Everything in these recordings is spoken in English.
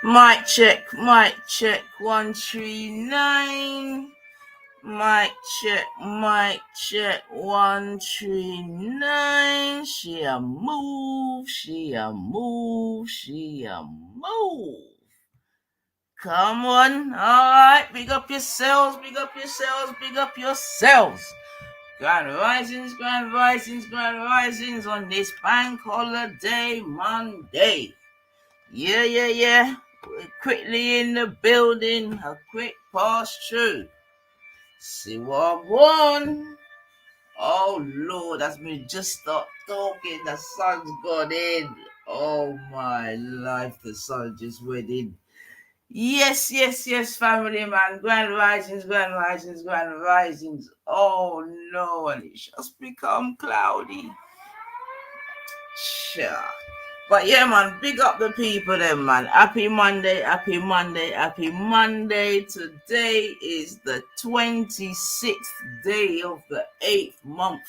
Mic check, 139. Mic check, 139. She a move, she a move, she a move. Come on, alright, big up yourselves, big up yourselves, big up yourselves. Grand risings, grand risings, grand risings on this bank holiday Monday. Yeah. We're quickly in the building, a quick pass through. See what I want. Oh Lord, as we just start talking, the sun's gone in. Oh my life, the sun just went in. Yes, family man. Grand risings, grand risings, grand risings. Oh no, and it's just become cloudy. Sure. But yeah, man, big up the people then, man. Happy Monday, happy Monday, happy Monday. Today is the 26th day of the 8th month,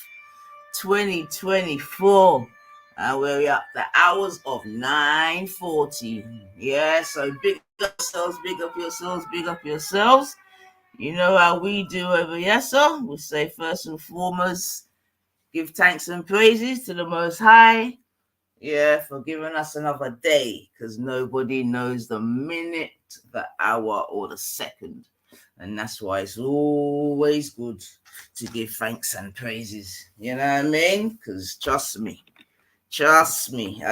2024. And we're at the hours of 9:40. Yeah, so big up yourselves, big up yourselves, big up yourselves. You know how we do over here, so we say first and foremost, give thanks and praises to the Most High. Yeah, for giving us another day, because nobody knows the minute, the hour, or the second. And that's why it's always good to give thanks and praises. You know what I mean? Because trust me, as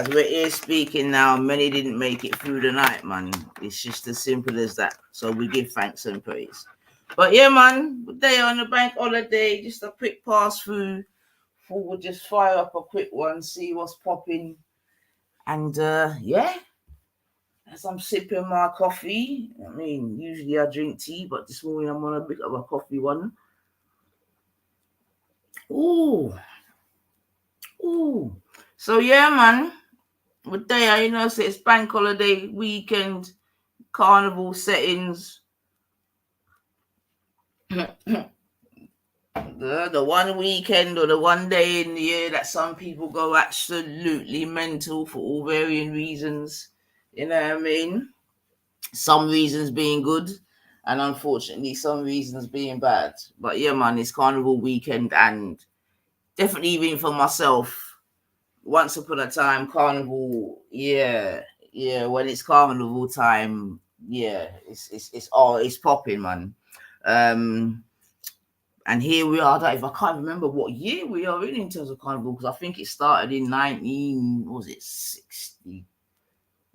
we're here speaking now, many didn't make it through the night, man. It's just as simple as that. So we give thanks and praise. But yeah, man, day on the bank holiday, just a quick pass through. We'll just fire up a quick one, see what's popping. And yeah, as I'm sipping my coffee, I mean, usually I drink tea, but this morning I'm on a bit of a coffee one. Ooh. So yeah, man. With day, you know, so it's bank holiday weekend, carnival settings. The one weekend or the one day in the year that some people go absolutely mental for all varying reasons. You know what I mean? Some reasons being good, and unfortunately some reasons being bad. But yeah, man, it's carnival weekend, and definitely even for myself, once upon a time, carnival, yeah, when it's carnival time, yeah, it's popping, man. And here we are. I can't remember what year we are in terms of carnival, because I think it started in 60.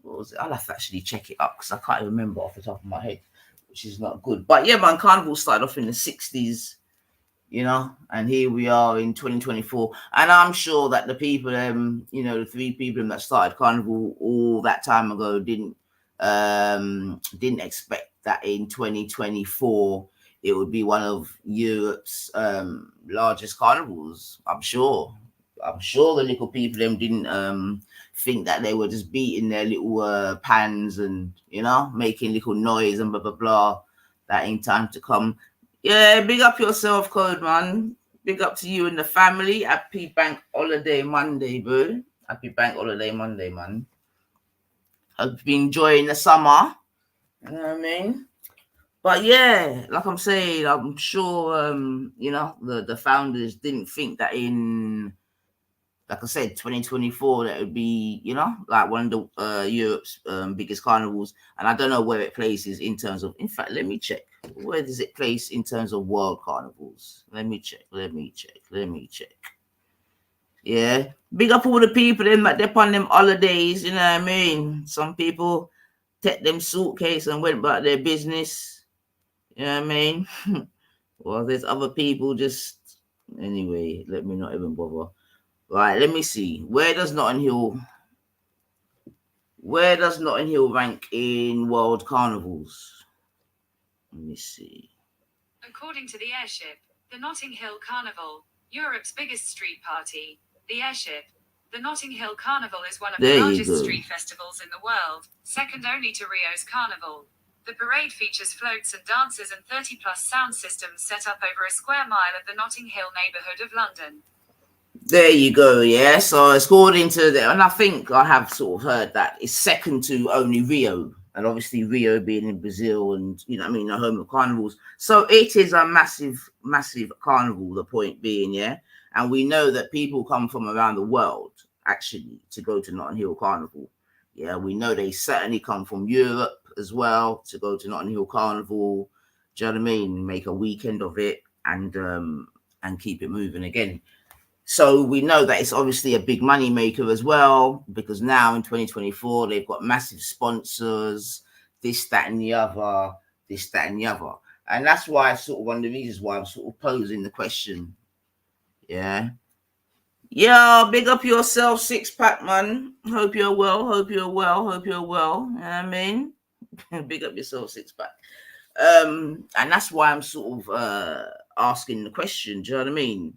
What was it? I'll have to actually check it up because I can't remember off the top of my head, which is not good. But yeah, man, carnival started off in the 60s, you know, and here we are in 2024. And I'm sure that the people, you know, the three people that started carnival all that time ago didn't expect that in 2024 it would be one of Europe's largest carnivals. I'm sure the little people them didn't think that they were just beating their little pans and, you know, making little noise and blah blah blah. That ain't time to come. Yeah, big up yourself, Code Man. Big up to you and the family. Happy Bank Holiday Monday, bro. Happy Bank Holiday Monday, man. I've been enjoying the summer. You know what I mean? But yeah, like I'm saying, I'm sure you know, the founders didn't think that in, like I said, 2024 that would be, you know, like one of the Europe's biggest carnivals. And I don't know where it places in terms of, in fact, let me check. Where does it place in terms of world carnivals? Let me check. Yeah, big up all the people them that they're on them holidays, you know what I mean? Some people take them suitcase and went about their business. You know what I mean? Well, there's other people just, anyway, let me not even bother. Right, let me see. Where does Notting Hill rank in world carnivals? Let me see. According to the Airship, the Notting Hill Carnival, Europe's biggest street party, the Airship, the Notting Hill Carnival is one of the largest street festivals in the world, second only to Rio's Carnival. The parade features floats and dances and 30-plus sound systems set up over a square mile of the Notting Hill neighbourhood of London. There you go, yeah. So according to that, and I think I have sort of heard that it's second to only Rio. and obviously Rio being in Brazil, and you know what I mean, the home of carnivals. So it is a massive, massive carnival. The point being, yeah, and we know that people come from around the world actually to go to Notting Hill Carnival. Yeah, we know they certainly come from Europe as well to go to Notting Hill Carnival. Do you know what I mean? Make a weekend of it and keep it moving again. So we know that it's obviously a big money maker as well, because now in 2024 they've got massive sponsors, this, that, and the other, this, that, and the other. And that's why sort of one of the reasons why I'm sort of posing the question. Yeah. Yeah, big up yourself, six pack man. Hope you're well, hope you're well, hope you're well. You know what I mean? Big up yourself, six pack. And that's why I'm sort of asking the question, do you know what I mean?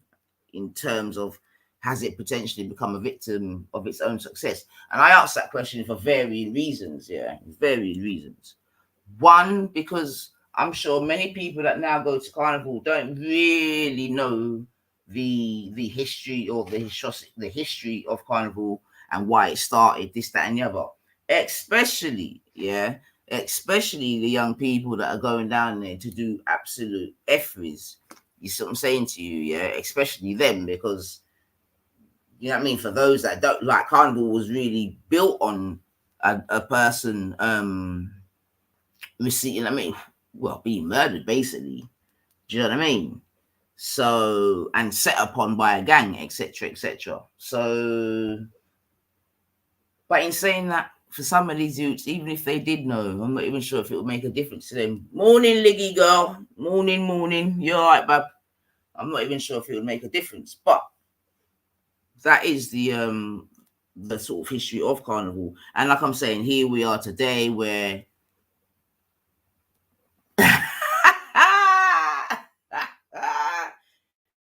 In terms of, has it potentially become a victim of its own success? And I asked that question for varying reasons, yeah, varying reasons. One, because I'm sure many people that now go to Carnival don't really know the history or the history of Carnival and why it started, this, that, and the other. Especially, yeah, especially the young people that are going down there to do absolute efferys. You see what I'm saying to you, yeah? Especially them, because you know what I mean. For those that don't like, Carnival was really built on a person you know what I mean? Well, being murdered basically. Do you know what I mean? So, and set upon by a gang, etc., etc. So, but in saying that, for some of these youths, even if they did know, I'm not even sure if it would make a difference to them. Morning, Liggy girl. Morning, morning. You all right, bub? I'm not even sure if it would make a difference. But that is the sort of history of Carnival. And like I'm saying, here we are today where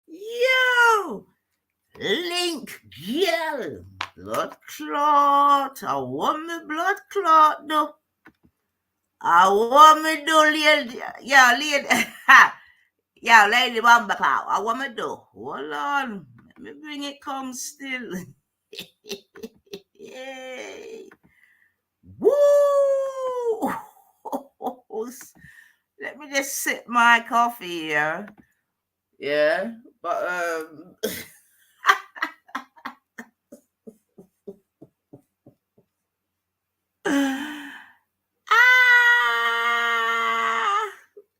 yo, Link, girl, blood clot. I want me blood clot, though. I want me do, lady. Yeah, lady. Yeah, lady Bamba Cloud. I want me do. Hold on. Let me bring it come still. Yay. Woo! Let me just sip my coffee here. Yeah, but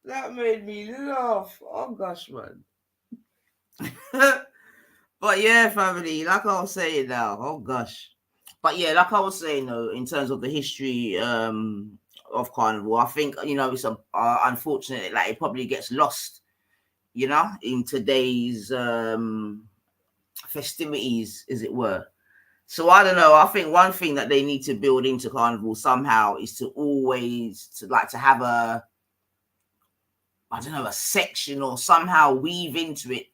that made me laugh. Oh gosh, man. But yeah, family, like I was saying now, oh gosh. But yeah, like I was saying though, in terms of the history of Carnival, I think you know it's unfortunate, like it probably gets lost, you know, in today's festivities, as it were. So I don't know. I think one thing that they need to build into Carnival somehow is to always to have a, I don't know, a section or somehow weave into it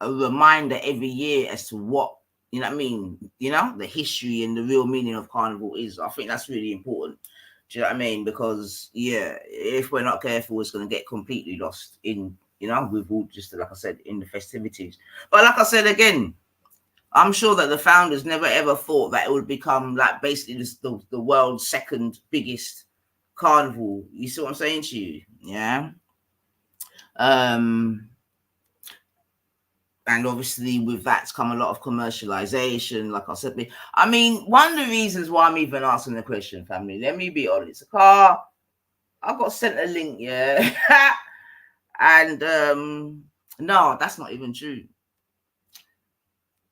a reminder every year as to what, you know what I mean, you know, the history and the real meaning of Carnival is. I think that's really important. Do you know what I mean? Because yeah, if we're not careful, it's going to get completely lost in, you know, with all, just like I said, in the festivities. But like I said again, I'm sure that the founders never ever thought that it would become like basically the world's second biggest carnival. You see what I'm saying to you? Yeah. And obviously with that's come a lot of commercialization, like I said. I mean, one of the reasons why I'm even asking the question, family, let me be honest. I got sent a link, yeah. And no, that's not even true.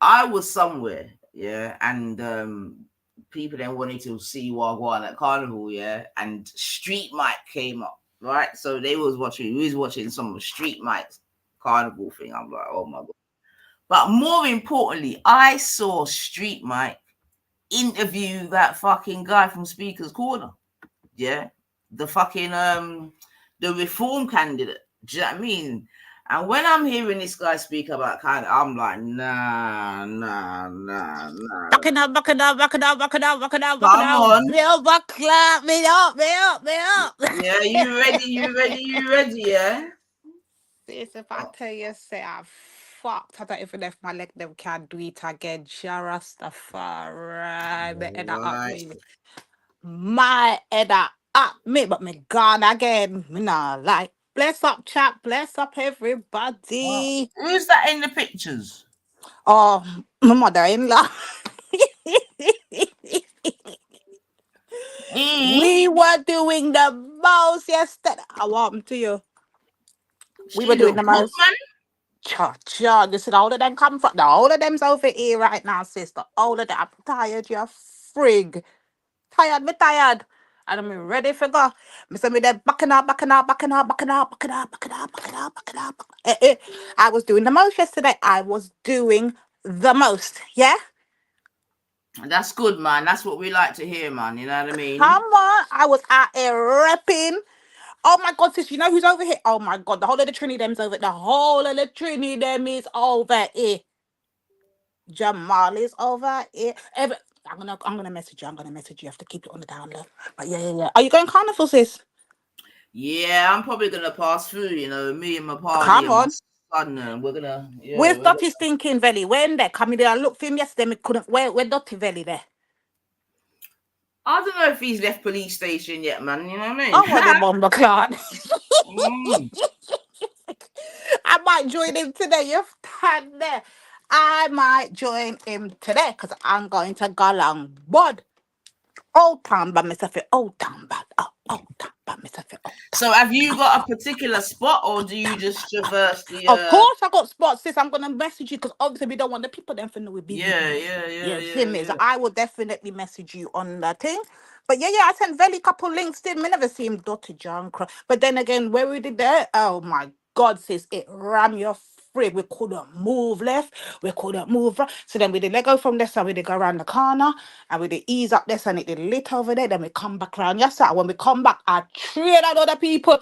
I was somewhere, yeah, and people then wanted to see Wagwan at Carnival, yeah, and Street Mike came up, right? So we was watching some Street Mike's Carnival thing. I'm like, oh my god. But more importantly, I saw Street Mike interview that fucking guy from Speaker's Corner. Yeah. The fucking the reform candidate. Do you know what I mean? And when I'm hearing this guy speak about kind of, I'm like, nah. Back it up. Come on. Bill Buckler, me up. Yeah, you ready, yeah? Sis, if I tell you, say I fucked. I don't even know if my leg them can do it again. Jarastafari, my head up, Right. me. My head up. Me, but me gone again. Me nah like. Bless up, chat. Bless up, everybody. Who's that in the pictures? Oh, my mother-in-law. Mm. We were doing the most yesterday. I want to you. We were She doing look the good, most. Cha cha. You see, all of them come from. The all of them's over here right now, sister. All of them. I'm tired. You're frig. Tired. Me tired. And I'm ready for go. Me say me there backing up, backing up, backing up, backing up, backing up, backing up, backing up, backing up. I was doing the most yesterday. I was doing the most. Yeah. man. That's good, man. That's what we like to hear, man. You know what I Come mean? on. I was out here repping. Oh my God, sis, you know who's over here? Oh my God, the whole of the Trinity them's over. The whole of the Trinity them is over here. Jamal is over here. I'm gonna message you. I'm gonna message you. You have to keep it on the down low. But yeah. Are you going carnival, sis? Yeah, I'm probably gonna pass through. You know, me and my party Come and my on. son, and we're gonna, yeah, Where's we're Dotty stinking Valley? When there? Come there. I looked for him yesterday. Me couldn't. Where Dotty Valley there? I don't know if he's left police station yet, man. You know what I mean? Oh, what the bomber clan. Mm. I might join him today. You stand there. I might join him today because I'm going to go along. But old town by myself, old town bad. Oh, old town by myself, old town. So, have you got a particular spot, or do you just traverse the? Of course, I got spots, sis. I'm gonna message you because obviously we don't want the people then to know we're busy, Yeah, busy. yeah, yeah, Yeah, see yeah, me. So yeah. I will definitely message you on that thing. But yeah, I sent very couple links. Did me never see him dotted John cry. But then again, where we did that, oh my God, sis, it ram your frig. We couldn't move left, we couldn't move right. So then we did let go from this and we did go around the corner and we did ease up this and it did lit over there. Then we come back around. Yes, sir. When we come back, I train out other people.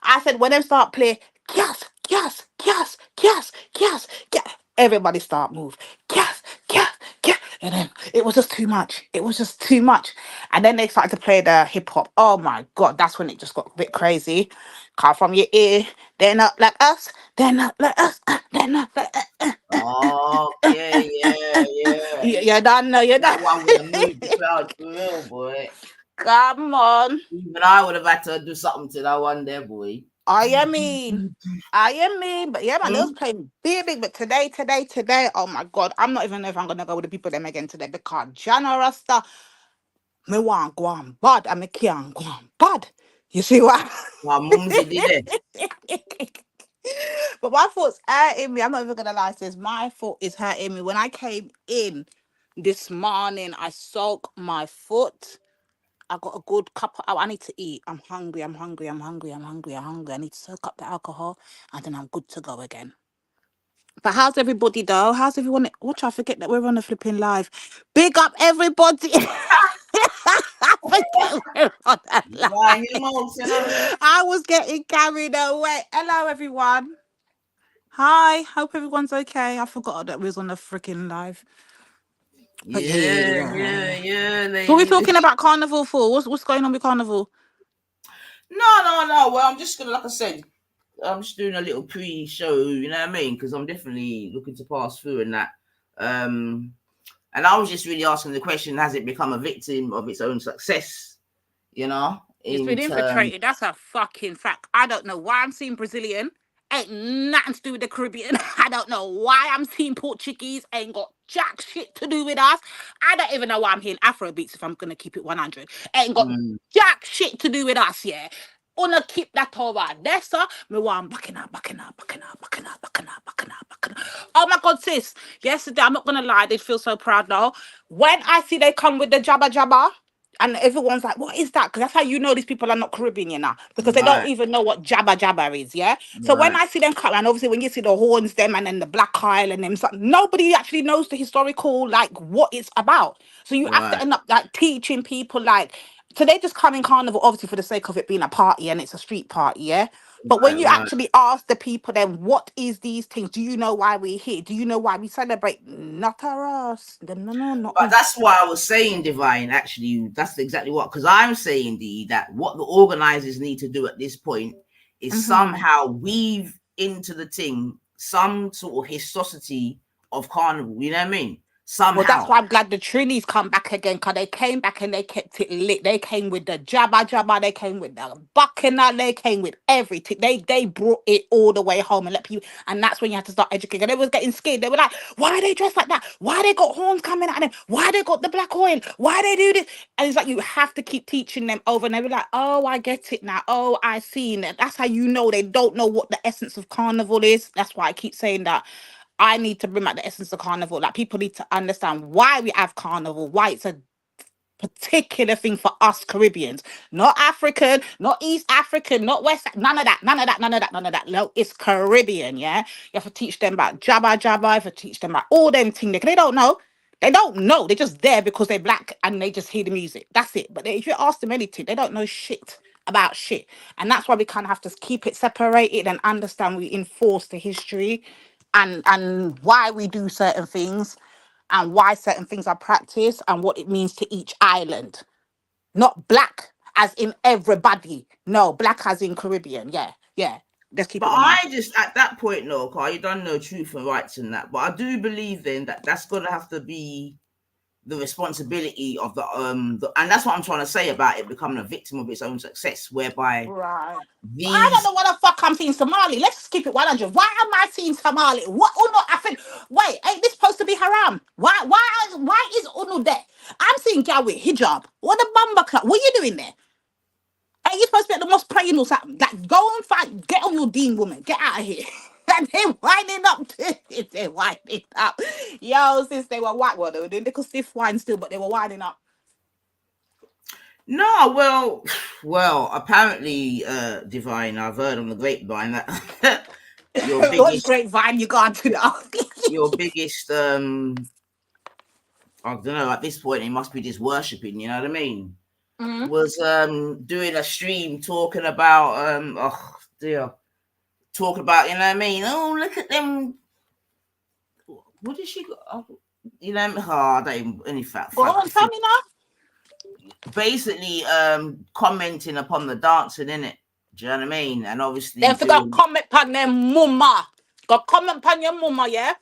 I said, when they start play, gas, gas, gas, gas, gas, gas. Everybody start move. Gas, gas, gas. And then it was just too much. It was just too much. And then they started to play the hip hop. Oh my God, that's when it just got a bit crazy. Come from your ear. They're not like us. They're not like us. They're not like Okay, yeah, yeah. you don't know. You That don't. one would have moved the crowd for real, boy. Come on. Even I would have had to do something to that one there, boy. I mean. But yeah, man, they was Mm. playing big. But today, oh my God, I'm not even know if I'm gonna go with the people them again today because Jana Rasta, me want go on bad, and me can't go on bad. You see what? My mumsy did it. But my foot's hurting me. I'm not even gonna lie, sis. My foot is hurting me. When I came in this morning, I soaked my foot. I got a good cup of, I need to eat. I'm hungry. I need to soak up the alcohol and then I'm good to go again. But how's everybody though? How's everyone? Watch, I forget that we're on a flipping live. Big up everybody. I forget we're on a Why him live. out, you know? I was getting carried away. Hello everyone. Hi. Hope everyone's okay. I forgot that we was on a freaking live. But Yeah, yeah, yeah. yeah, So we're lady. talking about carnival for. What's going on with carnival? No. Well, I'm just gonna, like I said, I'm just doing a little pre-show. You know what I mean? Because I'm definitely looking to pass through and that. Um, and I was just really asking the question: has it become a victim of its own success? You know, It's in been terms. infiltrated. That's a fucking fact. I don't know why I'm seeing Brazilian. Ain't nothing to do with the Caribbean. I don't know why I'm seeing Portuguese. Ain't got jack shit to do with us. I don't even know why I'm hearing Afro beats if I'm gonna keep it 100. Ain't got Mm, jack shit to do with us, yeah. Wanna keep that over there, sir. Me want backing up. Oh my God, sis. Yesterday, I'm not gonna lie, they feel so proud now. When I see they come with the jabba jabba. And everyone's like, what is that? Because that's how you know these people are not Caribbean, you know, because they don't right, even know what jabba jabba is, yeah? So when right, I see them come, and obviously when you see the horns, them, and then the Black Isle and them, nobody actually knows the historical, like, what it's about. So you have to right, end up, like, teaching people, like, so they just come in carnival, obviously, for the sake of it being a party and it's a street party, yeah? But when you right. actually ask the people, then what is these things? Do you know why we're here? Do you know why we celebrate? Not us. No, not But me. that's why I was saying, Divine. Actually, that's exactly what. Because I'm saying, that what the organizers need to do at this point is Mm-hmm. somehow weave into the thing some sort of historicity of carnival. You know what I mean? Well, that's somehow. why I'm glad the Trinis come back again, because they came back and they kept it lit. They came with the jabba jabba, they came with the bucking, they came with everything. They brought it all the way home and let people, and that's when you had to start educating. And they was getting scared. They were like, why are they dressed like that? Why they got horns coming out of them? Why they got the black oil? Why they do this? And it's like you have to keep teaching them over, and they were like, oh, I get it now. Oh, I see. And that's how you know they don't know what the essence of carnival is. That's why I keep saying that. I need to bring back the essence of carnival. Like, people need to understand why we have carnival, why it's a particular thing for us Caribbeans, not African, not East African, not West, none of that, none of that, none of that, none of that. No, it's Caribbean, yeah. You have to teach them about Jabba Jabba, you have to teach them about all them things. They don't know. They don't know. They're just there because they're black and they just hear the music. That's it. But if you ask them anything, they don't know shit about shit. And that's why we kind of have to keep it separated and understand we enforce the history and why we do certain things and why certain things are practiced and what it means to each island. Not black as in everybody. No, black as in Caribbean. Yeah, yeah. Let's keep But it 100. I just at that point, no, Carl, you don't know truth and rights in that. But I do believe then that that's gonna have to be the responsibility of and that's what I'm trying to say about it becoming a victim of its own success, whereby Right. I don't these know what the fuck I'm seeing Somali. Let's keep it 100. Why am I seeing Somali? What Uno? I think. Wait, ain't this supposed to be haram? Why is Uno there? I'm seeing girl with hijab. What the bumba club? What are you doing there? Ain't you supposed to be at the mosque praying or something? Like, go and fight. Get on your deen, woman. Get out of here. And they're winding up. They're winding up. Yo, since they were white, well, they were doing little stiff wine still, but they were winding up. no, well, apparently, Divine, I've heard on the grapevine that your What biggest grapevine you got to know? your biggest I don't know, at this point it must be just worshipping, you know what I mean? Mhm. Was doing a stream talking about oh dear, talking about, you know what I mean? Oh, look at them. What did she got? Oh, you know, oh, I don't even any fact. Go on, tell me now. Basically, commenting upon the dancing in it. Do you know what I mean? And obviously Then forgot doing. comment on their mama. Got comment on your mama, yeah?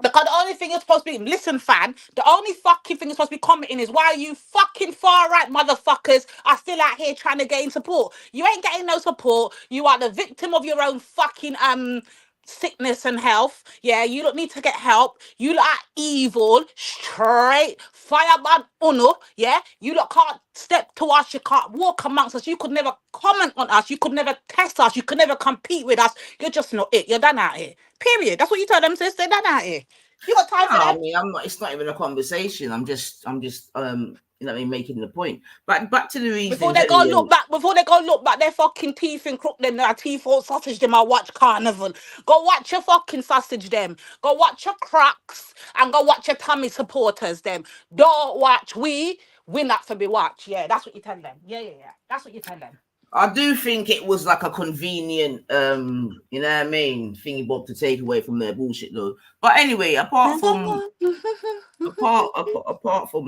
Because the only thing you're supposed to be, listen, fan, the only fucking thing you're supposed to be commenting is why you fucking far right motherfuckers are still out here trying to gain support. You ain't getting no support. You are the victim of your own fucking sickness and health. Yeah, you don't need to get help. You lot are evil, straight, fireman uno. Yeah, you lot can't step to us. You can't walk amongst us. You could never comment on us. You could never test us. You could never compete with us. You're just not it. You're done out here. Period. That's what you tell them, sis. They're done out here. You got time for No, I them? mean, I'm not. It's not even a conversation. I'm just you know what I mean, making the point. But back to the Before reasons they go anyway. look back, their fucking teeth and crook them, their teeth all sausage them, I watch Carnival. Go watch your fucking sausage them. Go watch your cracks and go watch your Tommy supporters them. Don't watch we not for be watch. Yeah, that's what you tell them. Yeah. That's what you tell them. I do think it was like a convenient, you know what I mean, thingy bob to take away from their bullshit though. But anyway, apart from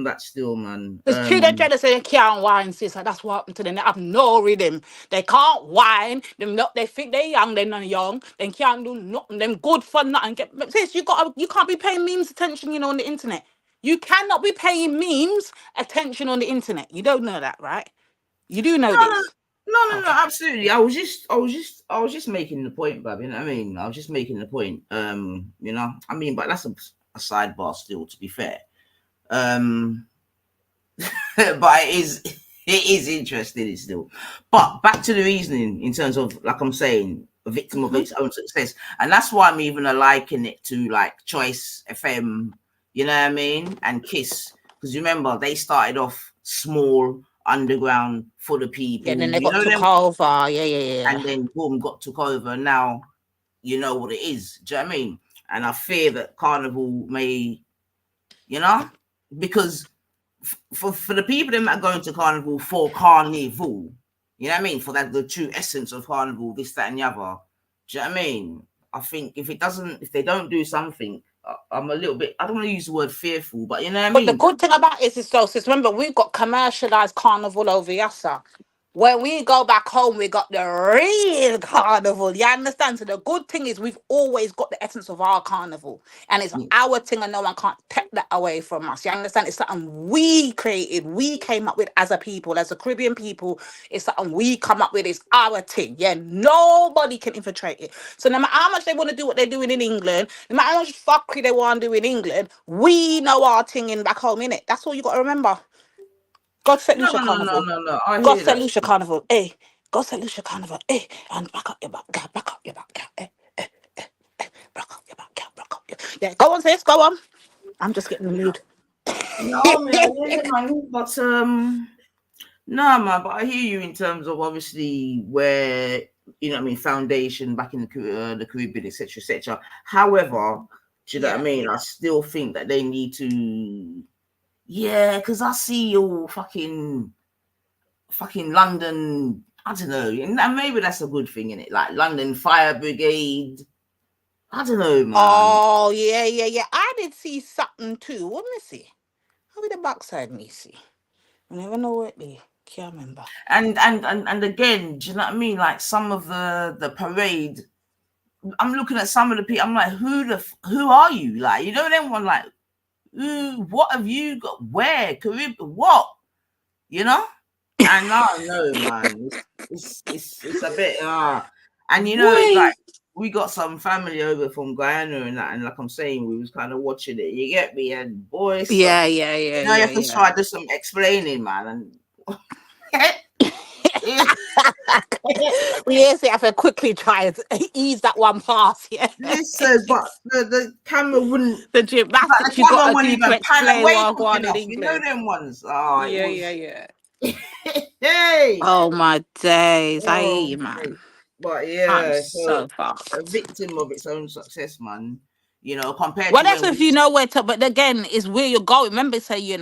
that, still, man. It's true they're trying to say they can't whine, sis, and that's what happened to them. They have no rhythm. They can't whine. They think they're young, they're not young. They can't do nothing. Them good for nothing. Sis, you can't be paying memes attention, on the internet. You cannot be paying memes attention on the internet. You don't know that, right? You do know No, no, this. no, Okay. absolutely. I was just making the point, Bab. You know what I mean? I was just making the point. I mean, but that's a sidebar still, to be fair. But it is interesting still. But back to the reasoning in terms of, like I'm saying, a victim of its own success, and that's why I'm even liking it to like Choice FM, you know what I mean, and Kiss, because remember they started off small, underground for the people, Yeah, then they you got know took them, over. Yeah. and then boom, got took over. And now you know what it is. Do you know what I mean? And I fear that Carnival may, because for the people that are going to Carnival for Carnival, you know what I mean, for that the true essence of Carnival, this, that, and the other. Do you know what I mean? I think if they don't do something, I'm a little bit. I don't want to use the word fearful, but you know what I But the mean. good thing about it is though, sis, remember we've got commercialized Carnival over Yassa. When we go back home, we got the real carnival. You understand? So the good thing is we've always got the essence of our carnival. And it's Yeah. our thing and no one can't take that away from us. You understand? It's something we created, we came up with as a people, as a Caribbean people. It's something we come up with. It's our thing. Yeah, nobody can infiltrate it. So no matter how much they want to do what they're doing in England, no matter how much fuckery they want to do in England, we know our thing in back home, innit? That's all you got to remember. God set No, Lucia no, no, no, Carnival. no, no. I God hear set that. Lucia Carnival. Hey, God set Lucia Carnival. Hey, and back up your back, girl. Back up your back, girl. Hey, back up your back, girl. Back up your. Yeah, go on, sis. Go on. I'm just getting in the mood. No, man, I hear you, man. But no, man. But I hear you in terms of obviously where you know what I mean foundation back in the Caribbean, etc., etc. However, do you know what I Yeah. mean? I still think that they need to. Yeah, because I see your fucking London. I don't know, and maybe that's a good thing in it. Like London Fire Brigade. I don't know, man. Oh, yeah, yeah, yeah. I did see something too. Let me see. How be the backside, me see? I never know what they. Can't remember. And again, do you know what I mean? Like some of the parade. I'm looking at some of the people. I'm like, who are you? Like, you know, them one like, who? What have you got? Where? Caribbean? What? You know? And I know, man. It's a bit and you know, like Wait. we got some family over from Guyana and that, and like I'm saying, we was kind of watching it. You get me? And boy, so Yeah, yeah, yeah, you know, you yeah, have to yeah. try to do some explaining, man. And We yes, have to quickly try and ease that one pass, yeah. listen, but the camera wouldn't. The Like gymnastics the you camera gotta wouldn't do to even pan explain away what quick going on in enough. You know England. them ones. Oh, it Yeah, yeah, was. yeah. Hey. Oh my days, I hear Oh, you, man. mate. But I'm yeah, so so a fucked. victim of its own success, man. You know, compared Well, to that's when if we. you know where to. But again, is where you're going. Remember, say the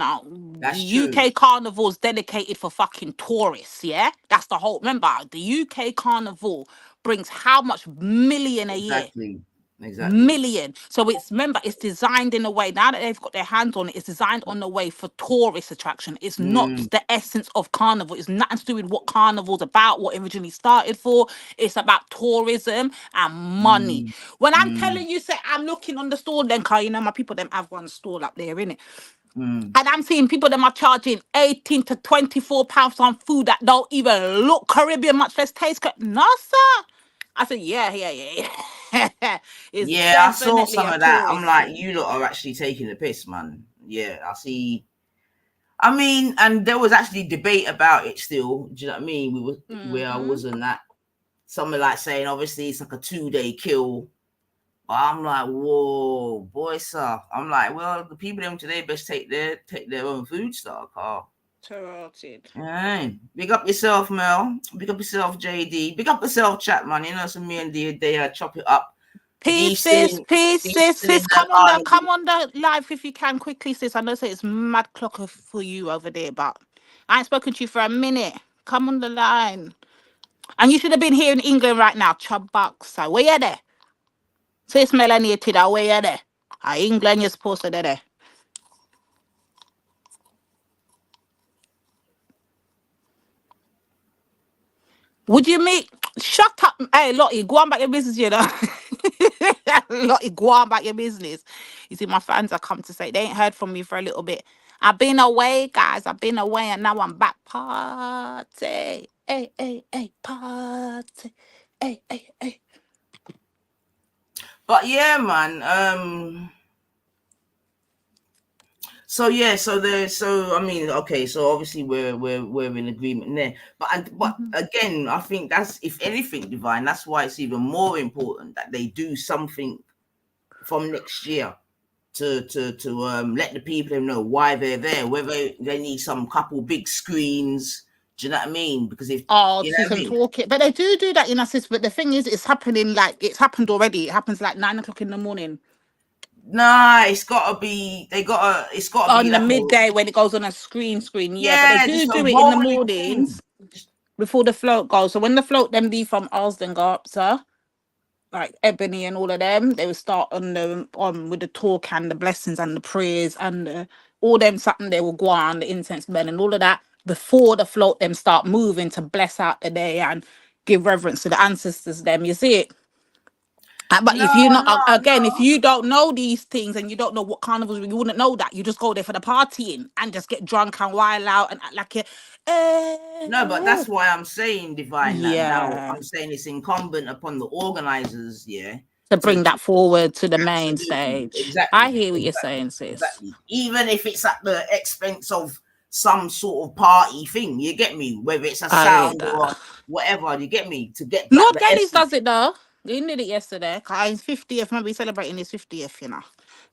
That's true. UK carnival's dedicated for fucking tourists. Yeah, that's the whole. Remember, the UK carnival brings how much million a year? Exactly. Exactly. Million. So it's remember it's designed in a way now that they've got their hands on it. It's designed on the way for tourist attraction. It's not Mm, the essence of carnival. It's nothing to do with what carnival's about. What it originally started for. It's about tourism and money. mm, When I'm mm, telling you, say I'm looking on the store, then car, you know my people them have one stall up there, innit? mm. And I'm seeing people them are charging 18 to 24 pounds on food that don't even look Caribbean, much less taste. No, sir. I said, yeah, yeah, yeah, yeah. It's Yeah, I saw definitely some a of that. I'm tourist like, thing. you lot are actually taking the piss, man. Yeah, I see. I mean, and there was actually debate about it still. Do you know what I mean? We were where I Mm-hmm. wasn't that. Someone like saying obviously it's like a 2 day kill. But I'm like, whoa, boy, sir. I'm like, well, the people them today best take their own food stock. Oh, Tarotted. hey, big up yourself, Mel. Big up yourself, JD. Big up yourself, chat, man. You know, so me and they chop it up. D still Pieces, in, D pieces, still in sis. the carnival. Come on the live if you can quickly, sis. I know say it's mad clock for you over there, but I ain't spoken to you for a minute. Come on the line. And you should have been here in England right now, chub bucks. So where you there? Sis Melanie Tida, where you there? England, you're supposed to be there. Would you meet? Shut up. Hey, Lottie, go on back your business, you know. Lottie, go on back your business. You see, my fans are come to say they ain't heard from me for a little bit. I've been away, guys. I've been away and now I'm back. Party. Hey, hey, hey, party. Hey, hey, hey. But yeah, man. So yeah, so I mean, okay, so obviously we're in agreement there. But Mhm. again, I think that's if anything, Divine. That's why it's even more important that they do something from next year to let the people know why they're there. Whether they need some couple big screens. Do you know what I mean? Because if Oh, you know see what I some mean. talking. But they do that in assist. But the thing is, it's happening like it's happened already. It happens like 9 o'clock in the morning. Nah, it's gotta be. They gotta. It's gotta be On the like a midday when it goes on a screen, yeah. But they yeah, just a do it in the rolling thing. mornings before the float goes. So when the float them leave from Alston go up, sir, like Ebony and all of them, they will start on the on with the talk and the blessings and the prayers and all them something they will go on the incense men and all of that. before the float them start moving to bless out the day and give reverence to the ancestors them. You see it? But No, if you not again, if no. you don't know these things and you don't know what carnivals, you wouldn't know that. You just go there for the partying and just get drunk and wild out and act like you. No, but that's why I'm saying, Divine, that now Yeah, I'm saying it's incumbent upon the organizers, yeah, to to bring that forward to the main absolutely, stage. I exactly, hear what you're exactly, saying, sis. exactly. Even if it's at the expense of some sort of party thing, you get me? Whether it's a I hear sound that. or whatever, you get me? To get back Lord the Gellies essence. does it though. He did it yesterday. Cause his 50th, maybe celebrating his 50th,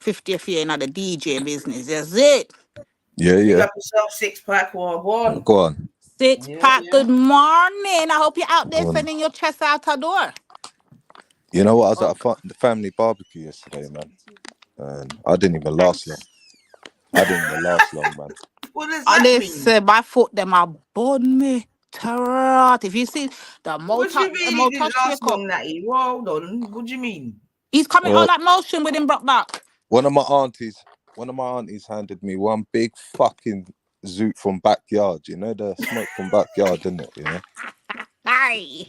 50th year in the DJ business. That's it. Yeah, Pick yeah. up yourself 6-pack or one. Go on. Six Yeah, pack. yeah. Good morning. I hope you're out there Go on. sending your chest out the door. You know what? I was Oh, at the family barbecue yesterday, man. And I didn't even last long. thanks. Man. What does that mean? Listen, my foot them are born me. Tarot. If you see the What do you mean it didn't Motosh last record, long, Natty? Well, hold on. What do you mean? he's coming on Well, that motion with him brought back. one of my aunties handed me one big fucking zoot from backyard. You know the smoke from backyard, didn't it? You know. Aye.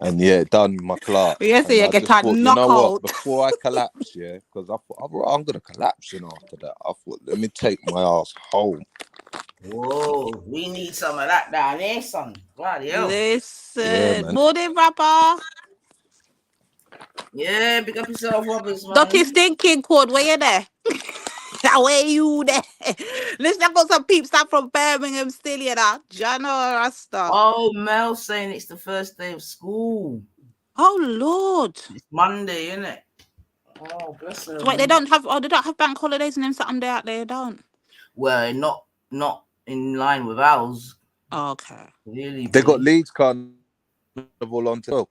And yeah, it done my clock. Yes, And you I get just a thought, you know what? knockout. Before I collapse, yeah, because I thought I'm gonna collapse. After that, I thought, let me take my ass home. Whoa, we need some of that down here, son. Bloody hell. Listen, Yeah, man. morning, Papa. Yeah, pick up yourself, Robbers, Ducky man. stinking cord, where you there? Where you there? Listen, I got some peeps up from Birmingham still, you know. Jano Rasta. Oh, Mel saying it's the first day of school. Oh Lord. It's Monday, isn't it? Oh, bless her. Wait, they Man. don't have bank holidays and them something there out there, don't. Well, not in line with ours. Okay. Really, They got Leeds Carnival on too.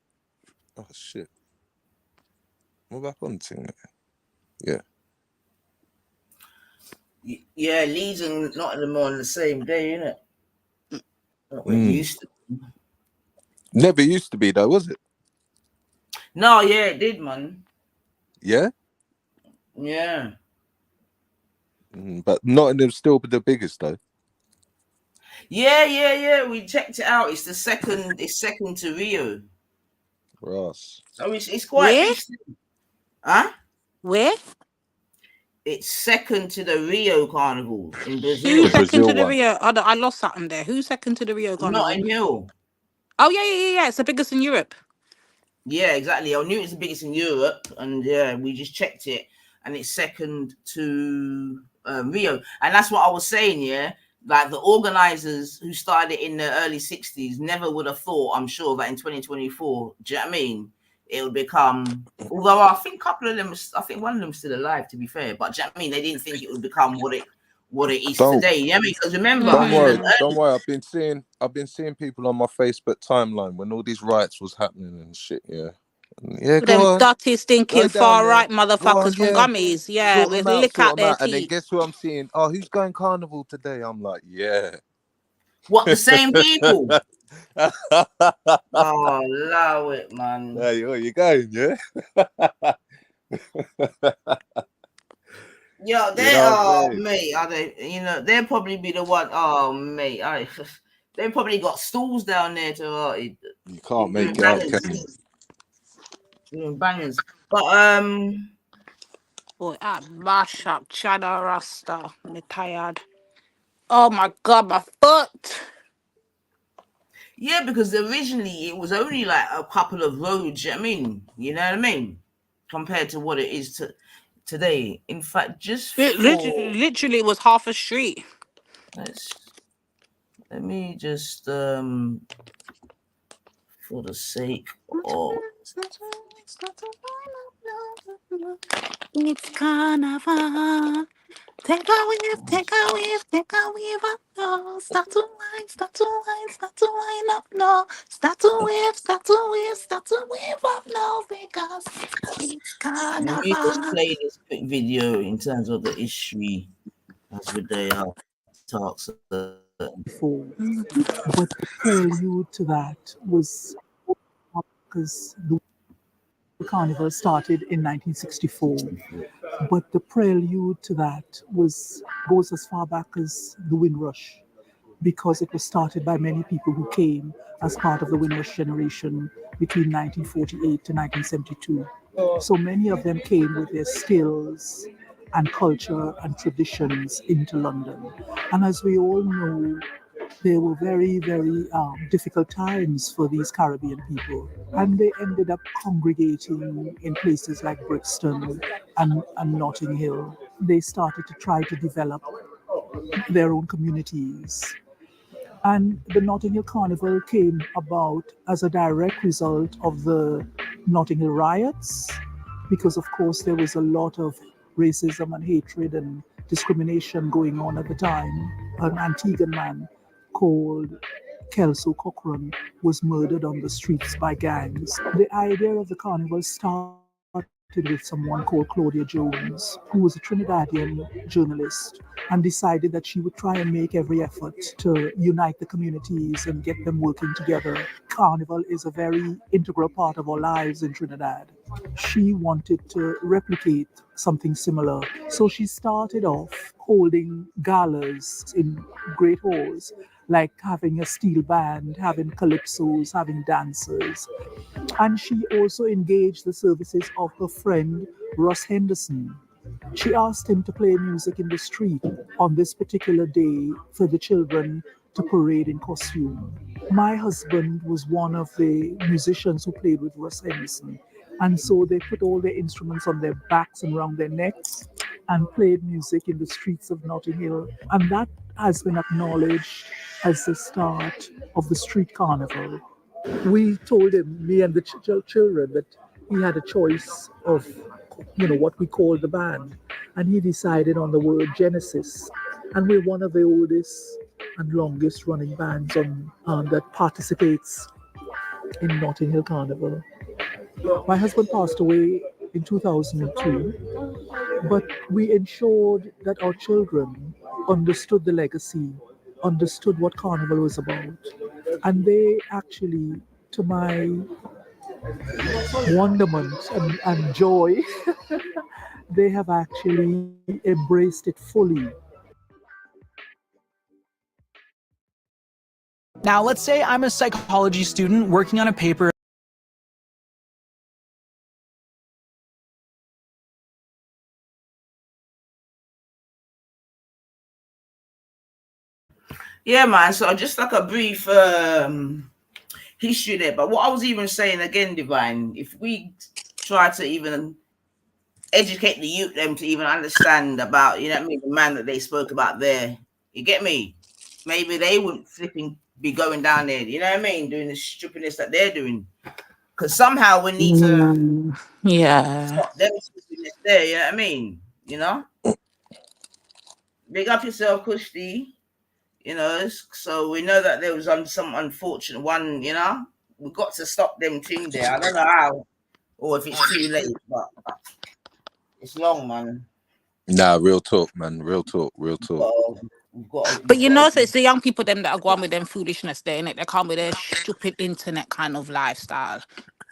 Oh shit. We're back on thing. Yeah. Yeah, Leeds and Nottingham on the same day, isn't it? Not what it used to. Never used to be though, was it? No, yeah, it did, man. Yeah. Yeah. But Nottingham's still the biggest though. Yeah. We checked it out. It's second to Rio. Ross. So it's quite Where? big. Huh? Where? It's second to the Rio Carnival in Brazil. Who's second Brazil to the one. Rio? I lost something there. Who's second to the Rio Carnival? Notting Hill. Oh yeah. It's the biggest in Europe. Yeah, exactly. I knew it was the biggest in Europe, and yeah, we just checked it, and it's second to Rio. And that's what I was saying. Yeah, like the organizers who started it in the early '60s never would have thought. I'm sure that in 2024, do you know what I mean? It would become. Although I think a couple of them, I think one of them's still alive. To be fair, but do you know what I mean? They didn't think it would become what it is today. Yeah, because remember, Don't worry. I've been seeing people on my Facebook timeline when all these riots was happening and shit. Yeah, Them go on, dirty, stinking go down far there, right go on, motherfuckers from yeah. gummies. Yeah, with lick Sort out them their out, and then teeth. guess who I'm seeing? Oh, who's going carnival today? I'm like, yeah. what the same people? Oh, allow it, man. There you going, yeah. Yo, mate, are they? They'll probably be the one. Oh, mate, they probably got stools down there to. You can't make it out, can you? Doing bangers, but Boy, I mash up China Rasta. I'm tired. Oh my god, my foot. yeah, because originally it was only like a couple of roads. You know what I mean, compared to what it is today. In fact, just Literally it was half a street. let me just for the sake of. It's Carnival. Take a wave up, no. Start to wind up, no. Start to wave up, no. Because it's Let me just Carnival. play this quick video in terms of the history as with the talks. But the prelude to that was because the Carnival started in 1964. But the prelude to that goes as far back as the Windrush. because it was started by many people who came as part of the Windrush generation between 1948 to 1972. So many of them came with their skills and culture and traditions into London. And as we all know, there were very, very difficult times for these Caribbean people. And they ended up congregating in places like Brixton and Notting Hill. They started to try to develop their own communities. And the Notting Hill Carnival came about as a direct result of the Notting Hill riots, because, of course, there was a lot of racism and hatred and discrimination going on at the time. An Antiguan man called Kelso Cochran was murdered on the streets by gangs. The idea of the carnival started with someone called Claudia Jones, who was a Trinidadian journalist, and decided that she would try and make every effort to unite the communities and get them working together. Carnival is a very integral part of our lives in Trinidad. She wanted to replicate something similar. So she started off holding galas in great halls, like having a steel band, having calypsos, having dancers. And she also engaged the services of her friend Ross Henderson. She asked him to play music in the street on this particular day for the children to parade in costume. My husband was one of the musicians who played with Ross Henderson. And so they put all their instruments on their backs and around their necks and played music in the streets of Notting Hill. And that has been acknowledged as the start of the street carnival. We told him, me and the children, that he had a choice of, what we call the band. And he decided on the word Genesis. And we're one of the oldest and longest running bands that participates in Notting Hill Carnival. My husband passed away in 2002, but we ensured that our children understood the legacy, understood what Carnival was about. And they actually, to my wonderment and joy, they have actually embraced it fully. Now, let's say I'm a psychology student working on a paper. Yeah, man. So just like a brief history there. But what I was even saying again, Divine, if we try to even educate the youth them to even understand about, the man that they spoke about there, you get me? Maybe they wouldn't flipping be going down there, doing the stupidness that they're doing. Because somehow we need to stop them stupidness there, you know what I mean? Big up yourself, Kushti. So we know that there was some unfortunate one, we got to stop them thing there. I don't know how, or if it's too late, but it's long, man. Nah, real talk, man. Real talk. But so it's the young people them that are going with them foolishness there, innit? They come with their stupid internet kind of lifestyle.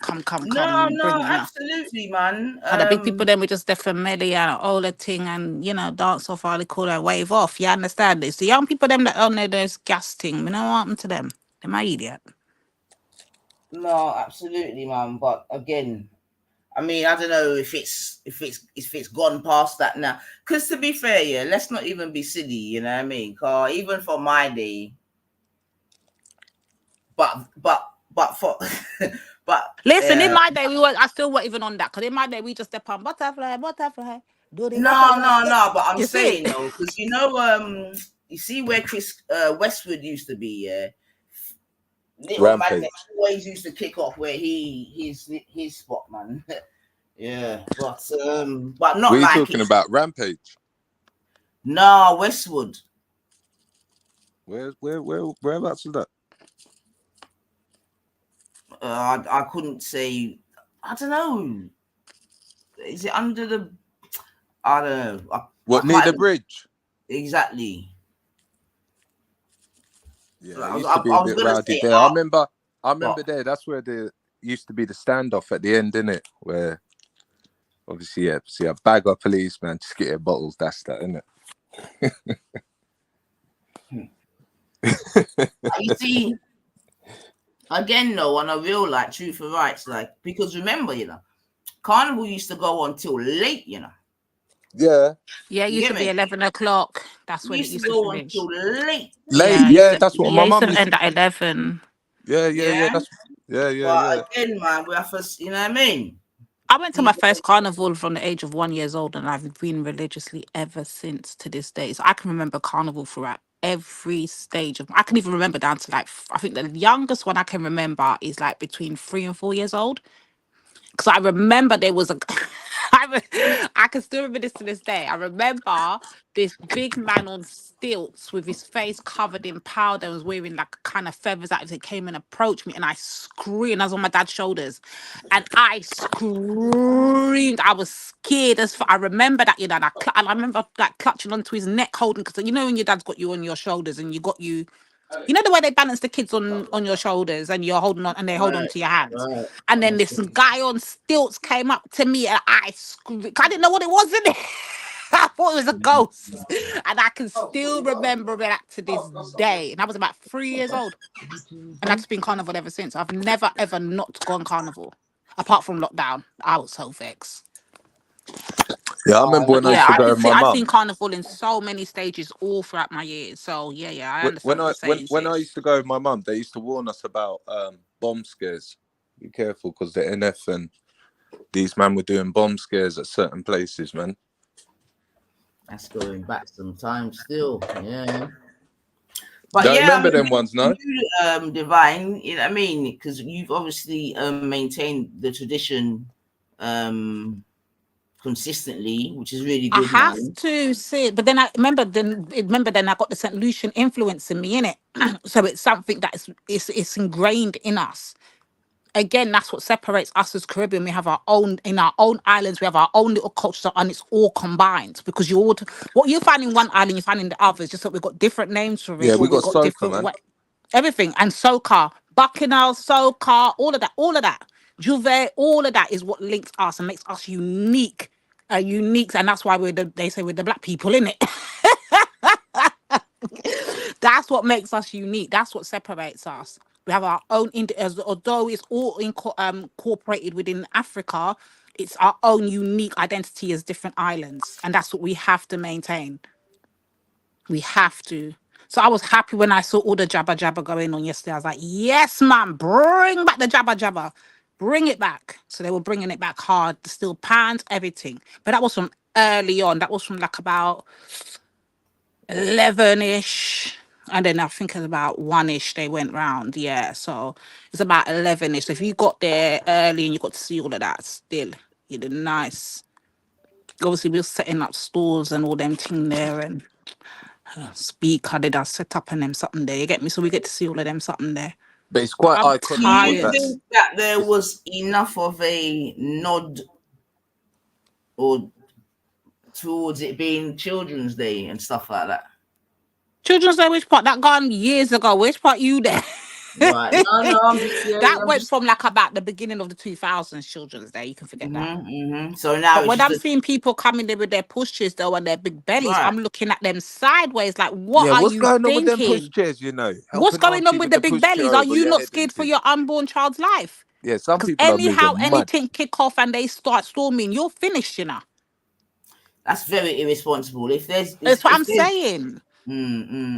Come, No, bring absolutely, man. And the big people then we just the familiar and all the thing and dance off all the cool and wave off. You understand this? The young people them that on there there's gas thing. You know what happened to them? They're my idiot. No, absolutely, man. But again, I mean, I don't know if it's gone past that now. Because to be fair, yeah, let's not even be silly, you know what I mean? Cause even for my day, but for but listen, in my day I still weren't even on that. Cause in my day we just step on butterfly. Do the no. But I'm you saying though, because you see where Chris Westwood used to be, yeah. Little man always used to kick off where his spot, man. Yeah, but not. What are you talking about? Rampage? No, Westwood. Whereabouts is that? I couldn't say. I don't know. Is it under the? I don't know. What, near the bridge? Exactly. Yeah, it used to be a bit rowdy there. I remember there. That's where there used to be the standoff at the end, innit? Where obviously, see a bag of policemen just get their bottles. That's that, innit? You see, again, though, on a real, like, truth for rights, like, because remember, Carnival used to go on till late, Yeah. Yeah, it You used get to be me? 11 o'clock. That's It when it used to used to go on finish. till late. Late. Yeah, Yeah, that's what my it used mum to used end to. at 11. Yeah. Yeah. That's. Yeah. But again, man, we have to, you know what I mean? I went to my first carnival from the age of 1 year old, and I've been religiously ever since to this day. So I can remember carnival throughout every stage of. I can even remember down to like I think the youngest one I can remember is like between 3 and 4 years old. Because I remember there was a. I can still remember this to this day. I remember this big man on stilts with his face covered in powder and was wearing like kind of feathers out. He came and approached me, and I screamed. I was on my dad's shoulders, and I screamed. I was scared as I remember that, and and I remember like clutching onto his neck, holding, because when your dad's got you on your shoulders and you know the way they balance the kids on your shoulders and you're holding on and they hold on Right. to your hands. Right. And then That's this it. guy on stilts came up to me and I screamed. I didn't know what it was in it. I thought it was a ghost. And I can still remember that to this day. And I was about 3 years old. And that's been carnival ever since. I've never ever not gone carnival. Apart from lockdown. I was so vexed. Yeah, I remember But when I used yeah, to go with my I've seen mum. carnival in so many stages all throughout my years. So yeah, I understand what you're saying, When I sis. used to go with my mum, they used to warn us about bomb scares. Be careful, because the NF and these men were doing bomb scares at certain places, man. That's going back some time still. Yeah. But Don't yeah, I remember mean, them ones, no? you, Divine, you know what I mean? Because you've obviously maintained the tradition consistently, which is really I good, have man. to see it, but then I remember. Then I got the St. Lucian influence in me, in it. So it's something that it's ingrained in us. Again, that's what separates us as Caribbean. We have our own in our own islands. We have our own little culture, and it's all combined. Because what you find in one island, you find in the others. Just that we've got different names for it, Yeah, or we we've got got soca, different man. everything. And soca, Bacchanal, soca, all of that, Juve, all of that is what links us and makes us unique. Unique, and that's why they say we're the black people, in it. That's what makes us unique. That's what separates us. We have our own, although it's all incorporated within Africa, it's our own unique identity as different islands, and that's what we have to maintain. We have to. So I was happy when I saw all the jabba jabba going on yesterday. I was like, yes, man, bring back the jabba jabba. Bring it back. So they were bringing it back hard, the steel pans, everything. But that was from early on. That was from like about 11-ish. And then I think it's about 1-ish they went round. Yeah. So it's about 11-ish. So if you got there early and you got to see all of that still, you did nice. Obviously, we were setting up stores and all them thing there, and speaker did I set up and them something there. You get me? So we get to see all of them something there. But it's But quite I'm Do iconic with you tired. that. think that there was enough of a nod or towards it being Children's Day and stuff like that? Children's Day, which part? That gone years ago. Which part you there? Right. No, I'm just, That went from like about the beginning of the 2000s Children's Day. You can forget that. So now But it's when I'm just seeing people coming there with their pushchairs though and their big bellies, right. I'm looking at them sideways like, what Yeah, are what's you going on with them push thinking? chairs, you know? What's Helping going on auntie with with the the big pushchair bellies? Are over you your not head and scared for thing. your unborn child's life? Yeah, some Because people are moving mad. anything kick off and they start storming, you're finished, you know. That's very irresponsible. If there's That's what if I'm there's saying.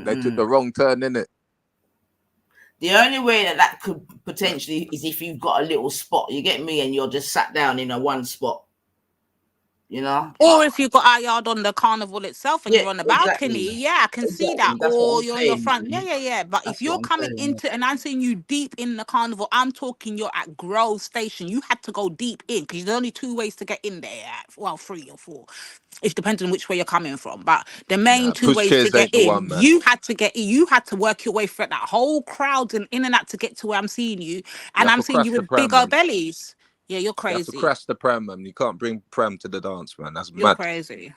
They took the wrong turn, innit? the only way that could potentially is if you've got a little spot, you get me, and you're just sat down in a one spot, you know. Or if you've got our yard on the carnival itself and Yeah, you're on the exactly, balcony, yeah, I can see that. That's what Or I'm you're on your saying, front, man. yeah. But if That's what you're I'm coming saying. into, and I'm seeing you deep in the carnival, I'm talking you're at Grove Station. You had to go deep in because there's only 2 ways to get in there. Well, 3 or 4. It depends on which way you're coming from. But the main Nah, 2 ways to pushchairs get ain't the in, one, man. you had to get in. You had to work your way through that whole crowd and in and out to get to where I'm seeing you. You And have I'm to seeing crash you the with pram, bigger man. bellies. Yeah, you're You have to crazy. crash the pram, man. You can't bring pram to the dance, man. That's You're mad. crazy.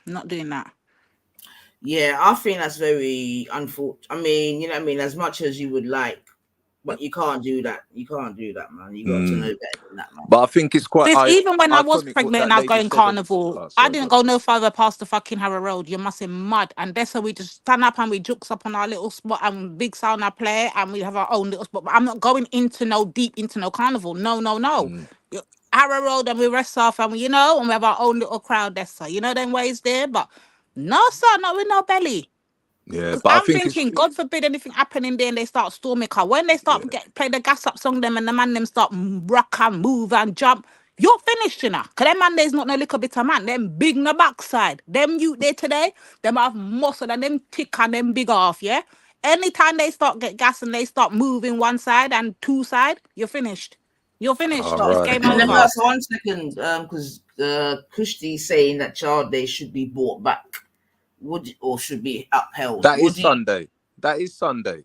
Not doing that. Yeah, I think that's very unfortunate. I mean, you know what I mean? As much as you would like But you can't do that. You can't do that, man. You got to know better than that, man. But I think it's quite Even when I was iconic what pregnant that and I was lady going said. carnival, Oh, I sorry, didn't God. go no further past the fucking Harrow Road. You must have mud. And that's how we just stand up and we jukes up on our little spot and big sound I play and we have our own little spot. But I'm not going into no deep into no carnival. No. Harrow Road and we rest off and we, and we have our own little crowd there, so them ways there. But no, sir, not with no belly. Yeah, Because but I I'm think it's thinking, God forbid anything happen in there and they start storming car. When they start play the gas up song them and the man them start rock and move and jump, you're finished, Because them man there's not no little bit of man. Them big no backside. Them you there today, them have muscle and them thick and them big off, yeah? Anytime they start get gas and they start moving one side and two side, you're finished. You're finished. all It's right. game Let me over. ask 1 second, because Kushti's saying that Child Day should be brought back. Or should be upheld? That is Sunday. That is Sunday.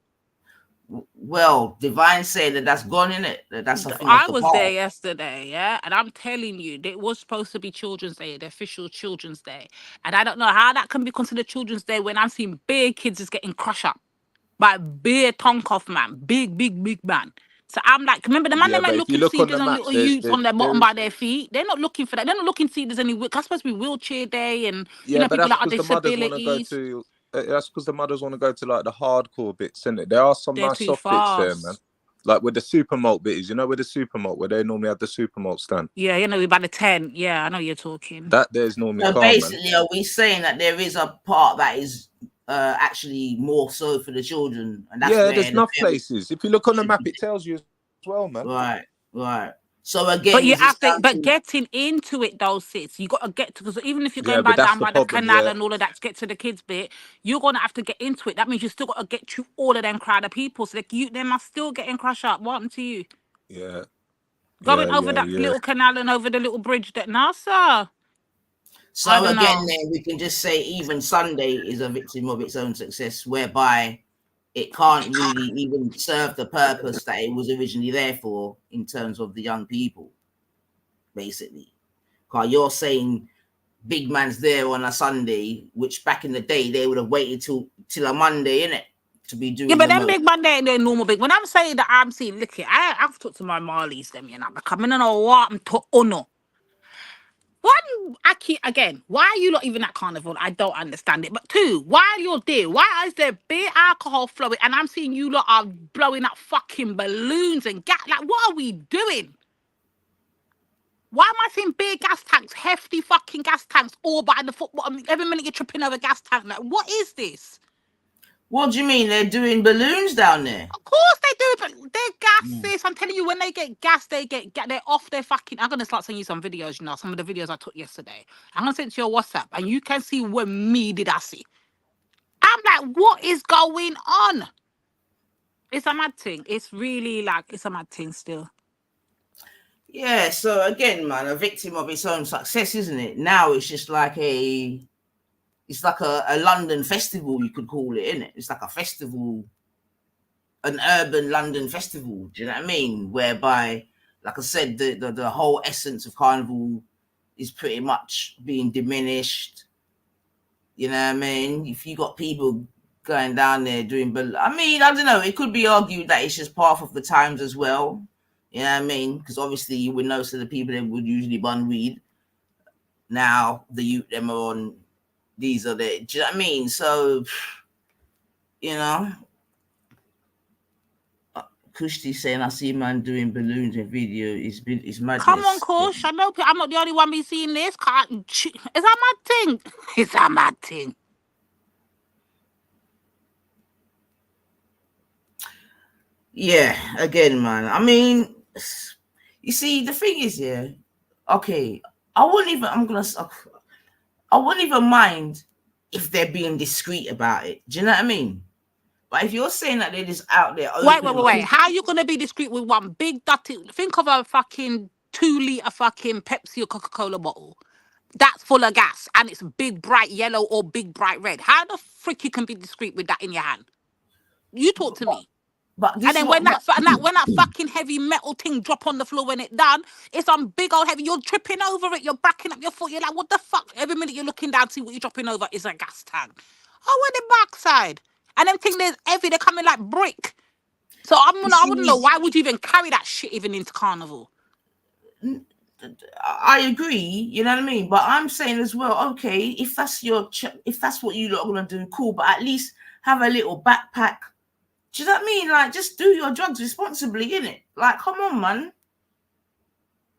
Well, Divine said that's gone in it. That's a thing I of the was past. there yesterday, yeah, and I'm telling you, it was supposed to be Children's Day, the official Children's Day, and I don't know how that can be considered Children's Day when I'm seeing big kids is getting crushed up by big tongue off man, big man. So I'm like, remember the man Yeah, them ain't but if you looking to look see if on the there's no map, little youths on their bottom there by is. their feet. They're not looking for that. They're not looking to see if there's any. That's supposed to be wheelchair day and Yeah, but people that's that are because the mothers want to go disabilities. to. That's because the mothers want to go to like the hardcore bits, isn't it? There are some They're nice too soft bits there, man. fast. Like with the super malt bits, where the super malt, where they normally have the super malt stand. Yeah, by the tent. Yeah, I know you're talking. That there's normally So calm, man. basically, are we saying that there is a part that is actually more so for the children, and that's where there's enough places. If you look on the map, it tells you as well, man. Right. So again, But you have to, getting into it though, sis, you got to get to, because even if you're going down by the canal and all of that to get to the kids bit, you're going to have to get into it. That means you still got to get through all of them crowd of people. So they must still getting crushed up. What happened to you? Yeah. Going over that little canal and over the little bridge that, nah, sir. So again, then we can just say even Sunday is a victim of its own success, whereby it can't really even serve the purpose that it was originally there for in terms of the young people, basically. Because you're saying big man's there on a Sunday, which back in the day they would have waited till a Monday, innit? To be doing. Yeah, but them big man, they're normal big. When I'm saying that I'm seeing, look here, I've talked to my Marlies, them, because I don't know what I'm to honor. One, again, why are you not even at Carnival? I don't understand it. But two, why you're there? Why is there beer alcohol flowing? And I'm seeing you lot are blowing up fucking balloons and gas. Like, what are we doing? Why am I seeing big gas tanks, hefty fucking gas tanks, all by the football? Every minute you're tripping over a gas tank. Like, what is this? What do you mean? They're doing balloons down there? Of course they do, but they're gas, sis. I'm telling you, when they get gas, they're off their fucking. I'm gonna start sending you some videos. Some of the videos I took yesterday. I'm gonna send it to your WhatsApp, and you can see what me did I see. I'm like, what is going on? It's a mad thing. It's really like it's a mad thing still. Yeah. So again, man, a victim of its own success, isn't it? Now it's just like it's like a London festival, you could call it, isn't it? It's like a festival, an urban London festival. Do you know what I mean? Whereby, like I said, the whole essence of Carnival is pretty much being diminished. You know what I mean? If you got people going down there doing, I mean, I don't know. It could be argued that it's just part of the times as well. You know what I mean? Because obviously you would know, so the people that would usually bun weed. Now the youth them are on. These are the, do you know what I mean? So, Kushti saying I see man doing balloons in video is madness. Come on, Kush. I know I'm not the only one be seeing this. It's a mad thing. It's a mad thing. Yeah, again, man. I mean, you see, the thing is, okay, I wouldn't even mind if they're being discreet about it. Do you know what I mean? But if you're saying that they're just out there... Wait. How are you going to be discreet with one big dirty... Think of a fucking 2-litre fucking Pepsi or Coca-Cola bottle. That's full of gas and it's big, bright yellow or big, bright red. How the frick you can be discreet with that in your hand? You talk to me. And then when that fucking heavy metal thing drop on the floor when it done, it's on big old heavy. You're tripping over it. You're backing up your foot. You're like, what the fuck? Every minute you're looking down to see what you're dropping over is a gas tank. Oh, where the backside? And them thing there's heavy. They're coming like brick. So I want to know, why would you even carry that shit even into Carnival? I agree, you know what I mean, but I'm saying as well, okay, if that's if that's what you lot are gonna do, cool, but at least have a little backpack. Do you know what I mean? Like, just do your drugs responsibly, innit? Like, come on, man.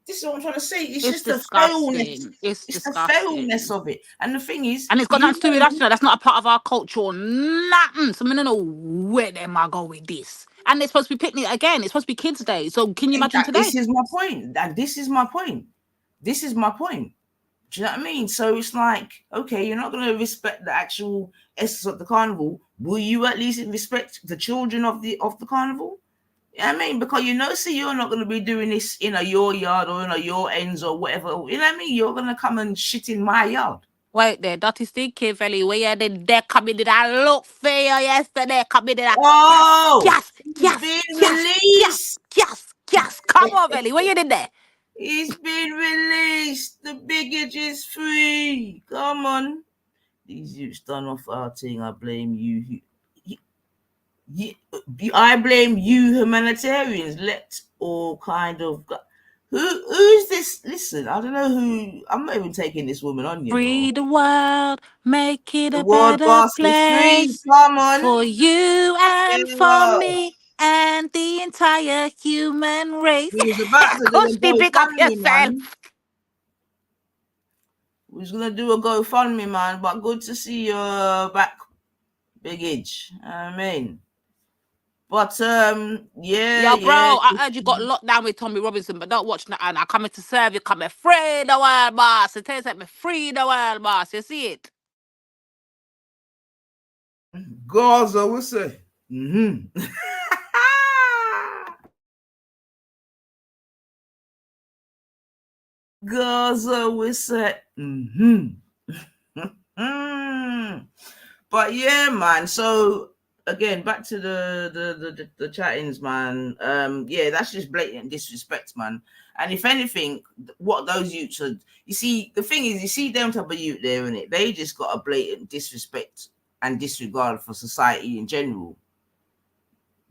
This is what I'm trying to say. It's just disgusting. the failness. It's It's the disgusting. failness of it. And the thing is, and it's got nothing to do with us. That's not a part of our culture or nothing. So I don't know where them I go with this. And it's supposed to be picnic again. It's supposed to be Kids' Day. So can you imagine today? This is my point. And this is my point. This is my point. Do you know what I mean? So it's like, okay, you're not going to respect the actual essence of the carnival. Will you at least respect the children of the carnival? You know what I mean? Because you're not going to be doing this in your yard or in your ends or whatever. You know what I mean? You're going to come and shit in my yard. Wait there, that is the kid Valley where you did that coming to that look for you yesterday, coming to that. Oh, yes. Come on, Valley, where you did that? He's been released. The biggage is free. Come on. These youths done off our thing. I blame you. I blame you, humanitarians. Let all kind of. Who's this? Listen, I don't know who. I'm not even taking this woman on. Free the world, make it a world better free. place Come on. for you and for me and the entire human race. He was about to do a GoFundMe, man. We was gonna do a GoFundMe, man. But good to see you back, Big Age. I mean. But Yo, bro, I heard you got locked down with Tommy Robinson, but don't watch that. And I coming to serve you, coming free the world, boss. It tastes like me free the world, boss. You see it? Gaza, what's it? Gaza, what's it? But yeah, man. So again, back to the chattings, man. Yeah, that's just blatant disrespect, man. And if anything, what those youths are, you see, the thing is, you see them type of youth there, innit? They just got a blatant disrespect and disregard for society in general.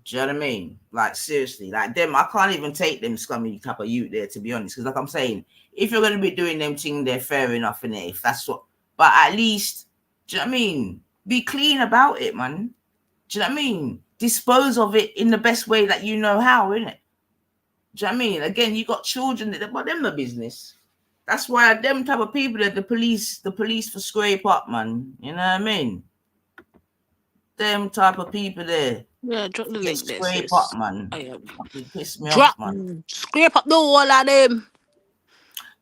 Do you know what I mean? Like, seriously, like them, I can't even take them scummy type of youth there, to be honest. Because like I'm saying, if you're going to be doing them thing there, fair enough, innit? If that's what, but at least, do you know what I mean? Be clean about it, man. Do you know what I mean? Dispose of it in the best way that you know how, innit? Do you know what I mean? Again, you got children that got them the business. That's why them type of people that the police for scrape up, man. You know what I mean? Them type of people there. Yeah, drop the link there, scrape sis. up, man. Piss me off, man. Scrape up the wall of them.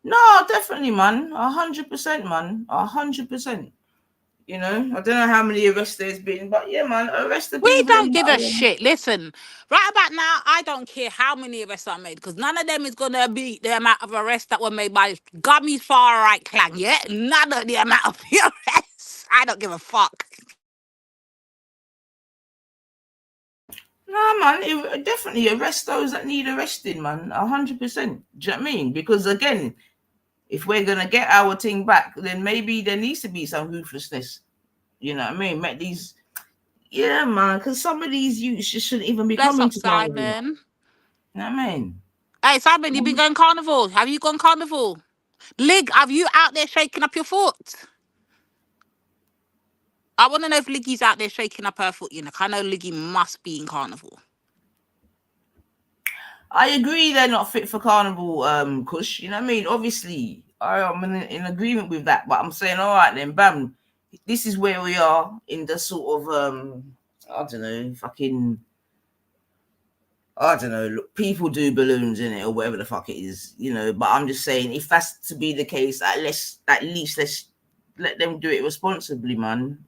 No, definitely, man. 100%, man. 100%. You know, I don't know how many arrests there's been, but yeah, man, arrest the people. We don't give a shit. Listen, right about now, I don't care how many arrests are made, because none of them is going to beat the amount of arrests that were made by Gummy's far right clan, yeah? None of the amount of arrests. I don't give a fuck. Nah, man, definitely arrest those that need arresting, man. 100%. Do you know what I mean? Because again, if we're gonna get our thing back, then maybe there needs to be some ruthlessness. You know what I mean? Make these, yeah, man. Because some of these youths just shouldn't even be coming to Carnival. Simon. You know what I mean? Hey, Simon, you been going Carnival? Have you gone Carnival? Lig, have you out there shaking up your foot? I want to know if Liggy's out there shaking up her foot. You know, I know Liggy must be in Carnival. I agree they're not fit for Carnival, Kush. You know what I mean? Obviously, I'm in agreement with that. But I'm saying, all right, then, bam. This is where we are in the sort of, I don't know, fucking, I don't know, look, people do balloons in it or whatever the fuck it is, you know. But I'm just saying, if that's to be the case, at least let's let them do it responsibly, man.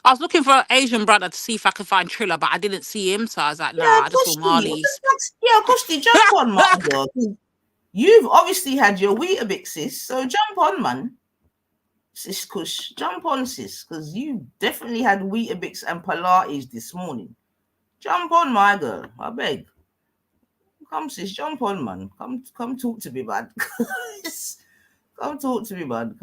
I was looking for an Asian brother to see if I could find Triller, but I didn't see him, so I was like, nah, I just saw Marley's. Yeah, Kushti, jump on, my girl. You've obviously had your Weetabix, sis, so jump on, man. Sis Kush, jump on, sis, because you definitely had Weetabix and Pilates this morning. Jump on, my girl, I beg. Come, sis, jump on, man. Come talk to me, man. Come talk to me, man.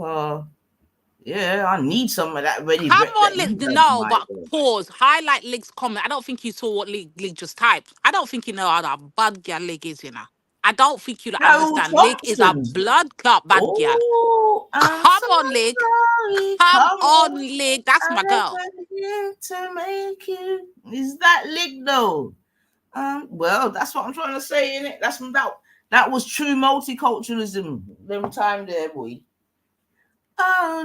Yeah, I need some of that ready. Come on, That you guys no, might. but pause. Highlight Lig's comment. I don't think you saw what Lig just typed. I don't think you know how that bad girl Lig is, you know. I don't think you Carol understand. Lig is a Thompson. blood clot bad girl. Oh, I'm Come so on, Lig. sorry. Come Come on, on. Lig. That's my girl. I'm here to make you. Is that Lick though? Well, that's what I'm trying to say, innit? That's that was true multiculturalism. Them time there, boy. Oh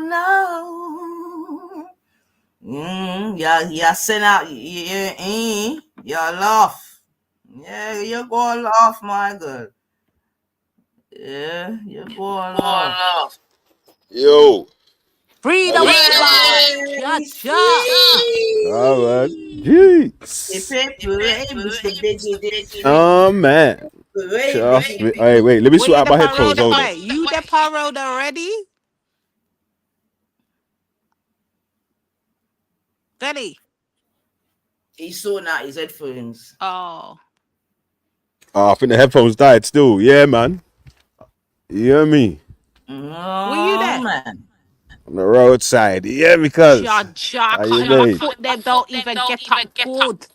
no. Yeah, send out you laugh. Yeah, you're gonna laugh, my girl. Yeah, you're gonna laugh. Yo. Free the wave, Yeah, he's cha. All right. free. Jeez. Mr. Biggie. Oh, man. Trust me. Hey, wait. Let me Were sort you out the my headphones. parole? Hold on. Wait, you the parole already? Daddy. He's sorting out his headphones. Oh. Oh, I think the headphones died still. Yeah, man. You hear me? Were you there? Man. On the roadside. Yeah, because. Cha, How you my doing? foot them don't even get up good.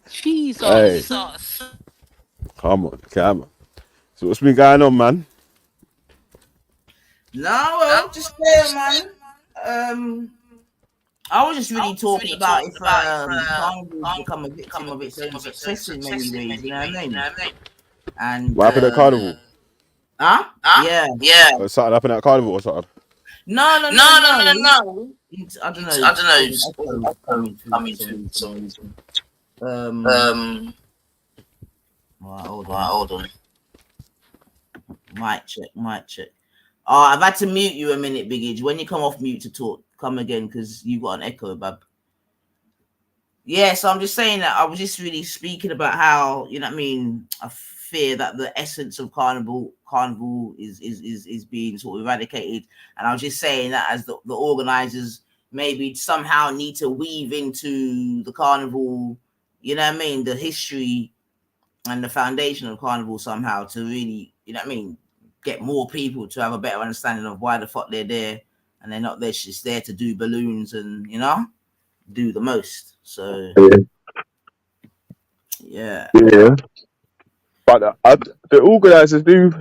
Jesus. Hey, come on. So what's been going on, man? No, well, just there, man. I was just really talking about if Carnival's become a victim of its own success in many ways, you know what I mean? And What happened at Carnival? huh? Yeah. Or something happened at Carnival or something? No. I don't know. Coming through some reason. Hold on. Mic check. Oh, I've had to mute you a minute, Big Age. When you come off mute to talk, come again because you got an echo, bub. Yeah, so I'm just saying that I was just really speaking about how, you know what I mean, I fear that the essence of Carnival is being sort of eradicated. And I was just saying that as the organizers maybe somehow need to weave into the Carnival, you know what I mean, the history and the foundation of Carnival somehow to really, you know what I mean, get more people to have a better understanding of why the fuck they're there, and they're not there just there to do balloons and, you know, do the most. So yeah. But the organizers do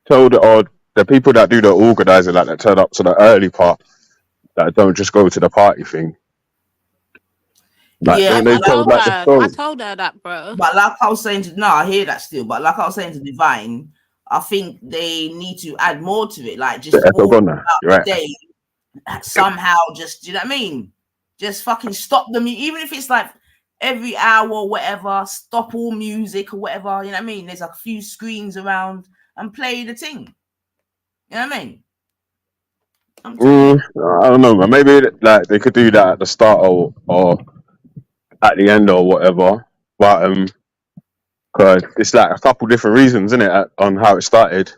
tell the people that do the organizing, like that turn up to the early part, that don't just go to the party thing. Like, Yeah, don't they tell like the story? I told her that, bro. But like I was saying I hear that still. But like I was saying to Divine, I think they need to add more to it. Like just all throughout the day, somehow just, you know what I mean? Just fucking stop them. Even if it's like every hour or whatever, stop all music or whatever. You know what I mean? There's a few screens around and play the thing. You know what I mean? I don't know, man. Maybe like they could do that at the start or at the end or whatever. But cause it's like a couple different reasons, isn't it, on how it started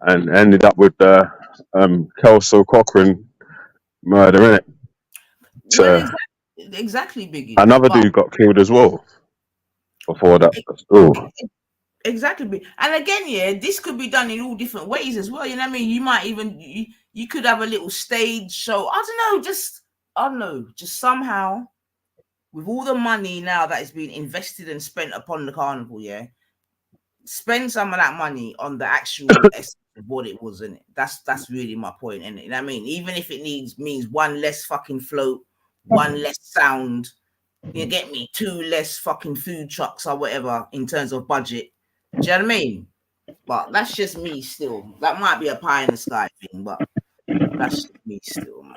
and ended up with the Kelso Cochran murder, innit? So exactly, Biggie. Another dude got killed as well before that. Exactly. And again, yeah, this could be done in all different ways as well. You know what I mean? You might even you could have a little stage show. I don't know, just somehow with all the money now that is being invested and spent upon the Carnival, yeah, spend some of that money on the actual essence of what it was, in it. That's really my point, innit? You know what I mean? Even if it means one less fucking float, one less sound, you get me, 2 less fucking food trucks or whatever in terms of budget. Do you know what I mean? But that's just me still. That might be a pie in the sky thing, but that's just me still, man.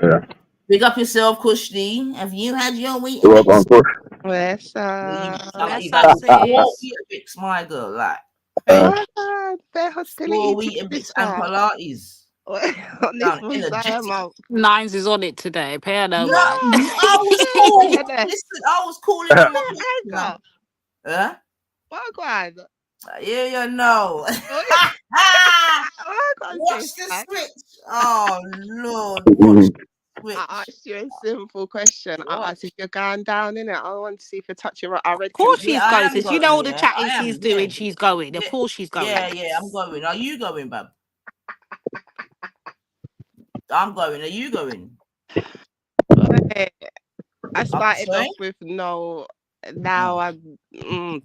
Yeah. Big up yourself, Kushni. Have you had your wheat? Where's Weetabix, my girl, like. their hostility Weetabix and Pilates. Nines is on it today. Pay no mind. I was calling on my huh? Yeah, no. Watch the switch. Oh Lord, watch the switch. I asked you a simple question. I asked if you're going down in it. I want to see if you're touching right. Of course she's going. Since you know all the chatting she's doing, she's going. Of course she's going. Yeah, I'm going. Are you going, bub? I'm going. Are you going? Eh, I started Sorry? off with no. Now I'm.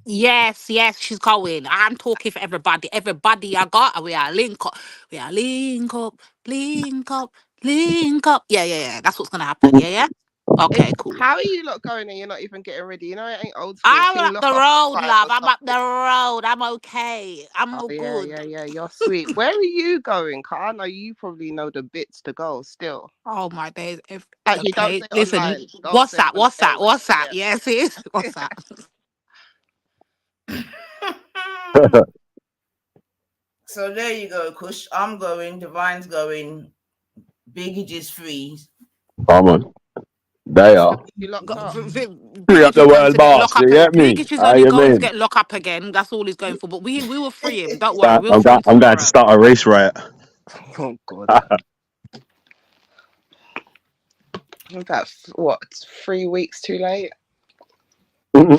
Yes, yes, she's going. I'm talking for everybody. Everybody I got, we are link up. We are link up, link up, link up. Yeah, yeah, yeah. That's what's gonna happen. Yeah, yeah. Okay, cool. How are you lot going and you're not even getting ready? You know it ain't old school. I'm Thing up lock the off at road, 5 love. or I'm up the something. road. I'm okay. I'm Oh all yeah, good. yeah, yeah. You're sweet. Where are you going? 'Cause I know you probably know the bits to go still. Oh my days. If the Actually, don't play, say it listen. online. Don't What's say it that? on What's that? airwaves. What's that? Yeah. Yes, it. What's that? So there you go, Kush. I'm going. Divine's going. Biggie just freeze. Come on. They What's that? are. You locked up. Free up Biggage the is going world to get boss. locked You up. get me? Biggage is How only you going to mean? get locked up again. That's all he's going for. But we will free him. Don't worry. We'll free him I'm going to tomorrow. start a race riot. Oh God. That's what 3 weeks too late. I'm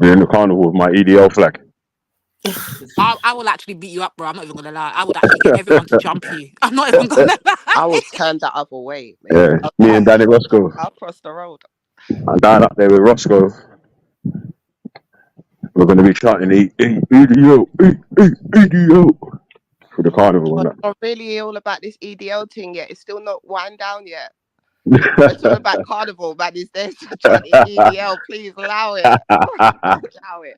doing the carnival with my EDL flag. I will actually beat you up, bro. I'm not even gonna lie. I would actually get everyone to jump you. I'm not even gonna I lie. will turn that other way, mate. Yeah, me and Danny Roscoe. I'll cross the road. I'm down up there with Roscoe. We're going to be chanting EDL, EDL for the carnival But and I'm really all about this EDL thing yet. It's still not wind down yet. We're talking that. about carnival, man. Is there chanting EDL? Please allow it. Allow it.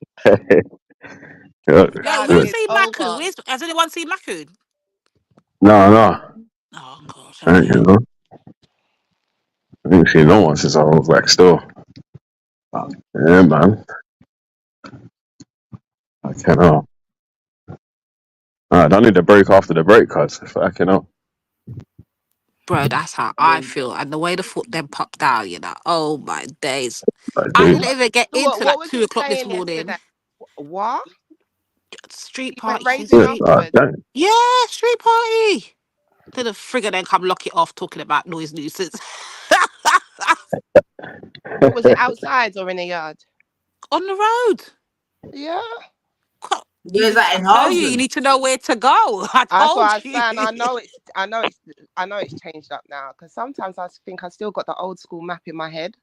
Yo, Ghana who's is seen Maku? over. Has anyone seen Maku? No. Oh gosh, I ain't, you okay. know, I ain't seen no one since I was back store. Yeah, man. I cannot. I don't need a break after the break, cuz if I cannot. Bro, that's how I feel. And the way the foot then popped out, you know. Oh my days. I I do. didn't even get So into what like was 2 o'clock this saying yesterday? morning. What? Street You went party. raving afterwards? Dang. Yeah, street party. Then the frigga then come lock it off talking about noise nuisance. What was it, outside or in the yard? On the road. Yeah. Where's that I in tell you, you Harlesden? need to know where to go. I That's what told I was you. saying. I know it's changed up now. Because sometimes I think I still got the old school map in my head.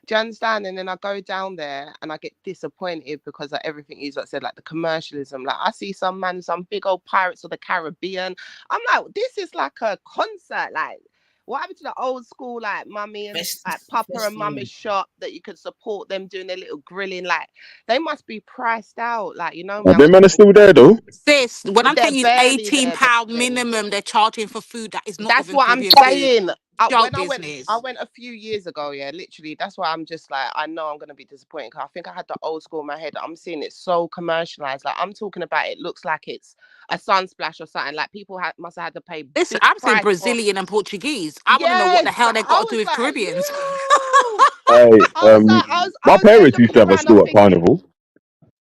Do you understand? And then I go down there and I get disappointed because of everything you said, like the commercialism. Like I see some big old Pirates of the Caribbean. I'm like, this is like a concert. Like, what happened to the old school, like mummy and like papa and Festival. mummy's shop that you could support them doing their little grilling? Like, they must be priced out. Like, you know me, Are I'm them men are still there though? Sis, when I'm they're telling you it's barely £18 there. Barely. minimum, they're charging for food that is not That's even what I'm Caribbean food. saying. Show When I business. went a few years ago. Yeah, literally. That's why I'm just like, I know I'm gonna be disappointed. 'Cause I think I had the old school in my head. I'm seeing it so commercialized. Like I'm talking about, it looks like it's a Sunsplash or something. Like people must have had to pay Listen, big I'm saying price for. Brazilian and Portuguese. I want to know what Yes, the hell they I got to do was with like, Caribbeans. yo. Hey, I my was there parents used looking to have a around. I'm store at thinking, Carnival.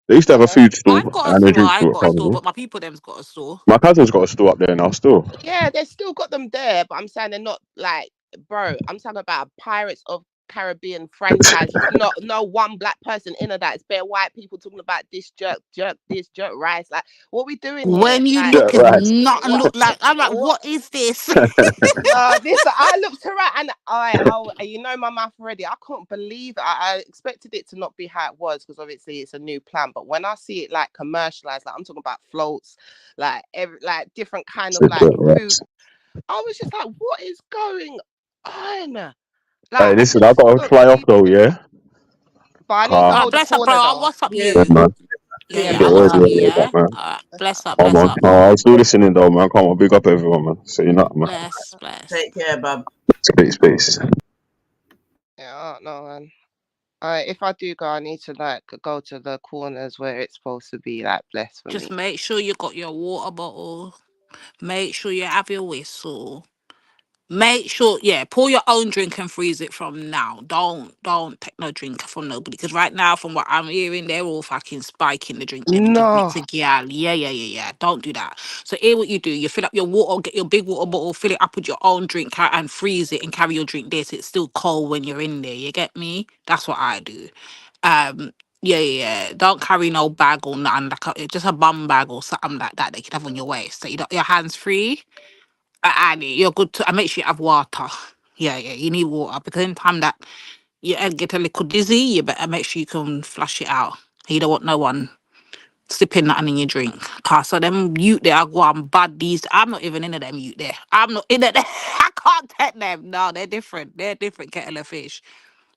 They used to have a yeah, food store I've got a and a store. drink I ain't store at got a store, Carnival. but my people them's got a store. My cousin's got a store up there now still. yeah, they still got them there, but I'm saying they're not like, bro. I'm talking about a Pirates of Caribbean franchise. It's not no one black person in that. It's bare white people talking about this this jerk rice. Like, what we doing here? When you Like, look, Yeah, it's right. not what? look like. I'm like, What? what is this? No, this I looked around and you know my mouth already. I couldn't believe it. I expected it to not be how it was because obviously it's a new plan. But when I see it like commercialized, like I'm talking about floats, like like different kind of like food, I was just like, what is going on? Like Hey, I listen, I just gotta couldn't fly off believe though, it. yeah? But I need to Uh, Oh, hold the bless up, bro. corner I'll though. WhatsApp Yeah. yeah, you. man. Yeah, Yeah, yeah. Yeah, I'll bless word, WhatsApp up. word, you. word, Yeah. man. All right. Bless Bless up. up. Come Bless on. up. I was still listening though, man. Come on, big up everyone, man. Say not, man. Bless. Bless. Take care, bub. Space. Yeah, I don't know, man. If I do go, I need to like go to the corners where it's supposed to be like blessed for Just me. make sure you got your water bottle. Make sure you have your whistle. Make sure, yeah, pour your own drink and freeze it from now. Don't take no drink from nobody. Because right now, from what I'm hearing, they're all fucking spiking the drink then and giving it No. to gal. Yeah. Don't do that. So here what you do, you fill up your water, get your big water bottle, fill it up with your own drink and freeze it and carry your drink there so it's still cold when you're in there. You get me? That's what I do. Um Yeah. Don't carry no bag or nothing, like just a bum bag or something like that you can have on your waist. So your hands free. And you're good to. I make sure you have water. Yeah. You need water because in time that you get a little dizzy, you better make sure you can flush it out. You don't want no one sipping nothing in your drink. Cause so them youth there, I go and bad these. I'm not even into them youth there. I'm not in it. I can't take them. No, they're different. They're different kettle of fish.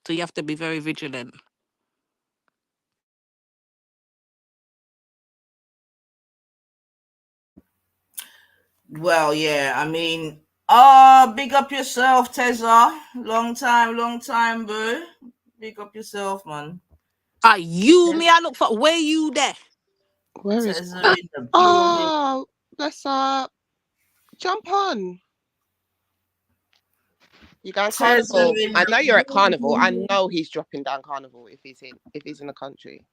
So you have to be very vigilant. Well, yeah, I mean, big up yourself, Teza. Long time, bro. Big up yourself, man. Me, I look for where you there? Where is? Teza in the building. Oh, bless up. Jump on. You going Carnival? I know you're at Carnival. I know he's dropping down Carnival if he's in the country.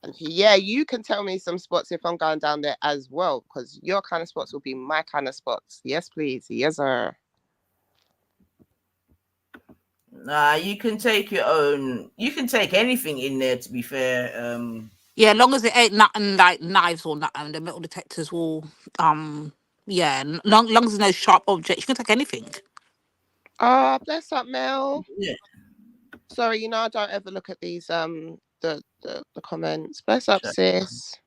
And yeah, you can tell me some spots if I'm going down there as well, because your kind of spots will be my kind of spots. Yes, please. Yes, sir. Nah, you can take your own. You can take anything in there. To be fair, Yeah, long as it ain't nothing like knives or nothing, the metal detectors will yeah, long as there's no sharp objects, you can take anything. Oh, bless up, Mel. Yeah. Sorry, I don't ever look at these the comments. Bless up, sis.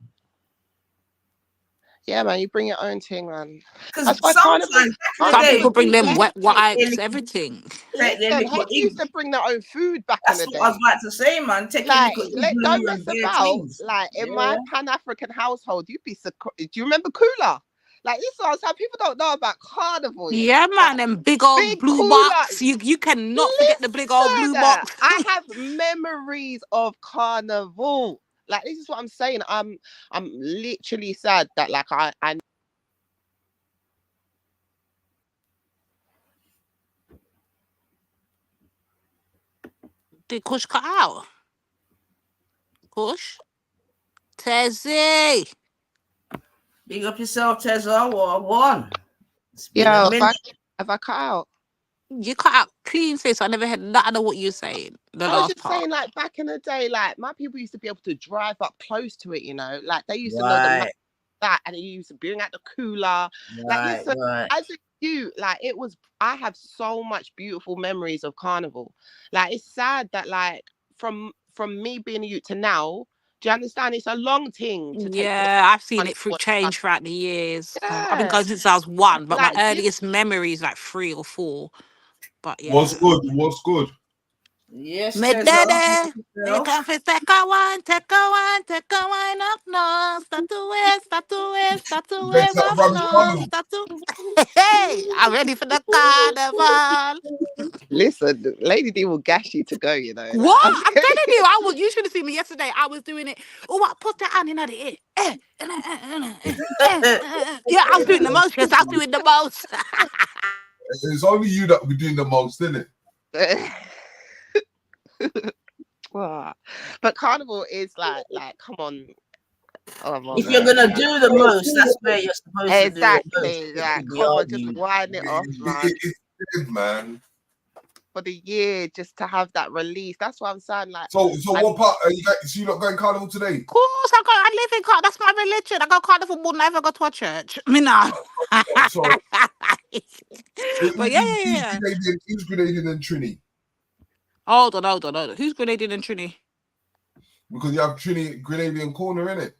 Yeah, man, you bring your own thing, man. Because sometimes some people bring them wet wipes, everything. Listen, Hex used to bring their own food back in the day. That's what I was about to say, man. Don't mess about. Like in my Pan-African household, you'd be. Do you remember Cooler? Like this is how people don't know about Carnival. Yeah, man, them big old blue cooler. box. You cannot forget the big old blue box. I have memories of Carnival. Like this is what I'm saying. I'm literally sad that like I Did Kush cut out? Kush? Tezzy. Big up yourself, Tezza. One. Yeah, have I cut out? You cut out clean, sis. I never had nothing of what you're saying. I was just saying, like back in the day, like my people used to be able to drive up close to it, like they used to know that, and they used to bring out the cooler. Like listen, as a youth, like it was. I have so much beautiful memories of Carnival. Like it's sad that like from me being a youth to now. Do you understand? It's a long thing to take. Yeah, I've seen it change throughout the years. Yeah. I've been going since I was 1, but like, my earliest memory is like 3 or 4. But yeah. What's good? Yes, me daddy, you can fit take a wine, up north, start to wave up north, start to. Hey, I'm ready for the carnival. Listen, Lady D will gash you to go, What? I'm telling you, you should have seen me yesterday. I was doing it. Oh, I put that on in the ear. Yeah, I was doing the most. Yes, I was doing the most. It's only you that will be doing the most, isn't it? But Carnival is like, come on. If you're gonna do the most, that's where you're supposed to do it. Exactly. Like, come on, just wind it off, man. It's man. For the year, just to have that release. That's what I'm saying. Like, so what part are you guys? So you not going Carnival today? Of course, I live in Carnival. That's my religion. I go Carnival more than I ever go to a church. Me now. So, but yeah. Who's Grenadian and Trini? Hold on. Who's Grenadian and Trini? Because you have Grenadian corner in it.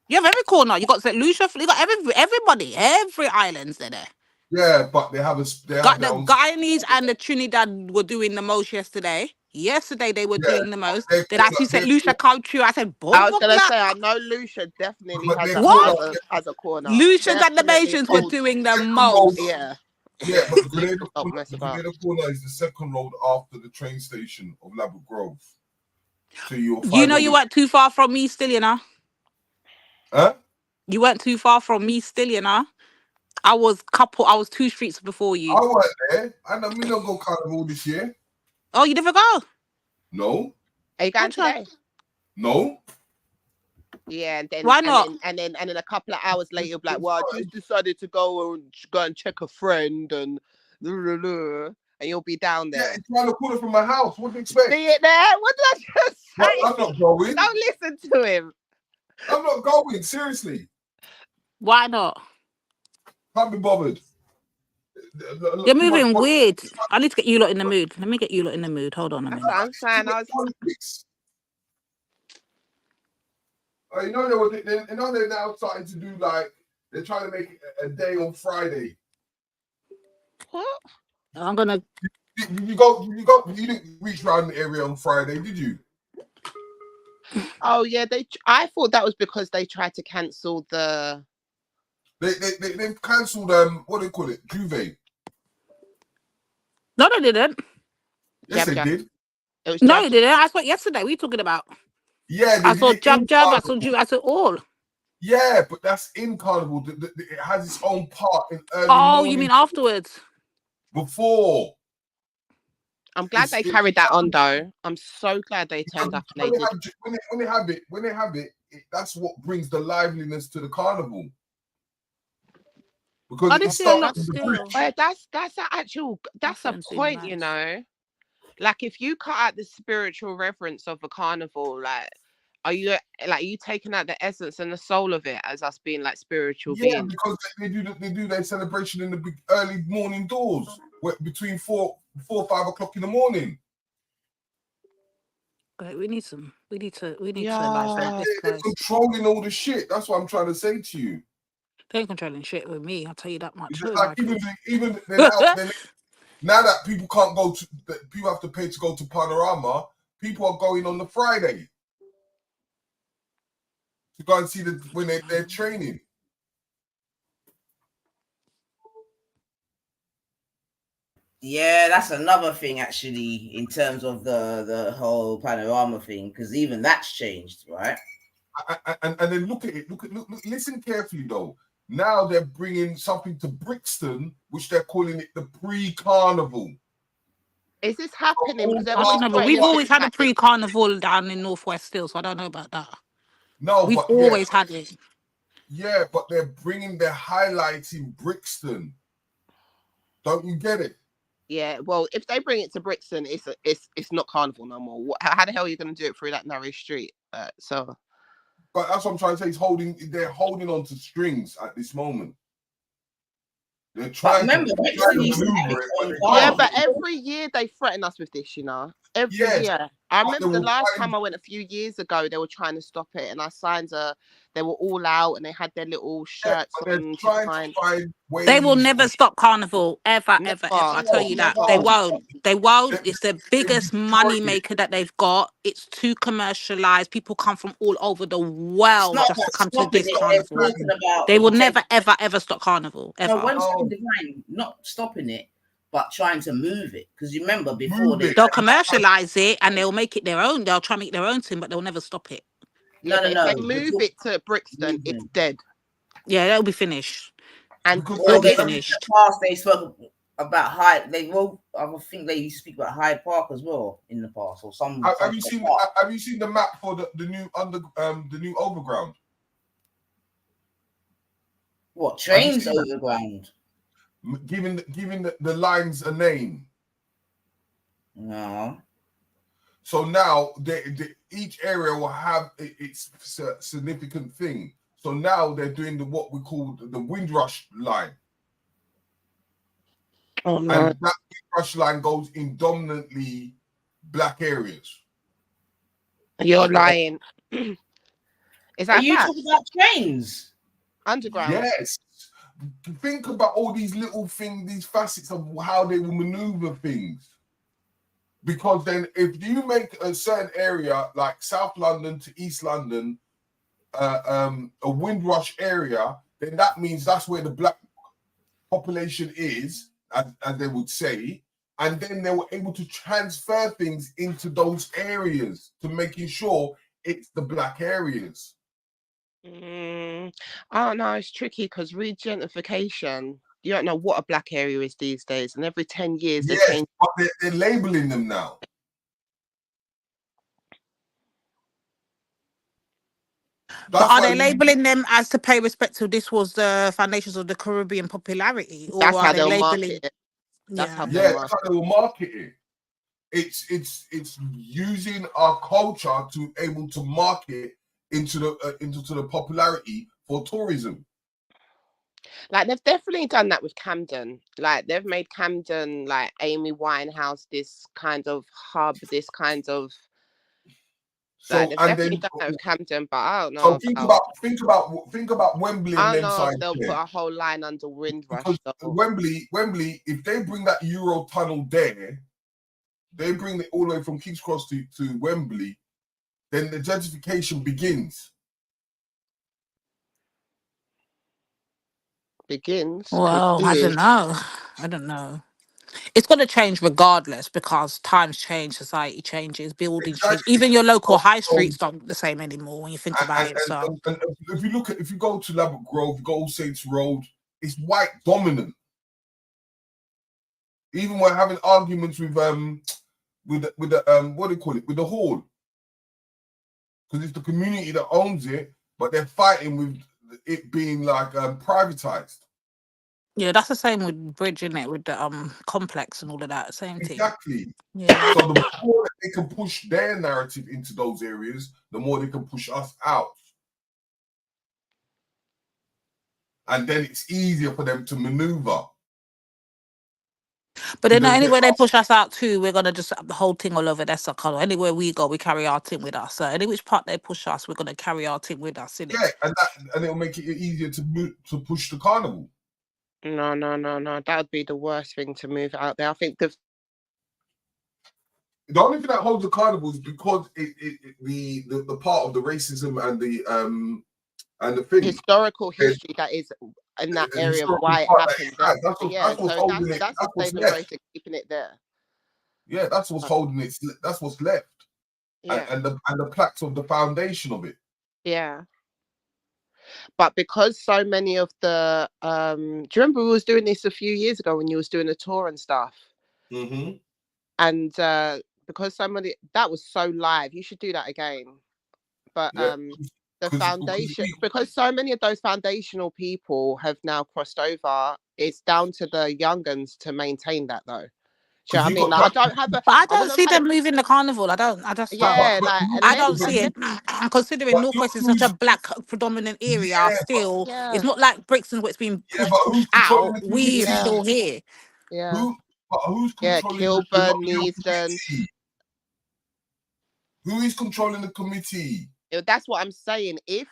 You have every corner. You got St. Lucia. You got everybody. Every island's there. Yeah, but they have the Guyanese and the Trinidad were doing the most yesterday. Yesterday they were doing the most. Then I see St. Lucia come true. I said, boy, I was gonna say I know Lucia definitely has a corner. Lucians and the Bayesians were doing the most. Yeah, but Grenada corner is the second road after the train station of Labrador Grove. So you weren't too far from me still, Huh? You weren't too far from me still, I was 2 streets before you. I weren't there. I know we don't go Carnival this year. Oh, you never go? No. Are you going today? No. Yeah, and then why not? And then a couple of hours later, you'll be like, well, I just decided to go and check a friend and. Are and you'll be down Yeah, there. it's around the corner from my house. What do you expect? See it there? What did I just say? I'm not going. Don't listen to him. I'm not going. Seriously. Why not? Can't be bothered. You're moving weird. I need to get you lot in the mood. Let me get you lot in the mood. Hold on a minute. I'm saying you know they're now starting to do like they're trying to make it a day on Friday. What? I'm gonna. You didn't reach around the area on Friday, did you? Oh yeah, I thought that was because they tried to cancel the. They cancelled what do they call it? Juve. No, they didn't. Yes, they did. No, they didn't. I saw it yesterday. What are you talking about? Yeah, I saw Jab. I saw Juve. I saw all. Yeah, but that's in Carnival. It has its own part in early morning. You mean afterwards? Before. I'm glad they carried that on, though. I'm so glad they turned up and they did. When they have it, that's what brings the liveliness to the Carnival. Because it starts that's a point, you know. Like if you cut out the spiritual reverence of a carnival, like are you taking out the essence and the soul of it as us being like spiritual beings? Because they do their celebration in the big early morning doors between 4 or 5 o'clock in the morning. Okay, we need to live this. They're controlling all the shit. That's what I'm trying to say to you. They ain't controlling shit with me. I'll tell you that much. Like even now that people can't go to, people have to pay to go to Panorama. People are going on the Friday to go and see when they're training. Yeah, that's another thing actually in terms of the whole Panorama thing, because even that's changed, right? And then look at it. Look. Listen carefully though. Now they're bringing something to Brixton, which they're calling it the pre-carnival. Is this happening? We've always had a pre-carnival down in Northwest still, so I don't know about that. No, we've always had it. Yeah, but they're bringing their highlights in Brixton. Don't you get it? Yeah, well, if they bring it to Brixton, it's not carnival no more. How the hell are you going to do it through that narrow street? But that's what I'm trying to say. They're holding on to strings at this moment. They're trying to maneuver it. Yeah, but every year they threaten us with this, you know. Every year. I remember the last time I went a few years ago, they were trying to stop it, and I signed they were all out and they had their little shirts on. Trying to find ways. They will never stop Carnival, ever. I tell you that. They won't. It's the biggest money maker that they've got. It's too commercialized. People come from all over the world just to come to this Carnival. They will never, ever stop Carnival, ever. No, not stopping it, but trying to move it. Because you remember before they'll commercialize it and they'll make it their own. They'll try to make their own thing, but they'll never stop it. No. If they move it to Brixton, it's dead. Yeah, that'll be finished. And it'll be finished. Past they spoke about Hyde. I think they used to speak about Hyde Park as well in the past, or some. Have you seen the map for the new overground? What trains overground? Giving the lines a name. No. So now each area will have its significant thing. So now they're doing what we call the Windrush line. Oh no! And that Windrush line goes in dominantly black areas. You're lying. Is that? Are you talking about trains? Underground. Yes. Think about all these little things, these facets of how they will maneuver things. Because then if you make a certain area like South London to East London a Windrush area, then that means that's where the black population is, as they would say. And then they were able to transfer things into those areas to making sure it's the black areas. Oh no, it's tricky because regentrification, you don't know what a black area is these days, and every 10 years they change. But they're labeling them now. But are they labeling them as to pay respect to this was the foundations of the Caribbean popularity? Or that's are how they they'll labeling market it. That's how Yeah. they Yeah, market. that's how they will market it. It's using our culture to able to market into the popularity for tourism. Like they've definitely done that with Camden. Like they've made Camden like Amy Winehouse, this kind of hub, this kind of like So they've and definitely then done that with Camden, but I don't know so about think about Wembley I and don't them know if sides they'll put there. a whole line under Because Windrush though. Wembley, if they bring that Euro tunnel there, they bring it all the way from King's Cross to Wembley, then the gentrification begins. Begins. Well, I don't know. I don't know. It's going to change regardless because times change, society changes, buildings change. Exactly. Even your local high So, streets aren't the same anymore when you think about it. So and if you go to Ladbroke Grove, go All Saints Road, it's white dominant. Even we're having arguments with the what do you call it, with the hall, because it's the community that owns it, but they're fighting with it being like privatized. yeah, that's the same with Bridge, isn't it? With the complex and all of that. Same thing. Exactly. Yeah. So the more that they can push their narrative into those areas, the more they can push us out. And then it's easier for them to maneuver. But then anywhere they push us out to, we're gonna just have the whole thing all over their circle. Anywhere we go, we carry our team with us. So any which part they push us, we're gonna carry our team with us, innit? Yeah, and it'll make it easier to push the carnival. No. That would be the worst thing to move out there. I think the only thing that holds the carnival is because the part of the racism and the thing, historical history that is in that area of why it happened. That's what's holding it. That's That's the what's saving left. grace of keeping it there. Yeah, that's what's holding it. That's what's left. Yeah. And the plaques of the foundation of it. Yeah. But because so many of the do you remember we was doing this a few years ago when you was doing a tour and stuff? Mm-hmm. And because somebody that was so live, you should do that again. But yeah. the foundation, because so many of those foundational people have now crossed over, it's down to the younguns to maintain that though. Do you know what I mean? Like, I don't have But I don't see them moving the carnival. I just yeah, don't. like I don't see it. Considering Northwest is such a black predominant area, still, it's not like Brixton where it's been pushed out. We're still here. Yeah. Who's controlling Kilburn, Neasden. Who is controlling the committee? That's what I'm saying. If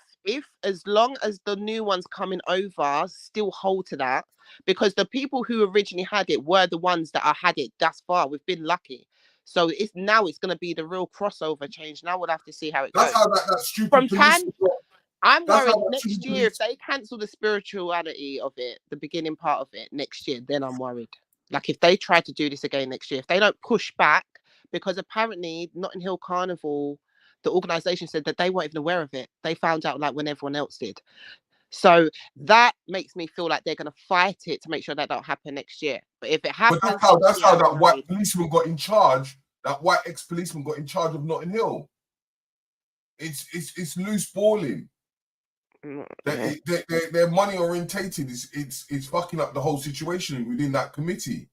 as long as the new ones coming over still hold to that, because the people who originally had it were the ones that had it thus far. We've been lucky. So it's going to be the real crossover change. Now we'll have to see how it goes. That's how that stupid police. I'm worried next year if they cancel the spirituality of it, the beginning part of it next year, then I'm worried. Like if they try to do this again next year, if they don't push back, because apparently Notting Hill Carnival, the organisation said that they weren't even aware of it. They found out like when everyone else did. So that makes me feel like they're going to fight it to make sure that don't happen next year. But if it happens, but that's how that white policeman got in charge. That white ex-policeman got in charge of Notting Hill. It's loose balling. Their money orientated is fucking up the whole situation within that committee.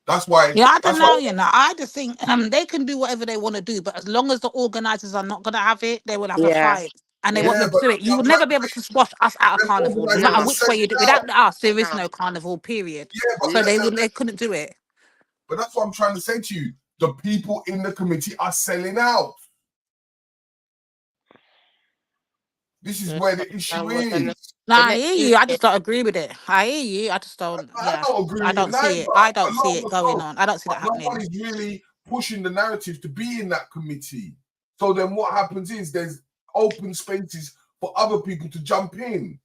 That's why. Yeah, I don't know. I just think they can do whatever they want to do, but as long as the organisers are not going to have it, they will have a fight, and they want them to do it. You will never be able to squash us out of carnival, no matter which way you do it. Without us, there is no carnival. Period. So they couldn't do it. But that's what I'm trying to say to you. The people in the committee are selling out. This is where the issue is. No, I hear you. I just don't agree with it. I hear you. I just don't. I don't agree with I don't it see it. I don't see it going on. I don't see that happening. Nobody's really pushing the narrative to be in that committee. So then what happens is there's open spaces for other people to jump in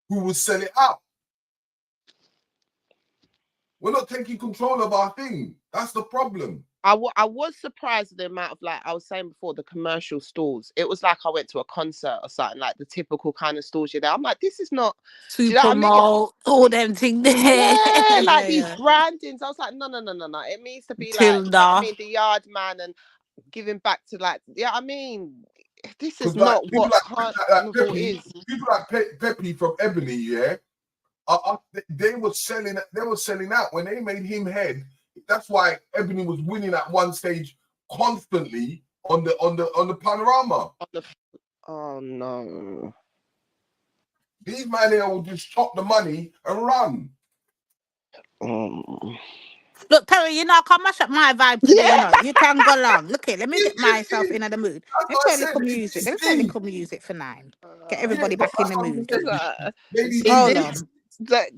who will sell it up. We're not taking control of our thing. That's the problem. I was surprised at the amount of, like I was saying before, the commercial stalls. It was like I went to a concert or something, like the typical kind of stalls you're there. I'm like, this is not to promote all them things there. Yeah, like these brandings. I was like, no. It needs to be Tilda. I mean, the yard man and giving back to I mean, this is not what Carnival is. People like Peppy from Ebony, yeah. they were selling out when they made him head. That's why Ebony was winning at one stage constantly on the panorama. Oh no. These men here will just chop the money and run. Look, Terry, you know, come mash up my vibe today, you know. You can go along. Look here, let me get myself in the mood. Let me play a little music. Let me play a little music for 9. Get everybody back in the mood. Hold on.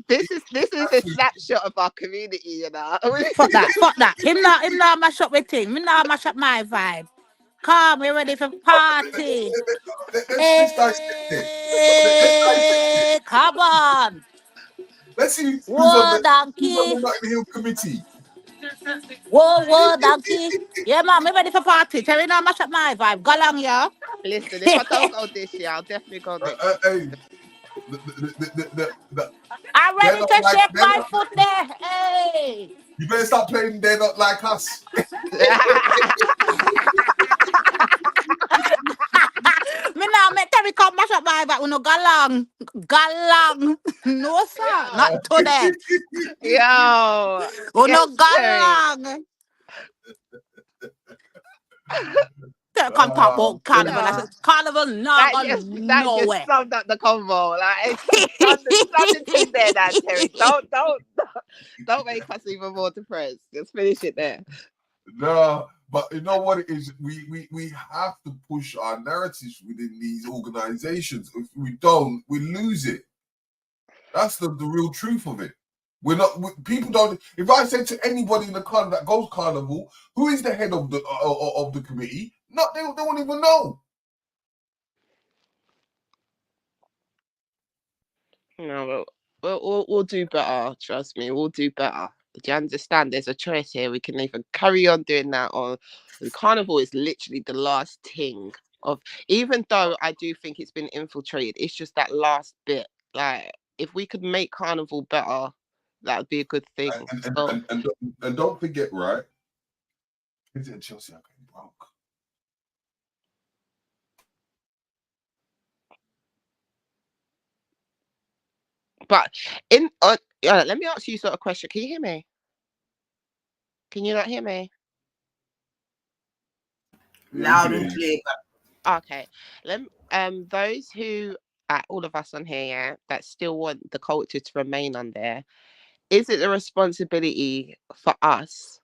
This is a snapshot of our community, you know. Fuck that. Him not mash up with thing. Me not mash up my vibe. Come, we ready for party. Hey, come on. Let's see who's Whoa, on donkey. the Notting Hill committee. Whoa, donkey. Yeah, man, we ready for party. Tell me now, mash up my vibe. Go along, yeah. Listen, if I don't go this year, I'll definitely go next year. Hey, I'm ready to shake my foot there. Hey. You better stop playing They're Not Like Us. Me now make Terry come mash up my vibe. We no go along. No, sir. Not today. Yo. We no go along. Come talk about Carnival. I said, Carnival not going nowhere. That just summed up the convo. Like, it's something there, that Terry. Don't make us even more depressed. Just finish it there. No, but you know what it is? We have to push our narratives within these organizations. If we don't, we lose it. That's the real truth of it. People don't. If I say to anybody in the car that goes Carnival, who is the head of the committee? No, they won't even know. No, we'll do better. Trust me, we'll do better. Do you understand? There's a choice here. We can either carry on doing that, or the Carnival is literally the last thing of. Even though I do think it's been infiltrated, it's just that last bit. Like, if we could make Carnival better, that would be a good thing. And don't forget, right? Is it Chelsea? I'm getting broke. But let me ask you sort of question. Can you hear me? Can you not hear me? Loud and clear. Okay. Those who, all of us on here, yeah, that still want the culture to remain on there, is it the responsibility for us?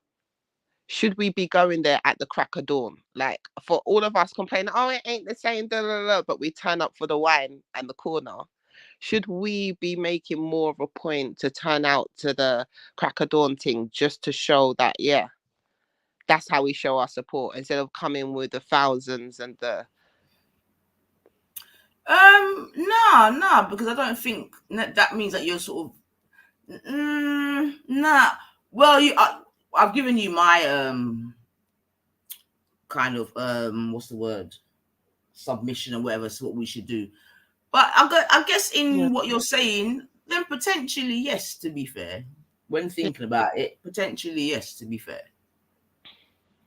Should we be going there at the crack of dawn? Like, for all of us complaining, oh, it ain't the same, but we turn up for the wine and the corner. Should we be making more of a point to turn out to the crack of dawn thing just to show that, yeah, that's how we show our support, instead of coming with the thousands and the... No, because I don't think that means that you're sort of nah. Well, I've given you my kind of what's the word, submission or whatever. So what we should do, but I guess in what you're saying, then potentially yes. To be fair, when thinking about it, potentially yes. To be fair,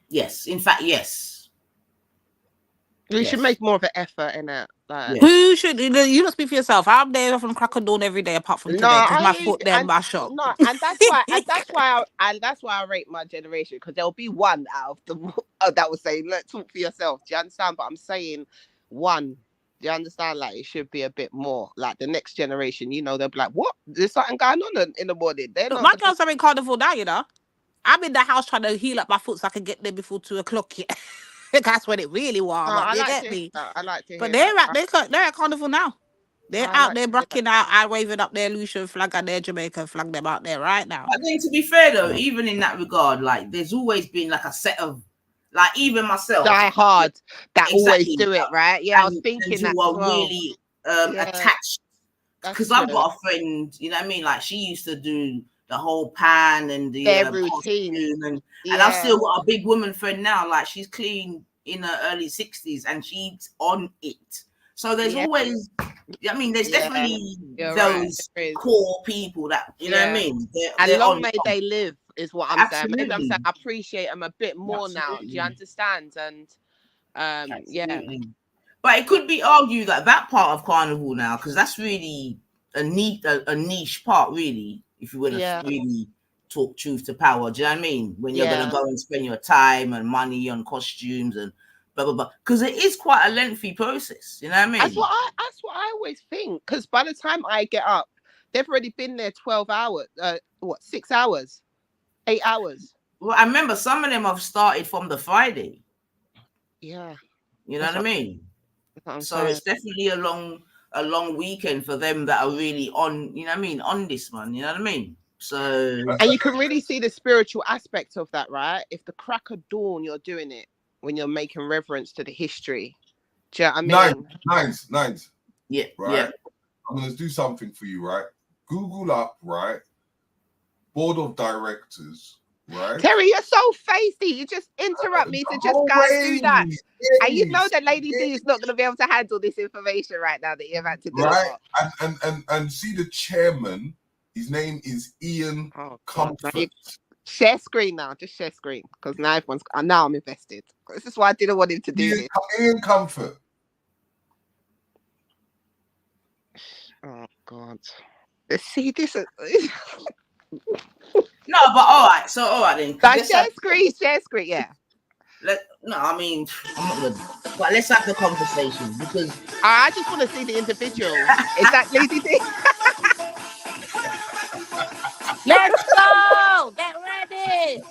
yes. In fact, yes. We should make more of an effort in it. Like, who should you don't speak for yourself? I'm there from crack of dawn every day, apart from today, because my foot there mash up. No, and that's why I rate my generation, because there'll be one out of them that will say, "Look, talk for yourself." Do you understand? But I'm saying one. Do you understand? Like, it should be a bit more. Like, the next generation, you know, they'll be like, "What? There's something going on in the morning." My girls are in Carnival now, you know. I'm in the house trying to heal up my foot so I can get there before 2:00. Yeah. That's when it really warm up. You get me? I like to hear but that. they're at Carnival now. They're out there brocking out and waving up their Lucian flag and their Jamaican flag. Them out there right now. I think, to be fair though, even in that regard, like, there's always been like a set of, like, even myself, die hard that always do it, right? Yeah, I was thinking that. Who are really attached, because I've got a friend, you know what I mean? Like, she used to do the whole pan and the routine, and I've still got a big woman friend now. Like, she's clean in her early 60s and she's on it. So there's always, I mean, there's definitely those core people that, you know what I mean? And long may they live, is what I'm saying. Maybe I'm saying I appreciate them a bit more now. Do you understand? And But it could be argued that part of Carnival now, because that's really niche part, really, if you want to really talk truth to power. Do you know what I mean? When you're gonna go and spend your time and money on costumes and blah blah blah, because it is quite a lengthy process. You know what I mean? That's what I always think. Because by the time I get up, they've already been there 12 hours. 6 hours, 8 hours. Well, I remember some of them have started from the Friday. Yeah. You know what I mean? So it's definitely a long weekend for them that are really on, you know what I mean, on this one, you know what I mean? So, and you can really see the spiritual aspect of that, right? If the crack of dawn, you're doing it when you're making reverence to the history. Do you know what I mean? Nice. Yeah. Right. Yeah. I'm gonna do something for you, right? Google up, right? Board of directors, right? Terry, you're so feisty. You just interrupt me to just go and do that. And you know that Lady D is not going to be able to handle this information right now that you've had to do. Right. And see the chairman, his name is Ian Comfort. Share screen now. Just share screen. Because now I'm invested. This is why I didn't want him to do this. Ian Comfort. Oh, God. See, this is... No, but all right then. Share screen, yeah. I mean, I'm not gonna. But let's have the conversation because I just want to see the individual. Is that Lady D? Let's go. Get ready.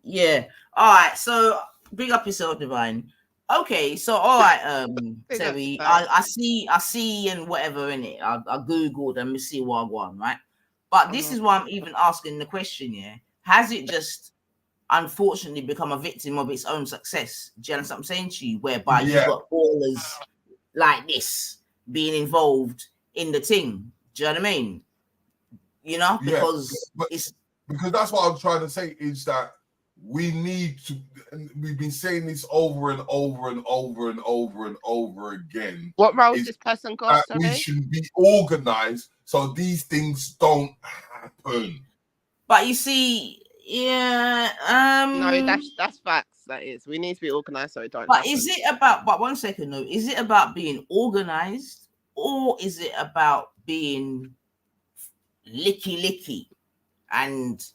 Yeah. All right. So big up yourself, Divine. Okay, so all right, Terry, I see and whatever in it. I googled and we see what I want, right? But this is why I'm even asking the question, yeah. Has it just unfortunately become a victim of its own success? Do you understand what I'm saying to you? Whereby you've got ballers like this being involved in the thing. Do you know what I mean? You know, because because that's what I'm trying to say is that we need to, and we've been saying this over and over and over and over and over again. What role this person got? We should be organized so these things don't happen. But you see, no, that's facts. That is, we need to be organized so it don't. But is it about? But 1 second, though, is it about being organized or is it about being licky and?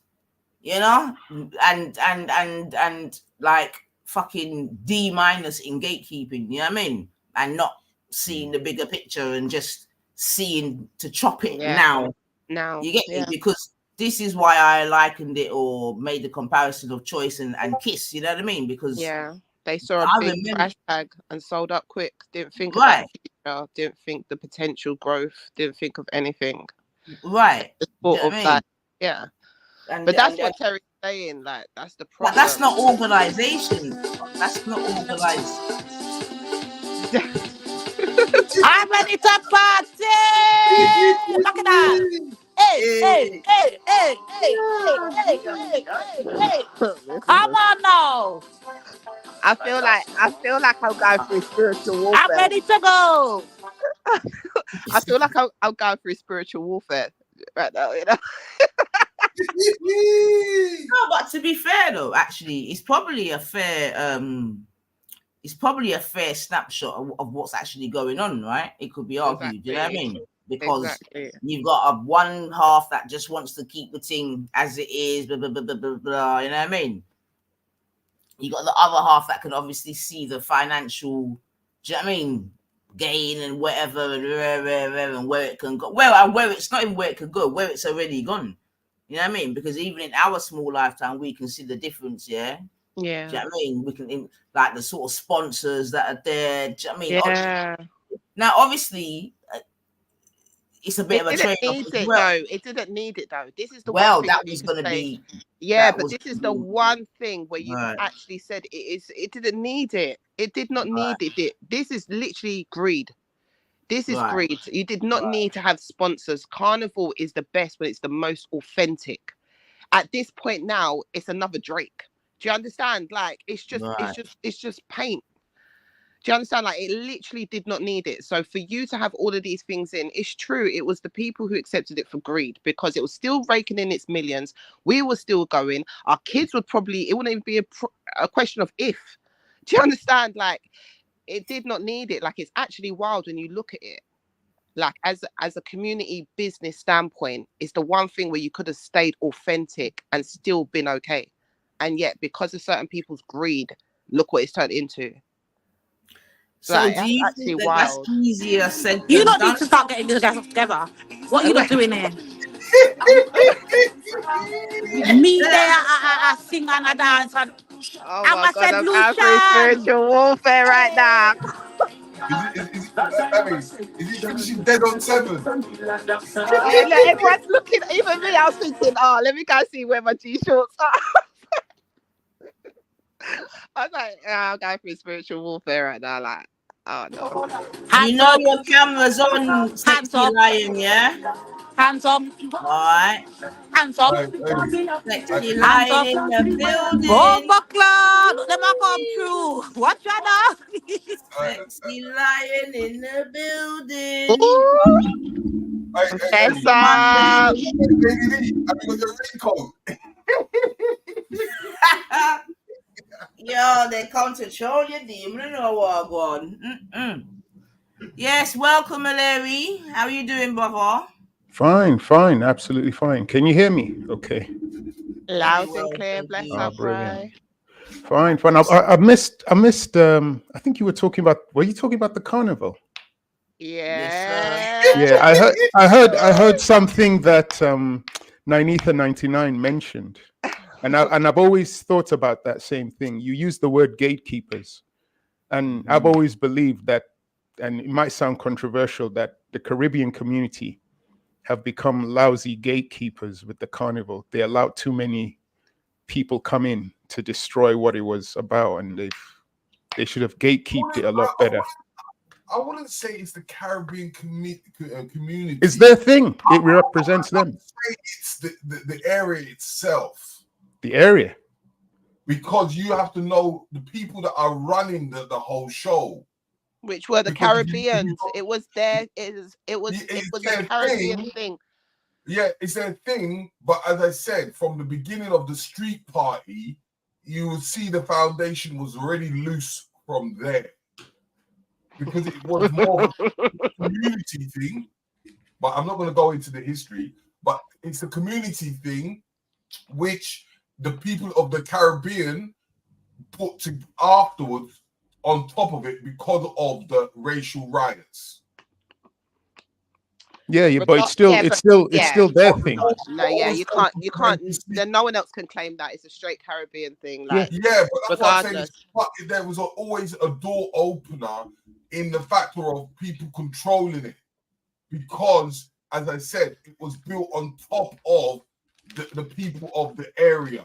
You know, and like fucking D- in gatekeeping, you know what I mean? And not seeing the bigger picture and just seeing to chop it now. You get me? Because this is why I likened it or made the comparison of Choice and Kiss, you know what I mean? Because they saw a big price tag and sold up quick. Didn't think about the future, didn't think the potential growth, didn't think of anything. Right. Just thought of that. Yeah. But that's what Terry's saying. Like, that's the problem. But that's not organization. That's not organized. I'm ready to party. Look at that. Hey. Come on now. I feel like I'm going through spiritual warfare. I'm ready to go. I feel like I'm going through spiritual warfare right now, you know. No, but to be fair though, actually, it's probably a fair snapshot of what's actually going on, right? It could be argued, you know what I mean? Because you've got a one half that just wants to keep the thing as it is, blah, blah, blah, blah, blah, blah, you know what I mean? You got the other half that can obviously see the financial, do you know what I mean, gain and whatever and where it can go. Well, and where it's not even where it can go, where it's already gone. You know what I mean? Because even in our small lifetime, we can see the difference, yeah? Yeah. Do you know what I mean? We can, like, the sort of sponsors that are there. Do you know what I mean? Yeah. Now, obviously, it's a bit of a trade-off. It didn't need it, though. This is the one thing that was going to be... Yeah, but this is the one thing where you actually said it didn't need it. It did not need it. This is literally greed. This is greed. You did not need to have sponsors. Carnival is the best when it's the most authentic. At this point now, it's another Drake. Do you understand? Like, it's just paint. Do you understand? Like, it literally did not need it. So for you to have all of these things in, it's true. It was the people who accepted it for greed because it was still raking in its millions. We were still going. Our kids would probably, it wouldn't even be a question of if. Do you understand? Like, it did not need it. Like, it's actually wild when you look at it. Like, as a community business standpoint, it's the one thing where you could have stayed authentic and still been okay. And yet, because of certain people's greed, look what it's turned into. So Like, do that's you actually think that that's wild. easier said You than don't need done? to start getting the guys together. What you not doing here? Me there, I sing and I dance and Oh I'm my a God, said I'm out for Lucian. spiritual warfare right now. Is he finishing dead on 7? Yeah, look, everyone's looking, even me, I was thinking, oh, let me go see where my G-shorts are. I was like, I'm going through spiritual warfare right now. Like, oh no. You Hands know up, your camera's on, hands sexy up, lion, yeah? hands up, All right. hands up, Sexy hands lion up. in the Oh, building. buckler, look them a come through. Watch out now. Sexy lion in the building. Ooh, Hey, fess up. Lady D, have you got your raincoat? Yo, they come to show you demon know what going. Yes, welcome, Larry. How are you doing, brother? Fine, absolutely fine. Can you hear me? Okay. Loud and clear, bless Oh, up, brilliant. right? Fine. I missed. I think you were talking about. Were you talking about the carnival? Yes, sir. Yeah. Yeah, I heard something that Ninetha 99 mentioned, and I've always thought about that same thing. You use the word gatekeepers, and I've always believed that, and it might sound controversial, that the Caribbean community have become lousy gatekeepers with the carnival. They allowed too many people come in to destroy what it was about, and they should have gatekeeped it a lot better. I wouldn't say it's the Caribbean community. It's their thing. It represents them. Say it's the area itself. The area. Because you have to know the people that are running the whole show. Which were the Because Caribbeans. It was their it was a Caribbean thing. Yeah, it's their thing. But as I said, from the beginning of the street party, you would see the foundation was already loose from there. Because it was more of a community thing. But I'm not going to go into the history. But it's a community thing, which the people of the Caribbean put to afterwards on top of it because of the racial riots. Yeah, but it's still their thing. No, yeah, you can't. Then no one else can claim that it's a straight Caribbean thing. Like, yeah, but that's what I'm saying. regardless. There was always a door opener in the factor of people controlling it, because, as I said, it was built on top of the people of the area.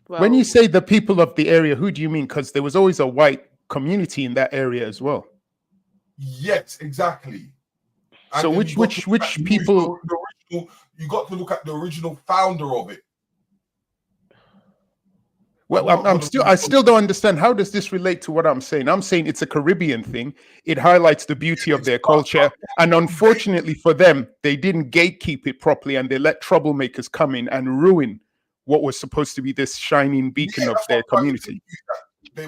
Well, when you say the people of the area, who do you mean? Because there was always a white community in that area as well. Yes, exactly. So which people? You got to look at the original founder of it. Well, I still don't understand. How does this relate to what I'm saying? I'm saying it's a Caribbean thing. It highlights the beauty of their culture. And unfortunately for them, they didn't gatekeep it properly, and they let troublemakers come in and ruin what was supposed to be this shining beacon of their community. They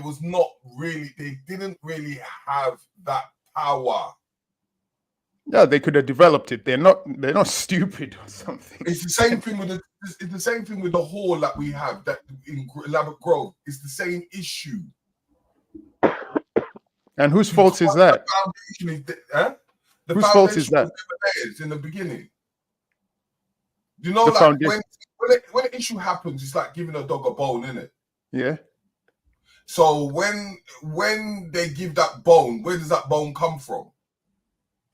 didn't really have that power. No, they could have developed it. They're not stupid or something. It's the same thing with the hall that we have that in Elaborate Grove. It's the same issue. And whose fault is that? Whose fault is that? It's in the beginning. You know, when an issue happens, it's like giving a dog a bone, isn't it? Yeah. So when they give that bone, where does that bone come from?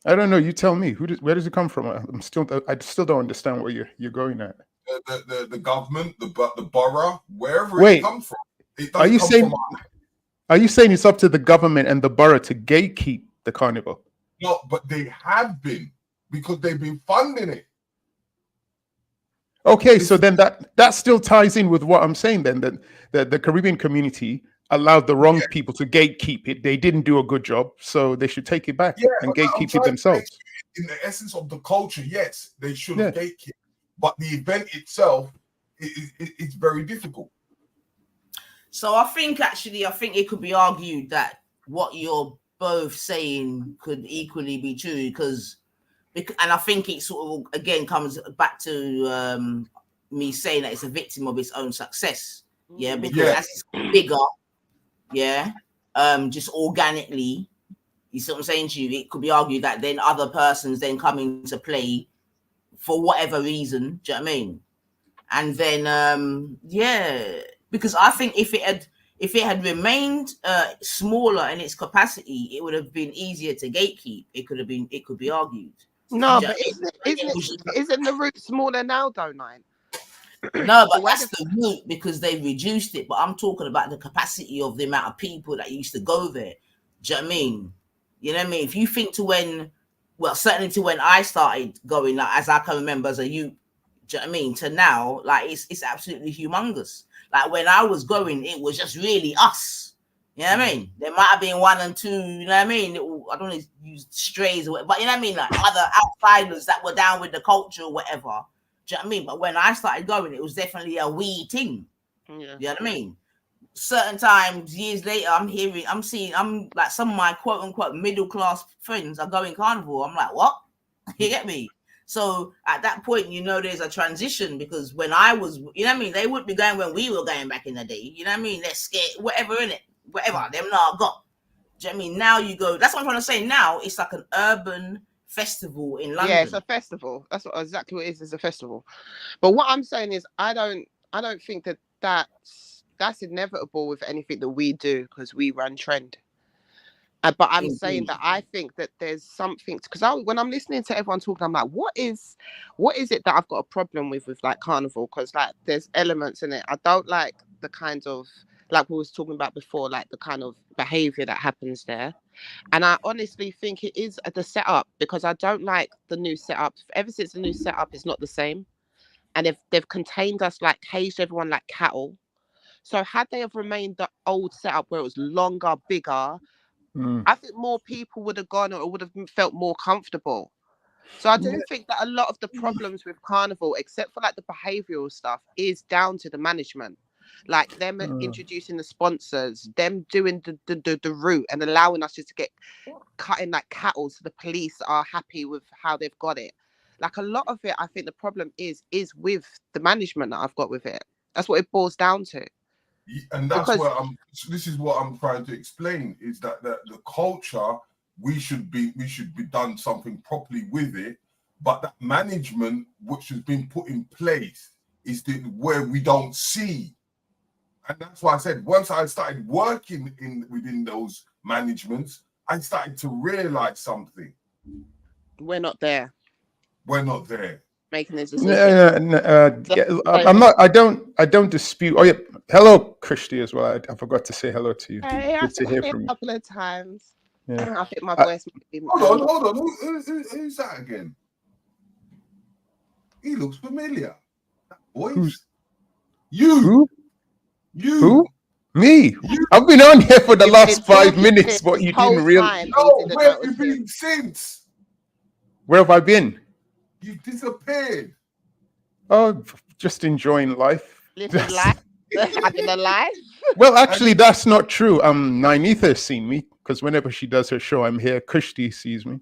I don't know. You tell me. Where does it come from? I still don't understand where you're going at. The government, the borough, wherever it comes from. It are you saying it's up to the government and the borough to gatekeep the carnival? No, but they have been, because they've been funding it. Okay, so then that still ties in with what I'm saying then, that the Caribbean community allowed the wrong people to gatekeep it. They didn't do a good job, so they should take it back and gatekeep it themselves. In the essence of the culture, yes, they should have gatekept. But the event itself, it's very difficult. So I think it could be argued that what you're both saying could equally be true, and I think it sort of again comes back to me saying that it's a victim of its own success. Yeah, because as it's bigger, just organically, you see what I'm saying to you, it could be argued that then other persons then come into play for whatever reason. Do you know what I mean? And then because I think if it had remained smaller in its capacity, it would have been easier to gatekeep. It could be argued. No, but isn't the route smaller now though, Nine? No, but that's the route because they reduced it. But I'm talking about the capacity of the amount of people that used to go there. Do you know what I mean? You know what I mean? If you think certainly to when I started going, like, as I can remember as a youth, do you know what I mean? To now, like it's absolutely humongous. Like when I was going, it was just really us. You know what I mean? There might have been one and two, you know what I mean? I don't want to use strays or whatever, but you know what I mean? Like other outsiders that were down with the culture or whatever. Do you know what I mean? But when I started going, it was definitely a wee thing. Yeah. You know what I mean? Certain times, years later, I'm seeing like some of my quote unquote middle class friends are going Carnival. I'm like, what? You get me? So at that point, there's a transition because when I was, you know what I mean? They would be going when we were going back in the day. You know what I mean? They're scared, whatever in it, whatever. Them now got. Do you know what I mean? Now you go. That's what I'm trying to say. Now it's like an urban festival in London. Yeah, it's a festival. That's exactly what it is. It's a festival. But what I'm saying is, I don't think that's inevitable with anything that we do because we run trend. But I'm saying that I think that there's something because when I'm listening to everyone talking, I'm like, what is it that I've got a problem with like Carnival? Because like there's elements in it. I don't like the kind of like we was talking about before, like the kind of behavior that happens there. And I honestly think it is the setup because I don't like the new setup. Ever since the new setup, it's not the same. And they've contained us, like caged everyone like cattle. So had they have remained the old setup where it was longer, bigger, I think more people would have gone or would have felt more comfortable. So I do think that a lot of the problems with Carnival, except for like the behavioural stuff, is down to the management. Like them introducing the sponsors, them doing the route and allowing us just to get cutting like cattle so the police are happy with how they've got it. Like a lot of it, I think the problem is with the management that I've got with it. That's what it boils down to. And that's this is what I'm trying to explain is that the culture we should be done something properly with it, but that management which has been put in place is where we don't see. And that's why I said once I started working within those managements, I started to realize something. We're not there. Making this decision. I'm not. I don't dispute. Oh yeah, hello, Christy as well. I forgot to say hello to you. Hey, good to hear from you a couple of times. Yeah. I think my voice might be. Hold on. Who's that again? He looks familiar. That voice. Who's you? Who? You? Who? Me? I've been on here for the last 5 minutes, but you didn't realize. No, where have you been since? Where have I been? You disappeared. Oh, just enjoying life. Living life. Having a life. Well, actually, that's not true. Nainitha's seen me because whenever she does her show, I'm here. Christy sees me.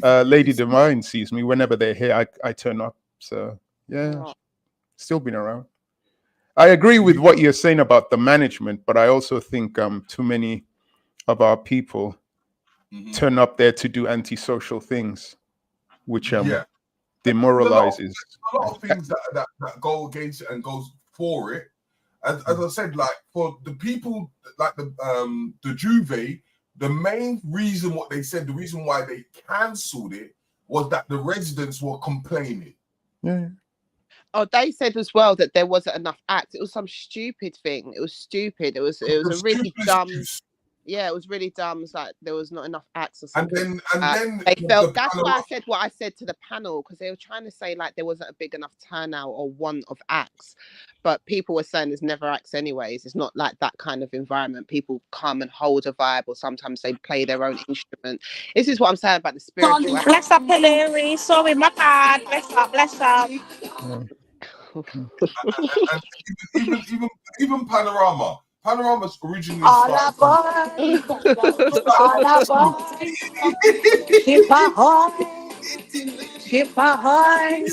Lady Divine sees me. Whenever they're here, I turn up. So yeah, still been around. I agree with what you're saying about the management, but I also think too many of our people turn up there to do antisocial things, which demoralizes. A lot of things that go against it and goes for it. As I said, like for the people like the Juve, the main reason the reason why they cancelled it was that the residents were complaining. Yeah. Oh, they said as well that there wasn't enough acts. It was some stupid thing. It was stupid. It was a really dumb. Yeah, it was really dumb. It was like there was not enough acts or something. And then they felt. That's why I said what I said to the panel because they were trying to say like there wasn't a big enough turnout or want of acts, but people were saying there's never acts anyways. It's not like that kind of environment. People come and hold a vibe, or sometimes they play their own instrument. This is what I'm saying about the spiritual. Bless up, Hillary. Sorry, my bad. Bless up. And even Panorama, Panoramas originally All started. aboard, all aboard. Ship ahoy, ship ahoy.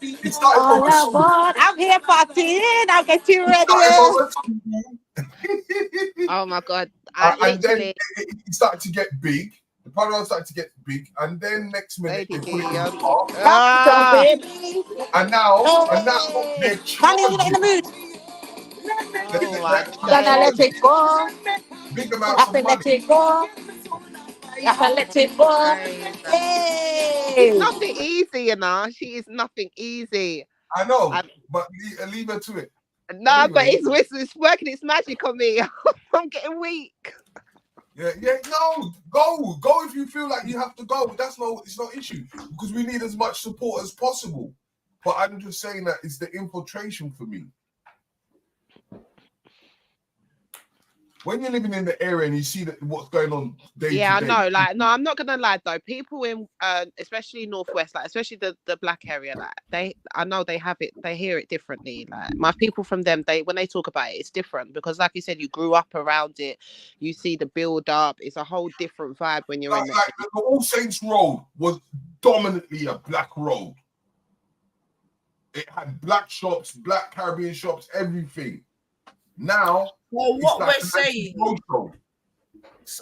It started from All a song. aboard. I'm here partying. I'm getting It ready. started from a song. Oh my god! I And then literally, it started to get big. The Panoramas started to get big, and then next minute lady they put it in the Gideon. car. Capital, baby. And now Hey, they're Connie, in the charging. mood. Oh my Gonna let days! it go. Big I amounts of can money. let it go. I can let it go. Crazy. She's Hey. nothing easy, you know. She is nothing easy. I know, And but leave her to it. no, but Anyway. it's working its magic on me. I'm getting weak. Yeah, no, go if you feel like you have to go. It's no issue because we need as much support as possible. But I'm just saying that it's the infiltration for me. When you're living in the area and you see that what's going on day Yeah, to I day. know. Like, no, I'm not gonna lie though. People in, especially Northwest, like especially the black area, like I know they have it. They hear it differently. Like my people from them, when they talk about it, it's different because, like you said, you grew up around it. You see the build up. It's a whole different vibe when you're in there. Like the All Saints Road was dominantly a black road. It had black shops, black Caribbean shops, everything. Now, well, what like we're saying.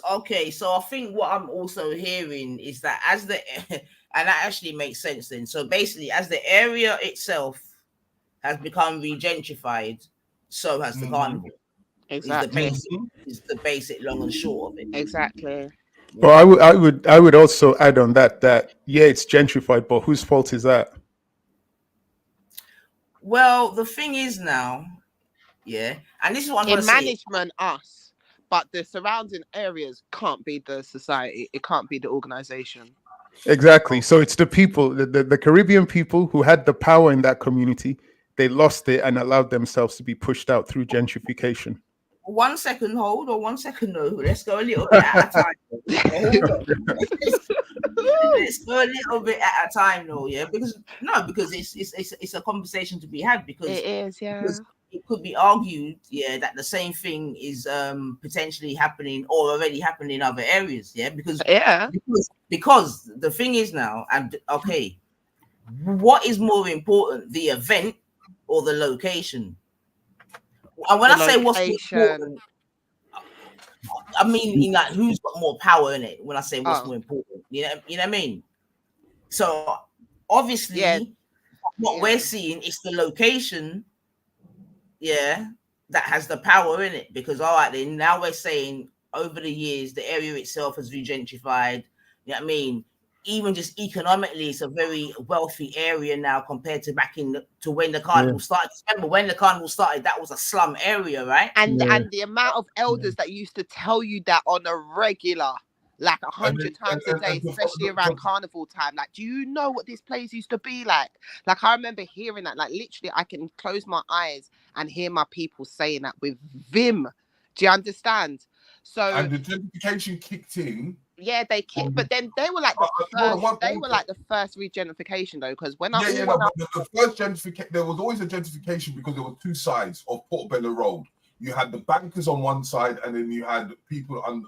Okay, so I think what I'm also hearing is that as the and that actually makes sense then. So basically, as the area itself has become regentrified, so has the carnival. Exactly. Is the basic long and short of it. Exactly. Well, I would also add on that yeah, it's gentrified, but whose fault is that? Well, the thing is now, yeah, and this is what I'm going to say. Management, us, but the surrounding areas can't be the society. It can't be the organization. Exactly. So it's the people, the Caribbean people who had the power in that community. They lost it and allowed themselves to be pushed out through gentrification. 1 second hold or 1 second no. Let's go a little bit at a time. Let's go a little bit at a time, though. Yeah, because it's a conversation to be had because it is. Yeah, because it could be argued, yeah, that the same thing is potentially happening or already happening in other areas. Yeah, because the thing is now, and okay, what is more important, the event or the location? And when I say what's more important, I mean in like who's got more power in it. When I say what's more important, you know what I mean. So obviously, what we're seeing is the location, yeah, that has the power in it. Because all right, then now we're saying over the years the area itself has regentrified. You know what I mean? Even just economically, it's a very wealthy area now compared to to when the carnival started. Remember when the carnival started, that was a slum area, right? And the amount of elders that used to tell you that on a regular, like 100 times a day, especially around carnival time. Like, do you know what this place used to be like? Like, I remember hearing that. Like, literally, I can close my eyes and hear my people saying that with vim. Do you understand? So and the gentrification kicked in. Yeah, they kicked, but then they were like the first. They were like the first regentrification, though, because when the first gentrification, there was always a gentrification because there were two sides of Portobello Road. You had the bankers on one side, and then you had people on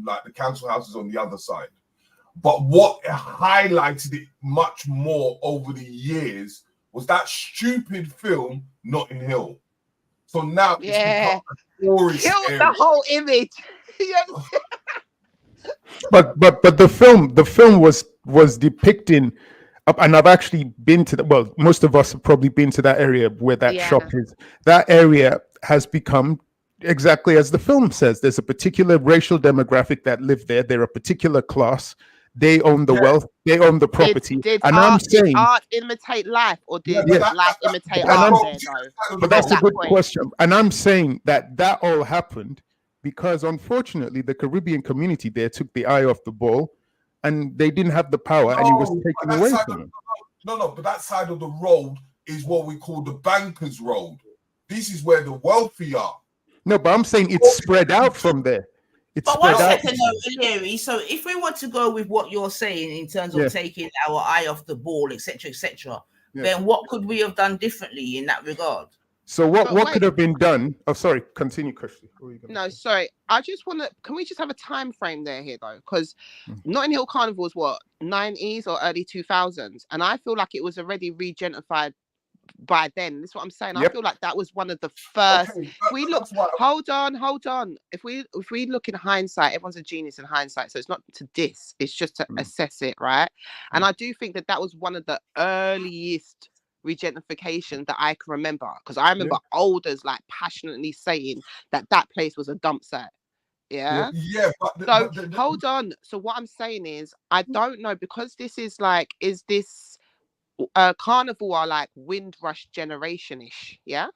like the council houses on the other side. But what highlighted it much more over the years was that stupid film Notting Hill. So now it's become a tourist area. The whole image. But the film was depicting, and I've actually been to most of us have probably been to that area where that shop is. That area has become exactly as the film says. There's a particular racial demographic that live there. They're a particular class. They own the wealth. They own the property. Did art imitate life, or did life imitate art? But that's a good question. And I'm saying that all happened because, unfortunately, the Caribbean community there took the eye off the ball, and they didn't have the power, and it was taken away from them. No, but that side of the road is what we call the bankers' road. This is where the wealthy are. No, but I'm saying it's spread out from there. But 1 second, Larry. So if we were to go with what you're saying in terms of taking our eye off the ball, etc., then what could we have done differently in that regard? So what But could wait, have been done? Oh, sorry. Continue, Kirsty. What were you gonna no, say? sorry. I just want to. Can we just have a time frame here though? Because Mm. Notting Hill Carnival was what 90s or early 2000s, and I feel like it was already regentrified by then. That's what I'm saying. I Yep. feel like that was one of the first. Okay, If we look, that's why. hold on. If we look in hindsight, everyone's a genius in hindsight. So it's not to diss, it's just to assess it, right? And I do think that was one of the earliest regentrification that I can remember, because I remember olders like passionately saying that place was a dump site. Yeah. Yeah, but So hold on. So what I'm saying is, I don't know, because this is like, is this Carnival are like Windrush generation-ish, yeah?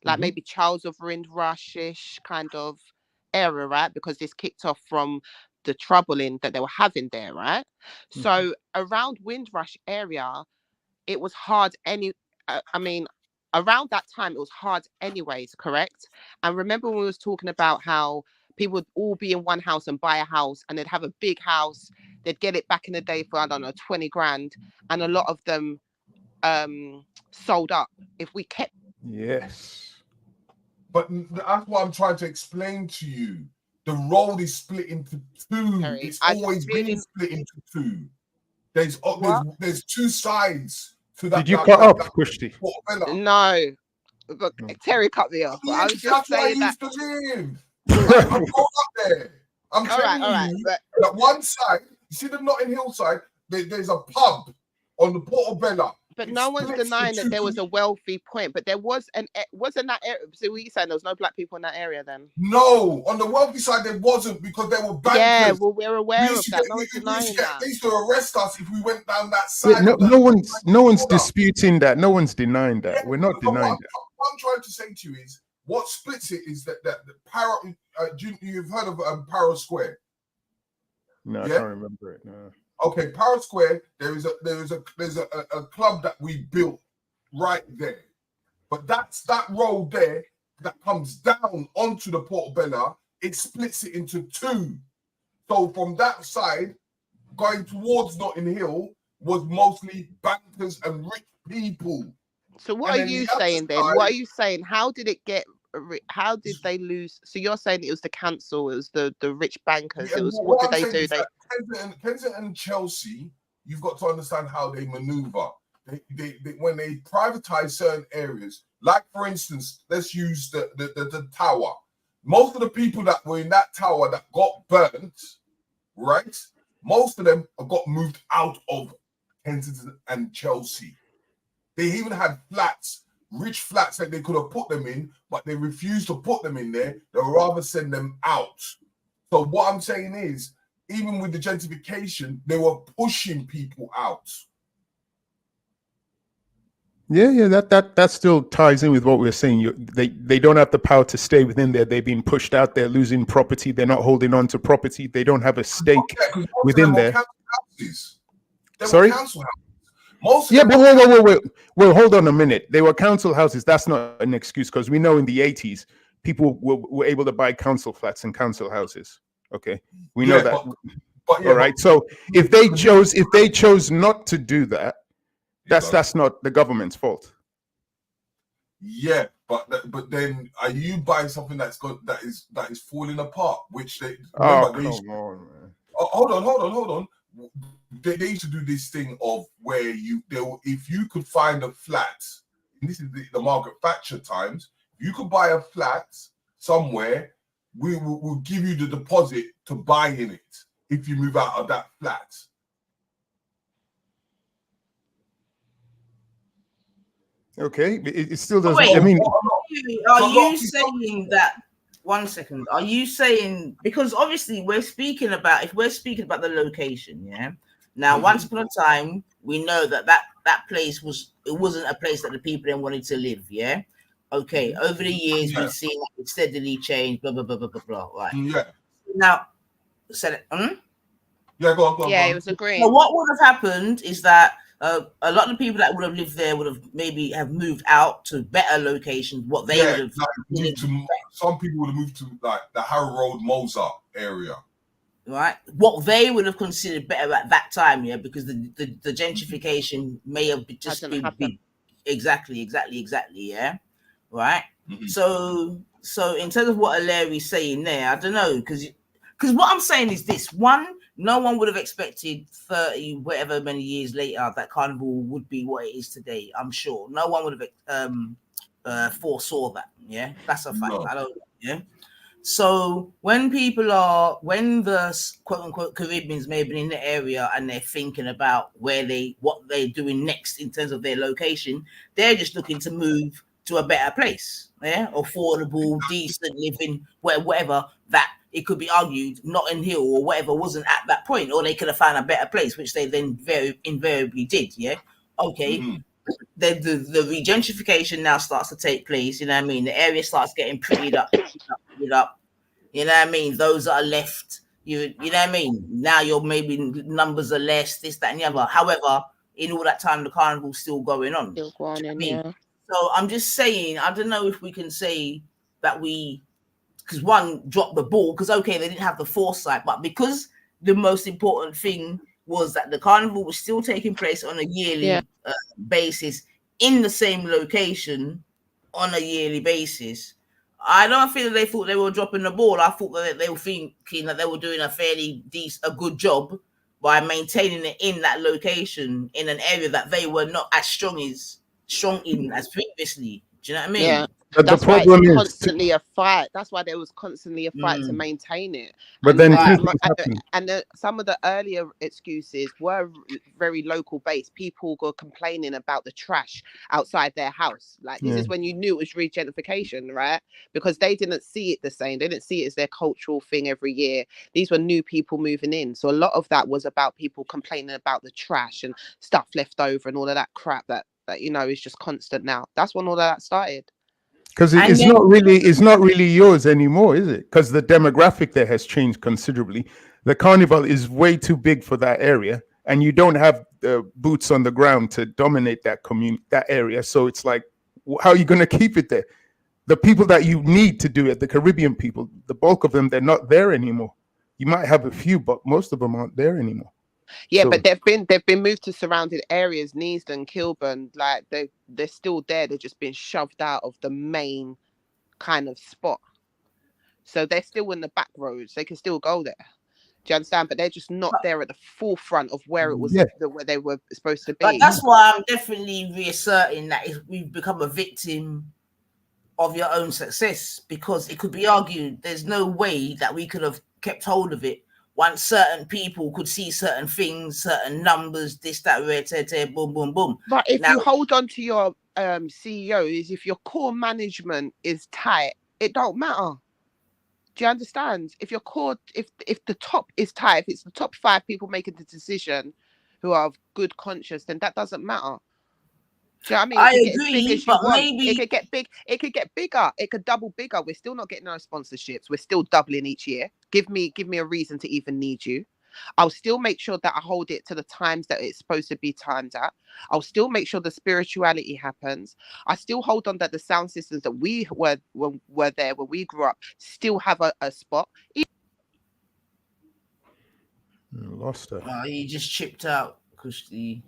Like maybe Charles of Windrush-ish kind of era, right? Because this kicked off from the troubling that they were having there, right? So around Windrush area, it was hard around that time it was hard anyways, correct? And remember when we was talking about how people would all be in one house and buy a house, and they'd have a big house, they'd get it back in the day for, I don't know, 20 grand, and a lot of them sold up. If we kept but that's what I'm trying to explain to you. The road is split into two. Terry, It's I always just really- been split into two. There's two sides to that. Did you cut off, Christy? No, but Terry cut me off. I was just saying that. That's where I used to live. I'm going up there. I'm telling you that one side, you see the Notting Hill side, there's a pub on the Portobello. But no one's denying that there was a wealthy point. But there wasn't that area. So what are you saying? There was no black people in that area then? No, on the wealthy side there wasn't, because there were bankers. Yeah, well, we're aware of that. No one's denying that. They used to arrest us if we went down that side. No one's disputing that. No one's denying that. We're not denying that. What I'm trying to say to you is, what splits it is that the you've heard of Paro Square? No, I can't remember it. No. Okay, Paro Square. There's a club that we built right there, but that's that road there that comes down onto the Portobello. It splits it into two. So from that side, going towards Notting Hill was mostly bankers and rich people. So what are you saying then? What are you saying? How did it get? How did they lose? So you're saying it was the council, it was the rich bankers. Yeah, it was what did they do? Kensington and Chelsea, you've got to understand how they maneuver. They when they privatize certain areas, like for instance, let's use the tower. Most of the people that were in that tower that got burnt, right? Most of them got moved out of Kensington and Chelsea. They even had flats, rich flats that they could have put them in, but they refused to put them in there. They would rather send them out. So what I'm saying is, even with the gentrification, they were pushing people out. Yeah, that still ties in with what we're saying. They don't have the power to stay within there. They're being pushed out. They're losing property. They're not holding on to property. They don't have a stake within there. Sorry? But wait, hold on a minute. They were council houses. That's not an excuse, because we know in the 80s, people were able to buy council flats and council houses. Okay, we know that. All right. So if they chose not to do that, that's not the government's fault. Yeah, but then are you buying something that is falling apart? Which they hold on. They used to do this thing of where if you could find a flat, and this is the Margaret Thatcher times, if you could buy a flat somewhere, we'll give you the deposit to buy in it if you move out of that flat. Okay, it still doesn't. Wait, I mean, are you saying that? One second. Are you saying, because obviously if we're speaking about the location, yeah. Now, once upon a time, we know that place wasn't a place that the people then wanted to live, yeah. Okay, over the years we've seen it steadily change, blah blah blah blah blah blah. Right. Yeah. Now, Yeah, go on. It was agreeing. So what would have happened is that a lot of the people that would have lived there would have maybe moved out to better locations. What they would have some people would have moved to like the Harrow Road, Mozart area. Right, what they would have considered better at that time, yeah, because the gentrification may have just been exactly, yeah. right? So in terms of what Larry's saying there, I don't know, because what I'm saying is this: one, no one would have expected 30 whatever many years later that Carnival would be what it is today. I'm sure no one would have foresaw that. Yeah, that's a fact. No. I don't. Yeah. So when the quote unquote Caribbeans may have been in the area and they're thinking about what they're doing next in terms of their location, they're just looking to move to a better place, yeah, affordable, decent living, whatever that it could be argued Notting Hill or whatever wasn't at that point, or they could have found a better place, which they then very invariably did, yeah. Okay, the regentrification now starts to take place. You know what I mean? The area starts getting prettied up. You know what I mean? Those that are left, you know what I mean? Now your maybe numbers are less, this, that, and the other. However, in all that time, the carnival's still going on. Still going on, yeah. So I'm just saying, I don't know if we can say that because one dropped the ball, because okay, they didn't have the foresight, but because the most important thing was that the carnival was still taking place on a yearly basis in the same location on a yearly basis. I don't feel that they thought they were dropping the ball. I thought that they were thinking that they were doing a good job by maintaining it in that location in an area that they were not as strong in as previously. Do you know what I mean? Yeah. But that's the problem why it's is constantly a fight. That's why there was constantly a fight to maintain it. But and then some of the earlier excuses were very local based. People were complaining about the trash outside their house. Like this is when you knew it was regentrification, right? Because they didn't see it the same. They didn't see it as their cultural thing every year. These were new people moving in. So a lot of that was about people complaining about the trash and stuff left over and all of that crap that you know is just constant now. That's when all of that started. Because it's not really yours anymore, is it? Because the demographic there has changed considerably. The carnival is way too big for that area, and you don't have boots on the ground to dominate that area. So it's like, how are you going to keep it there? The people that you need to do it, the Caribbean people, the bulk of them, they're not there anymore. You might have a few, but most of them aren't there anymore. Yeah, so, but they've been moved to surrounding areas, Neasden, Kilburn, like they're still there. They're just been shoved out of the main kind of spot. So they're still in the back roads. They can still go there. Do you understand? But they're just not there at the forefront of where it was where they were supposed to be. But that's why I'm definitely reasserting that we've become a victim of your own success, because it could be argued there's no way that we could have kept hold of it once certain people could see certain things, certain numbers, this, that, red, boom, boom, boom. But if you hold on to your CEOs, if your core management is tight, it don't matter. Do you understand? If your core, if the top is tight, if it's the top 5 people making the decision who are of good conscience, then that doesn't matter. Do you know what I mean? I agree, but maybe it could get big. It could get bigger. It could double bigger. We're still not getting our sponsorships. We're still doubling each year. Give me a reason to even need you. I'll still make sure that I hold it to the times that it's supposed to be timed at. I'll still make sure the spirituality happens. I still hold on that the sound systems that we were there when we grew up still have a spot. Lost her. You just chipped out because the.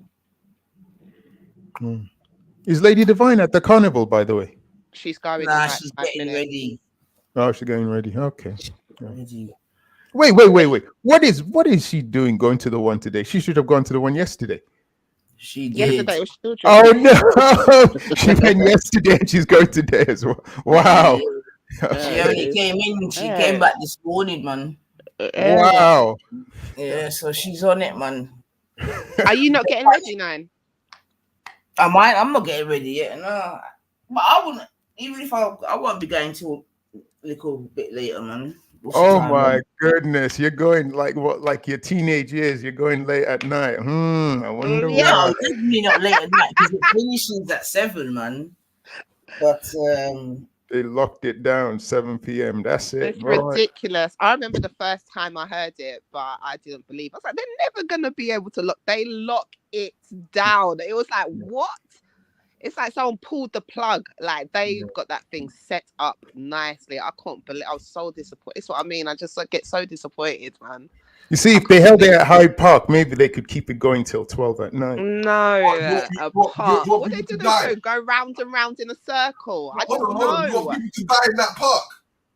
Is Lady Divine at the carnival, by the way? She's going. Nah, she's getting ready. Oh, she's getting ready. Okay. Ready. Wait. What is she doing going to the one today? She should have gone to the one yesterday. She did. Yesterday was children. Oh no! She went yesterday and she's going today as well. Wow. She only came in. She came back this morning, man. Wow. Yeah, so she's on it, man. Are you not getting ready, Nine? I'm not getting ready yet. No, but I wouldn't. Even if I won't be going till a little bit later, man. Oh my goodness, you're going like your teenage years? You're going late at night. I wonder. Yeah, definitely not late at night because it finishes at 7, man. But they locked it down 7 p.m. That's it. It's ridiculous. I remember the first time I heard it, but I didn't believe. I was like, they're never gonna be able to lock. They lock it down. It was like, what? It's like someone pulled the plug. Like they've got that thing set up nicely. I can't believe. I was so disappointed. It's what I mean. I just get so disappointed, man. You see, if they held it at Hyde Park, maybe they could keep it going till 12 at night. No, a park. What they people do? to die? They go round and round in a circle. I Hold don't on, hold on. You know. want people to die in that park?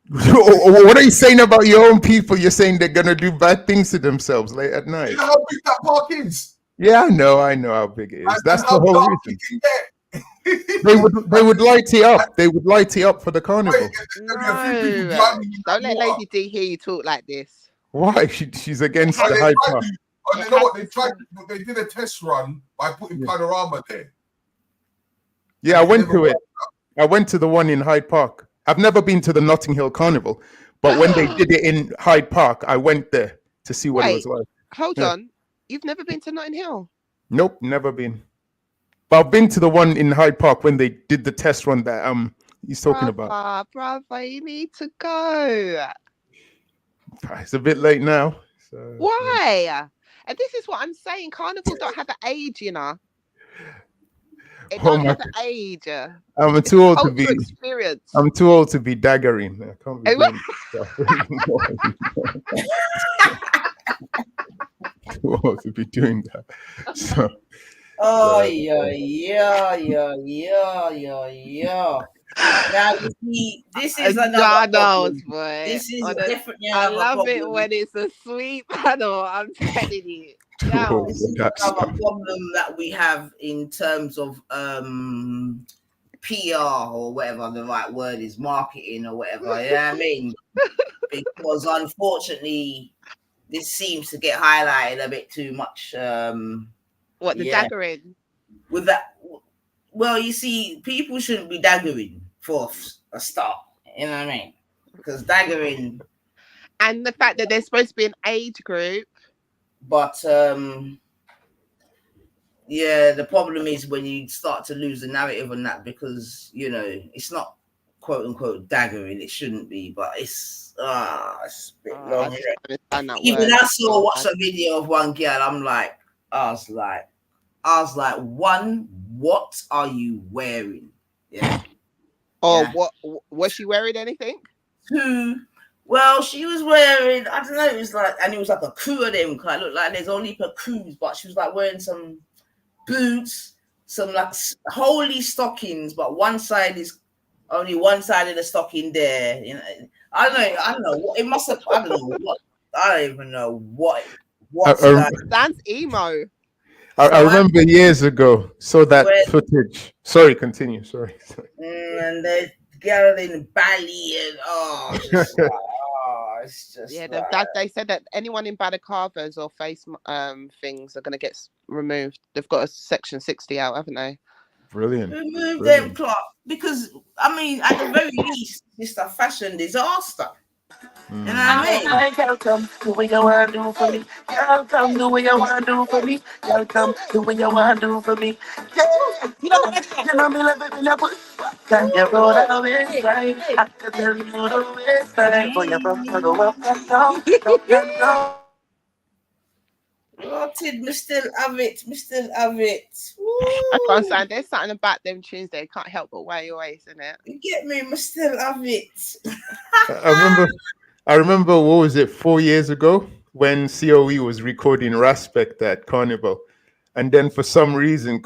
What are you saying about your own people? You're saying they're gonna do bad things to themselves late at night. You know how big that park is? Yeah, I know how big it is. And That's how the whole dark reason. it can get. They would light it up. They would light it up for the carnival. Wait, there'll be a few people No, driving in don't that let water. Lady D hear you talk like this. Why? She's against And the they Hyde tried Park. to- and you know what? They did a test run by putting panorama there. Yeah, I And it went never to it. I went to the one in Hyde Park. I've never been to the Notting Hill Carnival, but when they did it in Hyde Park, I went there to see what it was like. Hold Yeah. on. You've never been to Notting Hill? Nope, never been. But I've been to the one in Hyde Park when they did the test run that he's talking about. Brother, you need to go. It's a bit late now. So, Why? And this is what I'm saying. Carnival don't have an age, you know. It Oh don't my have an age. I'm too old to Cultural be. experience. I'm too old to be daggering. I can't be Oh, doing stuff. Too old to be doing that. So, Oh yeah. Now you see, this is another problem. Boy. This is Honest, definitely I another love problem. it when it's a sweet panel. I'm telling you. Yeah. oh, This is that's- another problem that we have in terms of PR or whatever the right word is, marketing or whatever. You know what I mean? Because unfortunately, this seems to get highlighted a bit too much. What, the daggering? With that, well, you see, people shouldn't be daggering for a start. You know what I mean? Because daggering, and the fact that there's supposed to be an age group. But yeah, the problem is when you start to lose the narrative on that, because you know it's not quote unquote daggering. It shouldn't be, but it's a bit long. Even I watched a video of one girl. I was like, one, what are you wearing? Yeah. Oh, yeah. What was she wearing? Anything? Two. Well, she was wearing, I don't know, it was like a crew of them. Cause it looked like there's only per crews, but she was like wearing some boots, some like holy stockings, but only one side of the stocking there. You know, I don't know. It must have. I don't know what. I don't even know what. That's emo. I remember years ago. Saw that footage. Sorry, continue. Sorry. And the girl in Bali and it's just they said that anyone in balaclavas or face things are going to get removed. They've got a section 60 out, haven't they? Brilliant. Remove them, Clark, because I mean, at the very least, it's a fashion disaster. You know what I mean? Girl, come, do what you want to do for me. Girl, come, do what you want to do for me. Girl, come, do what you want to do for me. Yeah, you know me love it when you put. Can you roll that waistline? I can tell you the waistline. For your front to go up and down, up and down. Rotted, me still have it. I can't stand. There's something about them tunes they can't help but wear your waist, isn't it? You get me? Me still have it. I remember, what was it, 4 years ago when COE was recording Raspect at Carnival, and then for some reason,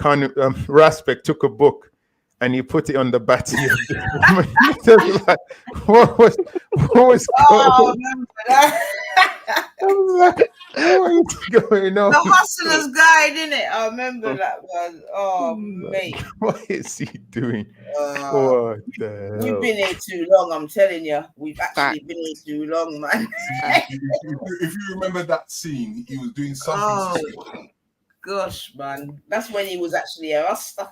Raspect took a book and he put it on the battery of the woman. Like, what was going on? I remember that. I was like, what is going on? The Hustler's Guide, innit? I remember that one. Oh, mate. What is he doing? What the hell? We've been here too long, I'm telling you. We've actually been here too long, man. If you remember that scene, he was doing something. Oh, gosh, man. That's when he was actually a Rasta.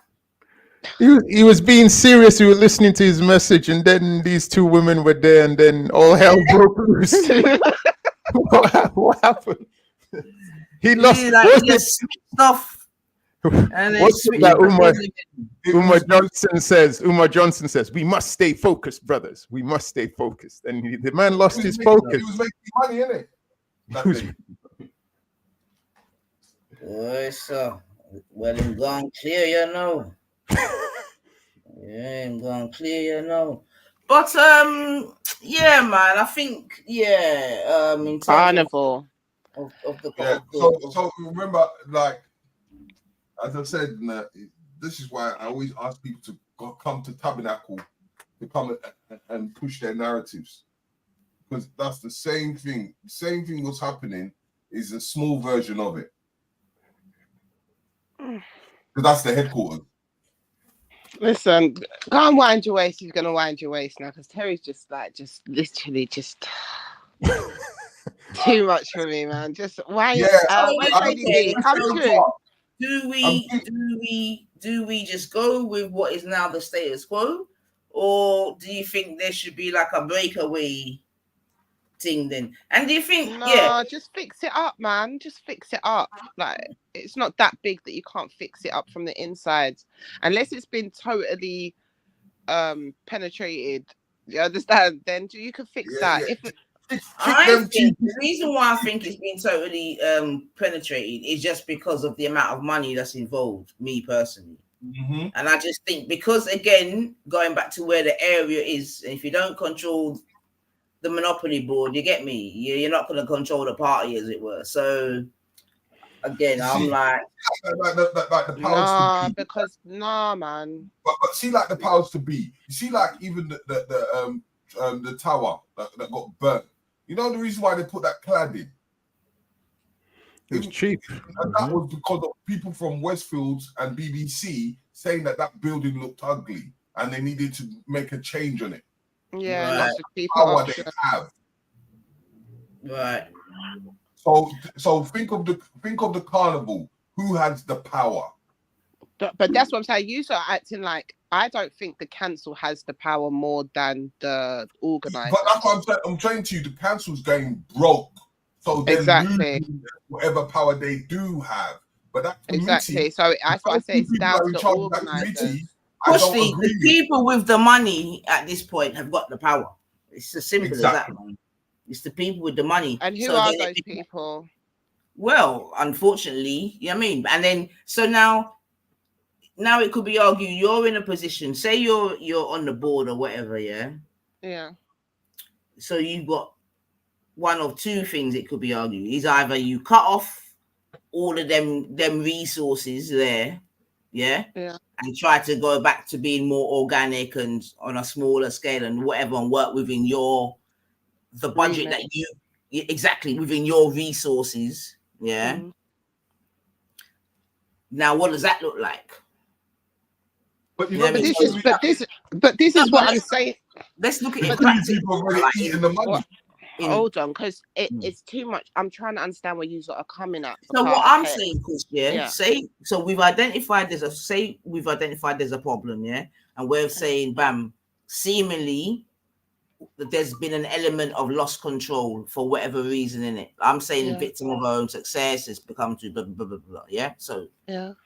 He was being serious. We were listening to his message, and then these two women were there, and then all hell broke loose. What happened? He lost stuff. What's that? Uma Johnson says, "We must stay focused, brothers. We must stay focused." And the man lost his focus. He was making money, innit? Boy, so well, I'm gone clear, you know. Yeah, I'm gone clear, you know. But yeah, man, I think in Carnival. of the Yeah. So remember, like as I said, this is why I always ask people to come to Tabernacle to come and push their narratives, because that's the same thing. The same thing was happening is a small version of it. Because that's the headquarters. Listen, go and wind your waist. He's gonna wind your waist now, because Terry's just literally too much for me, man. Just why? Yeah. Where's Lady D? Come through. Do we just go with what is now the status quo, or do you think there should be like a breakaway thing then? And do you think just fix it up, man. Just fix it up. Like, it's not that big that you can't fix it up from the inside, unless it's been totally penetrated. You understand? Then you can fix that. Yeah. The reason why I think it's been totally penetrated is just because of the amount of money that's involved, me personally. Mm-hmm. And I just think, because again, going back to where the area is, if you don't control the monopoly board, you get me, you're not going to control the party, as it were. So again, I'm like the powers to be. Because man. But see, like the powers to be. You see, like even the tower that got burnt. You know the reason why they put that clad in? It was cheap. And that was because of people from Westfields and BBC saying that building looked ugly and they needed to make a change on it. Yeah, that's the power they have. Right. So think of the carnival. Who has the power? But that's what I'm saying. You are acting like I don't think the council has the power more than the organizer. But that's what I'm saying. I'm saying to you, the council's going broke, so they're losing whatever power they do have. But that committee, so that's why I say it's down to the organizers. The people with the money at this point have got the power. It's as simple as that, man. It's the people with the money. And who are those people? Well, unfortunately, you know what I mean? And then, so now it could be argued you're in a position, say you're on the board or whatever, yeah? Yeah. So you've got one of two things it could be argued. Is either you cut off all of them resources there, yeah? Yeah. And try to go back to being more organic and on a smaller scale and whatever, and work within the budget that exactly within your resources, yeah. Mm-hmm. Now, what does that look like? But this is what I'm saying. Let's look at it. People already eating the money. Hold on, because it's too much. I'm trying to understand where you are coming at. So what I'm saying, Chris, say so we've identified there's a problem, yeah, and we're saying, bam, seemingly that there's been an element of lost control for whatever reason in it. I'm saying victim of our own success has become to blah, blah, blah, blah, yeah. So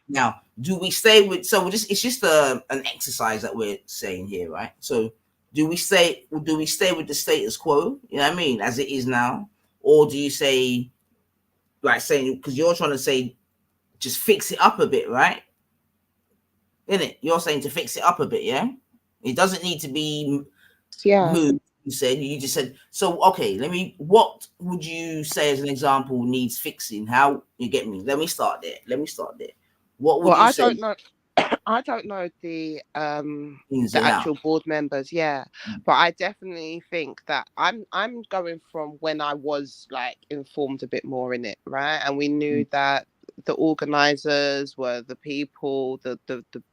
now, do we stay with? So it's just an exercise that we're saying here, right? So do we stay with the status quo? You know what I mean, as it is now, or do you say, like saying, because you're trying to say, just fix it up a bit, right? Isn't it? You're saying to fix it up a bit, yeah. It doesn't need to be moved. You just said, so okay, what would you say as an example needs fixing? How, you get me? Let me start there. What would you say? I don't know the actual board members, but I definitely think that I'm going from when I was like informed a bit more in it, right? And we knew that the organizers were the people, the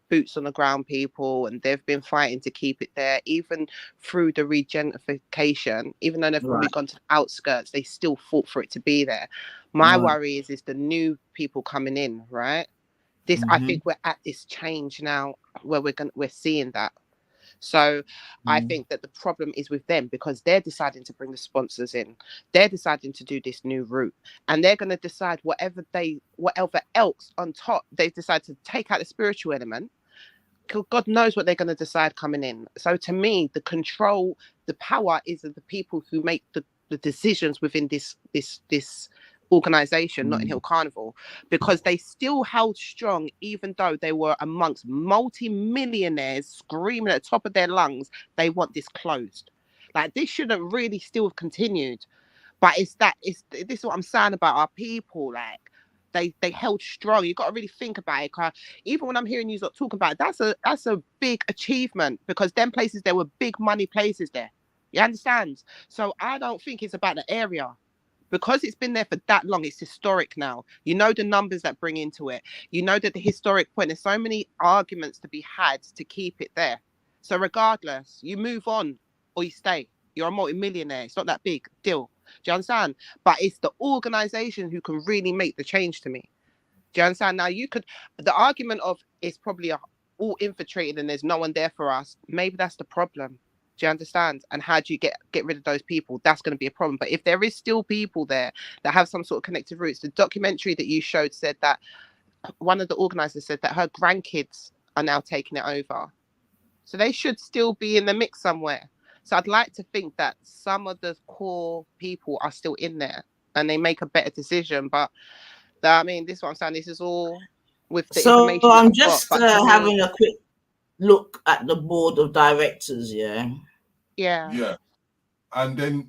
boots on the ground people, and they've been fighting to keep it there, even through the regentrification. Even though they've probably gone to the outskirts, they still fought for it to be there. My worry is the new people coming in, right? I think we're at this change now where we're seeing that. So I think that the problem is with them, because they're deciding to bring the sponsors in. They're deciding to do this new route, and they're going to decide whatever else on top. They decide to take out the spiritual element. God knows what they're going to decide coming in. So to me, the control, the power is of the people who make the decisions within this organization, Notting Hill Carnival, because they still held strong, even though they were amongst multi-millionaires screaming at the top of their lungs, they want this closed. Like, this shouldn't really still have continued. But this is what I'm saying about our people. Like they held strong. You got to really think about it. 'Cause even when I'm hearing you talking about it, that's a big achievement, because them places, there were big money places there. You understand? So I don't think it's about the area. Because it's been there for that long, it's historic now. You know the numbers that bring into it. You know that the historic point, there's so many arguments to be had to keep it there. So regardless, you move on or you stay. You're a multi-millionaire. It's not that big deal. Do you understand? But it's the organisation who can really make the change to me. Do you understand? Now the argument of it's probably all infiltrated and there's no one there for us. Maybe that's the problem. Do you understand? And how do you get rid of those people? That's going to be a problem. But if there is still people there that have some sort of connective roots, the documentary that you showed said that one of the organisers said that her grandkids are now taking it over. So they should still be in the mix somewhere. So I'd like to think that some of the core people are still in there and they make a better decision. But I mean, this is what I'm saying. This is all with the information. So I'm just having a quick look at the board of directors. Yeah. And then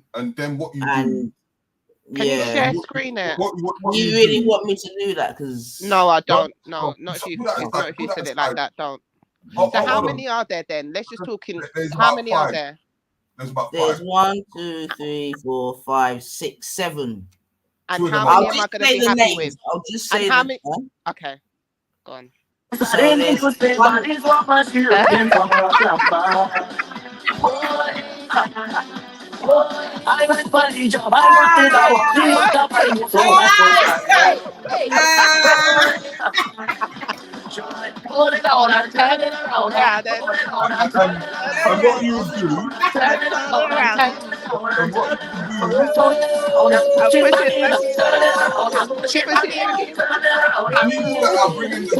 what you do? Can you share screen it? What you really want me to do that? Because no, I don't. No, not if you said it like that. Don't. So how many are there then? Let's just talk in. How many are there? There's about 5. There's 1, 2, 3, 4, 5, 6, 7. And how many am I going to be happy with? I'll just say how many? Okay, go on. So there's I went for the job. I wanted pull it on and turn it around. And what you do? Turn it around. And what you do? I'll bring in the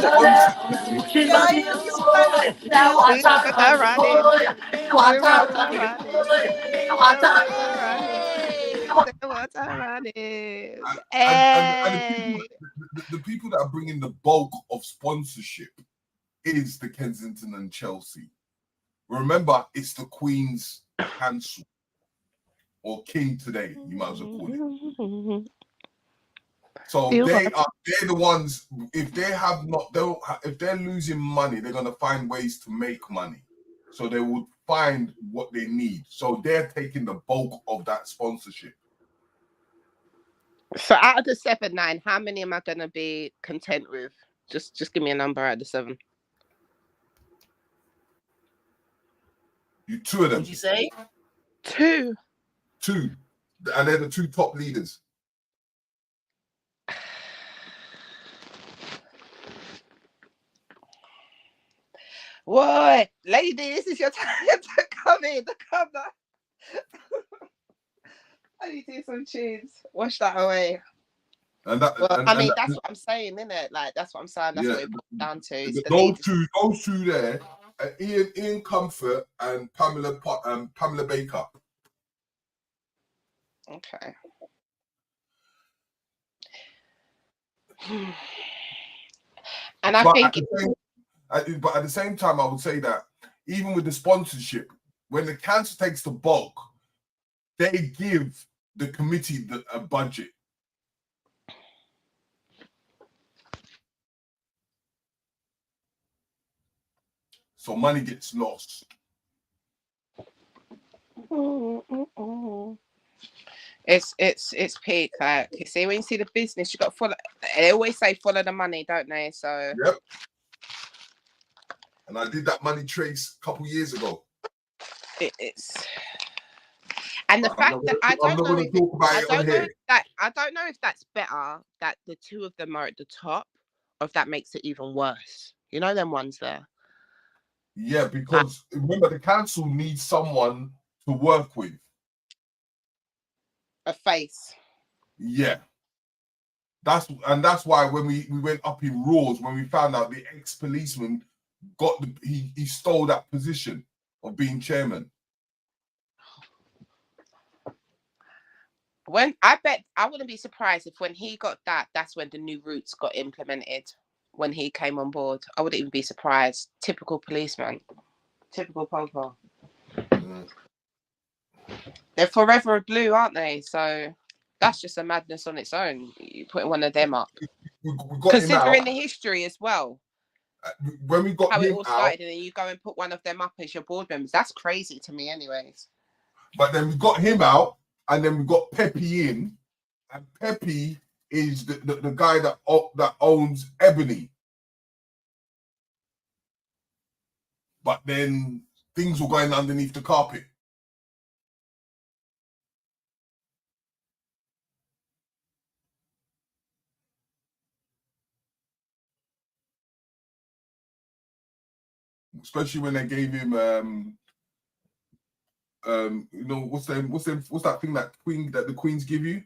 the people that are bringing the bulk of sponsorship is the Kensington and Chelsea. Remember, it's the Queen's Council or King today. You might as well call it. So they're the ones. If they're losing money, they're gonna find ways to make money. So they would find what they need. So they're taking the bulk of that sponsorship. So out of the 7, 9, how many am I gonna be content with? Just give me a number out of the 7. You 2 of them. What'd you say? 2. 2, and they're the 2 top leaders. What, lady? This is your time to come in. Come on. I need to do some tunes. Wash that away. And that's what I'm saying, innit? Like, that's what I'm saying. That's what it boils down to. Those two there, Ian Comfort and Pamela Baker. Okay. And but at the same time, I would say that even with the sponsorship, when the council takes the bulk, they give the committee a budget. So money gets lost. It's peak. Like, you see, when you see the business, you got to follow. They always say follow the money, don't they? So yep. And I did that money trace a couple years ago. It's and the fact that I don't know if that's better that the 2 of them are at the top, or if that makes it even worse. You know them ones there. Yeah, because remember, the council needs someone to work with. A face. Yeah. That's why when we went up in Raws, when we found out the ex-policeman he stole that position of being chairman. When I wouldn't be surprised if when he got that's when the new routes got implemented. When he came on board, I wouldn't even be surprised. Typical policeman, typical popo. They're forever blue, aren't they? So That's just a madness on its own. You putting one of them up, We got him out. considering the history as well. When we got How it him all out, started, and then you go and put one of them up as your board members. That's crazy to me, anyways. but then we got him out, and then we got Pepe in, and Pepe is the guy that owns Ebony. But then things were going underneath the carpet. Especially when they gave him what's that thing that the Queens give you?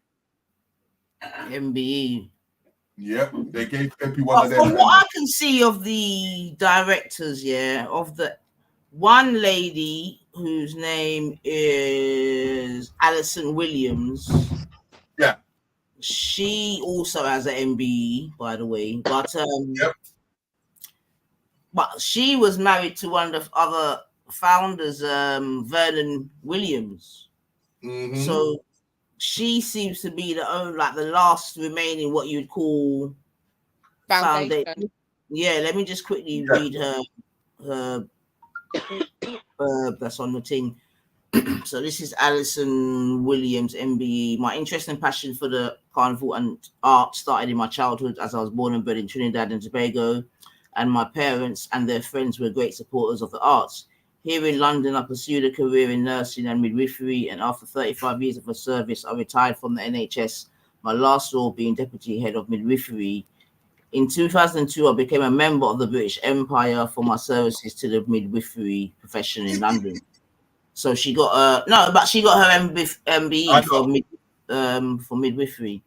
MBE. Yeah, they gave Pepe one of them. From what I can see of the directors, of the one lady whose name is Alison Williams. Yeah. She also has an MBE, by the way. But but she was married to one of the other founders, Vernon Williams. Mm-hmm. So she seems to be the last remaining what you'd call foundation. Yeah, let me just quickly read her that's on the thing. So this is Alison Williams, MBE. My interest and passion for the carnival and art started in my childhood, as I was born and bred in Trinidad and Tobago, and my parents and their friends were great supporters of the arts. Here in London, I pursued a career in nursing and midwifery, and after 35 years of a service, I retired from the NHS, my last role being deputy head of midwifery. In 2002, I became a member of the British Empire for my services to the midwifery profession in London. So she got she got her MBE for midwifery.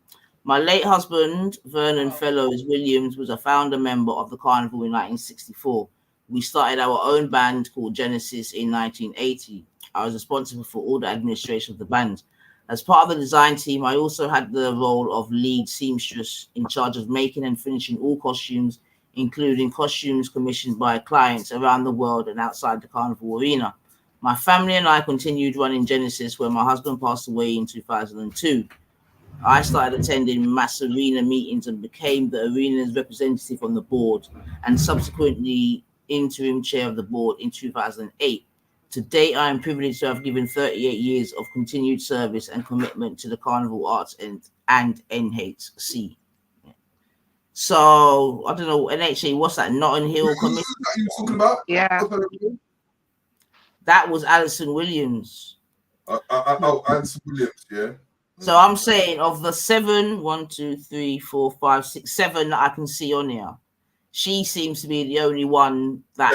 My late husband, Vernon Fellows Williams, was a founder member of the Carnival in 1964. We started our own band called Genesis in 1980. I was responsible for all the administration of the band. As part of the design team, I also had the role of lead seamstress in charge of making and finishing all costumes, including costumes commissioned by clients around the world and outside the Carnival arena. My family and I continued running Genesis when my husband passed away in 2002. I started attending mass arena meetings and became the arena's representative on the board and subsequently interim chair of the board in 2008. To date, I am privileged to have given 38 years of continued service and commitment to the Carnival Arts and NHC. So, I don't know, NHC, what's that, Notting Hill Commission? That you talking about? Yeah. That was Alison Williams. Alison Williams, yeah. So I'm saying of the 7 that I can see on here, she seems to be the only one that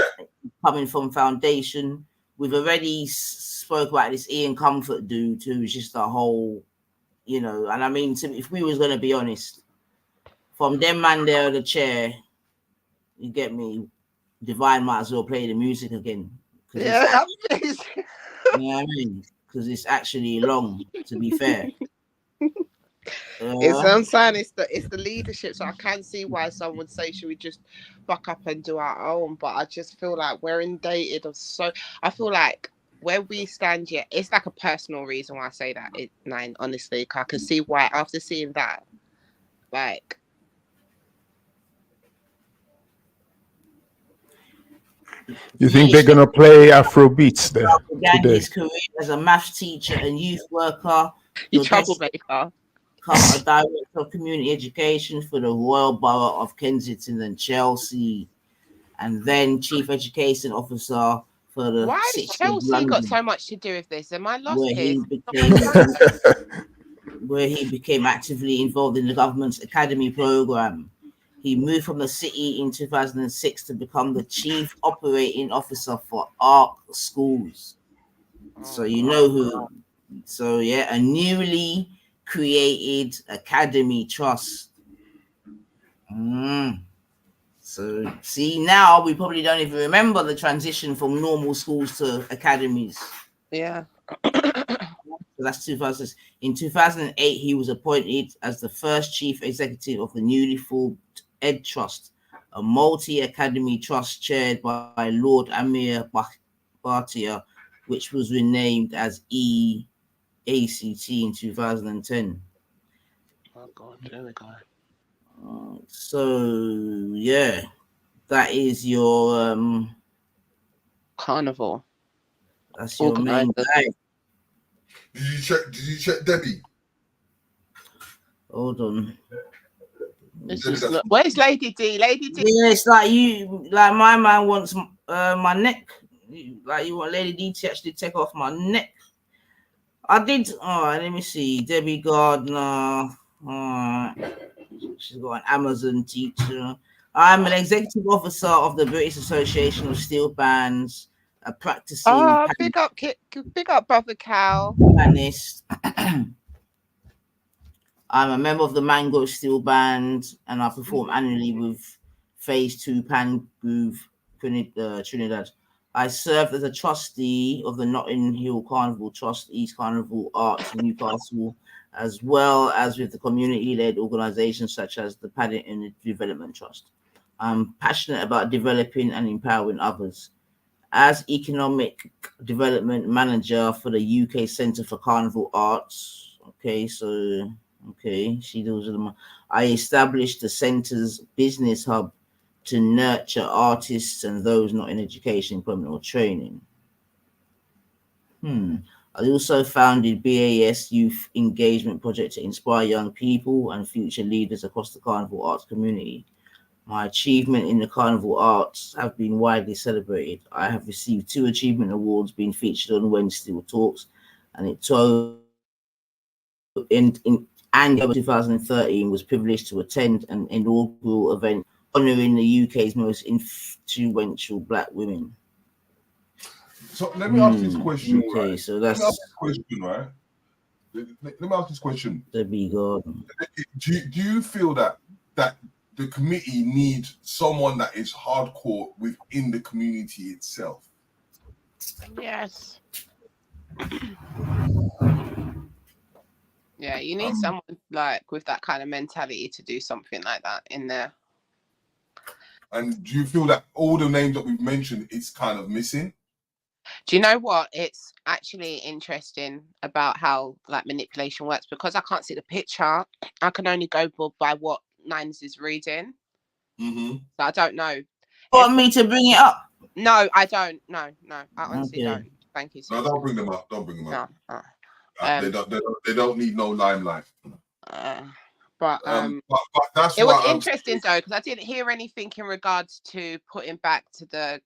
coming from foundation. We've already spoke about this Ian Comfort dude who's just a whole, and I mean, if we was going to be honest, from them man there on the chair, you get me, Divine might as well play the music again. Yeah, you know what I mean? Because it's actually long, to be fair. It's what I'm saying, it's the leadership, so I can see why someone would say should we just buck up and do our own, but I just feel like we're inundated of I feel like where we stand yet, it's like a personal reason why I say that, honestly, I can see why after seeing that, like, you think they're gonna play Afro beats there? Began his career as a maths teacher and youth worker. You troublemaker. A director of community education for the Royal Borough of Kensington and Chelsea, and then chief education officer for the. Why has Chelsea got so much to do with this? Am I lost where he became actively involved in the government's academy program. He moved from the city in 2006 to become the chief operating officer for ARC schools. So you know who. So yeah, a newly created academy trust. So see, now we probably don't even remember the transition from normal schools to academies. Yeah. So that's 2000. In 2008, he was appointed as the first chief executive of the newly formed Ed Trust, a multi-academy trust chaired by Lord Amir Bhatia, which was renamed as EACT in 2010. Oh God, there we go. So yeah, that is your Carnival. that's your main guy. Did you check Debbie? Hold on. Where's Lady D? Lady D. Yeah, it's like my man wants my neck. Like you want Lady D to actually take off my neck. I did. All right, let me see. Debbie Gardner. She's got an Amazon teacher. I'm an executive officer of the British Association of Steel Bands, a practicing Big up, brother Cal. pianist. I'm a member of the Mango Steel Band, and I perform annually with Phase 2 Pan Groove Trinidad. I served as a trustee of the Notting Hill Carnival Trust, East Carnival Arts in Newcastle, as well as with the community-led organisations such as the Paddington Development Trust. I'm passionate about developing and empowering others. As Economic Development Manager for the UK Centre for Carnival Arts, she deals with them. I established the centre's business hub to nurture artists and those not in education, employment, or training. I also founded BAS Youth Engagement Project to inspire young people and future leaders across the Carnival Arts community. My achievement in the Carnival Arts have been widely celebrated. I have received 2 achievement awards, being featured on Wednesday Talks, and in 2013 was privileged to attend an inaugural event honouring the UK's most influential Black women. So let me ask this question. Okay, right? so that's. Let me ask this question, right? Let me ask this question. Debbie Gordon. Do you feel that the committee needs someone that is hardcore within the community itself? Yes. Yeah, you need someone like with that kind of mentality to do something like that in there. And do you feel that all the names that we've mentioned is kind of missing? Do you know what? It's actually interesting about how like manipulation works, because I can't see the picture. I can only go by what Nines is reading. So I don't know. You want me to bring it up? No, I don't. No, I honestly don't. Thank you. No, don't bring them up. Don't bring them up. No. They don't need no limelight. But that's it was interesting though, because I didn't hear anything in regards to putting back to the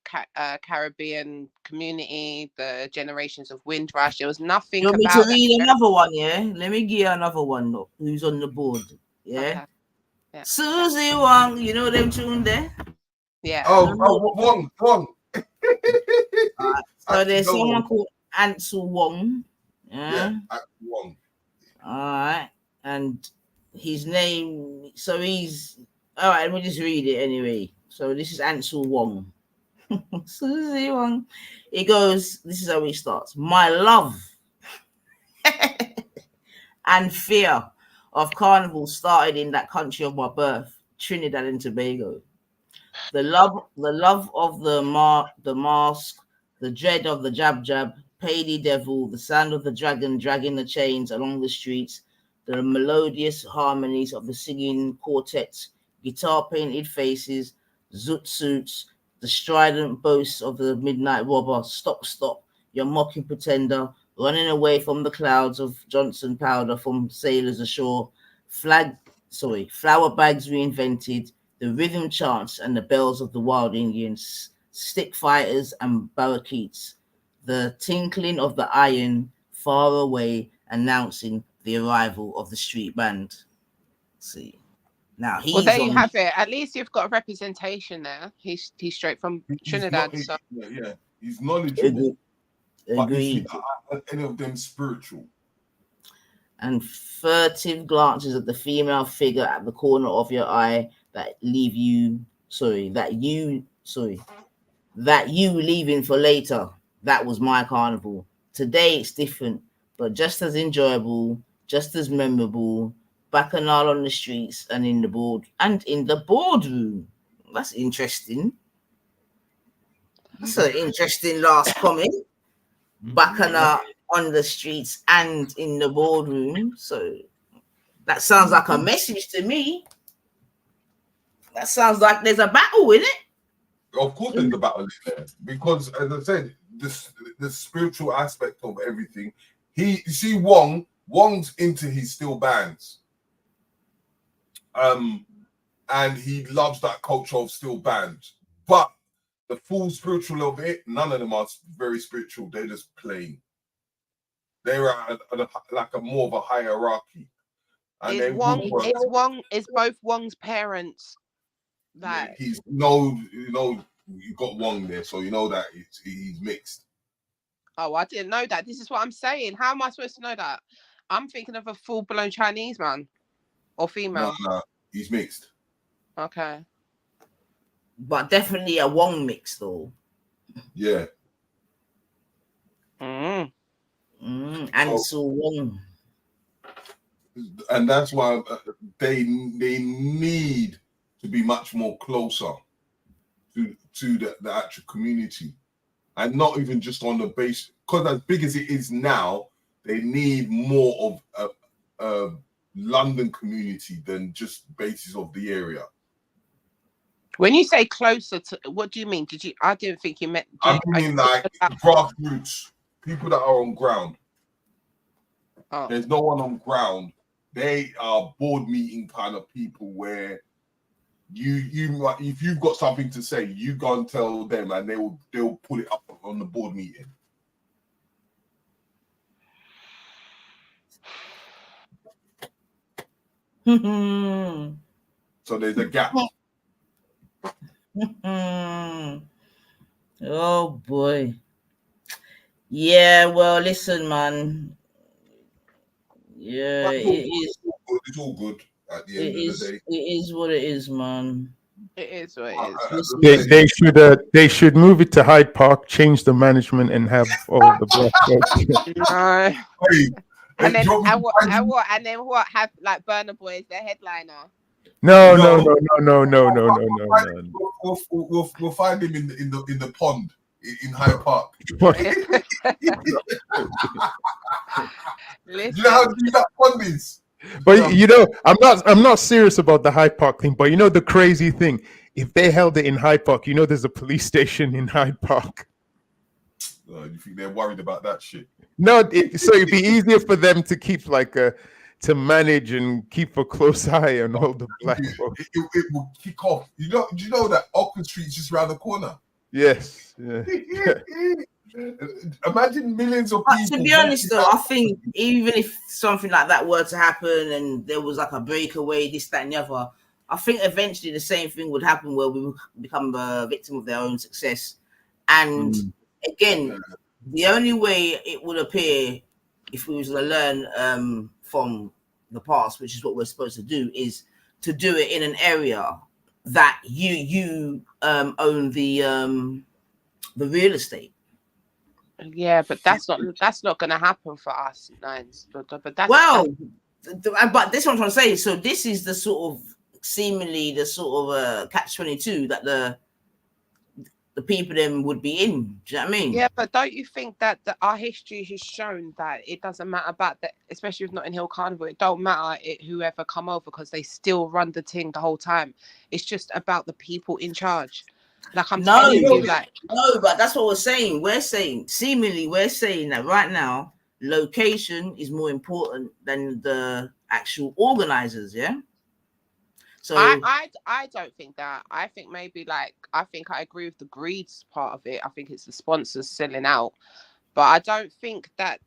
Caribbean community, the generations of Windrush. There was nothing. You want me to read another one? Yeah, let me give you another one. Look, who's on the board? Yeah, okay. Yeah. Susie Wong. You know them tune there? Yeah. Wong. So there's someone called Ansel Wong. Yeah, Wong. All right, and his name. So he's all right. Let me just read it anyway. So this is Ansel Wong. Susie Wong. It goes. This is how he starts. My love and fear of Carnival started in that country of my birth, Trinidad and Tobago. The love of the mask, the dread of the jab, Paley Devil, the sound of the dragon dragging the chains along the streets, the melodious harmonies of the singing quartets, guitar-painted faces, zoot suits, the strident boasts of the midnight robber, stop, your mocking pretender, running away from the clouds of Johnson powder from sailors ashore, flower bags reinvented, the rhythm chants and the bells of the wild Indians, stick fighters and barricades, the tinkling of the iron far away announcing the arrival of the street band. See, now he's well, there you have it. At least you've got a representation there. He's straight from Trinidad. He's knowledgeable. Agreed. But any of them spiritual. And furtive glances at the female figure at the corner of your eye that you leaving for later. That was my carnival. Today it's different, but just as enjoyable, just as memorable. Bacchanal on the streets and in the boardroom. That's interesting. That's an interesting last comment. Bacchanal on the streets and in the boardroom. So That sounds like a message to me. That sounds like there's a battle in it. Of course, there's a battle in there because, as I said, the spiritual aspect of everything. You see, Wong's into his still bands, and he loves that culture of still bands. But the full spiritual of it, none of them are very spiritual. They're just plain. They're like a more of a hierarchy. And It's both Wong's parents. That he's you got Wong there, so you know that he's mixed. Oh, I didn't know that. This is what I'm saying. How am I supposed to know that? I'm thinking of a full-blown Chinese man or female. No, he's mixed. Okay. But definitely a Wong mix, though. Yeah. And so Wong. And that's why they need to be much more closer to the actual community, and not even just on the base. Because as big as it is now, they need more of a London community than just bases of the area. When you say closer to, what do you mean? I didn't think you meant. I mean like grassroots, people that are on ground. Oh. There's no one on ground. They are board meeting kind of people where you if you've got something to say, you go and tell them, and they'll pull it up on the board meeting. So there's a gap. Oh boy. Yeah, well, listen, man. Yeah, it's all good at the end of the day. It is what it is, man. It is what it is. They should move it to Hyde Park, change the management, and have all the black No. And then what? Have like Burna Boy as their headliner? No. We'll find him in the pond in Hyde Park. Listen. You know how deep that pond is? But you know, I'm not serious about the Hyde Park thing. But you know the crazy thing, if they held it in Hyde Park, you know there's a police station in Hyde Park. You think they're worried about that shit? No, so it'd be easier for them to keep to manage and keep a close eye on all the black folks. It will kick off. Do you know that Oxford Street's just around the corner? Yes. Yeah. Imagine millions of people. But to be honest, though, I think even if something like that were to happen and there was like a breakaway, this, that, and the other, I think eventually the same thing would happen where we would become a victim of their own success. And again, the only way it would appear, if we was to learn from the past, which is what we're supposed to do, is to do it in an area that you own the real estate. Yeah, but that's not going to happen for us, Nines. But that's but this is what I'm trying to say. So this is the sort of seemingly the sort of catch-22 that the people then would be in. Do you know what I mean? Yeah, but don't you think that our history has shown that it doesn't matter about that, especially with Notting Hill Carnival, it don't matter whoever come over because they still run the thing the whole time. It's just about the people in charge. Like I'm telling you, no, but that's what we're saying. We're saying that right now, location is more important than the actual organizers. Yeah. So I don't think that. I think maybe I agree with the greed part of it. I think it's the sponsors selling out, but I don't think that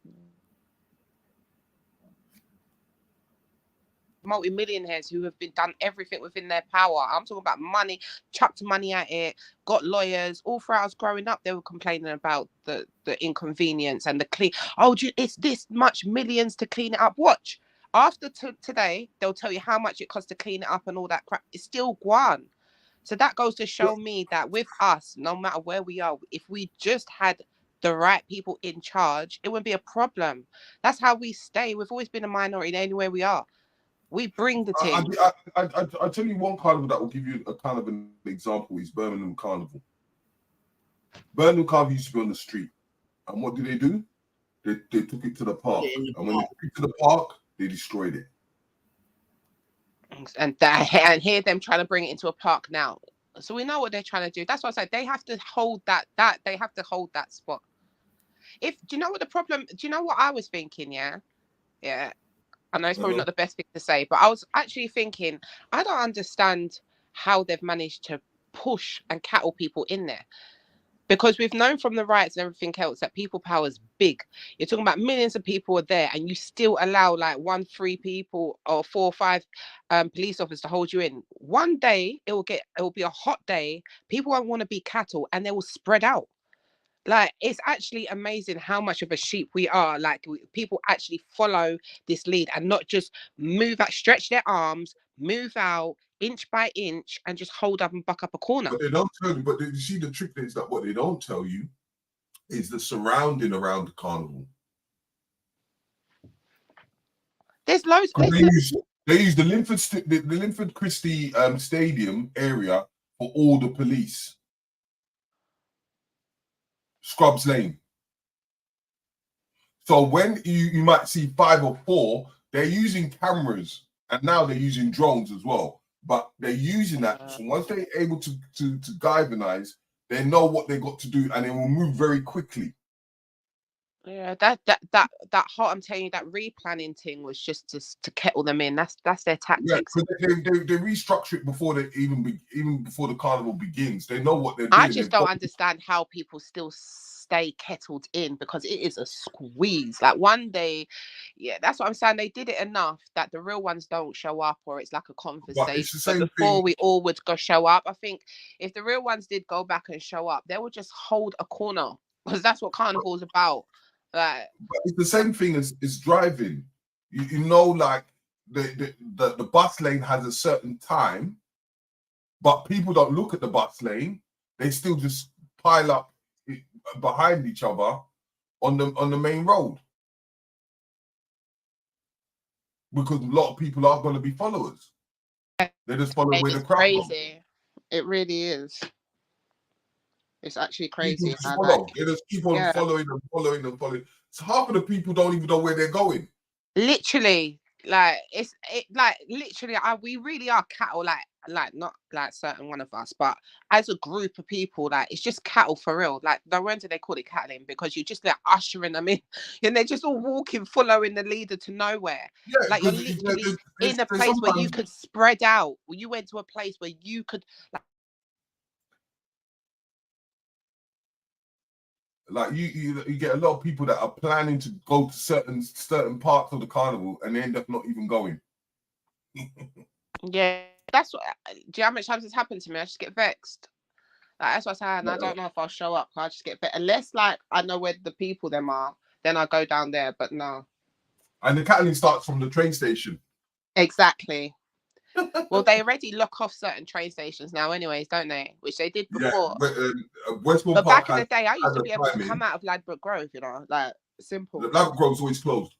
multi-millionaires who have done everything within their power. I'm talking about money, chucked money at it, got lawyers. All throughout us growing up, they were complaining about the inconvenience and the clean. Oh, it's this much millions to clean it up. Watch. After today, they'll tell you how much it costs to clean it up and all that crap. It's still gone. So that goes to show me that with us, no matter where we are, if we just had the right people in charge, it wouldn't be a problem. That's how we stay. We've always been a minority anywhere we are. We bring the team. I tell you one carnival that will give you a kind of an example is Birmingham Carnival. Birmingham Carnival used to be on the street. And what did? They took it to the park. And when they took it to the park, they destroyed it. And hear them trying to bring it into a park now. So we know what they're trying to do. That's what I said. They have to hold that they have to hold that spot. Do you know what the problem? Do you know what I was thinking? Yeah. I know it's probably not the best thing to say, but I was actually thinking, I don't understand how they've managed to push and cattle people in there. Because we've known from the riots and everything else that people power is big. You're talking about millions of people are there, and you still allow like 3 people or 4 or 5 police officers to hold you in. One day it will be a hot day. People won't want to be cattle, and they will spread out. Like, it's actually amazing how much of a sheep we are. Like, people actually follow this lead and not just move out, stretch their arms, move out inch by inch, and just hold up and buck up a corner. But they don't tell you. But you see, the trick is that what they don't tell you is the surrounding around the carnival. There's loads. They use the Linford Christie Stadium area for all the police. Scrubs Lane. So when you might see 5 or 4, they're using cameras, and now they're using drones as well. But they're using that. So once they're able to galvanize, they know what they got to do, and they will move very quickly. Yeah, that whole, I'm telling you, that replanning thing was just to kettle them in. That's their tactics. Yeah, they restructure it before they even before the carnival begins. They know what they're doing. I just don't understand how people still stay kettled in, because it is a squeeze. Like, one day, yeah, that's what I'm saying. They did it enough that the real ones don't show up, or it's like a conversation. But before we all would go show up, I think if the real ones did go back and show up, they would just hold a corner, because that's what carnival is about. Like, but it's the same thing as driving. You know, like the bus lane has a certain time, but people don't look at the bus lane. They still just pile up behind each other on the main road, because a lot of people are going to be followers. They just follow where the crowd crazy. It really is. It's actually crazy. They just keep on following them. So half of the people don't even know where they're going. Literally, like literally, we really are cattle. Like not like certain one of us, but as a group of people, like, it's just cattle for real. Like, no wonder they call it cattling, because you're just like ushering them in, and they're just all walking, following the leader to nowhere. Yeah, like, you're literally in a place where you could spread out. You went to a place where you could like you get a lot of people that are planning to go to certain parts of the carnival, and they end up not even going. Yeah, that's what. Do you know how much times it's happened to me? I just get vexed. Like, that's what I'm saying. I don't know if I'll show up. I just get vexed. Unless, like, I know where the people them are, then I go down there. But no. And the cattling starts from the train station. Exactly. Well, they already lock off certain train stations now, anyways, don't they? Which they did before. Yeah, Westbourne but Park back in the day, I used to be able to come out of Ladbroke Grove, you know, like, simple. The Ladbroke Grove's always closed.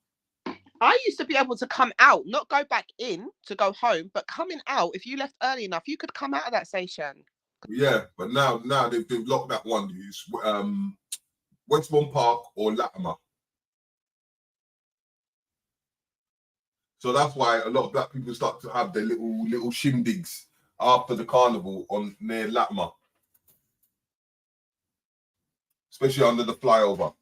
I used to be able to come out, not go back in to go home, but coming out, if you left early enough, you could come out of that station. Yeah, but now they've locked that one. It's Westbourne Park or Latimer. So that's why a lot of black people start to have their little shindigs after the carnival on near Latimer, especially under the flyover.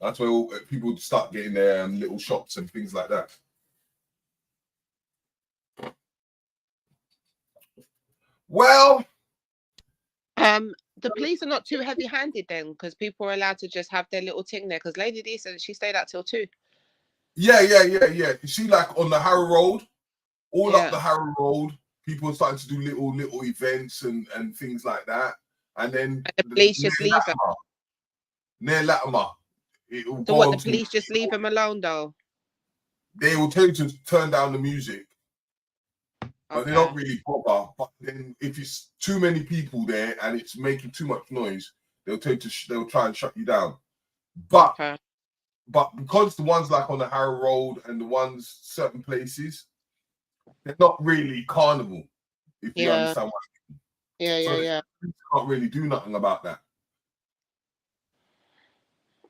That's where people start getting their little shops and things like that. Well, the police are not too heavy-handed then, because people are allowed to just have their little thing there. Because Lady D said she stayed out till 2. Yeah. You see, like on the Harrow Road, up the Harrow Road, people are starting to do little events and things like that. And then the police just leave them. Near Latimer. So what, the police just leave them alone though? They will tell you to turn down the music. But they don't really bother. But then if it's too many people there and it's making too much noise, they'll try and shut you down. But because the ones like on the Harrow Road and the ones certain places, they're not really carnival, if you understand what I mean. Yeah. You can't really do nothing about that.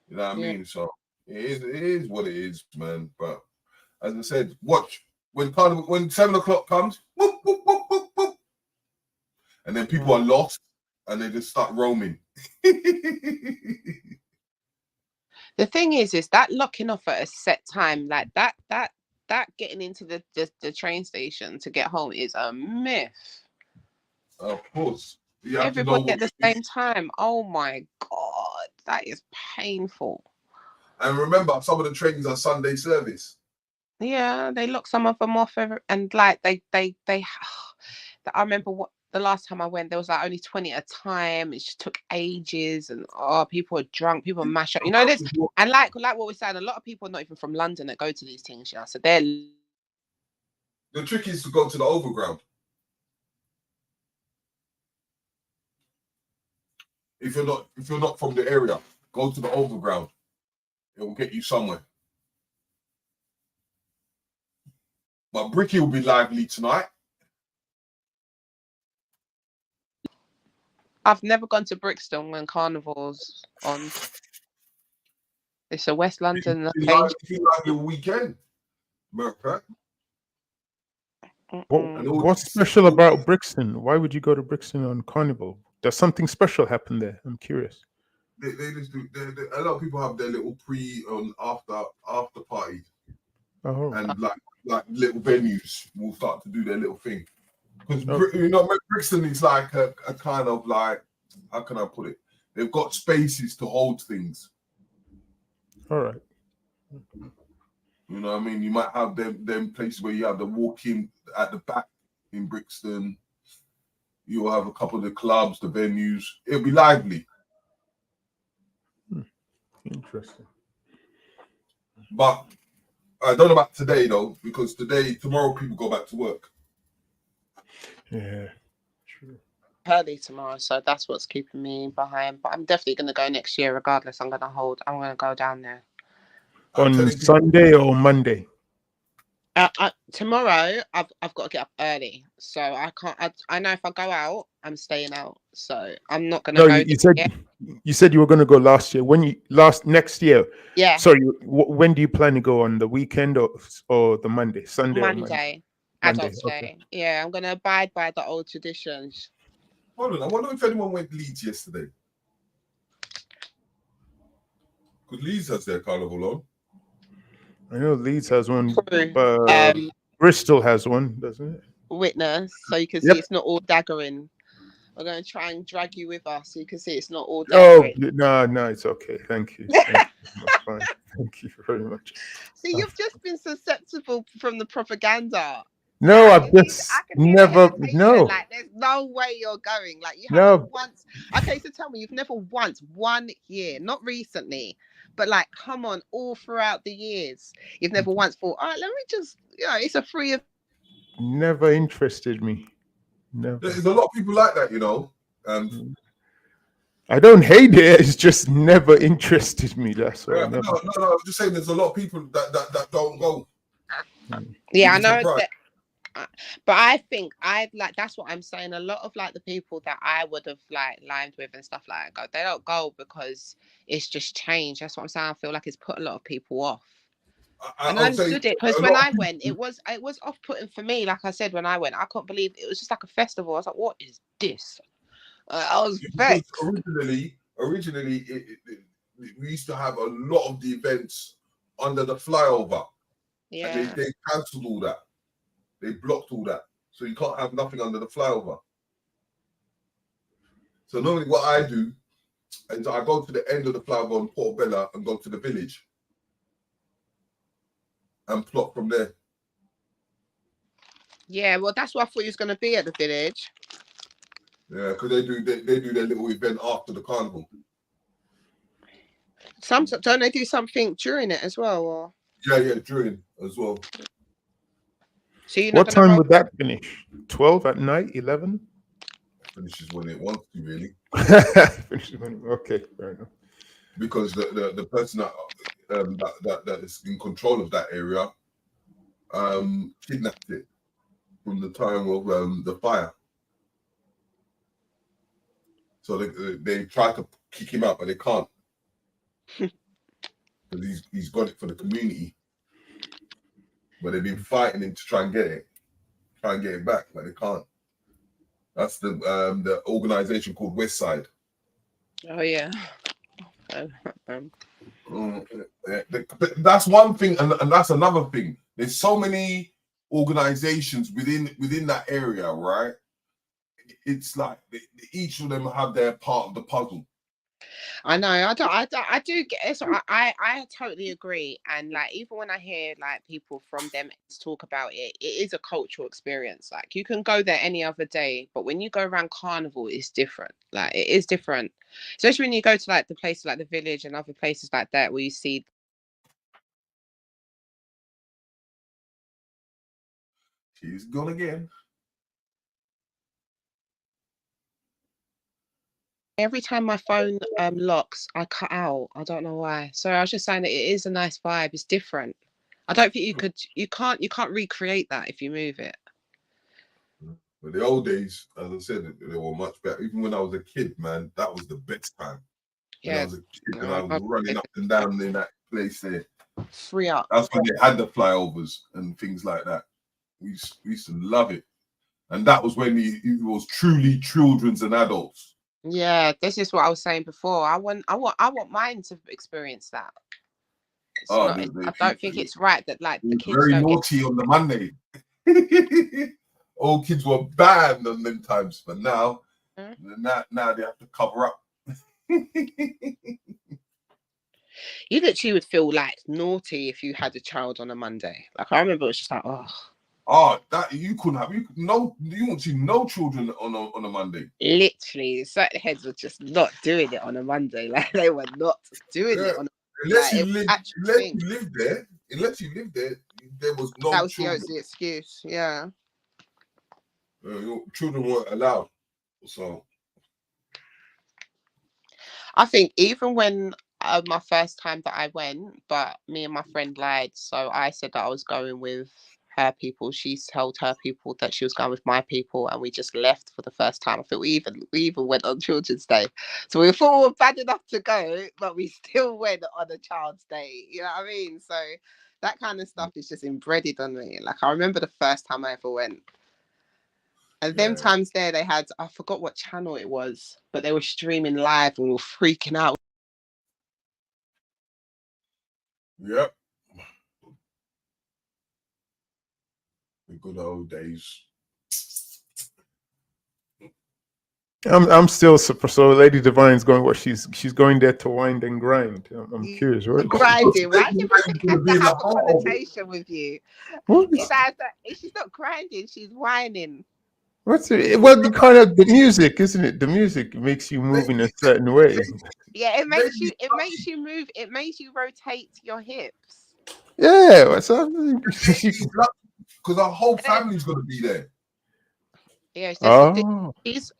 You know what I mean? So it is what it is, man. But as I said, watch when 7 o'clock comes, whoop, whoop, whoop, whoop, whoop, and then people are lost and they just start roaming. The thing is that locking off at a set time, like that getting into the train station to get home is a myth. Of course. You have to know Everybody what at the same time. Oh my God, that is painful. And remember, some of the trains are Sunday service. Yeah, they lock some of them off and like they I remember the last time I went, there was like only 20 at a time. It just took ages, and people are drunk, people mash up. You know this, and like what we're saying, a lot of people are not even from London that go to these things. So they're. The trick is to go to the overground. If you're not from the area, go to the overground. It will get you somewhere. But Bricky will be lively tonight. I've never gone to Brixton when Carnival's on. It's a West London location. Lively weekend. America. What's special about Brixton? Why would you go to Brixton on Carnival? Does something special happen there? I'm curious. They just do. A lot of people have their little pre and after parties, and like little venues will start to do their little thing. Because Brixton is like a kind of like, how can I put it? They've got spaces to hold things. All right. You know what I mean? You might have them places where you have the walk-in at the back in Brixton. You'll have a couple of the clubs, the venues. It'll be lively. Interesting. But I don't know about today though, because tomorrow people go back to work. Yeah, true. Early tomorrow, so that's what's keeping me behind. But I'm definitely going to go next year, regardless. I'm going to go down there. On Sunday or Monday? Tomorrow, I've got to get up early, so I can't. I know if I go out, I'm staying out. So I'm not going to go. You said you were going to go last year. Next year? Yeah. Sorry. When do you plan to go? On the weekend or the Monday? Sunday. Monday. Adults Day. Yeah, I'm going to abide by the old traditions. Hold on, I wonder if anyone went Leeds yesterday. Because Leeds has their carnival on. I know Leeds has one. Bristol has one, doesn't it? Witness, so you can see it's not all daggering. We're going to try and drag you with us so you can see it's not all daggering. Oh, no, it's okay. Thank you. Fine. Thank you very much. See, you've just been susceptible from the propaganda. No, I've just never. No, like there's no way you're going. Like you haven't once. Okay, so tell me, you've never once 1 year, not recently, but like, come on, all throughout the years, you've never once thought, all right, let me just, it's a free. Never interested me. Never. There's a lot of people like that, I don't hate it. It's just never interested me. That's why. No. I'm just saying, there's a lot of people that don't go. Yeah, I know. But I think that's what I'm saying. A lot of like the people that I would have like lined with and stuff like that, they don't go because it's just changed. That's what I'm saying. I feel like it's put a lot of people off. And I understood it because when I went, it was off-putting for me. Like I said, when I went, I couldn't believe it was just like a festival. I was like, "What is this?" I was vexed. Originally, we used to have a lot of the events under the flyover. Yeah, and they cancelled all that. They blocked all that, so you can't have nothing under the flyover. So normally, what I do is I go to the end of the flyover on Portobello and go to the village and plot from there. Yeah, well, that's what I thought he was going to be at the village. Yeah, because they do their little event after the carnival. Don't they do something during it as well? Or? Yeah, during as well. So what time would that finish? 12 at night? 11? Finishes when it wants to, really. Okay, fair enough. Because the person that is in control of that area kidnapped it from the time of the fire. So they try to kick him out, but they can't. Because he's got it for the community. but they've been fighting him to try and get it back, but they can't. That's the organisation called West Side. Oh yeah. But that's one thing, and that's another thing. There's so many organisations within that area, right? It's like each of them have their part of the puzzle. I know. I do get it. So I totally agree. And like, even when I hear like people from them talk about it, it is a cultural experience. Like, you can go there any other day, but when you go around Carnival, it's different. Like, it is different, especially when you go to like the places like the Village and other places like that where you see. She's gone again. Every time my phone locks, I cut out. I don't know why. So I was just saying that it is a nice vibe. It's different. I don't think you can't recreate that if you move it. But the old days, as I said, they were much better. Even when I was a kid, man, that was the best time. When I was a kid and I was running up and down in that place there. Free up. That's when they had the flyovers and things like that. We used to love it. And that was when it was truly children's and adults. Yeah, this is what I was saying before. I want mine to experience that. I don't think it's right that like the kids very don't naughty on the Monday. All kids were banned on them times, but now they have to cover up. You literally would feel like naughty if you had a child on a Monday. Like, I remember it was just like, that you couldn't have. You won't see no children on a Monday. Literally, certain heads were just not doing it on a Monday. Like, they were not doing it on a unless you lived there. Unless you lived there, there was no. That was children. the excuse. Yeah. Children weren't allowed. So I think even when my first time that I went, but me and my friend lied. So I said that I was going with her people. She told her people that she was going with my people, and we just left for the first time. I think we even went on Children's Day. So we thought we were bad enough to go, but we still went on a Child's Day. You know what I mean? So that kind of stuff is just embedded on me. Like, I remember the first time I ever went. And them times there, they had, I forgot what channel it was, but they were streaming live and we were freaking out. Yep. The good old days. I'm still so Lady Divine's going. What she's going there to wind and grind. I'm curious. What? Grinding. Why do you have to have a connotation with you? She's not grinding. She's whining. What's it? Well, the music, isn't it? The music makes you move in a certain way. Yeah, it makes you move. It makes you rotate your hips. Yeah, what's up? Because our whole family's gonna be there. Yeah,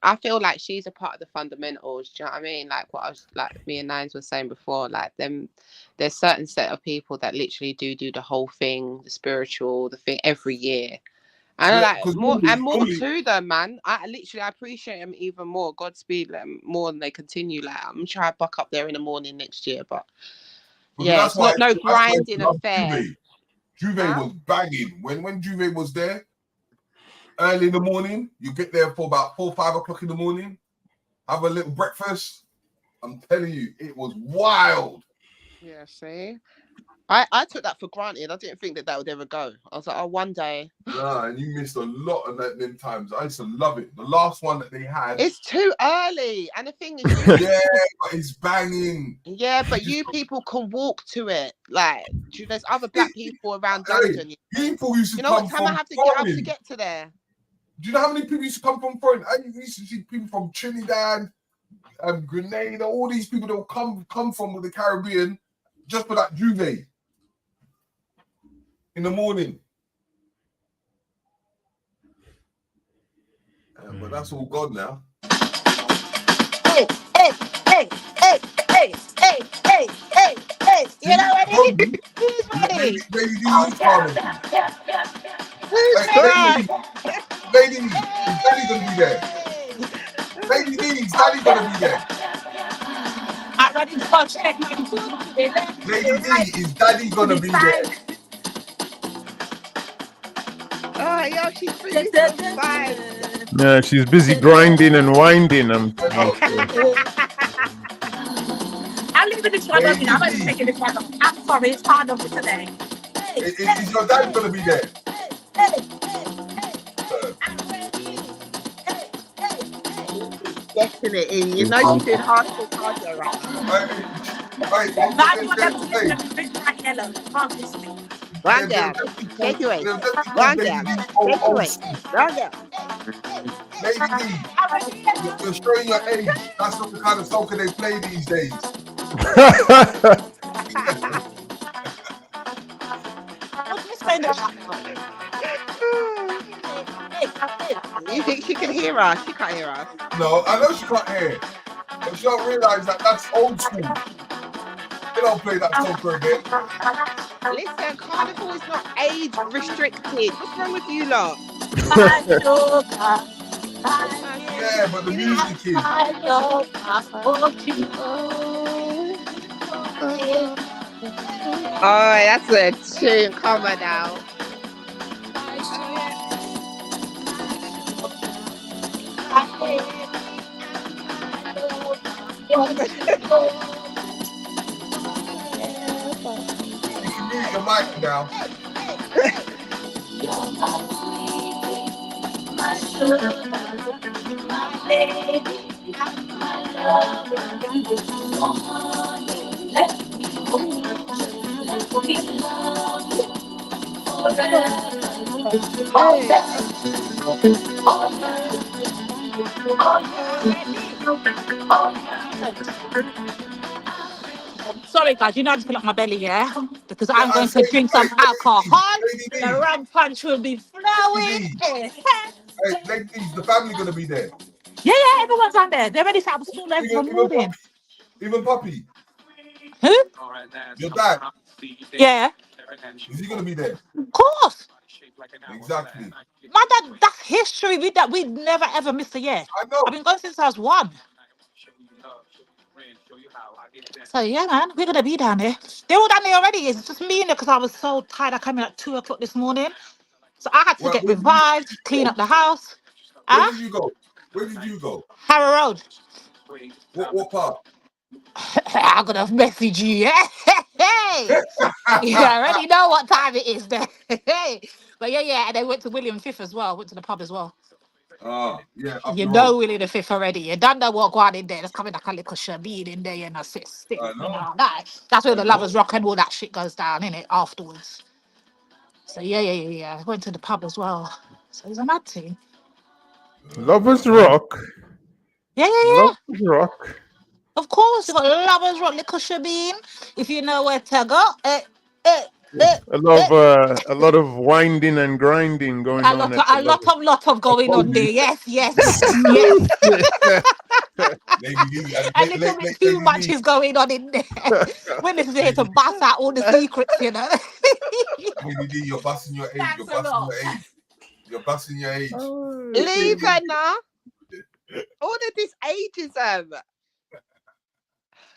I feel like she's a part of the fundamentals. Do you know what I mean? Like what I was like me and Nines was saying before. Like there's certain set of people that literally do the whole thing, the spiritual, the thing every year. And more to them, man. I appreciate them even more. Godspeed them more than they continue. Like, I'm trying to buck up there in the morning next year, but yeah, it's not no grinding affair. Juve was banging when Juve was there early in the morning. You get there for about 4-5 o'clock in the morning, have a little breakfast. I'm telling you, it was wild. Yeah, see. I took that for granted. I didn't think that would ever go. I was like, oh, one day. Nah, and you missed a lot of them times. I used to love it. The last one that they had. It's too early. And the thing is... yeah, but it's banging. Yeah, but you people can walk to it. Like, there's other black people around London. People used to come from... You know what time I have to get up to get to there? Do you know how many people used to come from foreign? I used to see people from Trinidad, Grenada, all these people that will come from the Caribbean just for that Juve. In the morning. But that's all gone now. Hey. You know what I mean? Who's ready? Lady D is coming. Who's ready? Lady D, is Daddy gonna be there? Lady D, is Daddy gonna be there? I'm ready to go check my food. Lady D, is Daddy gonna be there? yo, she's producing some vibes. Yeah, she's busy grinding and winding. I'm sure. I'm leaving this one on. I'm not taking this one off. I'm sorry, it's hard on me today. Is your dad going to be there? Getting it in. You know she's doing hardcore cardio right now. Run down. Take you away. Run down. Take you away. Run down. Lady D, you're showing your age. That's not the kind of soccer they play these days. You think she can hear us? She can't hear us. No, I know she can't hear. But she don't realise that that's old school. They don't play that soccer again. Listen, Carnival is not age restricted. What's wrong with you lot? Yeah, but the music is. Oh, that's a tune. Come on now. You can mute your mic now. Sorry, guys, you know I just fill up my belly, yeah? Because I'm going to drink some alcohol. The rum punch will be flowing. Hey, ladies, the family going to be there. Yeah, everyone's on there. They're ready to have school every morning. Even Puppy. Who? Your dad. Yeah. Is he going to be there? Of course. Exactly. My dad, that's history. We'd never ever missed a year. I know. I've been going since I was 1. So yeah, man, we're gonna be down there. They're all down there already. It's just me in there because I was so tired. I came in at 2 o'clock this morning, so I had to get revived, clean up the house. Where did you go? Where did you go? Harrow Road. What part? I'm gonna message you. Yeah, you already know what time it is there. But yeah, and they went to William V as well. Went to the pub as well. Yeah. You know William V already. You don't know what going in there. There's coming like a little shabby in there and a sit. I know. That's where the lovers rock and all that shit goes down, innit? Afterwards. So yeah. Went to the pub as well. So it's a mad thing. Lovers Rock. Yeah. Lovers Rock. Of course, you got lovers rock, little shabby. If you know where to go. A lot of winding and grinding going on. A lot of going on there. Yes. A little bit too much is going on in there. When it's there to bust out all the secrets, you know. You're busting your age. You're busting your age. Leave her now. All of this ageism.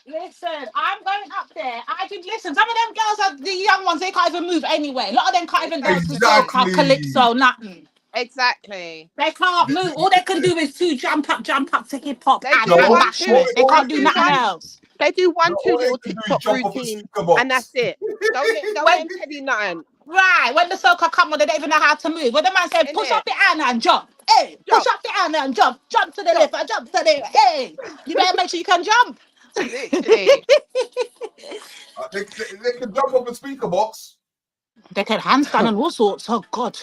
Listen, I'm going up there. Listen, some of them girls are the young ones, they can't even move anyway. A lot of them can't even dance to soca, calypso, nothing. Exactly. They can't move. All they can do is to jump up to hip hop and bashment. They can't do nothing else. They do one, two little TikTok routine, and that's it. Don't let them tell you nothing. Right, when the soca come on, they don't even know how to move. When the man said, push up the hand and jump. Hey, push up the hand and jump. Jump to the left and jump to the hey. You better make sure you can jump. Literally. They can jump off a speaker box. They can handstand and all sorts. Oh God,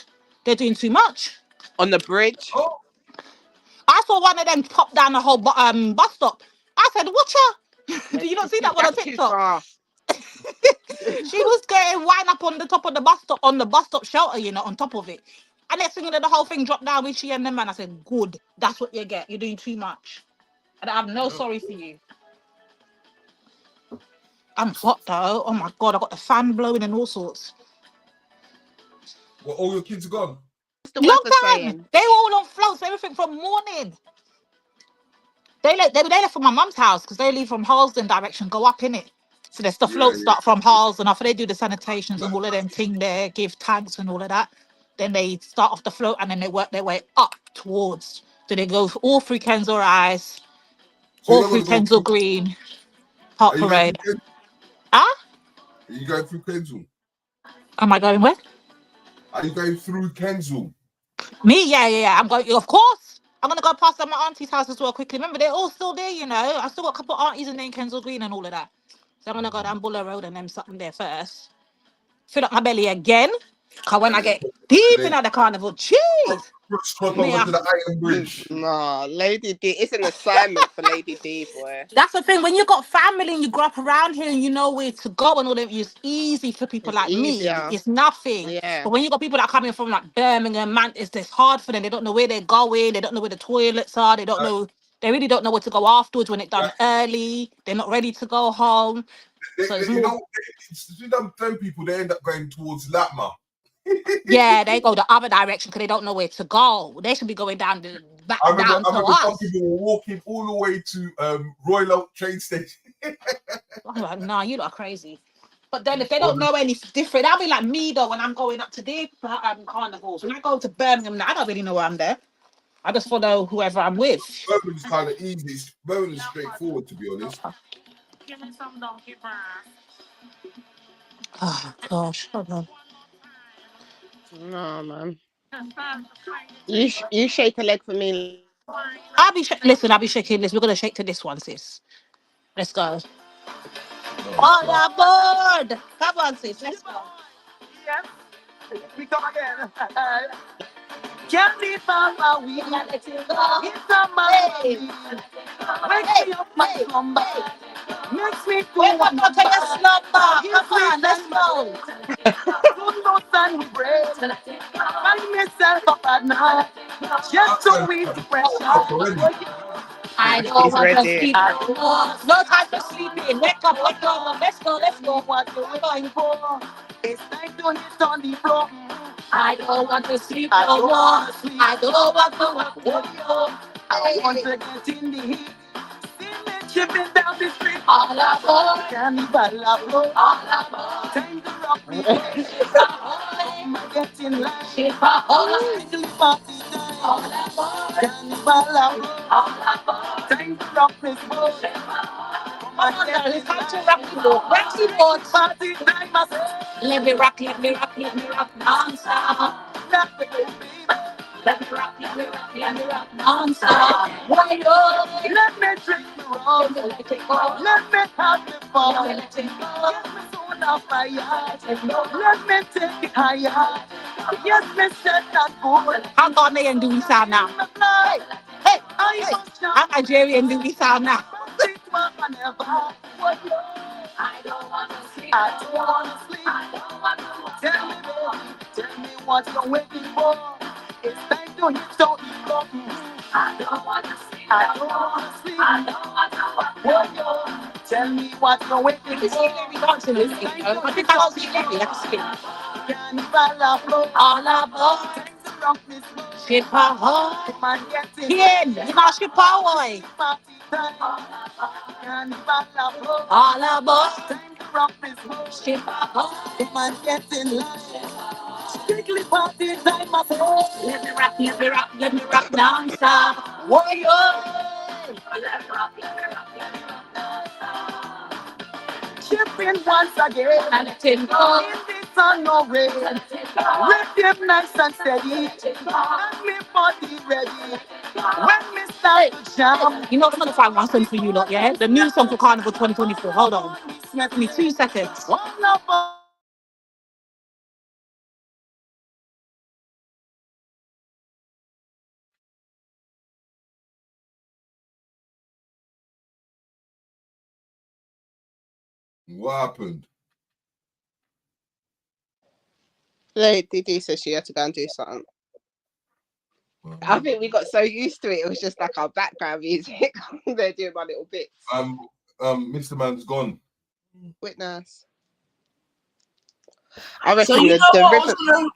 they're doing too much. On the bridge. Oh. I saw one of them pop down the whole bus stop. I said, "Watch her." Do you not see that one on TikTok? She was getting wind up on the top of the bus stop shelter, you know, on top of it. And next thing you know, the whole thing dropped down with she and the man. I said, "Good, that's what you get. You're doing too much." And I have no sorry for you. I'm hot though. Oh my God, I got the fan blowing and all sorts. Well, all your kids are gone. Lockdown. They were all on floats, everything from morning. They left from my mum's house because they leave from Harlesden direction, go up in it. So there's the floats start from Harlesden after they do the sanitations and all of them thing there, give tanks and all of that. Then they start off the float and then they work their way up towards. So they go all through Kensal Rise, So all you're not through gonna go Kensal through. Green, Park Are you going through? Parade. Ah, Are you going through Kensal? am I going where? Are you going through Kensal? Me? Yeah. I'm going, of course. I'm gonna go past my auntie's house as well quickly. Remember, they're all still there, you know. I still got a couple of aunties in there in Kensal Green and all of that. So I'm gonna go down Buller Road and then something there first. Fill up my belly again. Cause when And I then, get deep and into the carnival, jeez, cross me, over to the Iron Bridge. Nah, Lady D. It's an assignment for Lady D, boy. that's the thing. When you got family and you grow up around here and you know where to go and all that, it's easy for people It's like me. easier. It's nothing. Yeah. But when you got people that are coming from like Birmingham, man, it's hard for them. They don't know where they're going. They don't know where the toilets are. They don't Like, know. They really don't know where to go afterwards when it's done like, early. They're not ready to go home. So it's you more. know, them people, they end up going towards Latma. Yeah, they go the other direction because they don't know where to go. They should be going down the back I remember, down to some us. people were walking all the way to Royal Oak train station. I'm like, nah, you lot are crazy. But then if they Or don't know any different, that'll be like me though when I'm going up to their carnivals. When I go to Birmingham now, I don't really know where I'm there. I just follow whoever I'm with. Birmingham's kind of easy. Birmingham's straightforward, to be honest. Oh gosh, hold on. No, man. You shake a leg for me. Listen, I'll be shaking this. We're gonna shake to this one, sis. Let's go. Oh, All God. aboard! Come on, sis. Let's go. Yes, we come again. Carnival, we let it go. It's a Hey, wake me up, my comeback. Makes me feel wake up out of your slumber. Come on, let's go. good no sun break. Find myself up at night. Just to ease the pressure. I don't He's want to ready. sleep. No time for sleeping. Wake up, wake up. Let's go, let's go. What you're going for? It's time to hit on the floor. I don't want to sleep I no don't more. want to sleep. I don't want to work no more. I want to get in the heat. See me chipping down the street. All aboard, Carnival, all aboard. time to rock me. I'm getting light. Ship ahoy, Strictly party time. all aboard, Carnival, all aboard. time to rock this boat. Come on, girl, it's time to rock the boat. Rock the boat. Party time, I say. Let me rock, let me rock, let me rock non-stop. Rock the boat, baby. Let me rock, let me rock, let me rock non-stop. Why yo? Let me drink the rum. Let me let it go. Let me have the Let fun. me let it go. Get me soon off fire. Let it go. Let me take it higher. Yes, me said that good. How Ghanaian do we sound now? Hey, hey, hey. How Nigerian do we sound now? I don't want to sleep. I don't want to sleep. I don't want to work. Tell me, baby, tell me what you're waiting for. It's time to hit on the floor. I don't want to sleep. I don't want to sleep. I don't want to work. Oh, yo, tell me what you're waiting You see Larry for. dancing with me, you know? I think I don't see Larry. I can see him. Carnival flow. All aboard. Time to rock this boat. Ship ahoy. Come on, get in. Ken, you know ship ahoy. Party time. Carnival flow. All aboard. Time to rock this boat. Ship ahoy. Come on, get in line. Strictly party time, I say. Let me rock, let me rock, let me rock non-stop. Warrior. Let me rock, let me rock, let me rock non-stop. Shipping once again. And let it go. In this sun, no rain. And let it go. Rhythm nice and steady. And me body ready. When me start to jam. You know, I'm gonna find one song for you lot, yeah? The new song for Carnival 2024. Hold on. Give me 2 seconds. All of What happened? Lady D said she had to go and do something. I think we got so used to it. It was just like our background music. They're doing my little bits. Mr. Man's gone. Witness. I reckon So you know the what? rhythm.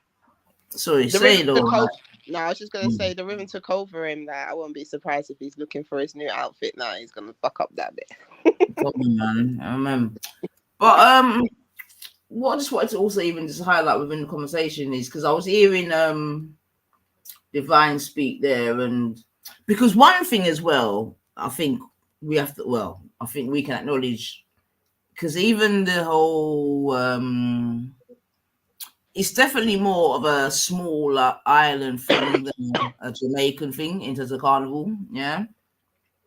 Sorry, The say rhythm though. took over. No, I was just gonna say the rhythm took over him. That I won't be surprised if he's looking for his new outfit now. He's gonna fuck up that bit. Man, I remember. But what I just wanted to also even just highlight within the conversation is because I was hearing Divine speak there, and because one thing as well, I think we have to. Well, I think we can acknowledge because even the whole it's definitely more of a smaller island thing than a Jamaican thing in terms of carnival. Yeah,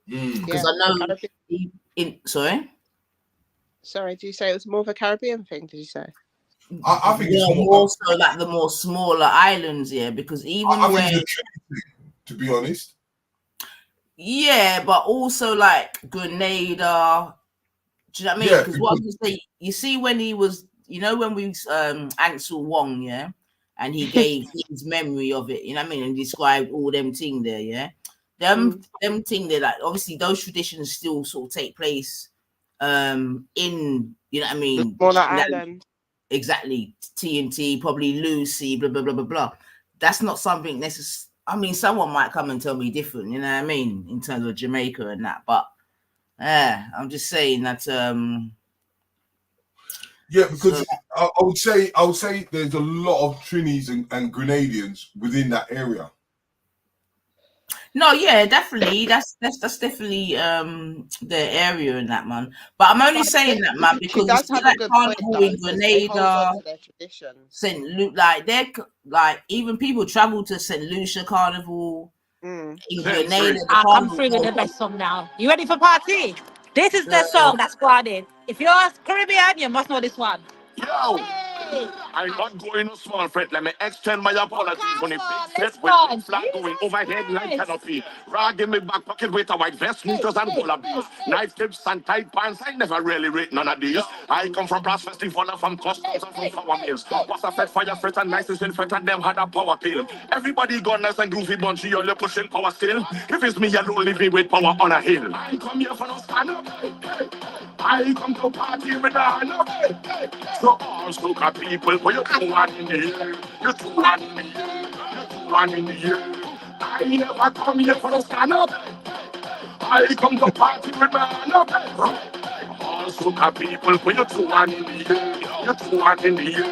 because I know. Sorry, did you say it was more of a Caribbean thing? Did you say? I think it's more so like the more smaller islands, yeah. Because even I think it's the thing, to be honest. Yeah, but also like Grenada. Do you know what I mean? Because what I was gonna say, you see, when he was, when we Ansel Wong, yeah, and he gave his memory of it, you know what I mean, and described all them thing there, yeah. Them thing there, like obviously those traditions still sort of take place in, you know what I mean, smaller island. Exactly. TNT, probably Lucy, blah blah blah blah blah. That's not something necessary. I mean, someone might come and tell me different, you know what I mean, in terms of Jamaica and that, but I'm just saying that because I would say there's a lot of Trinis and Grenadians within that area. No, yeah, definitely. That's definitely the area in that, man. But I'm only saying that, man, because she does have a good point, though, in Grenada, St. Lucia, like they're like even people travel to St. Lucia Carnival in Grenada. I'm through with the best song now. You ready for party? This is the song that's squatted. If you're Caribbean, you must know this one. Yo, I'm not going to small fret. Let me extend my apologies when it big set with big flag going overhead like canopy. Rag in my back pocket with a white vest, sneakers and polar bears. Knife tips and tight pants. I never really rate none of these. I come from brass festival and from customs and from flower mills. Was a fed fire fret and nicest in fret and them had a power pill. Everybody gone nice and goofy bunchy, you're pushing power still. If it's me alone, leave me with power on a hill. I come here for no stand up. I come to party with the hand up. So all soca people, for you two one in the air. You two one in the air. You two one in the air. I never come here for no stand up. I come to party with my hand up. All soca people, for you two one in the air. You two one in the air.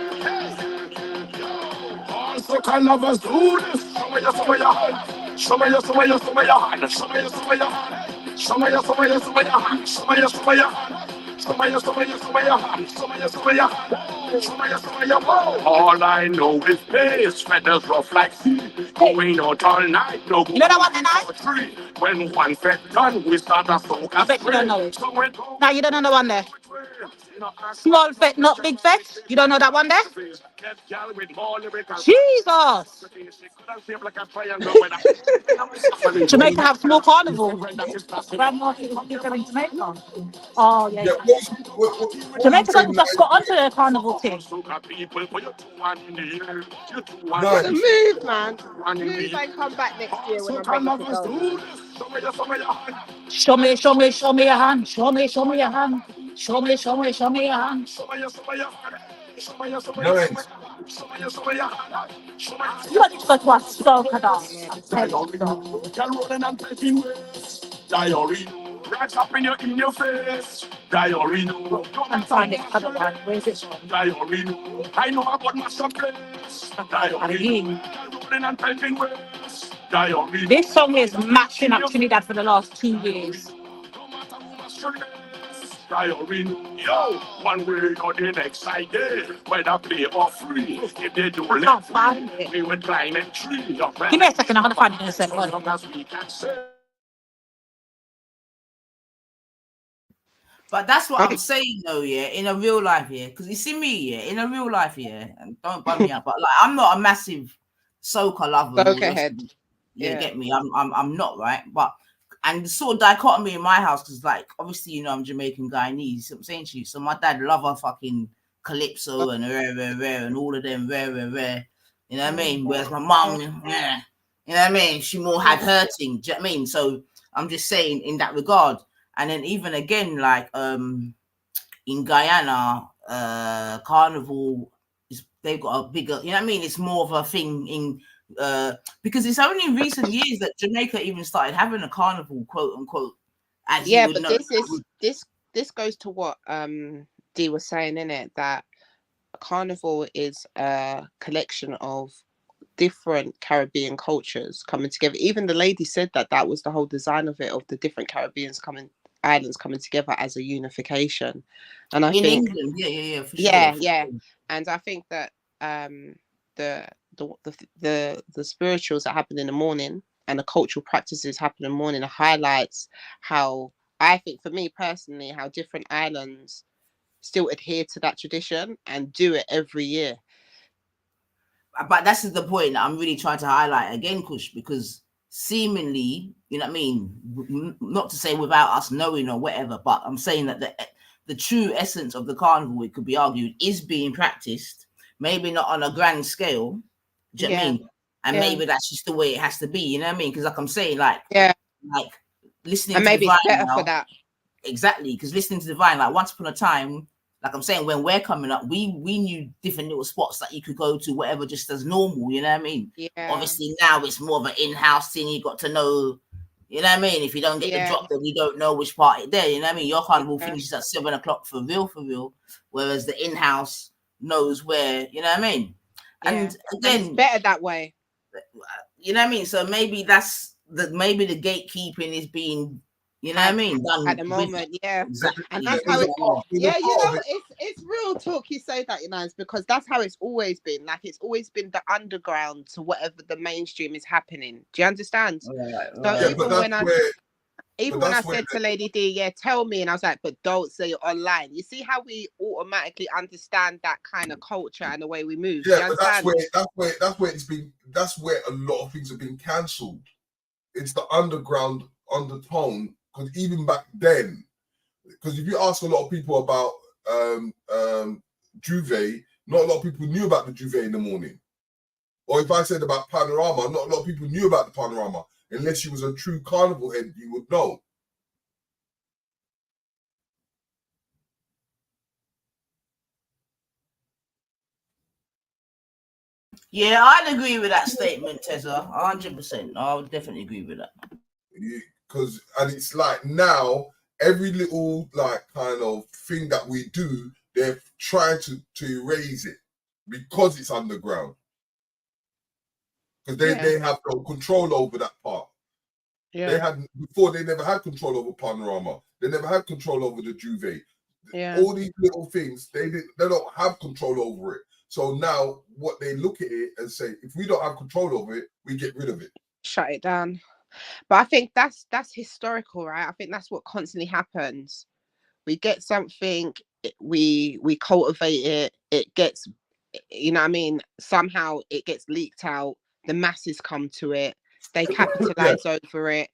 All soca lovers do this. Show me your hand. Show me your hand. Show me your hand. Show me your hand. Show me your hand. Show me your hand. Show me your hand. All I know is pace, feathers rough like sea. Going out all night, no good. You know that one tonight? When one fet done, we start a soca. I bet you don't know it. Now you don't know the one there. Small fet, not big fet. You don't know that one there? Jesus! Jamaica have small carnival. Jamaica. Oh yeah. Jamaica just got onto the carnival thing. What a move, man. Move and come back next year when I'm ready to go. Show me your hand. Show me your hand. Show me your hand. You want to go to a soca dance? Right up in your face. Diarrhea. I'm finding it. Where is it? Diarrhea. I know about my place. Diarrhea. This song is matching up Trinidad for the last 2 years. Yo, one way or the next side, whether play or free. If they do let we would climb a tree. Give me a second, I'm gonna find it in a second. But that's what I'm saying, though, yeah, in a real life, yeah, because you see me, yeah, in a real life, yeah, and don't bum me up, but like I'm not a massive soca lover. Soca head. Yeah, get me. I'm not, right, but. And the sort of dichotomy in my house, because like obviously you know I'm Jamaican Guyanese, I'm saying to you. So my dad love a fucking calypso and rare and all of them rare. You know what I mean? Whereas my mum, you know what I mean? She more had her thing. Do you know what I mean? So I'm just saying in that regard. And then even again, like in Guyana, Carnival they've got a bigger. You know what I mean? It's more of a thing in. Because it's only in recent years that Jamaica even started having a carnival, quote unquote. Yeah, but this goes to what Dee was saying, innit? That Carnival is a collection of different Caribbean cultures coming together. Even the lady said that that was the whole design of it, of the different islands coming together as a unification. And I In think, England, yeah, for yeah, sure. yeah, and I think that the the spirituals that happen in the morning and the cultural practices happen in the morning highlights how, I think, for me personally, how different islands still adhere to that tradition and do it every year. But that's the point that I'm really trying to highlight again, Kush, because seemingly, you know what I mean, not to say without us knowing or whatever, but I'm saying that the true essence of the carnival, it could be argued, is being practiced, maybe not on a grand scale. Do you know what I mean? And maybe that's just the way it has to be, you know what I mean? Because like I'm saying, like listening and to maybe Divine it's better now, for that. Exactly, because listening to Divine, like once upon a time, like I'm saying, when we're coming up, we knew different little spots that you could go to, whatever, just as normal, you know what I mean? Yeah. Obviously now it's more of an in-house thing. You got to know, you know what I mean? If you don't get the drop, then you don't know which part it there, you know what I mean? Your carnival finishes at 7 o'clock for real, whereas the in-house knows where, you know what I mean? And again, and it's better that way. You know what I mean? So maybe that's maybe the gatekeeping is being, you know what I mean, done at the moment, exactly. And that's how it. Yeah, you know, it's real talk. You say that, you know, it's because that's how it's always been. Like it's always been the underground to whatever the mainstream is happening. Do you understand? So even when I said to Lady D, yeah, tell me, and I was like, but don't say it online. You see how we automatically understand that kind of culture and the way we move. Yeah, but that's where it's been. That's where a lot of things have been cancelled. It's the underground undertone. Because even back then, because if you ask a lot of people about Juve, not a lot of people knew about the Juve in the morning. Or if I said about Panorama, not a lot of people knew about the Panorama. Unless you was a true carnival head, you would know. Yeah, I'd agree with that statement, Tessa. 100%. I would definitely agree with that. Because and it's like now every little like kind of thing that we do, they're trying to erase it because it's underground. Because they have no control over that part. Yeah. They had before. They never had control over Panorama. They never had control over the Juve. Yeah. All these little things, they don't have control over it. So now, what they look at it and say, if we don't have control over it, we get rid of it. Shut it down. But I think that's historical, right? I think that's what constantly happens. We get something, we cultivate it. It gets, you know what I mean? Somehow it gets leaked out. The masses come to it. They capitalize over it.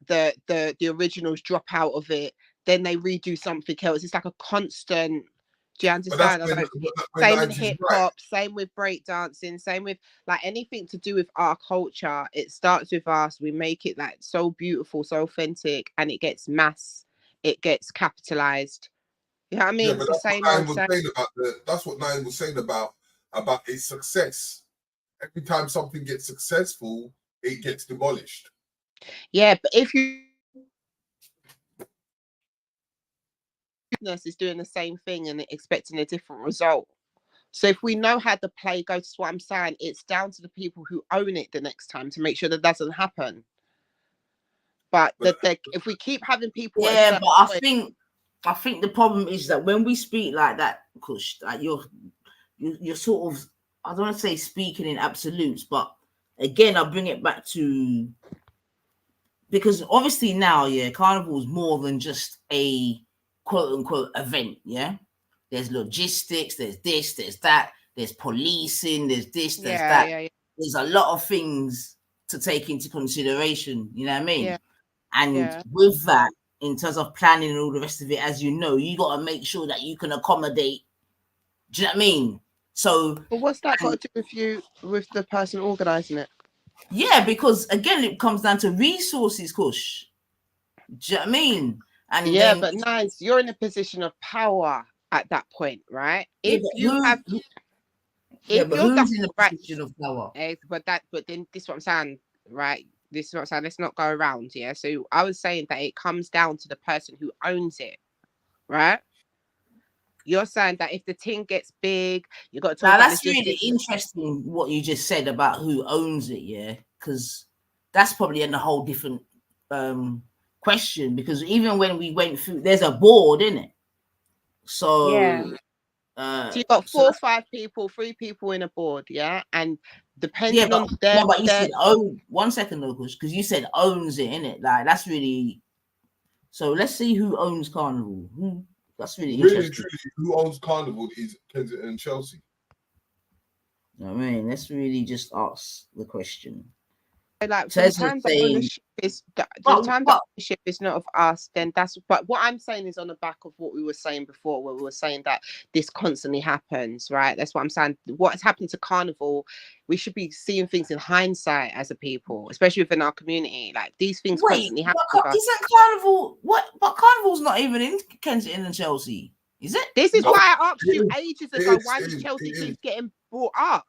The originals drop out of it. Then they redo something else. It's like a constant. Do you understand? Same in hip hop, same with breakdancing, same with like anything to do with our culture. It starts with us. We make it like so beautiful, so authentic, and it gets it gets capitalized. You know what I mean? It's the same old saying. That's what Nine was saying about its success. Every time something gets successful, it gets demolished. Yeah, but if you is doing the same thing and expecting a different result. So if we know how the play goes, what I'm saying, it's down to the people who own it the next time to make sure that doesn't happen. But if we keep having people, but I think the problem is that when we speak like that, Kush, like you're sort of, I don't want to say speaking in absolutes, but again, I'll bring it back to, because obviously now, Carnival is more than just a quote unquote event. Yeah, there's logistics, there's this, there's that, there's policing, there's this, there's that. Yeah. There's a lot of things to take into consideration. You know what I mean? Yeah. And with that, in terms of planning and all the rest of it, as you know, you got to make sure that you can accommodate. Do you know what I mean? So, but what's that got to do with the person organising it? Yeah, because again, it comes down to resources, Kush. Do you know what I mean? And but Nines, you're in a position of power at that point, right? If you're who's in a position of power? But then this is what I'm saying, right? This is what I'm saying. Let's not go around, yeah. So I was saying that it comes down to the person who owns it, right? You're saying that if the thing gets big, you got to talk Now about that's really logistics. interesting what you just said about who owns it, yeah, because that's probably a whole different question. Because even when we went through, there's a board in it, so Yeah. So you got so 4 or 5 people, 3 people in a board, yeah, and yeah, depending but on their, no, but you said own. 1 second, though, because you said owns it, innit? Like that's really. So let's see who owns Carnival. That's really Really, interesting. truly, who owns Carnival is Kensington and Chelsea. I mean, let's really just ask the question. like from time that ownership is ownership is not of us, then that's, but what I'm saying is on the back of what we were saying before, where we were saying that this constantly happens, right? That's what I'm saying. What has happened to Carnival, we should be seeing things in hindsight as a people, especially within our community. Like these things constantly happen. Isn't Carnival what? But Carnival's not even in Kensington and Chelsea, is it? This is why I asked you ages ago, why does Chelsea keep getting brought up?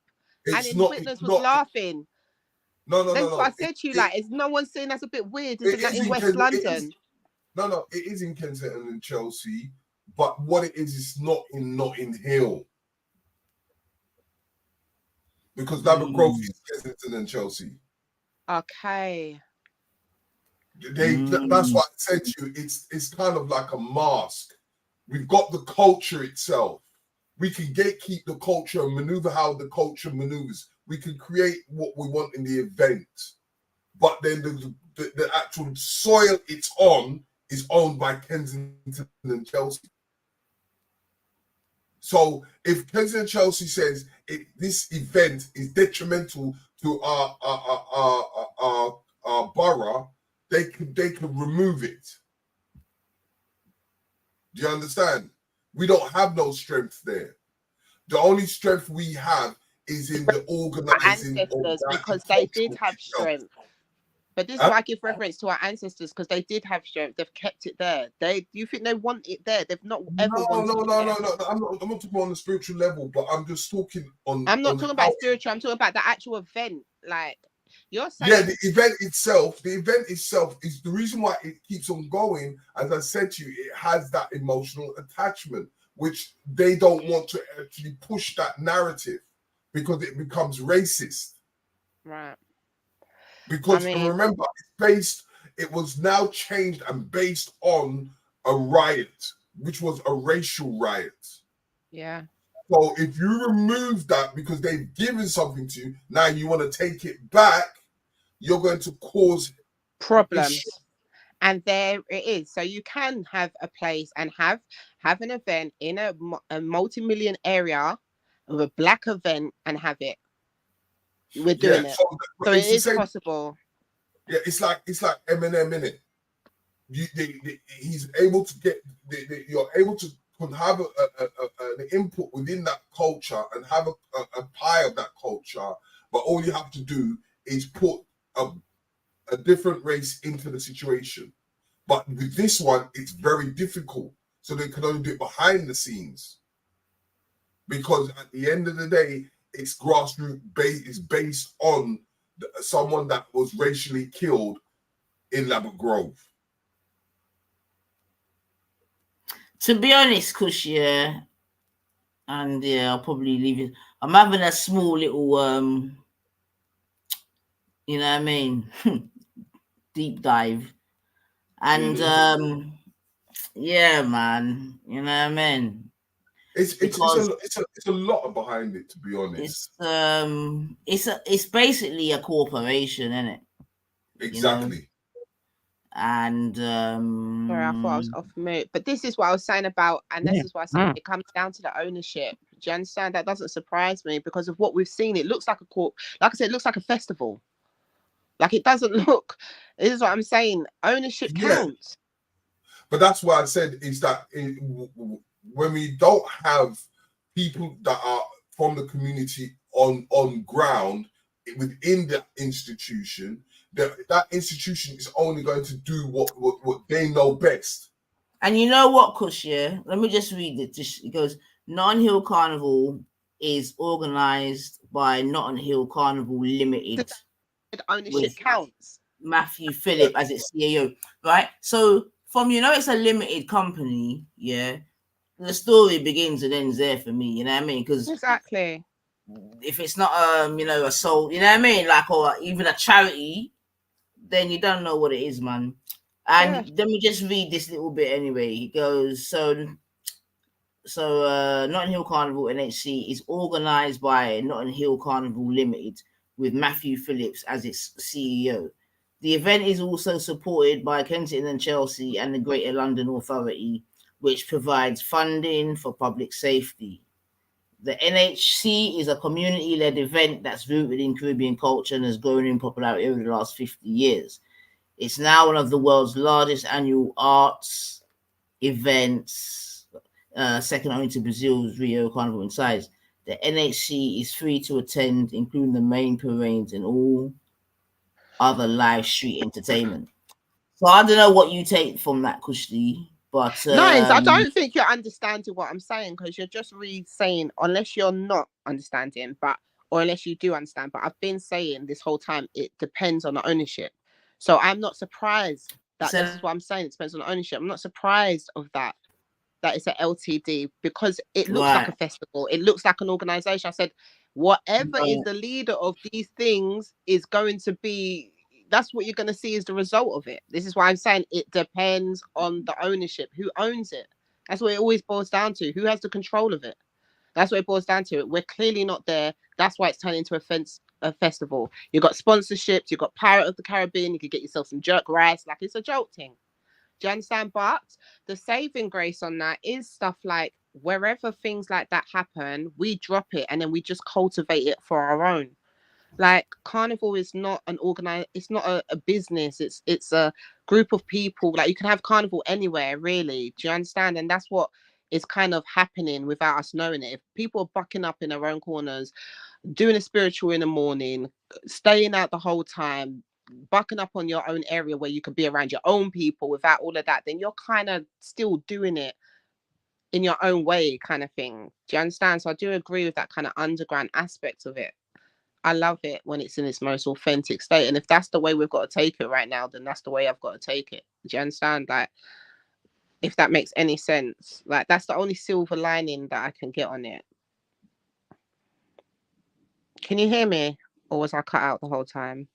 And then the witness was laughing. No. That's what I said to you. Like, is no one saying that's a bit weird? Isn't that in West London? No, it is in Kensington and Chelsea, but what it is not in Notting Hill, because Ladbroke Grove is Kensington and Chelsea. Okay. That's what I said to you. It's kind of like a mask. We've got the culture itself. We can gatekeep the culture and maneuver how the culture maneuvers. We can create what we want in the event, but then the actual soil it's on is owned by Kensington and Chelsea. So if Kensington and Chelsea says this event is detrimental to our borough, they can remove it. Do you understand? We don't have no strength there. The only strength we have is in the organizing ancestors, because they did have strength. But this is why I give reference to our ancestors, because they did have strength. They've kept it there. Do you think they want it there? They've not ever wanted it there. No. I'm not talking on the spiritual level, but I'm just talking on. I'm not talking about spiritual. I'm talking about the actual event. Like you're saying. Yeah, the event itself is the reason why it keeps on going. As I said to you, it has that emotional attachment, which they don't want to actually push that narrative because it becomes racist. Right. Because remember, it was now changed and based on a riot, which was a racial riot. Yeah. So if you remove that because they've given something to you, now you want to take it back, you're going to cause problems. And there it is. So you can have a place and have an event in a multi-million area of a black event and have it. We're doing it. So it is possible. Yeah, it's like Eminem, innit? He's able to get you're able to have an input within that culture and have a pie of that culture, but all you have to do is put a different race into the situation. But with this one, it's very difficult. So they can only do it behind the scenes. Because at the end of the day, it's grassroots is based on someone that was racially killed in Ladbroke Grove. To be honest, Kush, yeah, and yeah, I'll probably leave it. I'm having a small little, you know what I mean, deep dive, and yeah, man, you know what I mean. It's a lot behind it, to be honest. It's basically a corporation, isn't it? Exactly. You know? And sorry, I thought I was off mute. But this is what I was saying about, and this is why I said it comes down to the ownership. Do you understand? That doesn't surprise me because of what we've seen. It looks like like I said, it looks like a festival. Like it doesn't look. This is what I'm saying. Ownership counts. But that's what I said is that when we don't have people that are from the community on ground within the institution, that institution is only going to do what they know best. And you know what, Kush, yeah? Let me just read it. It goes, Notting Hill Carnival is organised by Notting Hill Carnival Limited. Ownership counts. Matthew Phillip as its CEO, right? So from, it's a limited company, yeah? the story begins and ends there for me. You know what I mean? Because exactly, if it's not a soul, you know what I mean, like, or even a charity, then you don't know what it is, man. And let me just read this little bit anyway. It goes, Notting Hill Carnival NHC is organised by Notting Hill Carnival Limited with Matthew Phillips as its CEO. The event is also supported by Kensington and Chelsea and the Greater London Authority, which provides funding for public safety. The NHC is a community-led event that's rooted in Caribbean culture and has grown in popularity over the last 50 years. It's now one of the world's largest annual arts events, second only to Brazil's Rio Carnival in size. The NHC is free to attend, including the main parades and all other live street entertainment. So I don't know what you take from that, Kushti, but Nice. I don't think you're understanding what I'm saying, because you're just saying, unless you're not understanding, or unless you do understand. But I've been saying this whole time, it depends on the ownership. So I'm not surprised that this is what I'm saying. It depends on the ownership. I'm not surprised of that it's an LTD, because it looks like a festival. It looks like an organization. I said, whatever is the leader of these things is going to be, that's what you're going to see is the result of it. This is why I'm saying it depends on the ownership. Who owns it? That's what it always boils down to. Who has the control of it? That's what it boils down to. We're clearly not there. That's why it's turned into a festival. You've got sponsorships. You've got Pirate of the Caribbean. You could get yourself some jerk rice. Like, it's a joke thing. Do you understand? But the saving grace on that is stuff like, wherever things like that happen, we drop it and then we just cultivate it for our own. Like, Carnival is not it's not a business. It's a group of people. Like, you can have Carnival anywhere, really. Do you understand? And that's what is kind of happening without us knowing it. If people are bucking up in their own corners, doing a spiritual in the morning, staying out the whole time, bucking up on your own area where you can be around your own people without all of that, then you're kind of still doing it in your own way, kind of thing. Do you understand? So I do agree with that kind of underground aspect of it. I love it when it's in its most authentic state. And if that's the way we've got to take it right now, then that's the way I've got to take it. Do you understand? Like, if that makes any sense, like, that's the only silver lining that I can get on it. Can you hear me? Or was I cut out the whole time?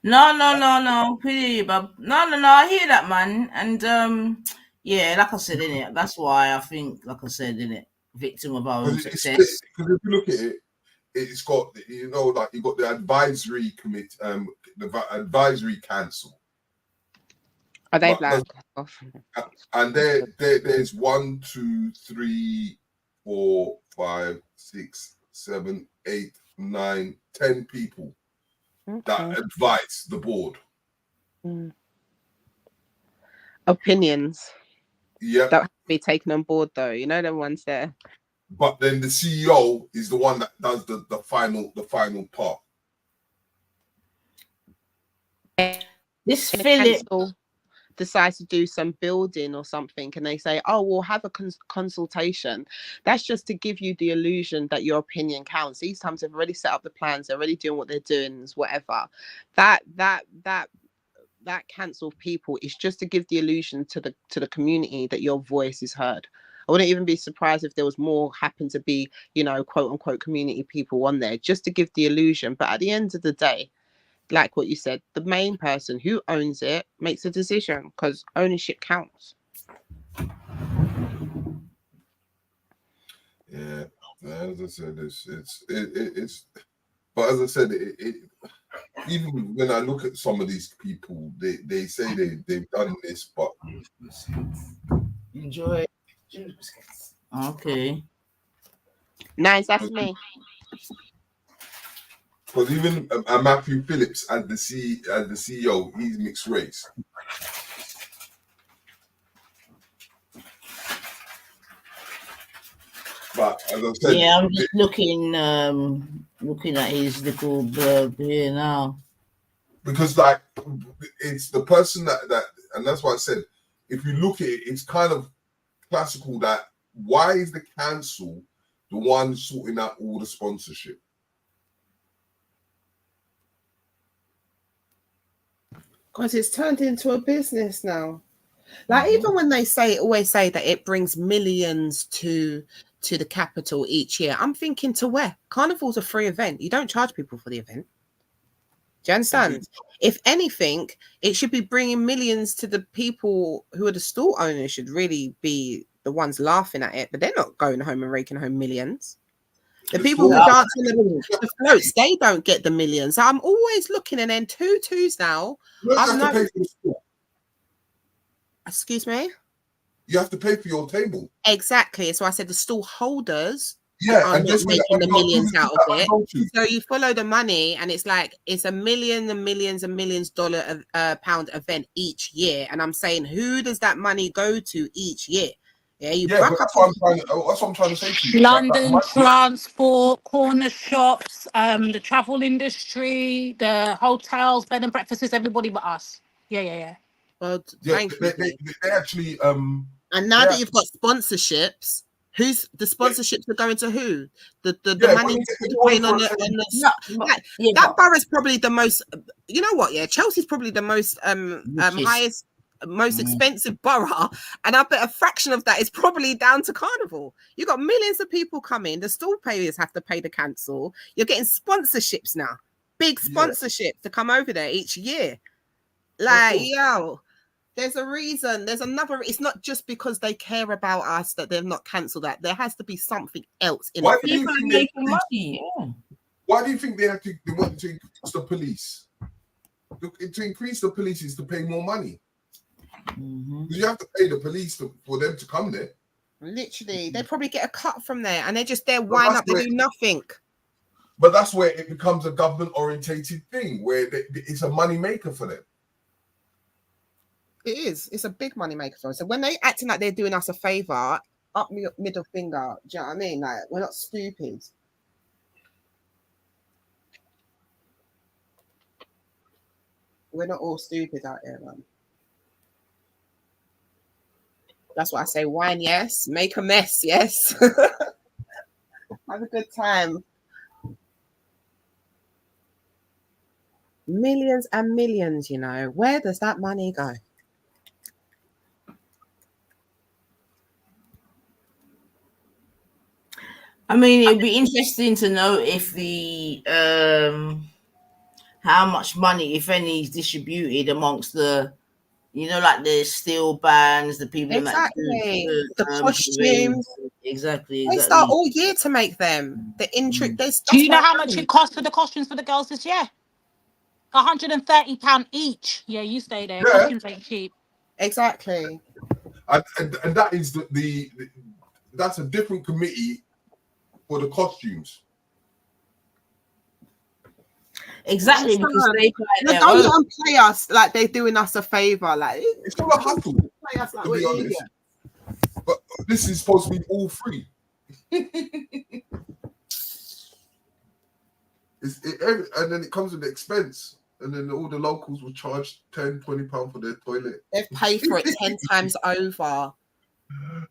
No. Pretty, but no. I hear that, man. And yeah, like I said, innit? That's why I think, like I said, innit? Victim of our own success. Because if you look at it, it's got, you know, like, you got the advisory committee, the advisory council. Are they black? And there's 1, 2, 3, 4, 5, 6, 7, 8, 9, 10 people that advise the board. Opinions. Yeah. That have to be taken on board, though. You know, the ones there. But then the CEO is the one that does the final part. This Philip decides to do some building or something, and they say, oh, we'll have a consultation. That's just to give you the illusion that your opinion counts. These times they've already set up the plans, they're already doing what they're doing, whatever. That council of people is just to give the illusion to the community that your voice is heard. I wouldn't even be surprised if there was more happen to be, you know, quote unquote community people on there, just to give the illusion. But at the end of the day, like what you said, the main person who owns it makes a decision, because ownership counts. Yeah, as I said, it's. But as I said, even when I look at some of these people, they say they've done this, but Enjoy. Okay. Nice, that's me. Because even Matthew Phillips as the CEO, he's mixed race. But as I said, yeah, I'm just looking at his little blurb here now. Because like, it's the person that, and that's why I said, if you look at it, it's kind of classical that why is the council the one sorting out all the sponsorship? Because it's turned into a business now. Like even when they always say that it brings millions to the capital each year, I'm thinking to where? Carnival's a free event. You don't charge people for the event. Do you understand? If anything, it should be bringing millions to the people who are the stall owners. Should really be the ones laughing at it, but they're not going home and raking home millions. The people who dance on the floats, they don't get the millions. I'm always looking, and then twos now. I've to pay for the stall. Excuse me? You have to pay for your table. Exactly. So I said the stall holders are not making the millions out of it. So you follow the money, and it's like it's a million and millions and millions pound event each year. And I'm saying, who does that money go to each year? Yeah, but that's what I'm trying to say to you. London transport, corner shops, the travel industry, the hotels, bed and breakfasts, everybody but us. Yeah. Well, they actually and now that you've got sponsorships, who's the sponsorships are going to who? The money paying on the that borough's probably the most. You know what? Yeah, Chelsea's probably the most highest, most expensive borough, and I bet a fraction of that is probably down to Carnival. You got millions of people coming. The stall payers have to pay the cancel. You're getting sponsorships now, big sponsorships to come over there each year. Like there's a reason. There's another. It's not just because they care about us that they've not cancelled that. There has to be something else in it. People are making money. Yeah. Why do you think they want to increase the police? To increase the police is to pay more money. You have to pay the police for them to come there. Literally, they probably get a cut from there, and they're just there wind up. They do nothing. But that's where it becomes a government-orientated thing, where it's a money maker for them. It is. It's a big money maker for us. So when they acting like they're doing us a favor, up middle finger. Do you know what I mean? Like, we're not stupid. We're not all stupid out there, man. That's what I say. Wine, yes. Make a mess, yes. Have a good time. Millions and millions, you know. Where does that money go? I mean, it'd be interesting to know if the how much money, if any, is distributed amongst the, you know, like the steel bands, the people the costumes. Exactly. They start all year to make them. The intrigue. Do you know how much it costs for the costumes for the girls this year? £130 each. Yeah, you stay there. Yeah. Costumes ain't cheap. Exactly. And that is that's a different committee for the costumes. Exactly, because they don't play us like they're doing us a favor. Like it's not a hustle, play us like to be honest. But this is supposed to be all free. And then it comes with the expense. And then all the locals will charge £10-20 for their toilet. They've paid for it 10 times over.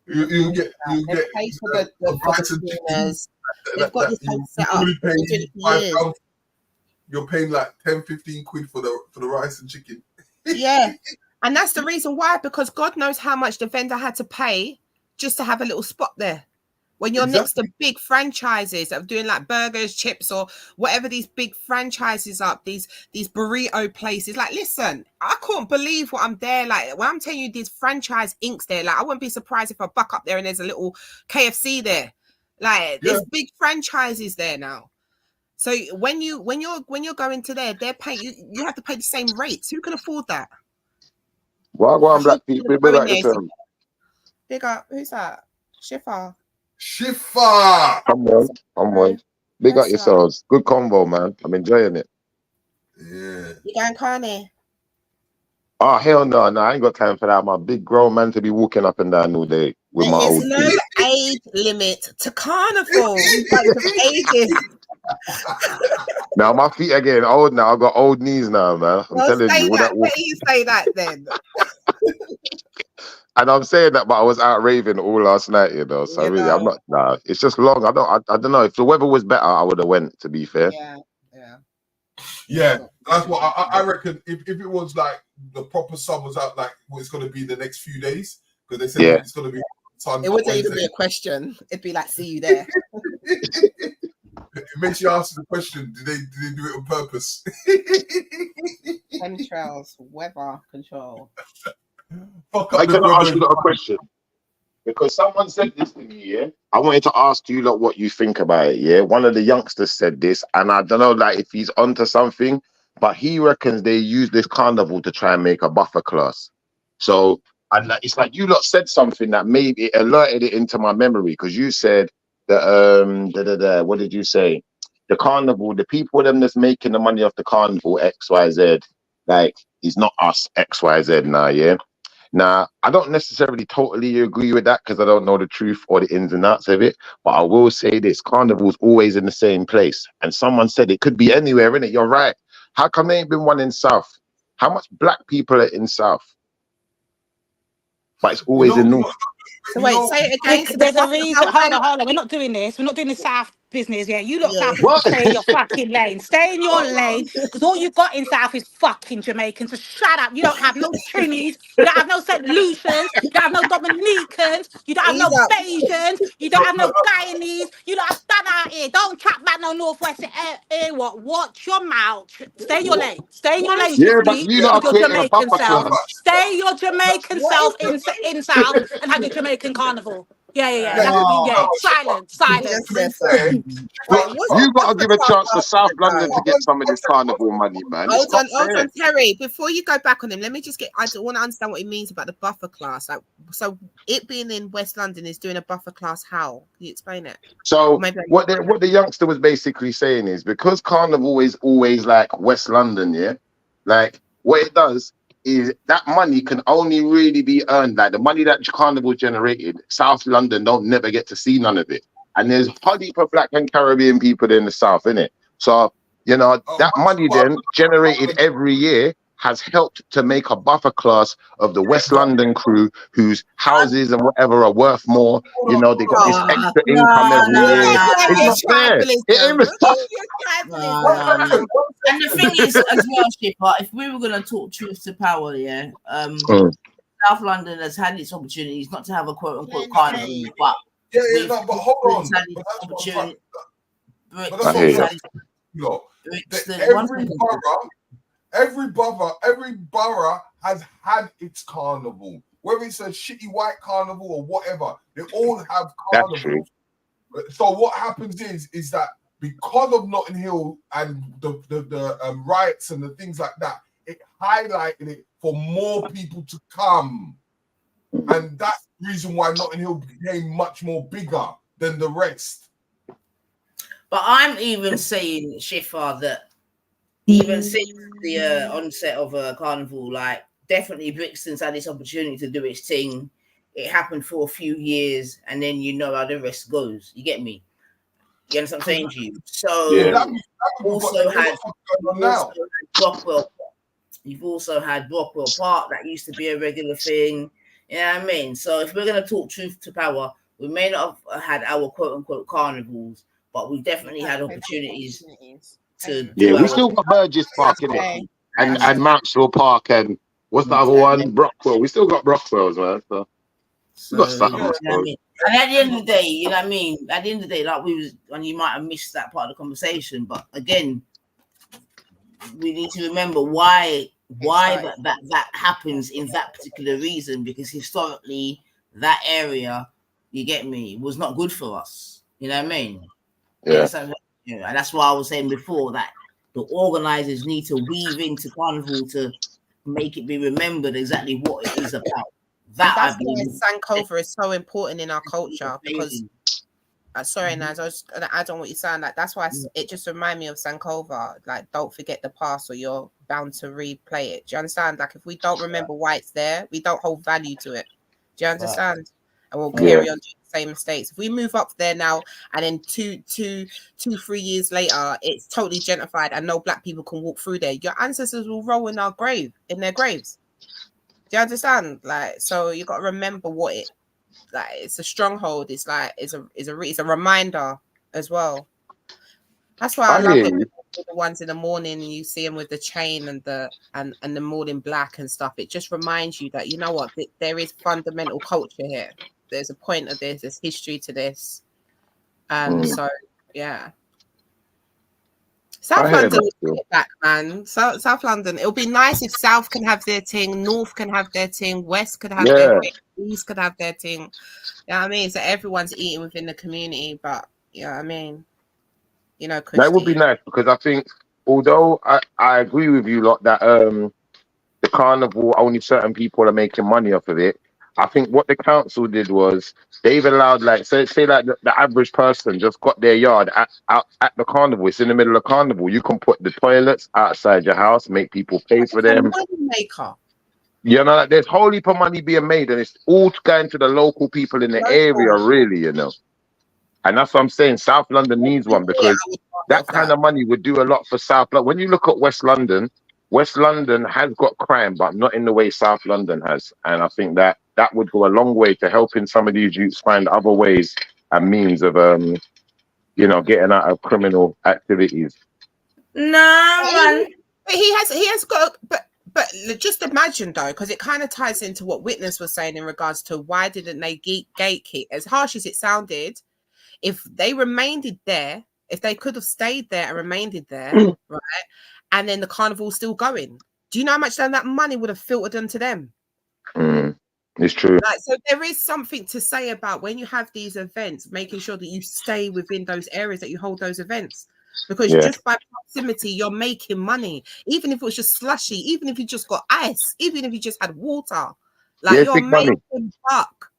You get paid for the rice and chicken. They've got this whole set up. You're paying like 10-15 quid for the rice and chicken. Yeah. And that's the reason why, because God knows how much the vendor had to pay just to have a little spot there. When you're next to big franchises that are doing like burgers, chips, or whatever these big franchises are, these burrito places. Like, listen, I couldn't believe what I'm there. Like, when I'm telling you these franchise inks there, like, I wouldn't be surprised if I buck up there and there's a little KFC there. Like, there's big franchises there now. So when you're going to there, they're paying you have to pay the same rates. Who can afford that? Well, black people, big up yourself. Big up, who's that? Shifa. Come on. Big up yourselves. Good convo, man. I'm enjoying it. Yeah. You going Carni? Oh, hell no. I ain't got time for that. I'm a big grown man to be walking up and down all day with my old no age limit to Carnival. Ages. Now my feet are getting old now. I've got old knees now, man. I'm telling you. Why you say that then? And I'm saying that, but I was out raving all last night, you know. So really, I'm not. Nah, it's just long. I don't know. If the weather was better, I would have went. To be fair. Yeah. Yeah, that's what I reckon. If it was like the proper sub was out, like what it's going to be the next few days, because they said it's going to be it wouldn't even be a question. It'd be like, see you there. It makes you answer the question: Did they do it on purpose? Chemtrails, weather control. I can ask you a question. Because someone said this to me, yeah. I wanted to ask you lot what you think about it, yeah. One of the youngsters said this, and I don't know, like, if he's onto something, but he reckons they use this carnival to try and make a buffer class. So, and it's like you lot said something that made it alerted it into my memory, because you said that what did you say? The carnival, the people them that's making the money off the carnival, XYZ, like, is not us XYZ now, yeah. Now, I don't necessarily totally agree with that because I don't know the truth or the ins and outs of it. But I will say this: Carnival's always in the same place. And someone said it could be anywhere, innit? You're right. How come there ain't been one in South? How much black people are in South? But it's always in North. So wait, say it again. So there's a reason. Hold on. We're not doing this. We're not doing the South business. Yeah, you lot South people stay in your fucking lane. Stay in your lane, because all you got in South is fucking Jamaicans. So shut up. You don't have no Trinis. You don't have no St. Lucians. You don't have no Dominicans. You don't have no Bayesians. You don't have no Guyanese. You don't have done out here. Don't chat about no Northwest. What? Watch your mouth. Stay in your lane. Stay in your lane. Yeah, but you lot are with your creating a Jamaican buffer self. class. Stay your Jamaican self in South and have your Jamaican carnival. Yeah. That's what we silence. But you got to give a chance to South London to get some of this carnival money, man. Hold on, Terry. Before you go back on him, let me just I want to understand what he means about the buffer class. Like, so it being in West London is doing a buffer class. How? Can you explain it? So what the youngster was basically saying is, because carnival is always like West London, yeah, like what it does is that money can only really be earned, like the money that Carnival generated, South London don't never get to see none of it. And there's a heap of black and Caribbean people in the South, innit? So, you know, that money then generated every year has helped to make a buffer class of the West London crew whose houses and whatever are worth more. You know, they got this extra income every year. It's not fair. And the thing is, as well, Shipper, if we were going to talk truth to power, yeah, South London has had its opportunities not to have a quote unquote carnival, but but hold on. Every borough has had its carnival, whether it's a shitty white carnival or whatever. They all have carnivals. So what happens is that because of Notting Hill and the riots and the things like that, it highlighted it for more people to come, and that's the reason why Notting Hill became much more bigger than the rest. But I'm even saying, Shifa, that even since the onset of a carnival, like definitely Brixton's had this opportunity to do its thing. It happened for a few years, and then you know how the rest goes. You get me? You understand what I'm saying to you? So also had Brockwell. You've also had Brockwell Park that used to be a regular thing. You know what I mean? So if we're gonna talk truth to power, we may not have had our quote unquote carnivals, but we've definitely had opportunities to. Yeah, we still got Burgess Park in it, and Maxwell Park, and what's the other one? Brockwell. We still got Brockwell's, man. So we got something. You know what I mean? And at the end of the day, you know what I mean? At the end of the day, like and you might have missed that part of the conversation, but again, we need to remember why that happens in that particular reason, because historically that area, you get me, was not good for us. You know what I mean? Yeah. And that's why I was saying before that the organizers need to weave into Carnival to make it be remembered exactly what it is about. That's why Sankofa is so important in our culture, because sorry, Naz, I was gonna add on what you're saying. Like, that's why it just reminds me of Sankova. Like, don't forget the past, or you're bound to replay it. Do you understand? Like, if we don't remember why it's there, we don't hold value to it. Do you understand? Right. And we'll carry on doing the same mistakes. If we move up there now, and then 3 years later, it's totally gentrified, and no black people can walk through there, your ancestors will roll in their graves. Do you understand? Like, so you got to remember what it. Like, it's a stronghold. It's like it's a reminder as well. That's why I love it. the ones in the morning, and you see them with the chain and the morning black and stuff. It just reminds you that, you know what, there is fundamental culture here. There's a point of this. There's history to this. So yeah. South London will get back, man. South London. It'll be nice if South can have their thing, North can have their thing, West could have their thing, East could have their thing. You know what I mean? So everyone's eating within the community, but you know what I mean? You know, that would be nice, because I think, although I agree with you lot that the carnival, only certain people are making money off of it. I think what the council did was they've allowed, like, say like the average person just got their yard out at the carnival. It's in the middle of the carnival. You can put the toilets outside your house, make people pay for them. Money maker. You know, like, there's whole heap of money being made, and it's all going to the local people in the area, really, you know. And that's what I'm saying. South London needs one, because that kind of money would do a lot for South London. When you look at West London has got crime, but not in the way South London has. And I think that would go a long way to helping some of these youths find other ways and means of, you know, getting out of criminal activities. No, but he has got. But just imagine though, because it kind of ties into what Witness was saying in regards to why didn't they gatekeep? As harsh as it sounded, if they remained there, if they could have stayed there and remained there, right, and then the carnival's still going, do you know how much then that money would have filtered into them? It's true. Like, so there is something to say about when you have these events, making sure that you stay within those areas that you hold those events. Because just by proximity, you're making money. Even if it was just slushy, even if you just got ice, even if you just had water, like you're making buck.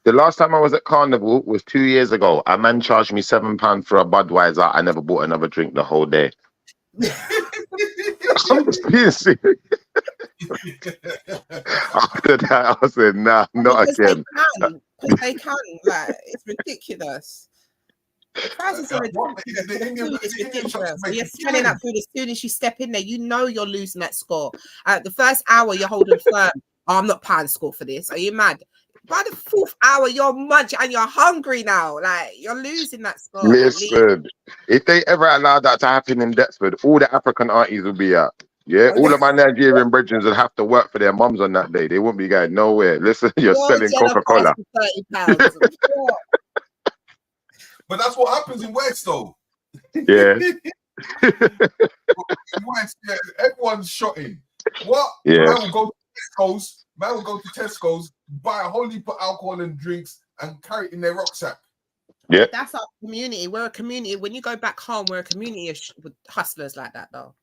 The last time I was at Carnival was 2 years ago. A man charged me £7 for a Budweiser. I never bought another drink the whole day. I'm just being serious. After that, I said, nah, not again. Because they can, like, it's ridiculous. The prices are ridiculous. It's ridiculous. You're smelling that food as soon as you step in there. You know you're losing that score. The first hour, you're holding firm. Oh, I'm not paying score for this. Are you mad? By the fourth hour, you're munching and you're hungry now. Like, you're losing that score. Listen, if they ever allow that to happen in Deptford, all the African aunties will be out. Yeah, all of my Nigerian brethren would have to work for their mums on that day. They wouldn't be going nowhere. Listen, you're selling Coca-Cola. But that's what happens in West, though. Yeah. In West, yeah, everyone's shotting. What? Yeah. Man will go to Tesco's, buy a whole heap of alcohol and drinks, and carry it in their rucksack. Yeah. That's our community. We're a community. When you go back home, we're a community with hustlers like that, though.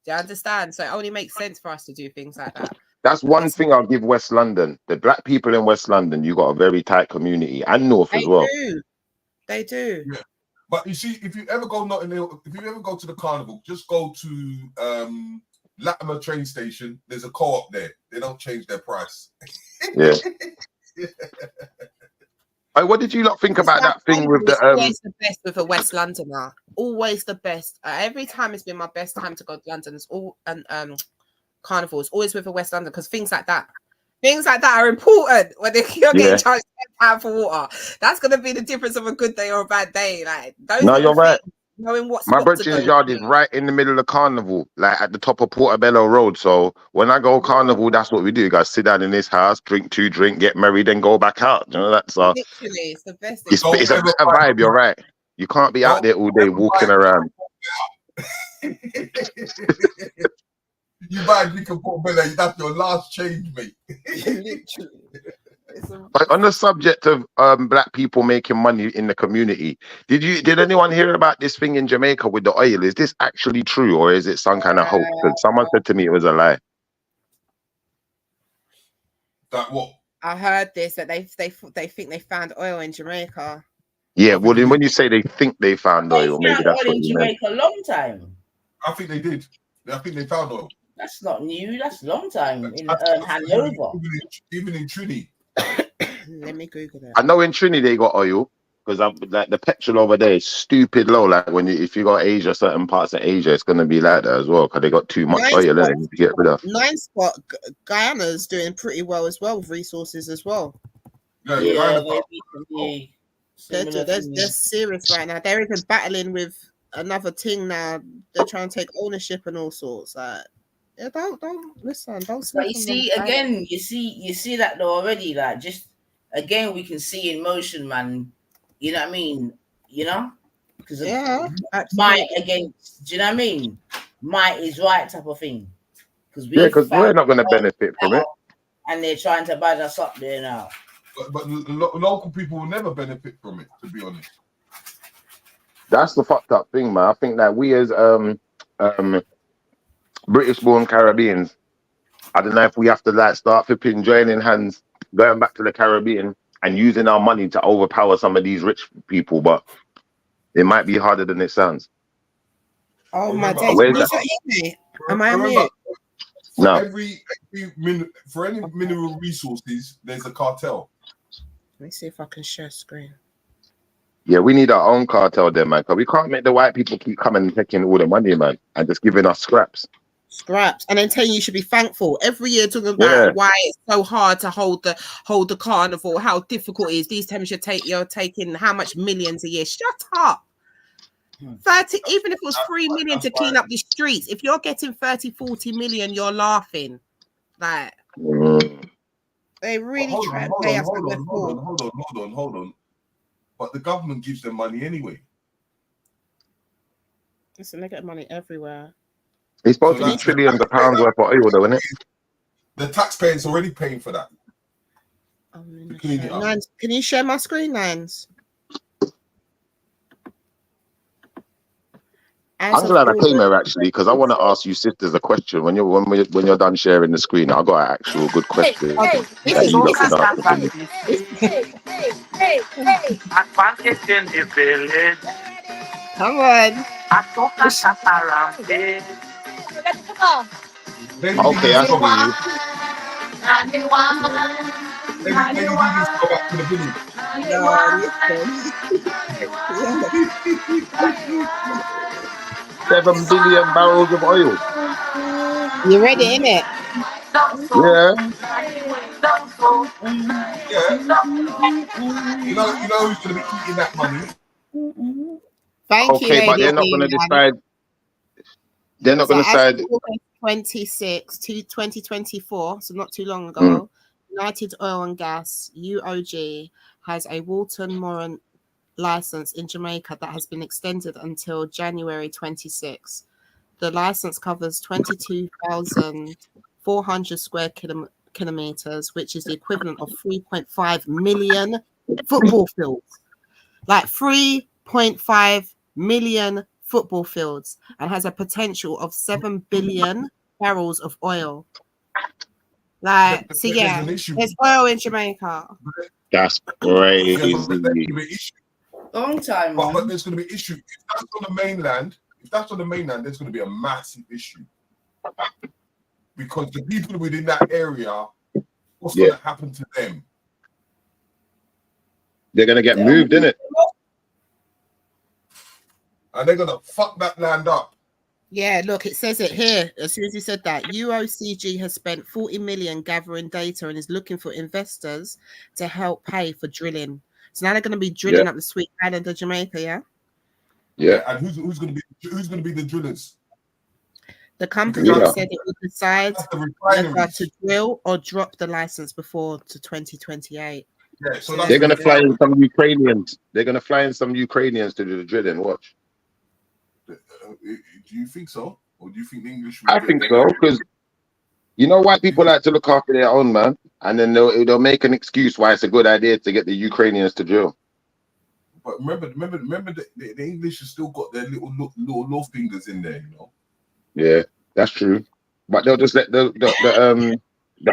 Do you understand? So it only makes sense for us to do things like that. That's one thing I'll give West London. The black people in West London, you got a very tight community, and North as well. They do. Yeah. But you see, if you ever go to the carnival, just go to Latimer train station. There's a co-op there. They don't change their price. Yeah. What did you lot think about that thing with the always the best with a West Londoner? Always the best. Every time it's been my best time to go to London. It's all carnival. It's always with a West London, because things like that are important when you're getting charged £10 for water. That's going to be the difference of a good day or a bad day. Like, those you're right. Knowing what my brethren's yard is right in the middle of the carnival, like at the top of Portobello Road. So when I go carnival, that's what we do. You guys sit down in this house, drink, get married, then go back out. You know, that's literally, it's the best. It's a vibe. You're right. You can't be out there all day walking around. You buy a drink of Portobello, that's your last change, mate. Literally. But on the subject of black people making money in the community, did anyone hear about this thing in Jamaica with the oil? Is this actually true, or is it some kind of hoax? Because someone said to me it was a lie. That what? I heard this, that they think they found oil in Jamaica. Yeah, well, then when you say they think they found oil, maybe that's what you meant. Jamaica a long time. I think they did. I think they found oil. That's not new. That's a long time in Hanover. Even in Trinity. Let me Google that. I know in Trinity they got oil, because like the petrol over there is stupid low. Like if you got Asia, certain parts of Asia, it's gonna be like that as well, because they got too much oil there to get rid of. 9 Spot Guyana's doing pretty well as well with resources as well. Yeah, they're serious right now. They're even battling with another thing now. They're trying to take ownership and all sorts. Like, yeah, don't listen. Don't sleep. But you see, again, you see that though already. Like, just again, we can see in motion, man. You know what I mean? You know, because might against. Do you know what I mean? Might is right type of thing. Because we're not going to benefit from it, and they're trying to bad us up there now. But local people will never benefit from it, to be honest. That's the fucked up thing, man. I think that we as British-born Caribbeans, I don't know if we have to like start flipping, joining hands, going back to the Caribbean and using our money to overpower some of these rich people, but it might be harder than it sounds. Oh my days! Am I on mute? No. For any mineral resources, there's a cartel. Let me see if I can share screen. Yeah, we need our own cartel there, man. Because we can't make the white people keep coming and taking all the money, man, and just giving us scraps. And then telling you should be thankful every year, talking about why it's so hard to hold the carnival, how difficult it is. These times you're taking how much millions a year. Shut up. 30, even if it was 3 million to clean up the streets, if you're getting 30-40 million, you're laughing. Like they really try to pay us. Hold on. But the government gives them money anyway. Listen, they get money everywhere. It's supposed to be trillions of pounds worth of oil, though, isn't it? The taxpayers already paying for that. Nines, can you share my screen, Nines? I'm glad I came here actually because I want to ask you sisters a question. When you're done sharing the screen, I got an actual good question. Come on. Okay, I see you. 7 billion barrels of oil. You ready, innit? Yeah. You know who's going to be eating that money? Thank you, okay, but they're not going to decide. They're not going to decide. 26 to 2024, so not too long ago, United Oil and Gas, UOG, has a Walton Moran license in Jamaica that has been extended until January 26. The license covers 22,400 square kilometers, which is the equivalent of 3.5 million football fields. Like 3.5 million football fields, and has a potential of 7 billion barrels of oil. Like, so yeah, there's oil in Jamaica. That's crazy. Long time, but there's going to be issue. If that's on the mainland, there's going to be a massive issue because the people within that area, what's going to happen to them? They're going to get moved, innit? And they're going to fuck that land up. Yeah, look, it says it here. As soon as you said that, UOCG has spent 40 million gathering data and is looking for investors to help pay for drilling. So now they're going to be drilling up the sweet island of Jamaica, yeah? Yeah. And who's going to be the drillers? The company said it would decide whether to drill or drop the license before to 2028. Yeah, so they're going to fly in some Ukrainians. They're going to fly in some Ukrainians to do the drilling. Watch. Do you think so? Or do you think the English? I think so, because you know white people like to look after their own, man, and then they'll make an excuse why it's a good idea to get the Ukrainians to drill. But remember, the English have still got their little law fingers in there, you know. Yeah, that's true. But they'll just let the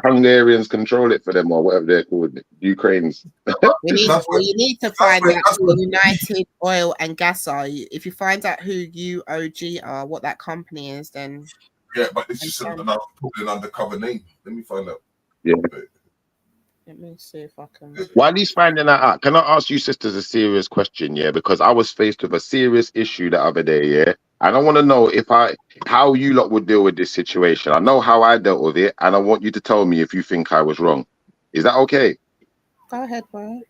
Hungarians control it for them, or whatever they're called, Ukrainians. You need to find out who United Oil and Gas are. If you find out who UOG are, what that company is, then yeah. But this is probably an undercover name. Let me find out. Yeah. Let me see if I can. While he's finding that out, can I ask you sisters a serious question? Yeah, because I was faced with a serious issue the other day. Yeah, and I want to know how you lot would deal with this situation. I know how I dealt with it, and I want you to tell me if you think I was wrong. Is that okay? Go ahead, bro.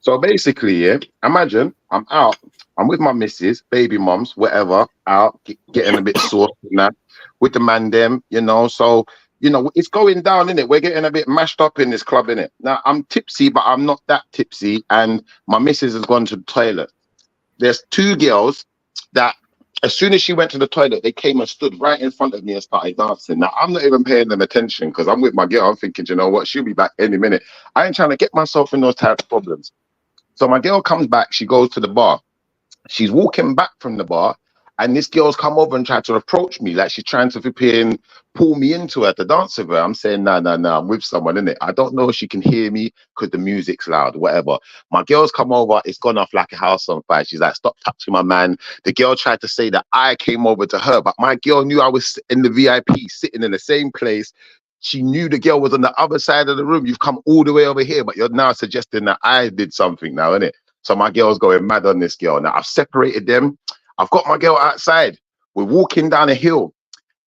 So basically, yeah, imagine I'm out, I'm with my missus, baby mums, whatever, out, getting a bit sore and that, with the man them, you know. So, you know, it's going down, innit? We're getting a bit mashed up in this club, innit? Now, I'm tipsy, but I'm not that tipsy, and my missus has gone to the toilet. There's two girls that, as soon as she went to the toilet, they came and stood right in front of me and started dancing. Now, I'm not even paying them attention because I'm with my girl. I'm thinking, you know what? She'll be back any minute. I ain't trying to get myself in those types of problems. So my girl comes back, she goes to the bar. She's walking back from the bar, and this girl's come over and tried to approach me, like she's trying to pull me into her to dance with her. I'm saying, no, I'm with someone, innit? I don't know if she can hear me because the music's loud, whatever. My girl's come over, it's gone off like a house on fire. She's like, stop touching my man. The girl tried to say that I came over to her, but my girl knew I was in the VIP, sitting in the same place. She knew the girl was on the other side of the room. You've come all the way over here, but you're now suggesting that I did something now, innit? So my girl's going mad on this girl. Now I've separated them. I've got my girl outside. We're walking down a hill,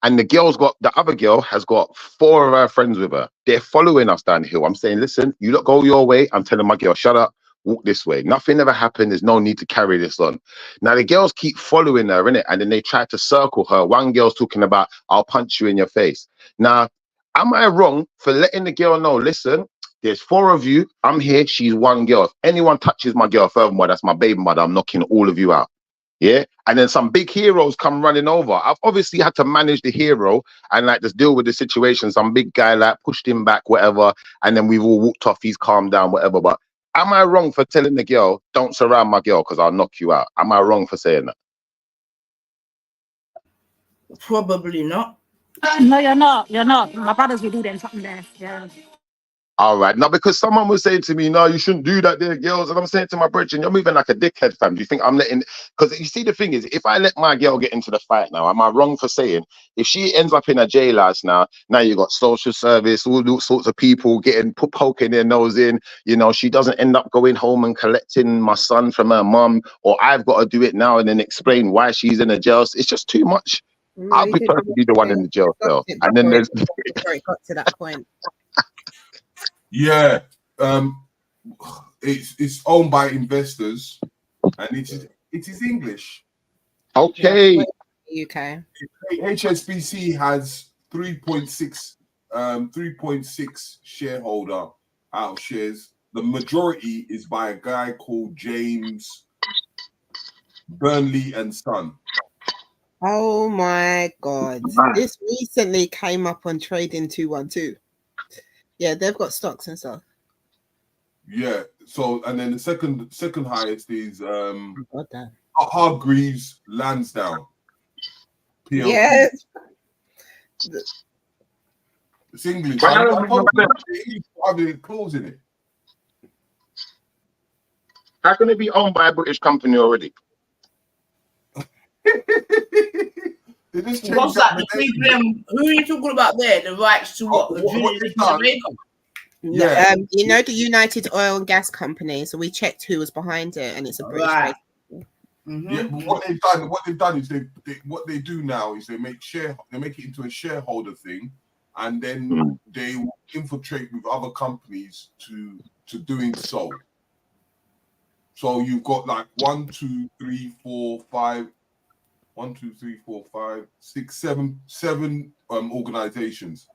and the other girl has got 4 of her friends with her. They're following us down the hill. I'm saying, listen, you lot go your way. I'm telling my girl, shut up, walk this way. Nothing ever happened. There's no need to carry this on. Now the girls keep following her, innit? And then they try to circle her. One girl's talking about, I'll punch you in your face. Now, am I wrong for letting the girl know, listen, there's 4 of you. I'm here. She's one girl. If anyone touches my girl furthermore, that's my baby mother. I'm knocking all of you out. Yeah. And then some big heroes come running over. I've obviously had to manage the hero and like just deal with the situation. Some big guy like pushed him back, whatever. And then we've all walked off. He's calmed down, whatever. But am I wrong for telling the girl, don't surround my girl because I'll knock you out? Am I wrong for saying that? Probably not. No, you're not. You're not. My brothers will do them something there. Yeah. All right. Now, because someone was saying to me, no, you shouldn't do that there, girls. And I'm saying to my brethren, you're moving like a dickhead, fam. Do you think I'm letting... Because you see, the thing is, if I let my girl get into the fight now, am I wrong for saying, if she ends up in a jail house now you got social service, all sorts of people poking their nose in, you know, she doesn't end up going home and collecting my son from her mum, or I've got to do it now and then explain why she's in a jail. It's just too much. I'll prefer to be the one in the jail cell. And then there's... Before it got to that point. Yeah, it's owned by investors, and it is English. Okay. UK. HSBC has 3.6 shareholder out of shares. The majority is by a guy called James Burnley and Son. Oh my God! This recently came up on Trading 212. Yeah, they've got stocks and stuff. Yeah. So, and then the second highest is Hargreaves Lansdowne. PLC. Yes. It's English. I told you English having a clause in it. How can it be owned by a British company already? What's that? The people, who are you talking about there? The rights to what? Yeah. You know the United Oil and Gas Company. So we checked who was behind it, and it's a British. Right. Yeah, but what they've done is what they do now is they make it into a shareholder thing, and then they will infiltrate with other companies to doing so. So you've got like 1, 2, 3, 4, 5. 1, 2, 3, 4, 5, 6, 7 organizations.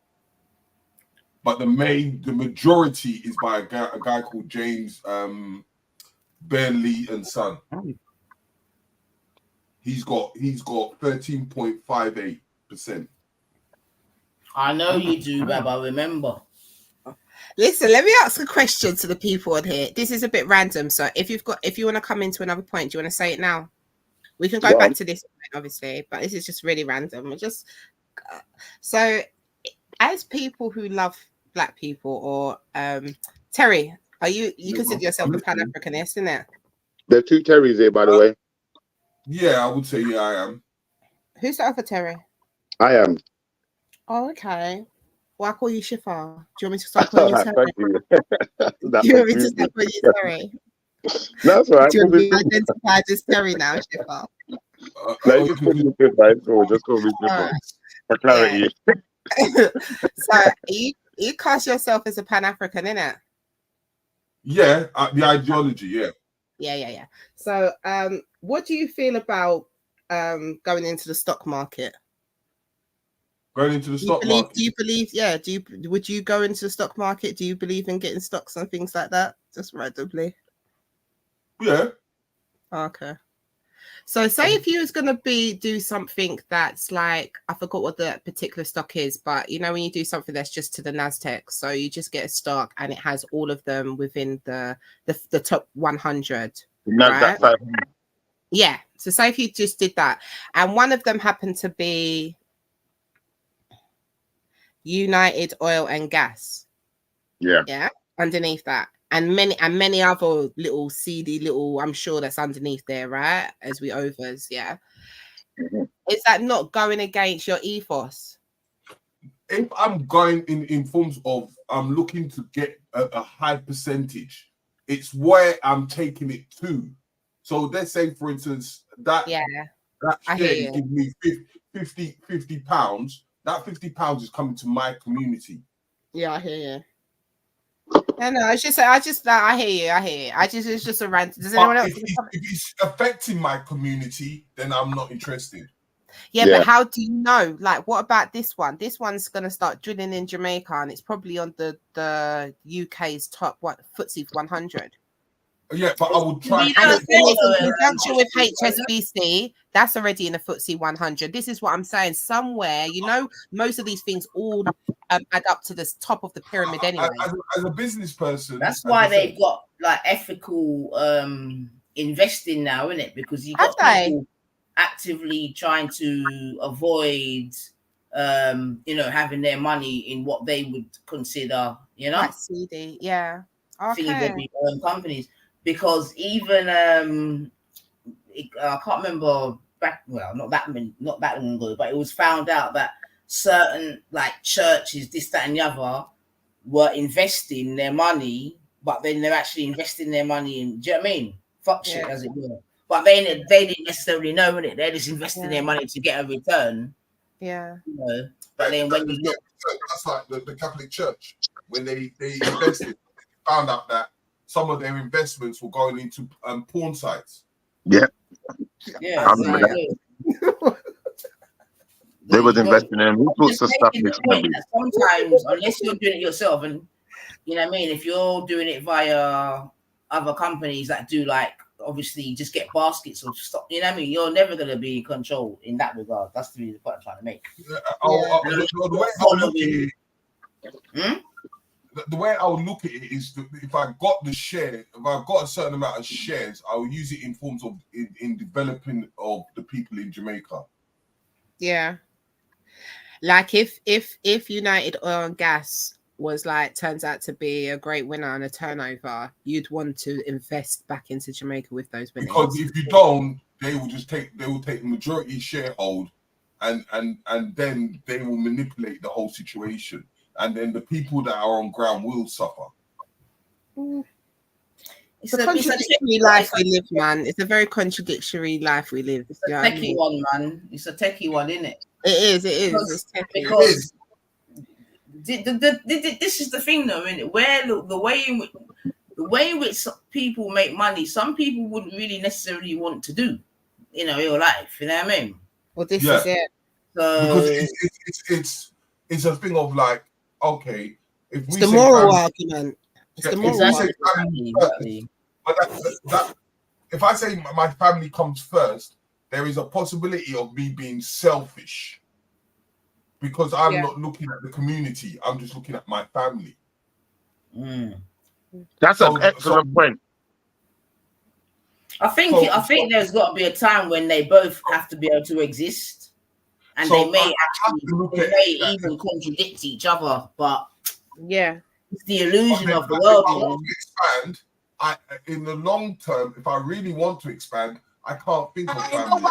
But the majority is by a guy called James Burnley and Son. He's got 13.58%. I know you do, Bab, I remember. Listen, let me ask a question to the people on here. This is a bit random, so if you want to come into another point, do you want to say it now? We can go back to this point, obviously, but this is just really random. So, as people who love Black people, or Terry, you consider yourself a Pan-Africanist, isn't it? There are 2 Terrys here, by the way. Yeah, I would say I am. Who's the other Terry? I am. Oh, okay. Well, I call you Shifa. Do you want me to start calling you Terry? Thank you. Do you want me to start calling you Terry? That's right. Do you want to be identified as Terry now, Shifa? No, you just call me Shifa. Just call me Shifa. For clarity. So you cast yourself as a Pan-African, innit? Yeah, the ideology. Yeah. Yeah. So, what do you feel about going into the stock market? Going into the stock market. Do you believe? Yeah. Would you go into the stock market? Do you believe in getting stocks and things like that? Just randomly. Yeah. Okay. So say if you was gonna do something that's like, I forgot what the particular stock is, but you know when you do something that's just to the Nasdaq, so you just get a stock and it has all of them within the top 100, right? Yeah. So say if you just did that, and one of them happened to be United Oil and Gas. Yeah. Underneath that. And many other little seedy little, I'm sure that's underneath there, right? As we overs, yeah. Is that not going against your ethos? If I'm going in forms of I'm looking to get a high percentage, it's where I'm taking it to. So let's say, for instance, that share gives me 50 pounds. That 50 pounds is coming to my community. Yeah, I hear you. No, it's just I hear you. It's just a rant. Does anyone else? If it's affecting my community, then I'm not interested. Yeah, but how do you know? Like, what about this one? This one's gonna start drilling in Jamaica, and it's probably on the UK's top FTSE 100. Yeah, but I would try. And it's in conjunction with HSBC. That's already in the FTSE 100. This is what I'm saying. Somewhere, you know, most of these things all add up to the top of the pyramid anyway. As a business person, that's why they've got like ethical investing now, isn't it? Because you've got people actively trying to avoid, having their money in what they would consider, that's seedy, yeah, companies. Because even I can't remember not that long ago, but it was found out that certain like churches, this, that, and the other, were investing their money, but then they're actually investing their money in, do you know what I mean? Fuck shit, as it were. But they didn't necessarily know it. They're just investing their money to get a return. Yeah. But then when you look, that's like the Catholic Church when they invested, found out that some of their investments were going into porn sites. Yeah. Yeah. They was investing in all sorts of stuff. Sometimes, unless you're doing it yourself, and you know what I mean, if you're doing it via other companies that do like obviously just get baskets of stock, you know what I mean, you're never going to be in control in that regard. That's the point I'm trying to make. The way I would look at it is that if I got the share, if I got a certain amount of shares, I would use it in forms of in developing of the people in Jamaica. Yeah. Like if United Oil and Gas was like turns out to be a great winner and a turnover, you'd want to invest back into Jamaica with those winnings. Because if you don't, they will take the majority sharehold and then they will manipulate the whole situation. And then the people that are on ground will suffer. It's a contradictory life we live, man. It's a very contradictory life we live. It's a techie one, man. It's a techie one, isn't it? It is. Because this is the thing, though, isn't it? Where the way in which people make money, some people wouldn't really necessarily want to do, your life. You know what I mean? Well, this is it. So because it's a thing of like, okay, if we the moral argument. It's the moral argument. But that if I say my family comes first, there is a possibility of me being selfish because I'm not looking at the community. I'm just looking at my family. That's an excellent point. I think there's got to be a time when they both have to be able to exist, and they may even contradict each other. But it's the illusion of the world. If I want to expand, in the long term, if I really want to expand, I can't think of family.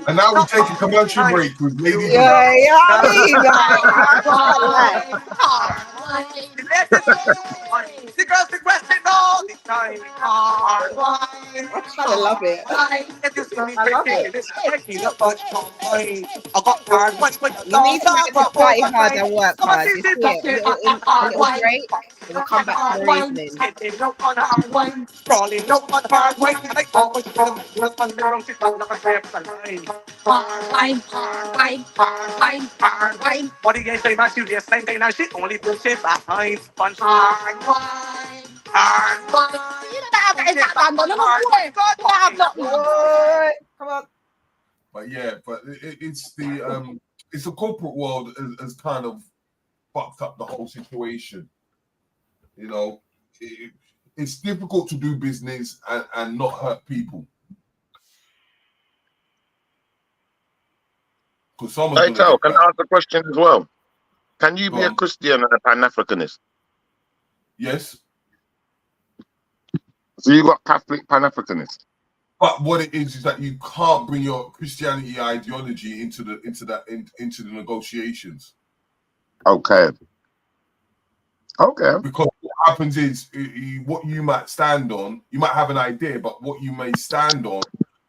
And now we take a commercial break with Lady. I love it. You need to make this party hard and work hard. You see it? A little break. We'll come back for the evening. What do you say about you? Yes, same thing. Now she only bullshit behind sponge. Come on. But yeah, but it's the corporate world has kind of fucked up the whole situation. You know, it's difficult to do business and not hurt people. Hey, Tal, can I ask a question as well? Can you be a Christian and a Pan-Africanist? Yes. So you got Catholic Pan-Africanist. But what it is that you can't bring your Christianity ideology into the negotiations. Okay. Because what happens is what you might stand on, you might have an idea, but what you may stand on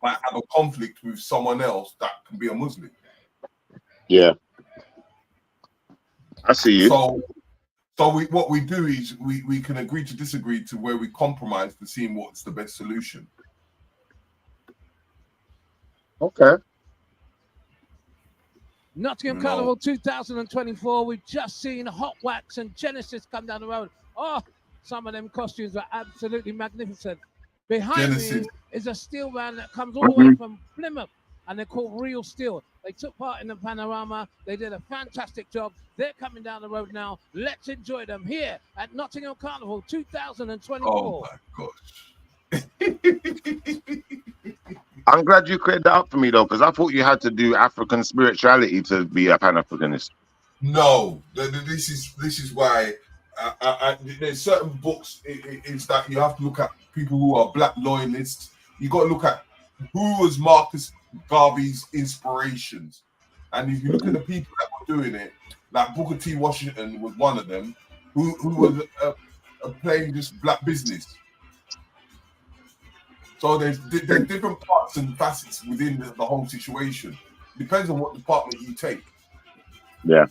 might have a conflict with someone else that can be a Muslim. Yeah. I see you. So what we do is we can agree to disagree to where we compromise to see what's the best solution. Okay. Nottingham Carnival 2024. We've just seen Hot Wax and Genesis come down the road. Oh, some of them costumes are absolutely magnificent. Behind me is a steel band that comes all the way from Plymouth, and they're called Real Steel. They took part in the Panorama. They did a fantastic job. They're coming down the road now. Let's enjoy them here at Nottingham Carnival 2024. Oh my gosh. I'm glad you cleared that up for me though, because I thought you had to do African spirituality to be a Pan-Africanist. No, this is why there's certain books. It's that you have to look at people who are black loyalists. You got to look at who was Marcus Garvey's inspirations, and if you look at the people that were doing it, like Booker T. Washington was one of them, who was playing just black business. So there's different parts and facets within the whole situation. Depends on what department you take. Yeah.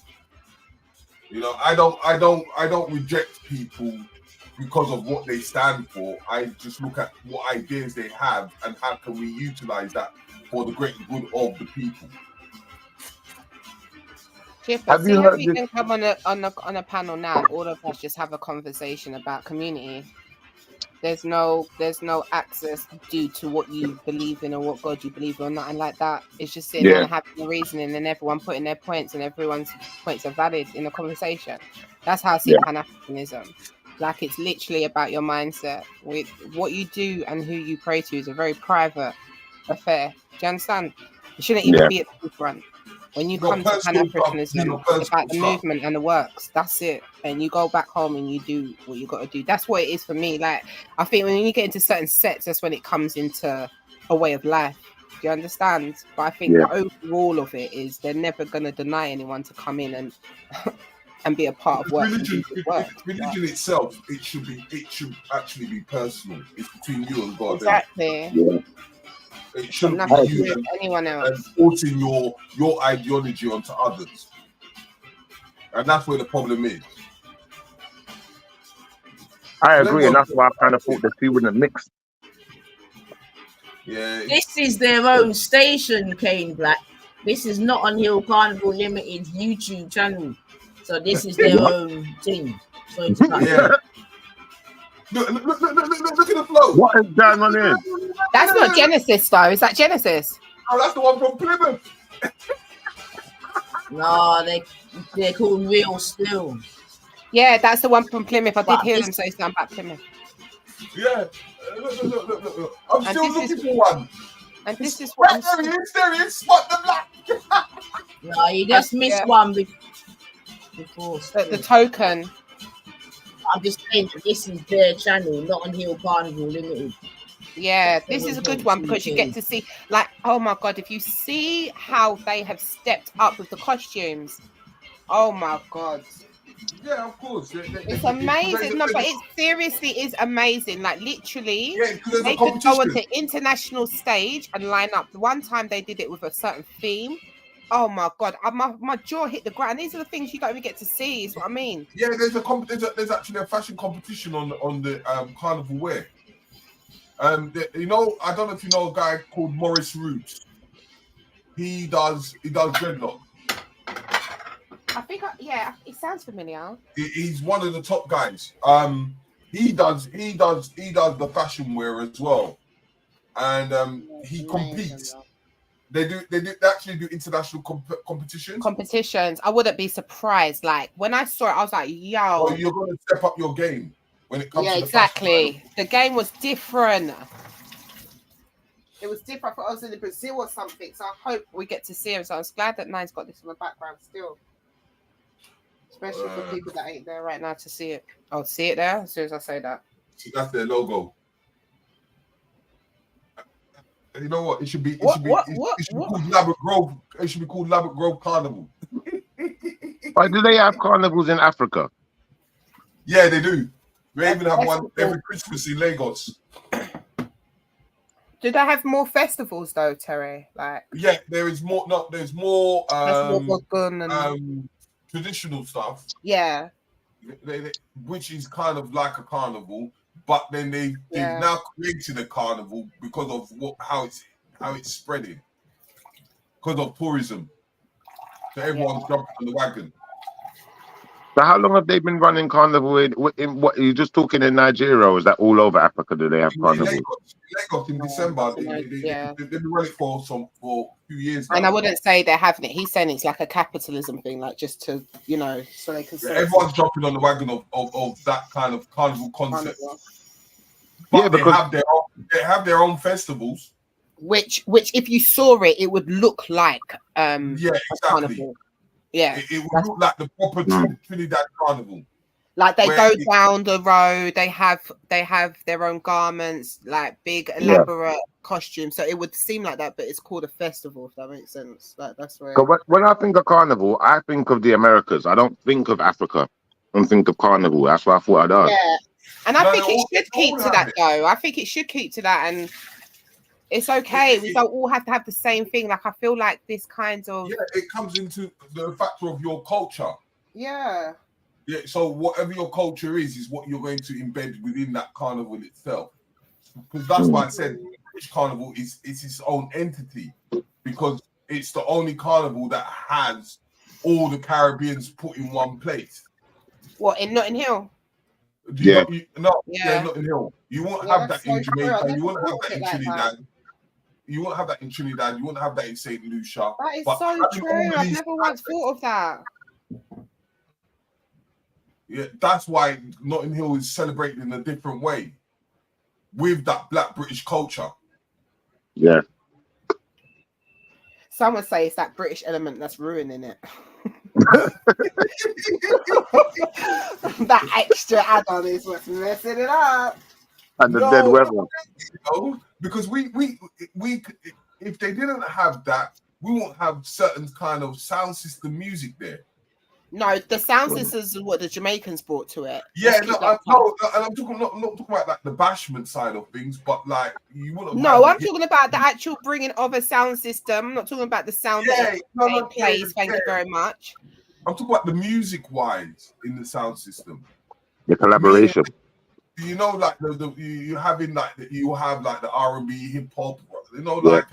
You know, I don't reject people because of what they stand for. I just look at what ideas they have and how can we utilize that for the greater good of the people. Have you heard we can come on a panel now and all of us just have a conversation about community. There's no access due to what you believe in or what God you believe in or nothing like that. It's just sitting down and having a reasoning and everyone putting their points and everyone's points are valid in a conversation. That's how I see Pan-Africanism. Like it's literally about your mindset. With what you do and who you pray to is a very private affair. Do you understand? It shouldn't even be at the front. When you come to Pan-Africanism, it's about the movement and the works. That's it. And you go back home and you do what you got to do. That's what it is for me. Like, I think when you get into certain sets, that's when it comes into a way of life. Do you understand? But I think the overall of it is they're never going to deny anyone to come in and be a part of work. Religion itself, it should actually be personal. It's between you and God. Exactly. It shouldn't be you anyone else and forcing your ideology onto others, and that's where the problem is. I agree, and that's why I kind of thought the two wouldn't mix. Yeah, this is their own station, Kane Black. This is not on Hill Carnival Limited YouTube channel, so this is their own thing. So it's Look at the flow. What is going on here? That's not Genesis, though. Is that Genesis? Oh, that's the one from Plymouth. No, they're called Real Steel. Yeah, that's the one from Plymouth. I did hear them say something about Plymouth. Yeah. Look. I'm still looking for one. And this is what there he is. Spot the black. No, you just missed one before. The token. I'm just saying that this is their channel, not on Hill Carnival Limited. Yeah, this is a good one because you get to see, like, oh my God, if you see how they have stepped up with the costumes, oh my God. Yeah, of course. It's amazing. No, but it seriously is amazing. Like literally, yeah, because they could go onto international stage and line up. The one time they did it with a certain theme. Oh my god, my jaw hit the ground. These are the things you don't even get to see. Is what I mean. Yeah, there's actually a fashion competition on the carnival wear. You know, I don't know if you know a guy called Maurice Roots. He does dreadlock. I think, yeah, it sounds familiar. He's one of the top guys. He does the fashion wear as well, and he competes. They actually do international competitions. I wouldn't be surprised. Like when I saw it, I was like, "Yo, well, you're going to step up your game when it comes to exactly." The game was different. It was different. I thought I was in Brazil or something, so I hope we get to see him. So I'm glad that Nine's got this in the background still. Especially for people that ain't there right now to see it. I'll see it there as soon as I say that. That's their logo. You know what? It should be called Labatt Grove. It should be called Labatt Grove Carnival. Why do they have carnivals in Africa? Yeah, they do. They even have one every Christmas in Lagos. Do they have more festivals though, Terry? Like yeah, there's more traditional stuff. Yeah. Which is kind of like a carnival, but then they've now created a carnival because of how it's spreading. Because of tourism. So everyone's jumping on the wagon. So how long have they been running carnival in what are you just talking in Nigeria, or is that all over Africa? Do they have carnival? Lagos in December. They've been running for a few years now. And I wouldn't say they're having it. He's saying it's like a capitalism thing, like just to, so they can everyone's jumping on the wagon of that kind of carnival concept. But because they have their own festivals. Which if you saw it, it would look like exactly. a carnival. Yeah, it would look like the proper Trinidad carnival. Like they go down the road, they have their own garments, like big elaborate costumes. So it would seem like that, but it's called a festival. If that makes sense. Like that's where. When I think of carnival, I think of the Americas. I don't think of Africa. I don't think of carnival. That's what I thought I'd ask. Yeah, and I think it should keep to that though. I think it should keep to that, and it's okay. We don't all have to have the same thing. Like I feel like this kind of it comes into the factor of your culture. Yeah. Yeah. So whatever your culture is what you're going to embed within that carnival itself. Because that's why I said British Carnival is its own entity, because it's the only carnival that has all the Caribbeans put in one place. What, in Notting Hill? Notting Hill. You won't have that in Jamaica. You won't have that in Trinidad. You won't have that in Trinidad. You won't have that in St. Lucia. That is so true. I've never once thought of that. Yeah, that's why Notting Hill is celebrated in a different way with that Black British culture. Yeah. Some would say it's that British element that's ruining it. That extra add-on is what's messing it up. And the dead weather. Because we if they didn't have that, we won't have certain kind of sound system music there. No, the sound systems is what the Jamaicans brought to it. Yeah, and I'm talking not talking about like the bashment side of things, but like you wouldn't. No, I'm talking about the actual bringing of a sound system. I'm not talking about the sound that plays. Thank you very much. I'm talking about the music wise in the sound system. The collaboration. You know, like you having like you have like the R&B, hip hop. You know, like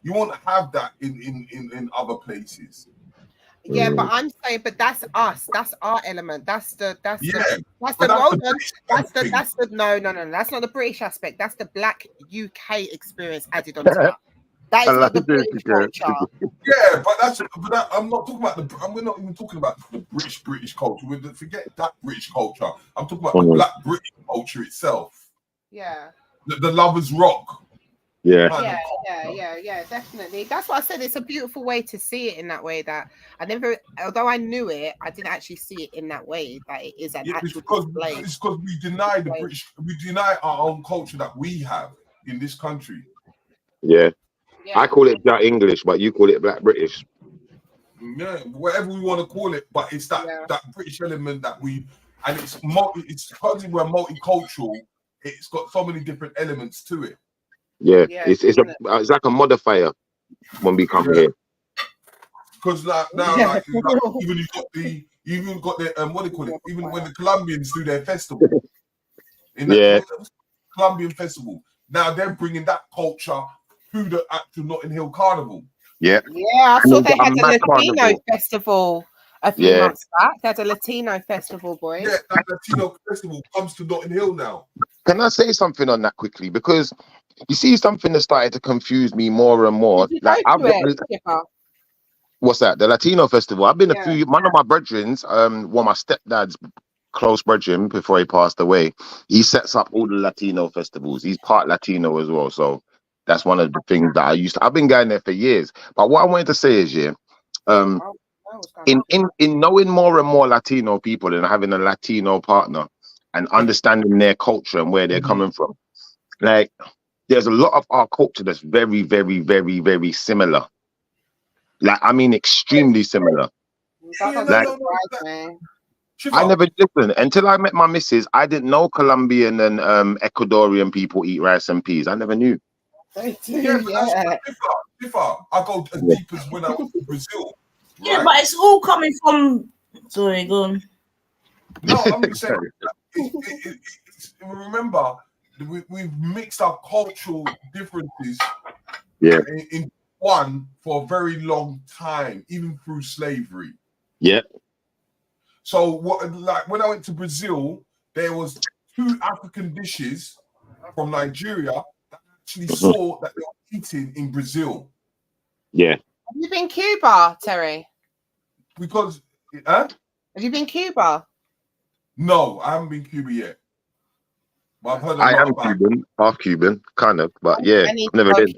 you won't have that in other places. Yeah, but I'm saying, but that's us. That's our element. That's the no. That's not the British aspect. That's the Black UK experience added on that. That is not the British culture. Yeah, but I'm not talking about we're not even talking about the British culture. Forget that British culture. I'm talking about the Black British culture itself. Yeah. The lovers rock. Yeah, definitely. That's what I said. It's a beautiful way to see it in that way. That I never, although I knew it, I didn't actually see it in that way. That it is an actual display. It's because we deny the British, we deny our own culture that we have in this country. Yeah. I call it Black English, but you call it Black British. Yeah, whatever we want to call it, but it's that British element that we, and it's because we're multicultural. It's got so many different elements to it. Yeah, it's like a modifier when we come here. Because like even you got the what do you call it? Even when the Colombians do their festival, in that Colombian festival, now they're bringing that culture through the actual Notting Hill Carnival. Yeah, I saw they had a Latino festival a few months back. They had a Latino festival, boys. Yeah, that Latino festival comes to Notting Hill now. Can I say something on that quickly? Because you see something that started to confuse me more and more. Like what's that? The Latino festival. I've been one of my brethrens, one of my stepdad's close brethren before he passed away. He sets up all the Latino festivals. He's part Latino as well. So that's one of the things that I've been going there for years. But what I wanted to say is, in knowing more and more Latino people and having a Latino partner and understanding their culture and where they're coming from, like there's a lot of our culture that's very, very, very, very similar. Like, I mean, extremely similar. I never listened until I met my missus. I didn't know Colombian and Ecuadorian people eat rice and peas. I never knew. They do, I go as deep as when I was in Brazil. Right? Yeah, but it's all coming from. Sorry, go on. No, I'm just saying. Remember, we've mixed our cultural differences. Yeah. In one for a very long time, even through slavery. Yeah. So like when I went to Brazil, there was 2 African dishes from Nigeria that I actually saw that they were eating in Brazil. Yeah. Have you been Cuba, Terry? Because have you been Cuba? No, I haven't been Cuba yet. But I've heard I am Cuban, half Cuban, kind of, but yeah, I've never been.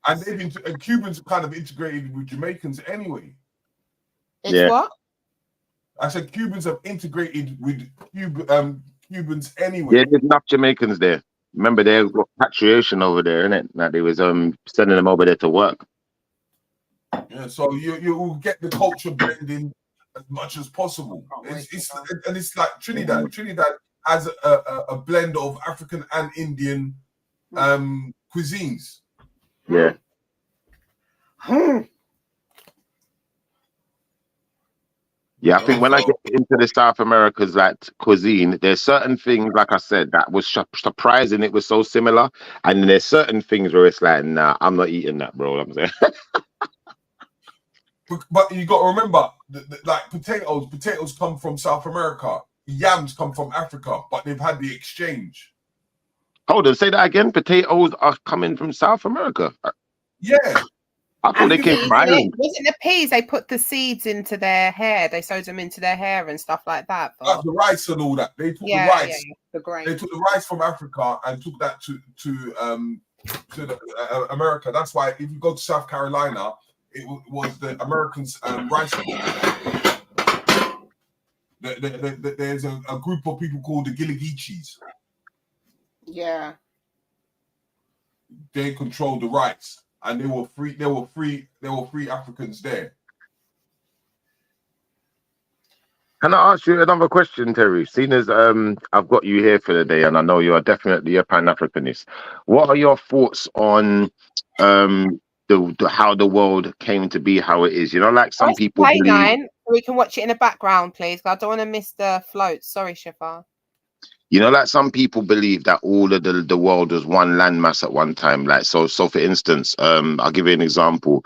And Cubans are kind of integrated with Jamaicans anyway. It's what? I said Cubans have integrated with Cubans anyway. Yeah, there's enough Jamaicans there. Remember, there's repatriation over there, innit? That they was sending them over there to work. Yeah, so you will get the culture blending as much as possible. It's like Trinidad. Trinidad has a blend of African and Indian cuisines. Yeah. Yeah, I think when I get into the South America's like cuisine, there's certain things, like I said, that was surprising. It was so similar, and then there's certain things where it's like, nah, I'm not eating that, bro. I'm saying. But you got to remember, like potatoes come from South America. Yams come from Africa, but they've had the exchange. Hold on, say that again. Potatoes are coming from South America. Yeah. I thought they came from Ireland. Wasn't the peas? They put the seeds into their hair. They sewed them into their hair and stuff like that. Like the rice and all that. They took the rice. The grain. They took the rice from Africa and took that to America. That's why if you go to South Carolina, it was the Americans' rice bowl. There's a group of people called the Gilligichis. Yeah. They controlled the rights, and there were free Africans there. Can I ask you another question, Terry? Seeing as I've got you here for the day, and I know you are definitely a Pan-Africanist, what are your thoughts on how the world came to be how it is? You know, like some people play nine, so we can watch it in the background, please. I don't want to miss the floats. Sorry, Shifa. You know, like some people believe that all of the world was one landmass at one time. Like so for instance, I'll give you an example.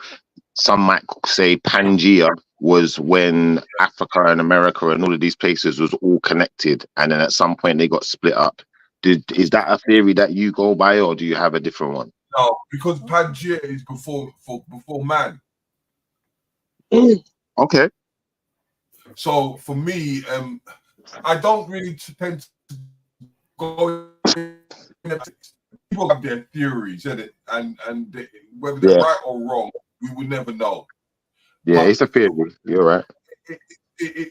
Some might say Pangea was when Africa and America and all of these places was all connected, and then at some point they got split up. Is that a theory that you go by, or do you have a different one? No, because Pangea is before man. Okay. So for me, I don't really tend to go. People have their theories, and whether they're right or wrong, we will never know. Yeah, it's a theory. You're right.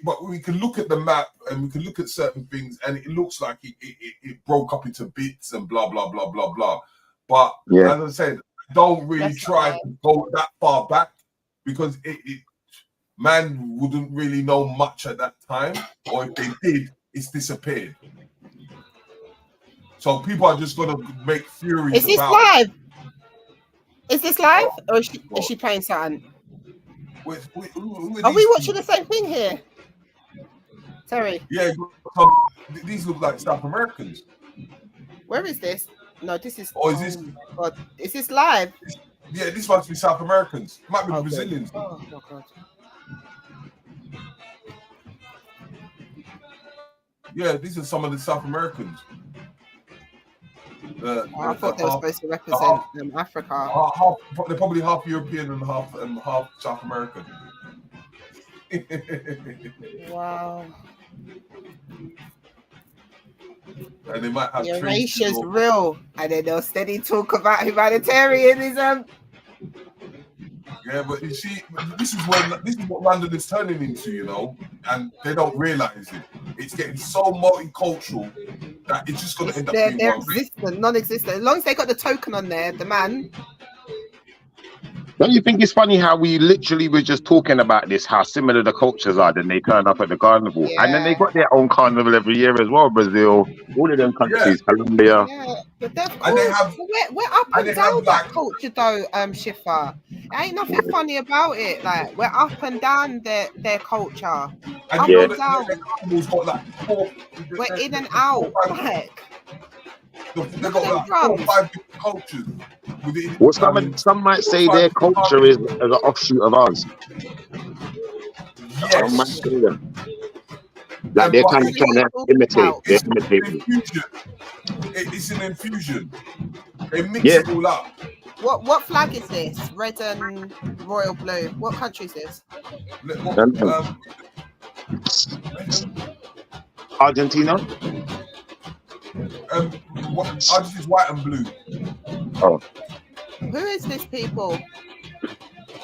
But we can look at the map and we can look at certain things, and it looks like it broke up into bits and blah blah blah blah blah. But as I said, don't really try to go that far back, because man wouldn't really know much at that time, or if they did, it's disappeared. So people are just gonna make theories. Is this live? Is this live, or is she playing something? Are we watching the same thing here? Terry? Yeah, these look like South Americans. Where is this? No, this is. Or is this? God, is this live? Yeah, this must be South Americans. Might be Brazilians. Oh my God. Yeah, these are some of the South Americans. I thought they were supposed to represent Africa. They're probably half European and half South American. Wow. And they might have Eurasia's real, and then they'll steady talk about humanitarianism. Yeah, but you see, this is what London is turning into, you know, and they don't realize it. It's getting so multicultural that it's just going to end up being they're one existent, non-existent. As long as they got the token on there, the man. Don't you think it's funny how we literally were just talking about this, how similar the cultures are, then they turn up at the carnival. And then they got their own carnival every year as well, Brazil, all of them countries, Colombia. Yeah, but we're up and down that culture though, Shifa. Ain't nothing funny about it. Like, we're up and down their culture. Up and down. We're in and out. Like, they've got like 4 or 5 different cultures. Well, some might say their culture is an offshoot of ours. Yes. Some might say that. Like they're kind of trying to imitate. They're imitating. It's an infusion. They mix it all up. What flag is this? Red and royal blue. What country is this? Argentina. Ours is white and blue. Oh. Who is this people?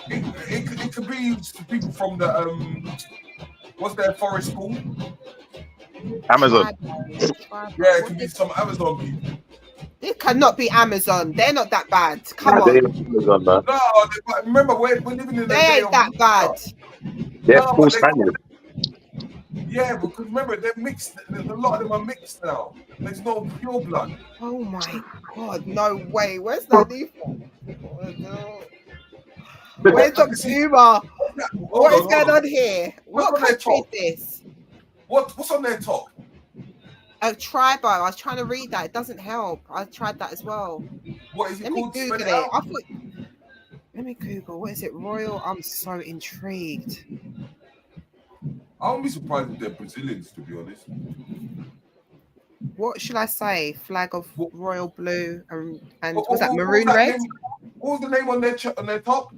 It could be people from the what's their forest called? Amazon. Yeah, it could be some Amazon people. It cannot be Amazon. They're not that bad. Come on. Amazon, man. No, remember we're living in. They ain't that bad. They're full Spaniards. Yeah, because remember they're mixed. A lot of them are mixed now. There's no pure blood. Oh my God! No way. Where's that from? Where's the Zuma? What is going on here? What country is this? What's on their top? Oh, Tribo. I was trying to read that. It doesn't help. I tried that as well. What is it called? Let me Google it. Let me Google. What is it? Royal. I'm so intrigued. I won't be surprised if they're Brazilians, to be honest. What should I say? Flag of royal blue and was that maroon red? What was the name on their top?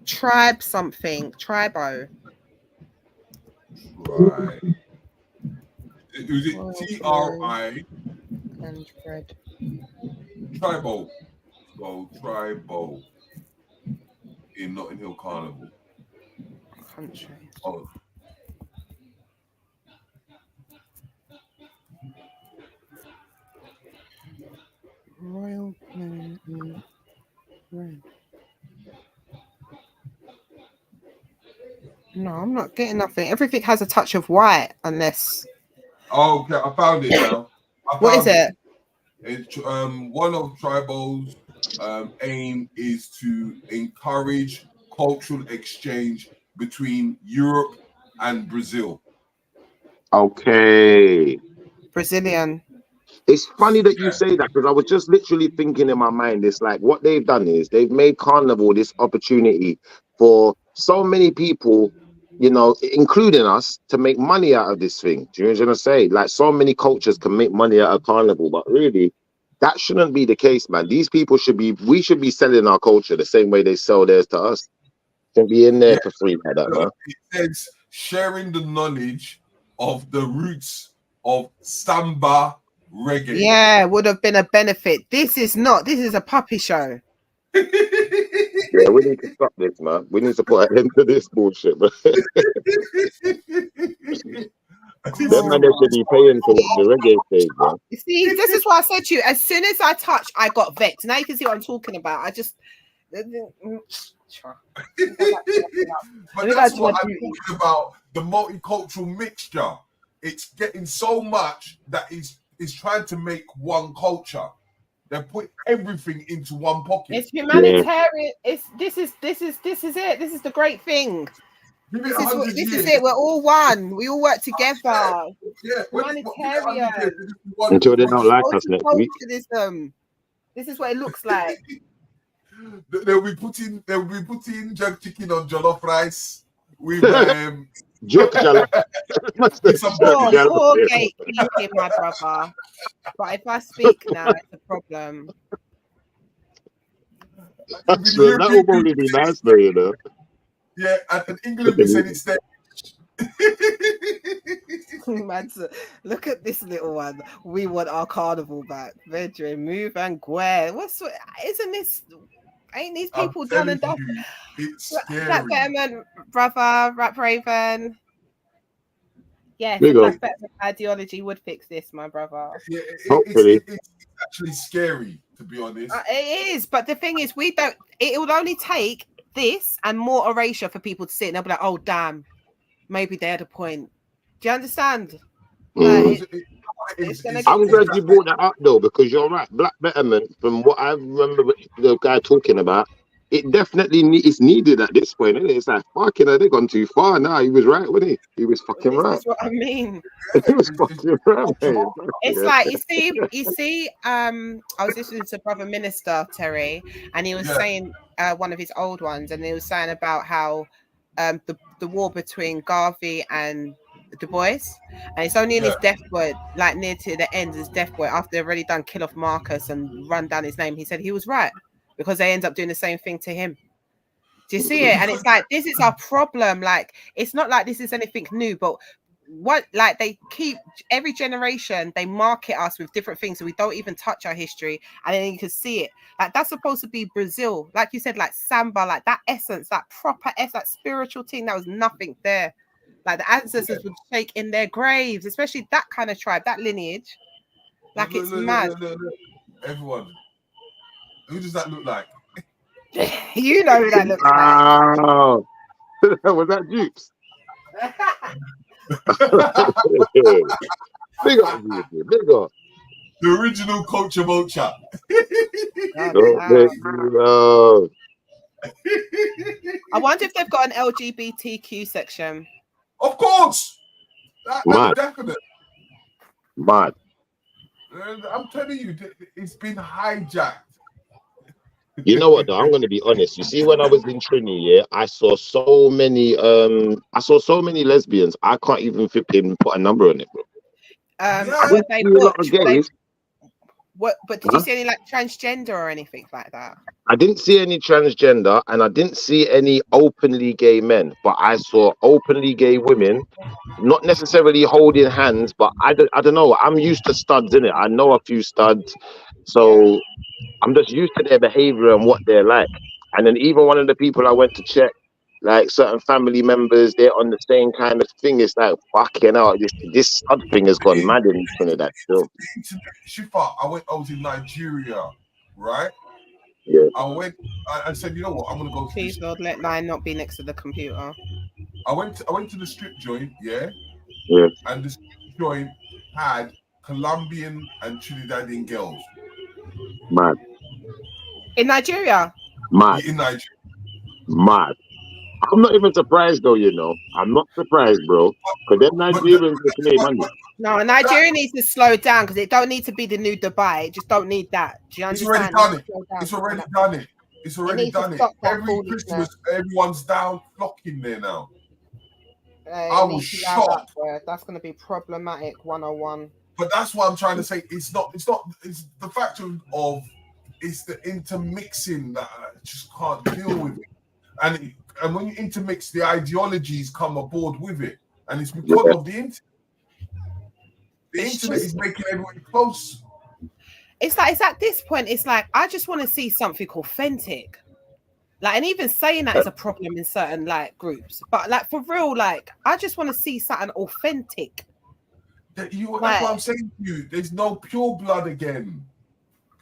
Tribe something. Tribo. Right. Was it TRI? And red. Tribal. So Tribal in Notting Hill Carnival. Country. Oh. Royal blue red. No, I'm not getting nothing. Everything has a touch of white, unless. Oh, okay, I found it now. What is it? It's one of Tribal's aim is to encourage cultural exchange between Europe and Brazil. Okay. Brazilian. It's funny that you say that because I was just literally thinking in my mind, it's like what they've done is they've made Carnival this opportunity for so many people, you know, including us, to make money out of this thing. Do you know what I'm saying? Like so many cultures can make money out of Carnival, but really, that shouldn't be the case, man. These people we should be selling our culture the same way they sell theirs to us. Shouldn't be in there for free like that, man. It says sharing the knowledge of the roots of samba reggae. Yeah, would have been a benefit. This is a puppy show. Yeah, we need to stop this, man. We need to put an end to this bullshit, man. Them man, they should be paying for the reggae stage, man. You see, this is what I said to you. As soon as I touched, I got vexed. Now you can see what I'm talking about. But that's what I'm talking about, the multicultural mixture. It's getting so much that is trying to make one culture. They put everything into one pocket. It's humanitarian. This is it. This is the great thing. This is it. We're all one. We all work together. Yeah, humanitarian. Until they don't like us next week. This is what it looks like. They'll be putting jerk chicken on jollof rice with jerk jollof. Poor gatekeeping, my brother. But if I speak now, it's a problem. That will probably be nice though, you know. Yeah, and England we said it's there. Look at this little one. We want our carnival back. Vedre, move and Gwen. Isn't this? Ain't these people done and done? It's scary. Black Betterment, brother, Rap Raven. Yes, the Black Betterment ideology would fix this, my brother. Yeah, it's actually scary, to be honest. It is, but the thing is, we don't. It would only take this and more erasure for people to sit and they'll be like, "Oh, damn, maybe they had a point." Do you understand? I'm glad you brought that up though, because you're right. Black Betterment, from what I remember the guy talking about, it definitely is needed at this point, isn't it? It's like, fucking hell, they've gone too far now. He was right, wasn't he? He was fucking right. That's what I mean. He was fucking right. It's like, you see, I was listening to Brother Minister Terry, and he was saying one of his old ones, and he was saying about how the war between Garvey and Du Bois, and it's only in his death word, like near to the end of his death word, after they've already done kill off Marcus and run down his name, he said he was right, because they end up doing the same thing to him. Do you see it? And it's like, this is our problem. Like, it's not like this is anything new, but what, like, they keep every generation, they market us with different things, so we don't even touch our history, and then you can see it. Like, that's supposed to be Brazil, like you said, like samba, like that essence, that proper essence, that spiritual thing. That was nothing there. Like, the ancestors would shake in their graves, especially that kind of tribe, that lineage. Like, it's mad. Look. Everyone, who does that look like? You know who that looks like. Was that Dukes? Big up, big up. The original Culture Vulture. I wonder if they've got an LGBTQ section. Of course. That's definite. Mad. I'm telling you, it's been hijacked. You know what though? I'm gonna be honest. You see, when I was in Trini, I saw so many lesbians. I can't even put a number on it, bro. But did you see any like transgender or anything like that? I didn't see any transgender, and I didn't see any openly gay men, but I saw openly gay women, not necessarily holding hands, but I don't know. I'm used to studs, innit? I know a few studs, so I'm just used to their behavior and what they're like. And then even one of the people I went to check, like certain family members, they're on the same kind of thing. It's like, fucking hell, this stud thing has gone mad in Trinidad still. Shifa, I was in Nigeria, right? Yeah. I said, you know what, I'm gonna go. Please, Lord, let mine not be next to the computer. I went to the strip joint, yeah. And the strip joint had Colombian and Trinidadian girls. Mad. In Nigeria? Mad. In Nigeria. Mad. I'm not even surprised though, you know. I'm not surprised, bro. Because them Nigerians just made money. No, Nigeria needs to slow down because it don't need to be the new Dubai. It just don't need that. Do you understand? It's already done it. Every Christmas, everyone's down flocking there now. I was shocked. That's going to be problematic 101. But that's what I'm trying to say. It's the fact of it's the intermixing that I just can't deal with it. And when you intermix, the ideologies come aboard with it. And it's because of the internet. The internet is making everyone close. It's at this point, it's like, I just want to see something authentic. Like, and even saying that is a problem in certain like groups. But like for real, like I just want to see something authentic. That's what I'm saying to you. There's no pure blood again.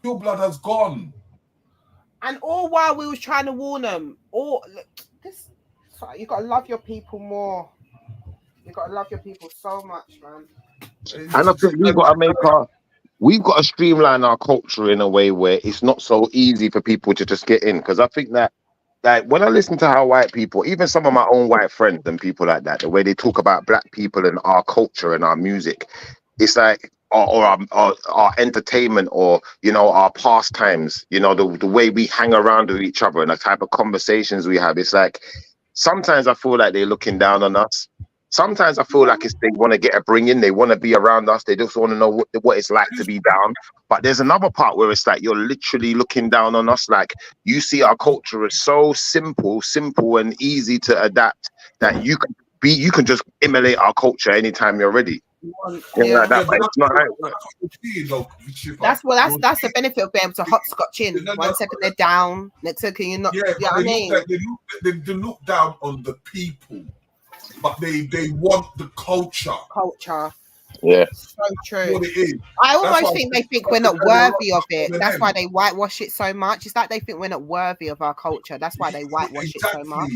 Pure blood has gone. And all while we was trying to warn them, you gotta love your people more. You gotta love your people so much, man. And I think we've got to streamline our culture in a way where it's not so easy for people to just get in. Because I think that, like, when I listen to how white people, even some of my own white friends and people like that, the way they talk about black people and our culture and our music, it's like, or our entertainment, or, you know, our pastimes, you know, the way we hang around with each other and the type of conversations we have. It's like, sometimes I feel like they're looking down on us. Sometimes I feel like it's they want to get a bring in, they want to be around us, they just want to know what it's like to be down. But there's another part where it's like you're literally looking down on us. Like, you see our culture is so simple and easy to adapt that you can just emulate our culture anytime you're ready. That's the benefit of being able to hopscotch in. 1 second they're down, next second you're not. Yeah, you know what I mean? They look down on the people, but they want the culture. Yeah, so true. What it is. I almost think they think we're not worthy of it. That's why they whitewash it so much. It's like they think we're not worthy of our culture. That's why they whitewash it so much.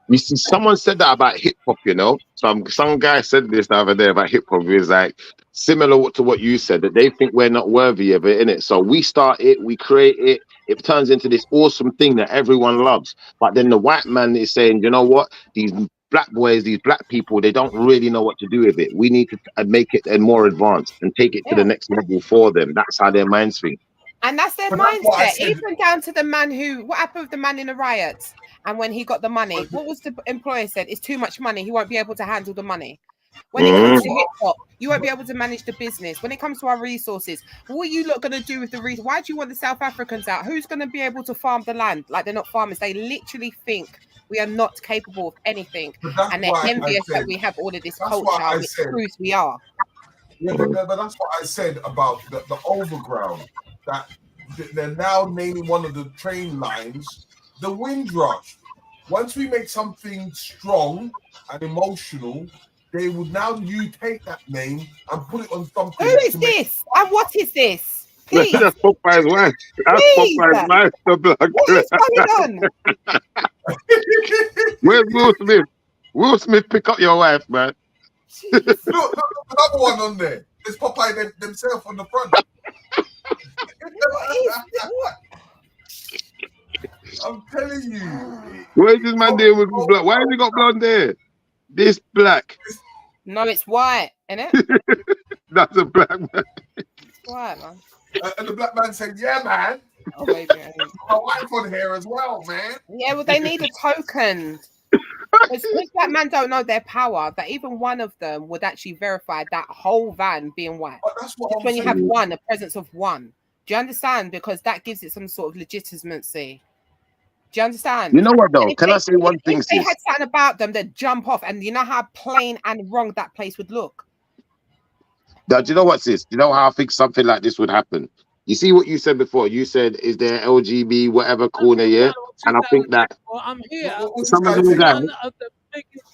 You see, someone said that about hip hop, you know. Some guy said this the other day about hip hop. It's like similar to what you said, that they think we're not worthy of it, innit? So we start it, we create it, it turns into this awesome thing that everyone loves. But then the white man is saying, you know what? These black boys, these black people, they don't really know what to do with it. We need to make it more advanced and take it to the next level for them. That's how their minds think. And that's their mindset. Even down to the man what happened with the man in the riots? And when he got the money, what was the employer said? It's too much money. He won't be able to handle the money. When it comes to hip hop, you won't be able to manage the business. When it comes to our resources, what are you lot going to do with the resources? Why do you want the South Africans out? Who's going to be able to farm the land? Like, they're not farmers. They literally think we are not capable of anything. And they're envious that we have all of this culture, which proves we are. Yeah, but that's what I said about the overground. That they're now naming one of the train lines the Windrush. Once we make something strong and emotional, they would now take that name and put it on something. Who is this? And what is this? Please. That's Popeye's wife. That's Popeye's wife. What is going on? Where's Will Smith? Will Smith, pick up your wife, man. Look, another one on there. There's Popeye themselves on the front. What? I'm telling you. Where's this man there with black? Why has he got blonde hair? This black. No, it's white, isn't it? That's a black man. It's white, man. And the black man said, yeah, man. Oh, baby. My wife on here as well, man. Yeah, well, they need a token. Because black man don't know their power, that even one of them would actually verify that whole van being white. That's what just when you have a presence of one. Do you understand? Because that gives it some sort of legitimacy. Do you understand? You know what though? Can I say one thing? If they had something about them, they'd jump off, and you know how plain and wrong that place would look. Now, do you know what, sis? Do you know how I think something like this would happen? You see what you said before? You said, is there LGB, whatever corner, yeah? And I think that I'm here. Some of them guys, one of the biggest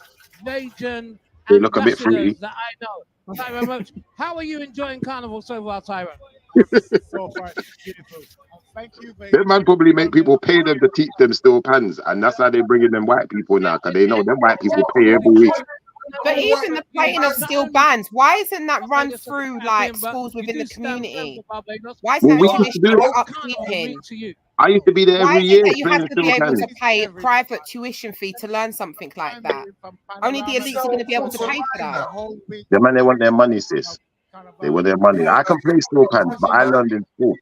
Legion they look a bit fruity. that I know. Tyrone, how are you enjoying Carnival so far, Tyrone? So far, beautiful. Thank you, baby. That man probably make people pay them to teach them steel pans, and that's how they bring in them white people now, because they know them white people pay every week. But even the playing of steel bands, why isn't that run through like schools within the community? Why is that upkeeping? I used to be there every year. You have to be able to pay a private tuition fee to learn something like that. Only the elites are going to be able to pay for that. The man, they want their money, sis. They want their money. I can play steel pans, but I learned in school.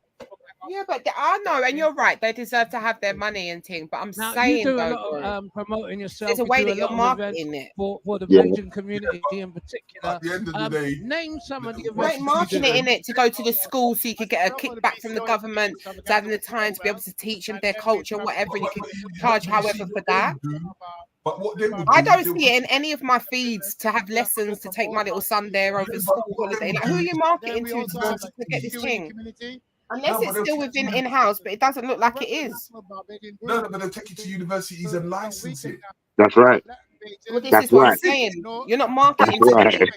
Yeah, but I know, and you're right. They deserve to have their money and thing. But I'm saying, you do a lot of promoting yourself. There's a way that you're marketing it for the Asian community in particular. At the end of the day, name some of the events. Marketing it in it to go to the school so you could get a kickback from the government, to having the time to be able to teach them their culture and whatever. You can charge however for that. But what they I don't see it in any of my feeds to have lessons to take my little son there over school holiday. Like, who are you marketing to get this thing? Unless it's still within in-house, but it doesn't look like it is. No, but they'll take you to universities and license it. That's right. Well, this is what I'm saying. You're not marketing. Right.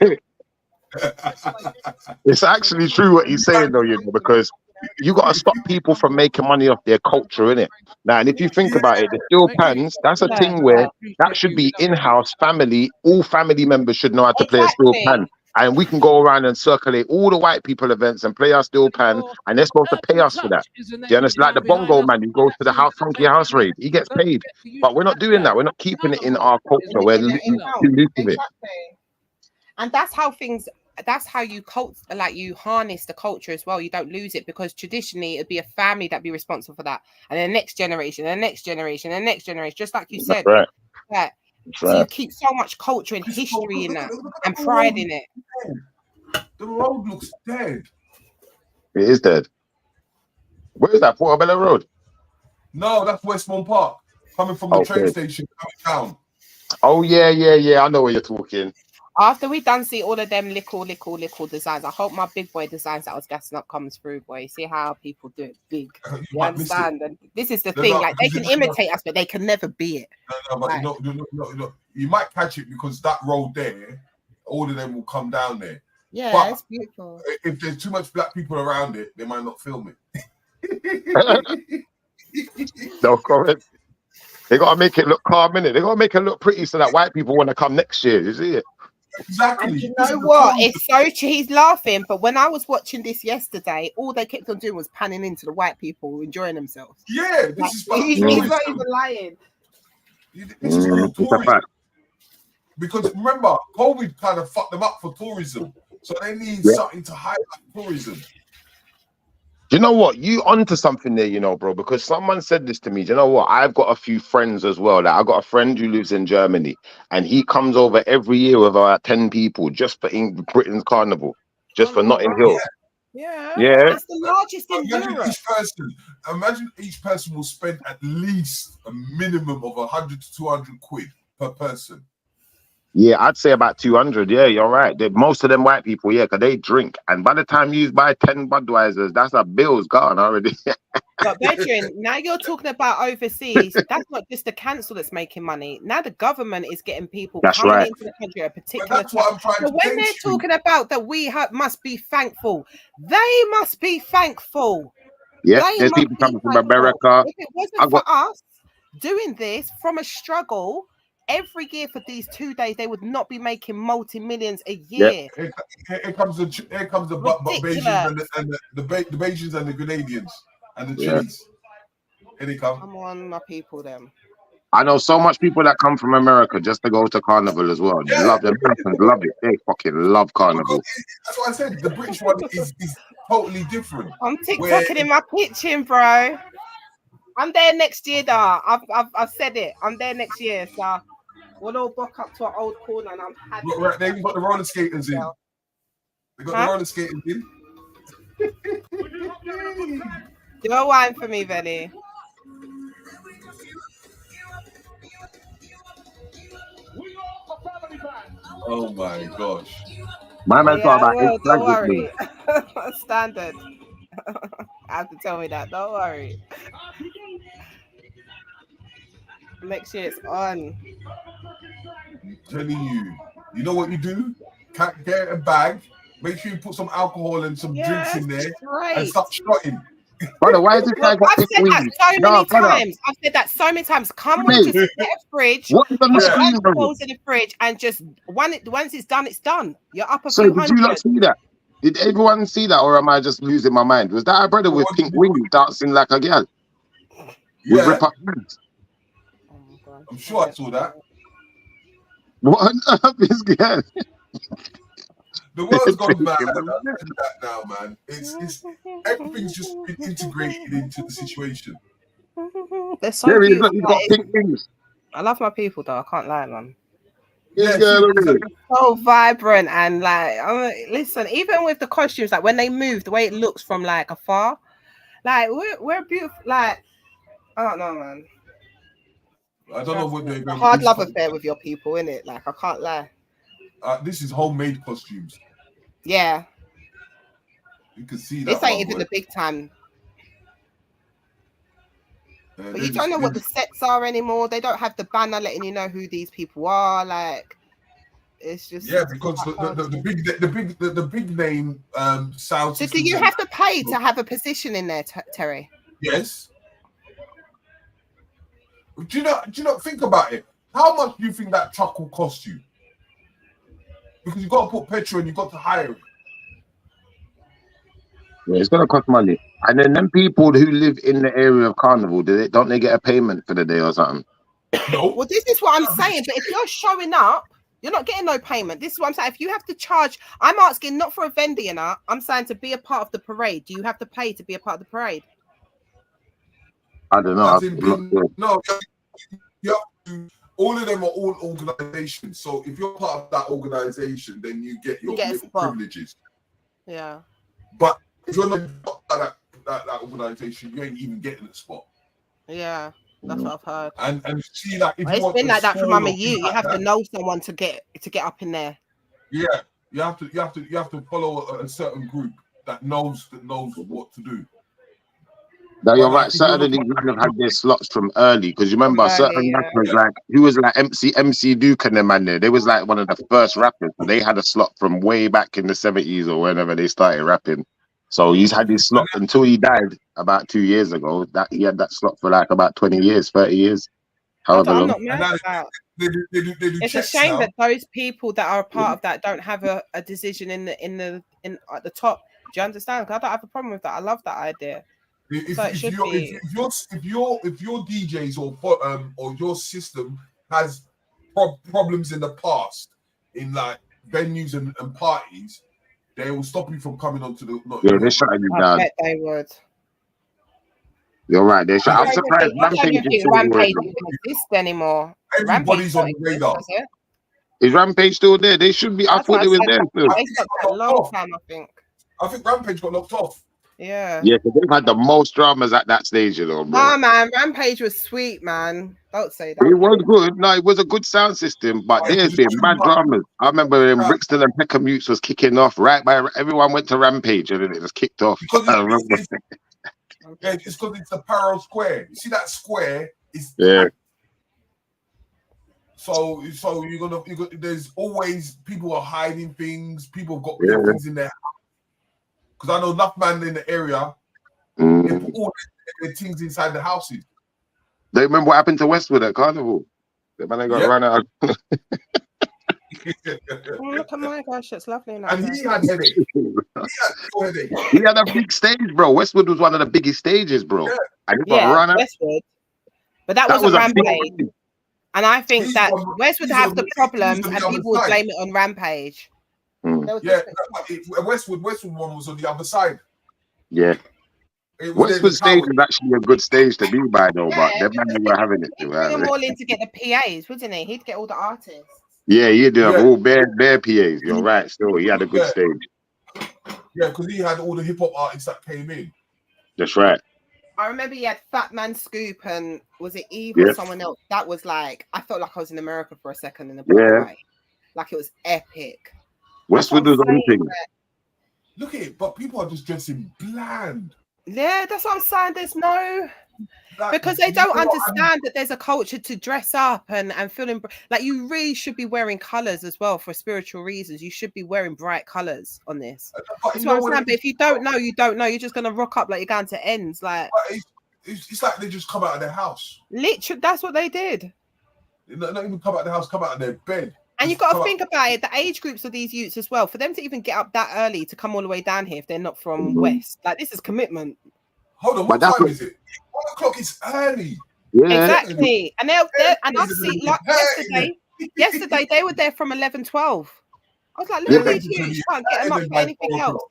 It's actually true what he's saying, though, you know, because you got to stop people from making money off their culture, innit? Now, and if you think about it, the steel pans, that's a thing where that should be in-house family. All family members should know how to play a steel pan. And we can go around and circulate all the white people events and play our steel pan, and they're supposed to pay us for that. Do you understand? Like the bongo man who goes to the house, funky house raid, he gets paid. But we're not doing that. We're not keeping it in our culture. We're too loose of it. And that's how things. That's how you you harness the culture as well. You don't lose it, because traditionally it'd be a family that'd be responsible for that, and then the next generation, and the next generation, and the next generation. Just like you said, right. Yeah. So you keep so much culture and history in that, and pride in it. The road looks dead. It is dead. Where is that? Portobello Road? No, that's Westmont Park. Coming from the train station coming down. Oh yeah. I know where you're talking. After we done see all of them little designs, I hope my big boy designs that I was gassing up comes through, boy. See how people do it big. You understand? And this is the thing, like they can imitate us, but they can never be it. No, but no. You might catch it because that road there, all of them will come down there. Yeah, but it's beautiful. If there's too much black people around it, they might not film it. No comment. They gotta make it look calm, innit? They gotta make it look pretty so that white people want to come next year. You see it? Exactly. And you know what? It's so true. He's laughing, but when I was watching this yesterday, all they kept on doing was panning into the white people enjoying themselves. Yeah, he's not even lying. This is called tourism. Because remember, COVID kind of fucked them up for tourism, so they need something to highlight tourism. You know what? You onto something there, you know, bro, because someone said this to me. You know what? I've got a few friends as well. Like, I've got a friend who lives in Germany, and he comes over every year with about 10 people just for Britain's Carnival, just for Notting Hill. Yeah. It's the largest in Europe. Imagine each person will spend at least a minimum of 100 to 200 quid per person. Yeah, I'd say about 200. Yeah, you're right. Most of them white people, because they drink. And by the time you buy 10 Budweisers, that's a bill's gone already. But Bedrin, now you're talking about overseas. That's not just the council that's making money. Now the government is getting people coming into the country at a particular time. So when they're talking about that we must be thankful, they must be thankful. Yeah, there's people coming from America. If it wasn't for us doing this from a struggle, every year for these 2 days, they would not be making multi-millions a year. Here comes the Bajans and the Bajans and the Grenadians and the Chilis. Here they come. Come on, my people, them. I know so much people that come from America just to go to Carnival as well. They love them. Love it. They fucking love Carnival. That's what I said. The British one is totally different. I'm TikToking in my kitchen, bro. I'm there next year, though. I've said it. I'm there next year, so we'll all book up to an old corner, and I'm happy. Right there, you got the roller skaters in. They got the roller skaters in. Do a wine for me, Benny. Oh my gosh. My man's talking about don't worry. Standard. I have to tell me that. Don't worry. Next year it's on. I'm telling you. You know what you do? Get a bag. Make sure you put some alcohol and some drinks in there and start strutting. Brother, why is this guy got I've said that so many times. Come on, just get a fridge. What is on the screen, bro? Close in the fridge and just once it's done, it's done. You're up a few hundred. Did you not see that? Did everyone see that, or am I just losing my mind? Was that a brother with pink wings dancing like a girl? With rip up hands? I'm sure I saw that. What on earth is going? The world's gone mad now, man. It's everything's just been integrated into the situation. They're so beautiful. You've got pink wings. I love my people, though. I can't lie, man. Yeah, so vibrant and listen, even with the costumes, like when they move, the way it looks from like afar, like we're beautiful. Like I don't know, man. I don't know what they're going. Hard love affair with your people, innit? Like I can't lie. This is homemade costumes. Yeah, you can see that. This ain't even the big time. But you don't know what the sets are anymore. They don't have the banner letting you know who these people are. Like, It's just because the big name sound. So do you have to pay to have a position in there, Terry? Yes. Do you not think about it? How much do you think that truck will cost you? Because you've got to put petrol and you've got to hire it. Yeah, it's gonna cost money. And then them people who live in the area of Carnival, don't they get a payment for the day or something? No. Well, this is what I'm saying. But if you're showing up, you're not getting no payment. This is what I'm saying. If you have to charge, I'm asking not for a vendor, you know. I'm saying to be a part of the parade. Do you have to pay to be a part of the parade? I don't know. No, you have to, all of them are all organizations. So if you're part of that organization, then you get your little privileges. Yeah. But if you're not part of that organization, you ain't even getting a spot. Yeah, that's what I've heard. And see, like, if it's been like that for Mama You have to know someone to get up in there. Yeah, you have to follow a certain group that knows what to do. No, you're right. Certain of these men have had their slots from early, because you remember certain rappers like who was like MC Duke and them man there. They was like one of the first rappers. So they had a slot from way back in the 70s or whenever they started rapping. So he's had his slot until he died about 2 years ago. That he had that slot for like about 20 years, 30 years, however long. I'm not mad about. It's a shame that those people that are a part of that don't have a decision in at the top. Do you understand? Because I don't have a problem with that. I love that idea. If your DJs or your system has problems in the past in like venues and parties, they will stop you from coming onto the. They're shutting you down. I bet they would. You're right. I'm surprised Rampage doesn't exist anymore. Everybody's on the radar. Is Rampage still there? They should be. I thought they were there still. They got a long time, I think. I think Rampage got locked off. Yeah. Yeah, because they've had the most dramas at that stage, you know, bro. Nah, man, Rampage was sweet, man. Don't say that. It was good. No, it was a good sound system, but there's been mad dramas. I remember when Brixton and Peckham Youths was kicking off, right by everyone went to Rampage and then it was kicked off. Because it's because it's the Paro Square. You see that square is So you're gonna there's always people are hiding things. People have got things in their house. Because I know enough man in the area, they put all their things inside the houses. They remember what happened to Westwood at Carnival. The man got run out. Look at my gosh, it's lovely now. And he had headache. He had a big stage, bro. Westwood was one of the biggest stages, bro. Yeah, and he got run out. Westwood. But that was a Rampage. And I think that Westwood have the problems and people would blame it on Rampage. Yeah, Westwood one was on the other side. Yeah. Westwood stage is actually a good stage to be by, though, but them men were having it. He'd bring them all in to get the PAs, wouldn't he? He'd get all the artists. Yeah, he did have all bare PAs. You're right, still. He had a good stage. Yeah, because he had all the hip hop artists that came in. That's right. I remember he had Fat Man Scoop and was it Eve or someone else? That was like, I felt like I was in America for a second in the Broadway. Like it was epic. Westwood was on thing. Look at it, but people are just dressing bland. Yeah, that's what I'm saying. There's no... Because they don't understand that there's a culture to dress up and feeling... Like, you really should be wearing colours as well for spiritual reasons. You should be wearing bright colours on this. That's what I'm saying. But if you don't know, you don't know. You're just going to rock up like you're going to ends. Like it's like they just come out of their house. Literally, that's what they did. Not even come out of the house, come out of their bed. And you've got to think about it, the age groups of these youths as well, for them to even get up that early to come all the way down here if they're not from West. Like, this is commitment. Hold on, what time is it? 1 o'clock is early. Yeah. Exactly. And they're and I've seen, like, yesterday, they were there from 11, 12. I was like, look at these youths, you can't get them up for anything else.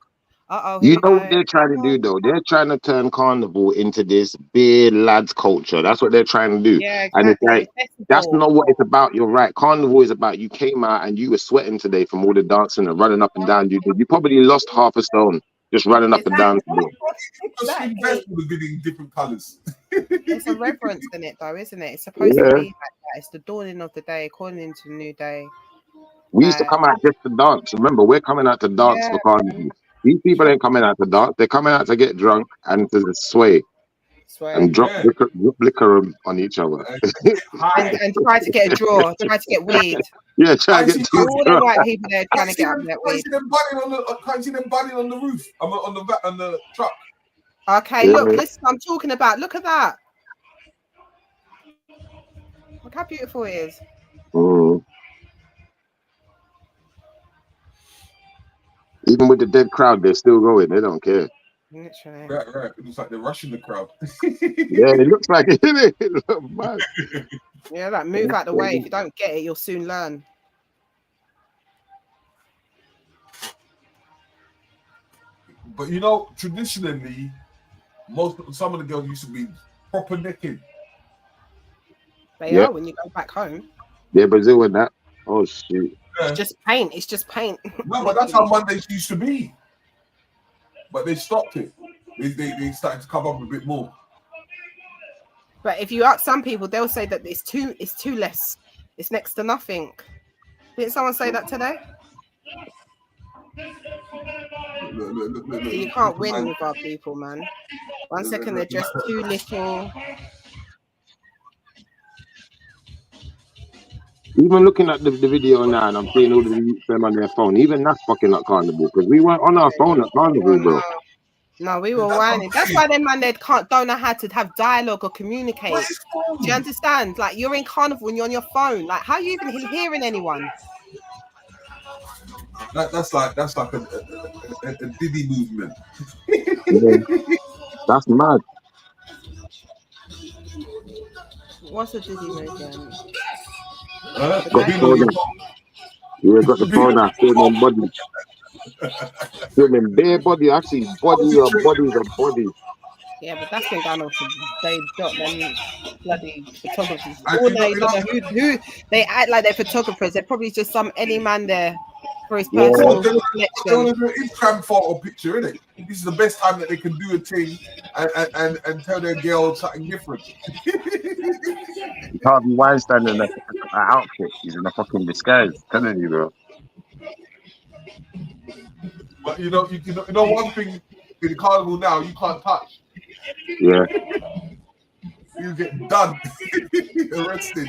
You know what they're trying to do, though? They're trying to turn Carnival into this big lads culture. That's what they're trying to do. Yeah, exactly. And it's like, that's not what it's about. You're right. Carnival is about, you came out and you were sweating today from all the dancing and running up and down. You probably lost half a stone just running up and down. Exactly. We're getting different colours. It's a reverence in it, though, isn't it? It's supposed to be like that. It's the dawning of the day, calling into a new day. We used to come out just to dance. Remember, we're coming out to dance for Carnival. These people ain't coming out to dance. They're coming out to get drunk and to sway. And drop liquor on each other. and try to get a draw, try to get weed. Yeah, try to get too all the white people there trying to get up that way. Can't see them bunning on the roof. I'm on the truck. Okay, look, listen, I'm talking about. Look at that. Look how beautiful it is. Even with the dead crowd, they're still going. They don't care. Literally. Right. It looks like they're rushing the crowd. Yeah, it looks like it. It looks mad. Yeah, like move out the way. If you don't get it, you'll soon learn. But traditionally, some of the girls used to be proper naked. They are when you go back home. Yeah, Brazil and that. Oh shit. It's just paint. It's just paint. No, but that's how Mondays used to be. But they stopped it. They started to cover up a bit more. But if you ask some people, they'll say that it's too less. It's next to nothing. Didn't someone say that today? Look, you can't win with our people, man. 1 second, they're just too little. Even looking at the video now, and I'm seeing all the youths them on their phone. Even that's fucking at Carnival because we weren't on our phone at Carnival, bro. No, we were whining. That's why them man don't know how to have dialogue or communicate. Do you understand? Like you're in Carnival and you're on your phone. Like how are you even hearing anyone? That's like a Diddy movement. Yeah. That's mad. What's a Diddy movement? Got the phone. Yeah, got the phone out. Filming body. Filming bare body. Actually, body or bodies or bodies. Yeah, but that's been going on for they got them bloody photographers. All they don't know who they act like they're photographers. They're probably just some any man there for his personal collection. Instagram photo picture, innit? This is the best time that they can do a thing and tell their girl something different. Harvey Weinstein in that outfit. He's in a fucking disguise. Telling you, bro. But you know one thing in Carnival now you can't touch. Yeah. You get done. Arrested.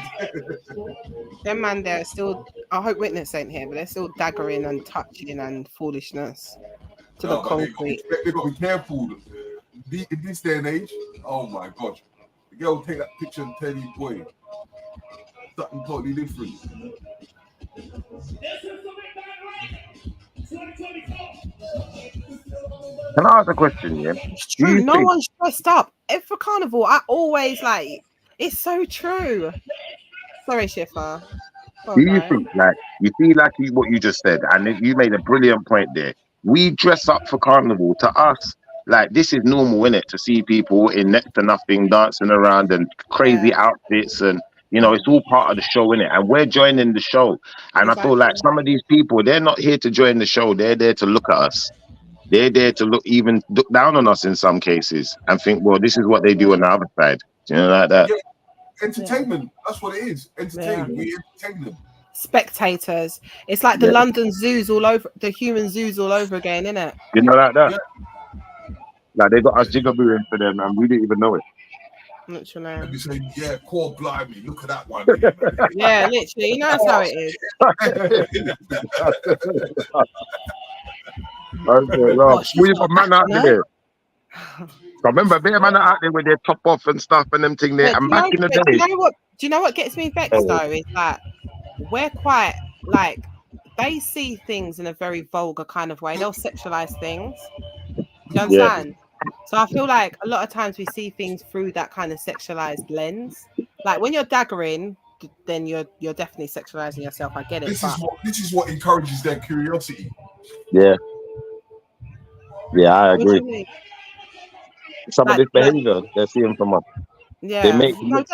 Them man there still. I hope Witness ain't here, but they're still daggering and touching and foolishness to the concrete. They got to be careful. In this day and age, oh my god, the girl will take that picture and tell you, boy, something totally different. Can I ask a question? Yeah, it's true. No one's dressed up. For Carnival, I always it's so true. Sorry, Shifa. Do you think, you see, what you just said, and you made a brilliant point there. We dress up for Carnival. To us, this is normal, innit? To see people in next to nothing dancing around and crazy outfits, and it's all part of the show, innit? And we're joining the show. And I feel like some of these people, they're not here to join the show. They're there to look at us. They're there to look down on us in some cases and think, well, this is what they do on the other side. Like that. Yeah. Entertainment. That's what it is. Entertainment. We entertain them. Spectators. It's like the London zoos all over, the human zoos all over again, isn't it? Like that. Yeah. They got us jigabooing for them, and we didn't even know it. Literally. And you say, yeah, core blimey, look at that one. Yeah, literally. That's how it is. We got man out there. I remember being man out there with their top off and stuff and them thing there. And back in the day. Do you know what gets me vexed though? Is that we're quite they see things in a very vulgar kind of way. They'll sexualize things. Do you understand? Yeah. So I feel like a lot of times we see things through that kind of sexualized lens. Like when you're daggering, then you're definitely sexualizing yourself. I get it. This is what encourages their curiosity. Yeah. Yeah, I agree. Some of this behavior they're seeing from us. Yeah, they make them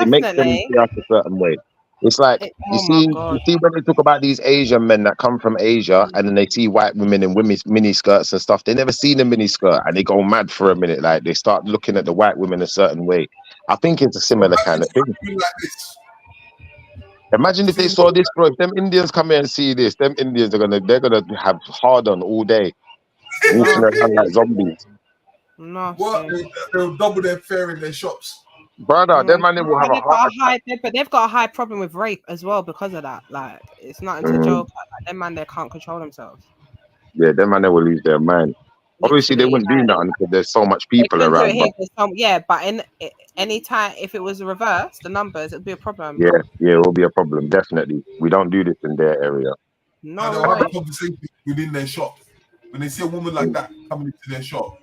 see us a certain way. It's like you see when they talk about these Asian men that come from Asia and then they see white women in mini skirts and stuff. They never seen a mini skirt and they go mad for a minute. Like they start looking at the white women a certain way. I think it's a similar kind of thing. Imagine if they saw this, bro. If them Indians come here and see this, them Indians they're gonna have hard on all day, walking around like zombies. No, they'll double their fare in their shops. Brother, them man they will have But a they've heart got a attack. high, but they've got a high problem with rape as well because of that. Like, it's nothing to joke about. Like, them man, they can't control themselves. Yeah, them man they will lose their mind. Obviously, they Literally, wouldn't do like, nothing because there's so much they people couldn't do it around. here. But Yeah, but in any time, if it was reversed, the numbers, it'd be a problem. yeah, it will be a problem. Definitely, we don't do this in their area. No they'll have way. a conversation within their shop. When they see a woman like that coming into their shop,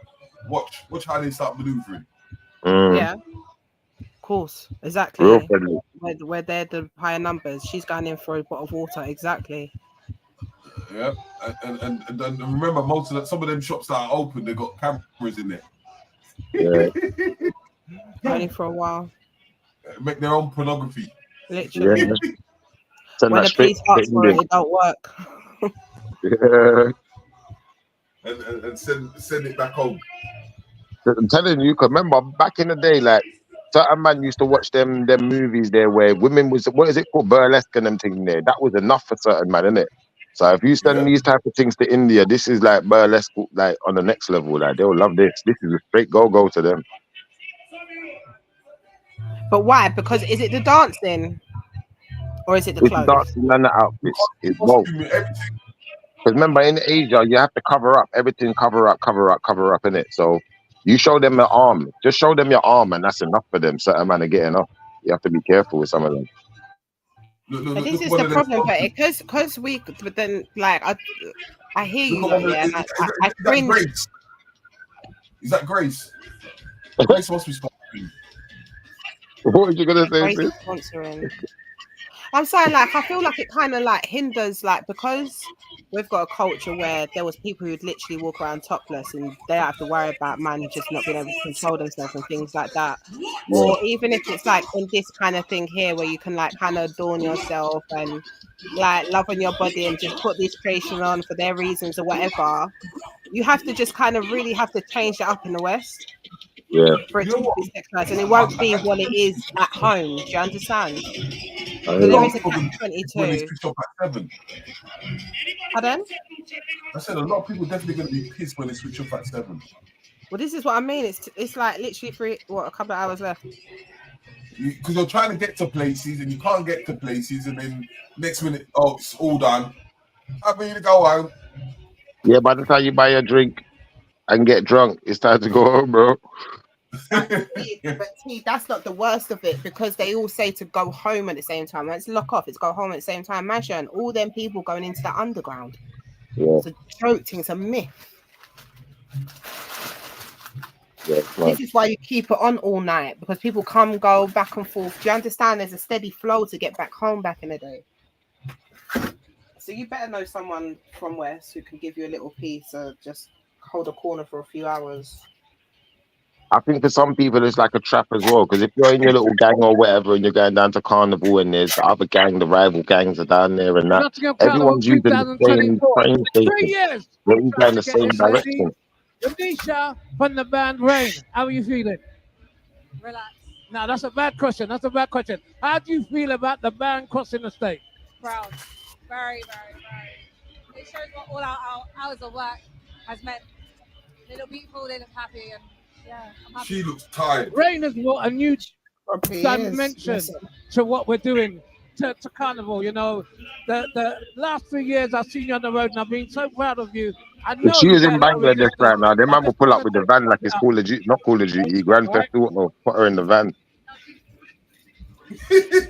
watch how they start maneuvering. Yeah, of course, exactly. Real friendly. Where they're the higher numbers, she's going in for a bottle of water. Exactly. Yeah, and remember, some of them shops that are open, they got cameras in there. Yeah. Only for a while. Make their own pornography. Literally. Yeah. Send When that the straight police ask for it, it don't work. Yeah. And send it back home. I'm telling you, cause remember back in the day, like certain man used to watch them movies there where women was, what is it called, burlesque and them things there. That was enough for certain man, innit? So if you send these type of things to India, this is like burlesque, like on the next level. Like they'll love this. This is a straight go to them. But why? Because is it the dancing, or is it the It's clothes? dancing and the outfits. It's both. Because remember, in Asia, you have to cover up everything, cover up, innit? So you show them your arm, just show them your arm, and that's enough for them. Certain man are getting up. You have to be careful with some of them. But this is the problem, because we. But then, like, I hear you, yeah. I cringe. Is that Grace? Grace must be sponsoring. What was you gonna say? Grace is sponsoring. I'm saying, like, I feel like it kind of like hinders, like, because we've got a culture where there was people who'd literally walk around topless and they don't have to worry about man just not being able to control themselves and things like that. Yeah. Or even if it's like in this kind of thing here where you can like kind of adorn yourself and like love on your body and just put this creation on for their reasons or whatever, you have to just kind of really have to change it up in the West. Yeah. For it to be sexualized, and it won't be what it is at home. Do you understand? So there is a catch-22. Pardon? I said a lot of people definitely going to be pissed when they switch off at 7. Well, this is what I mean. It's like literally a couple of hours left. Because you're trying to get to places and you can't get to places, and then next minute, oh, it's all done. I'm ready to go home. Yeah, by the time you buy a drink and get drunk, it's time to go home, bro. But see, that's not the worst of it, because they all say to go home at the same time. Let's lock off. It's go home at the same time. Imagine all them people going into the underground. Yeah. It's a joke thing. It's a myth. Yeah, this is why you keep it on all night, because people come, go back and forth. Do you understand? There's a steady flow to get back home back in the day. So you better know someone from West who can give you a little piece or just hold a corner for a few hours. I think for some people it's like a trap as well, because if you're in your little gang or whatever and you're going down to Carnival and there's the other gang, the rival gangs are down there and that, everyone's using the same train station. 3 years. They're all going the same direction. Anisha from the band Rain, how are you feeling? Relax. Now that's a bad question. How do you feel about the band crossing the state? Proud. Very, very, very. It shows what all our hours of work has meant. They look beautiful, they look happy, and yeah, I'm happy. She looks tired. Rain has brought a new dimension to what we're doing to Carnival. You know, the last 3 years I've seen you on the road and I've been so proud of you. I know if she was in Bangladesh right now, they man will pull up with the van like it's Call of Duty, not Call of Duty, Grand Theft Auto, put her in the van.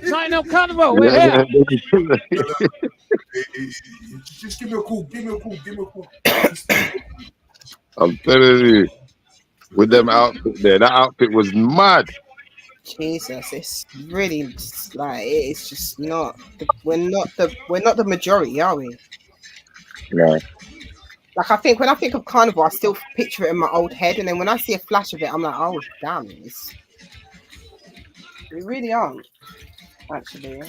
Nine Carnival, we're here. Just give me a call. I'm telling you, with them outfit there, that outfit was mad. Jesus, it's really like it's just not. We're not the majority, are we? No. Like when I think of Carnival, I still picture it in my old head, and then when I see a flash of it, I'm like, oh damn, we really aren't actually.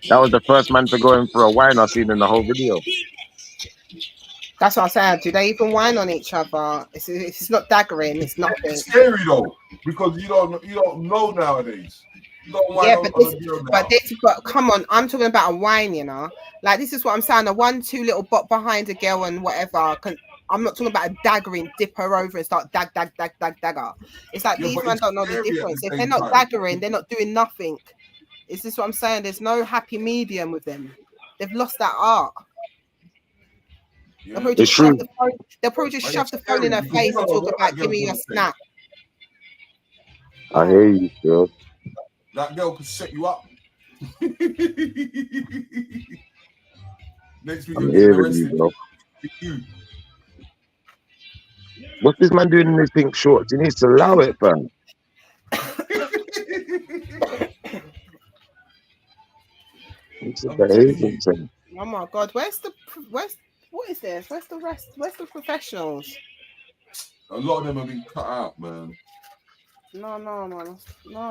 That was the first man to go in for a wine I've seen in the whole video. That's what I'm saying. Do they even whine on each other? It's not daggering. It's nothing. It's scary though, because you don't know nowadays. But come on, I'm talking about a wine. You know, like this is what I'm saying. A 1-2 little bot behind a girl and whatever. I'm not talking about a daggering, dip her over and start dagger. It's like these men don't know the difference. If they're not daggering, they're not doing nothing. Is this what I'm saying? There's no happy medium with them. They've lost that art. They'll probably just shove the phone. They'll probably just shove the phone in her face and talk about give me your snap. I hear you, bro. That girl could set you up. Next week I'm you're getting hearing arrested. you, bro. What's this man doing in his pink shorts? He needs to allow it, fam. Oh my God, what is this? Where's the rest? Where's the professionals? A lot of them have been cut out, man. No,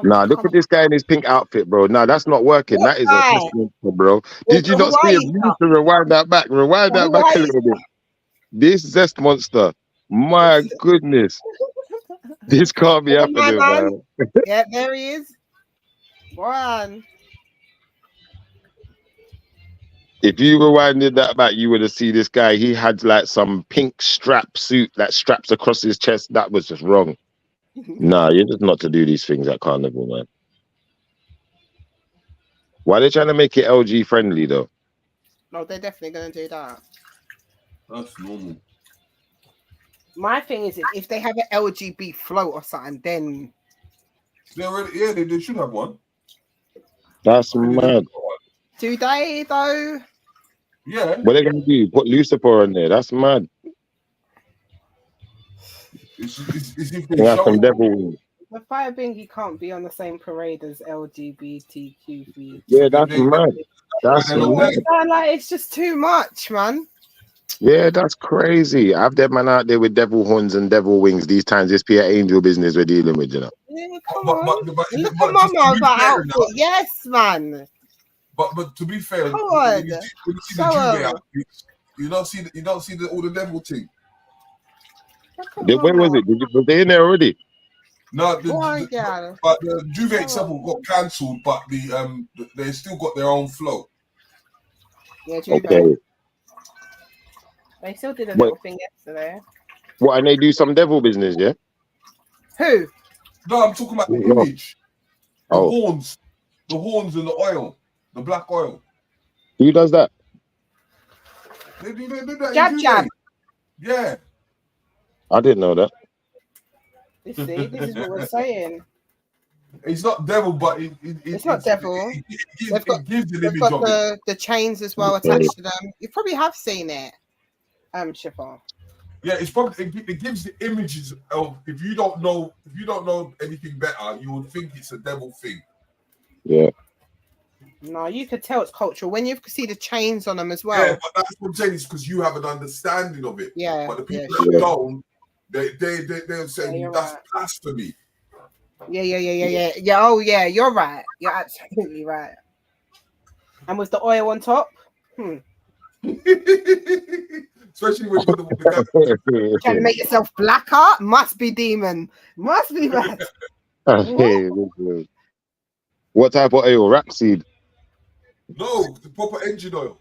Nah, look at this guy in his pink outfit, bro. Nah, that's not working. That is a testament, bro. Did you not see him? You need to rewind that back. Rewind that back a little bit. This Zest monster. My goodness. This can't be happening, man. Yeah, there he is. One. If you rewinded that back, you would have seen this guy. He had like some pink strap suit that straps across his chest. That was just wrong. Nah, you're just not to do these things at Carnival, man. Why are they trying to make it LG friendly, though? No, they're definitely going to do that. That's normal. My thing is, if they have an LGB float or something, then... They should have one. That's mad. Do they, though? Yeah. What are they going to do? Put Lucifer on there. That's mad. It's if they show some devil. The fire bingy can't be on the same parade as LGBTQ. Yeah, that's mad. That's mad. Like, it's just too much, man. Yeah, that's crazy. I have that man out there with devil horns and devil wings. These times, this be an angel business we're dealing with, you know. Yeah, come on. Look at Mama's outfit. Yes, man. But to be fair, come on. When you see the Juve outfits, you don't see all the devil thing. Where was it? Was they in there already? No, but the Juve itself got cancelled, but they still got their own flow. Yeah, Juve. Okay. They still did a little thing yesterday. What, and they do some devil business, yeah? Who? No, I'm talking about the image. The horns and the oil, the black oil. Who does that? They do that. Jab. Yeah. I didn't know that. You see, this is what we're saying. It's not devil, but it's not devil. They've got the chains as well attached to them. You probably have seen it, Chiffon. Yeah, it's probably it gives the images of if you don't know anything better, you would think it's a devil thing. Yeah. No, you could tell it's cultural when you see the chains on them as well. Yeah, but that's what I'm saying is because you have an understanding of it. Yeah. But the people that don't, they'll say that's blasphemy. Yeah. Oh yeah, you're right. You're absolutely right. And with the oil on top, especially when you put the trying to make yourself blacker, must be demon, must be bad. What type of oil? Rapeseed? No, the proper engine oil.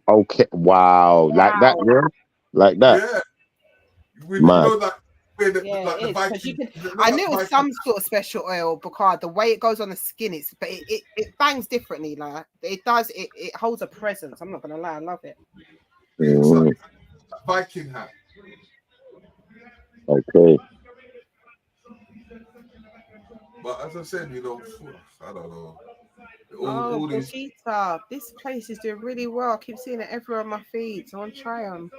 Okay, wow. Like that, yeah, like that. Yeah. You know that. The Viking, I knew it was some sort of special oil because the way it goes on the skin, it bangs differently. Like it does, it holds a presence. I'm not gonna lie, I love it. It's like Viking hat. Okay. But as I said, I don't know. All Brigitte, this place is doing really well. I keep seeing it everywhere on my feed. So I want to try them.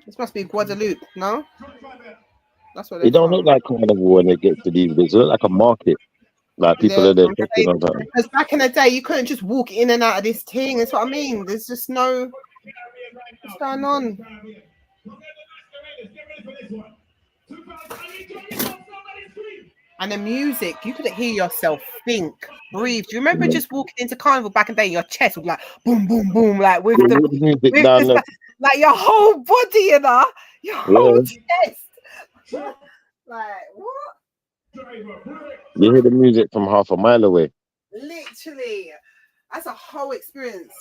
This must be Guadeloupe, no? That's what it don't look like Carnival when it gets to these bits. It looks like a market. Like people are there shopping on something. Because back in the day, you couldn't just walk in and out of this thing. That's what I mean. There's just no... What's going on? And the music, you couldn't hear yourself think, breathe. Do you remember just walking into Carnival back in the day, your chest was like boom, boom, boom, like with the like your whole body, your whole chest. Like what? You hear the music from half a mile away. Literally, that's a whole experience.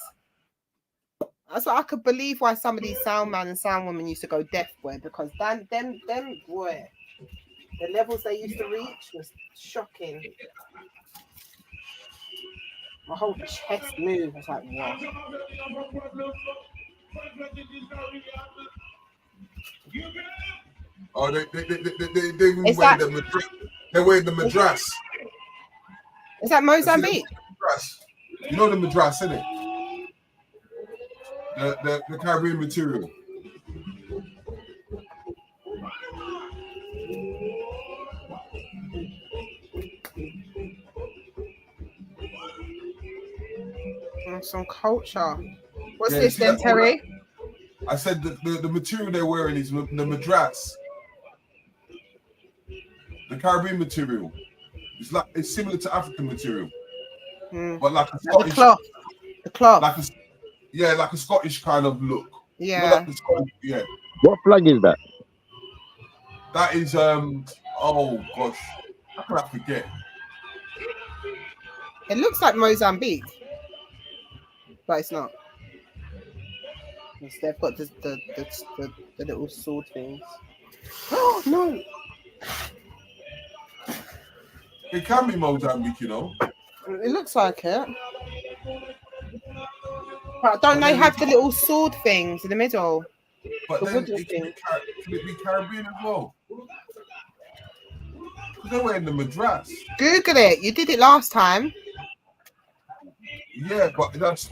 That's what I could believe why some of these sound man and sound women used to go deaf, boy, because them boy, the levels they used to reach was shocking. My whole chest moved. I was like, wow. Oh, they wear the madras. They wear the madras. Is that Mozambique? You know the madras, isn't it? The Caribbean material. Some culture. What's this then, Terry? I said the material they're wearing is the madras. The Caribbean material. It's similar to African material. But like a Scottish the cloth. Like a Scottish kind of look. Yeah. Yeah. What flag is that? That is oh gosh. How can I forget? It looks like Mozambique. But it's not. They've got the little sword things. Oh no! It can be Mozambique, you know. It looks like it. But don't they have the little sword things in the middle? But then can it be Caribbean as well? They're wearing the madras. Google it. You did it last time. Yeah, but that's.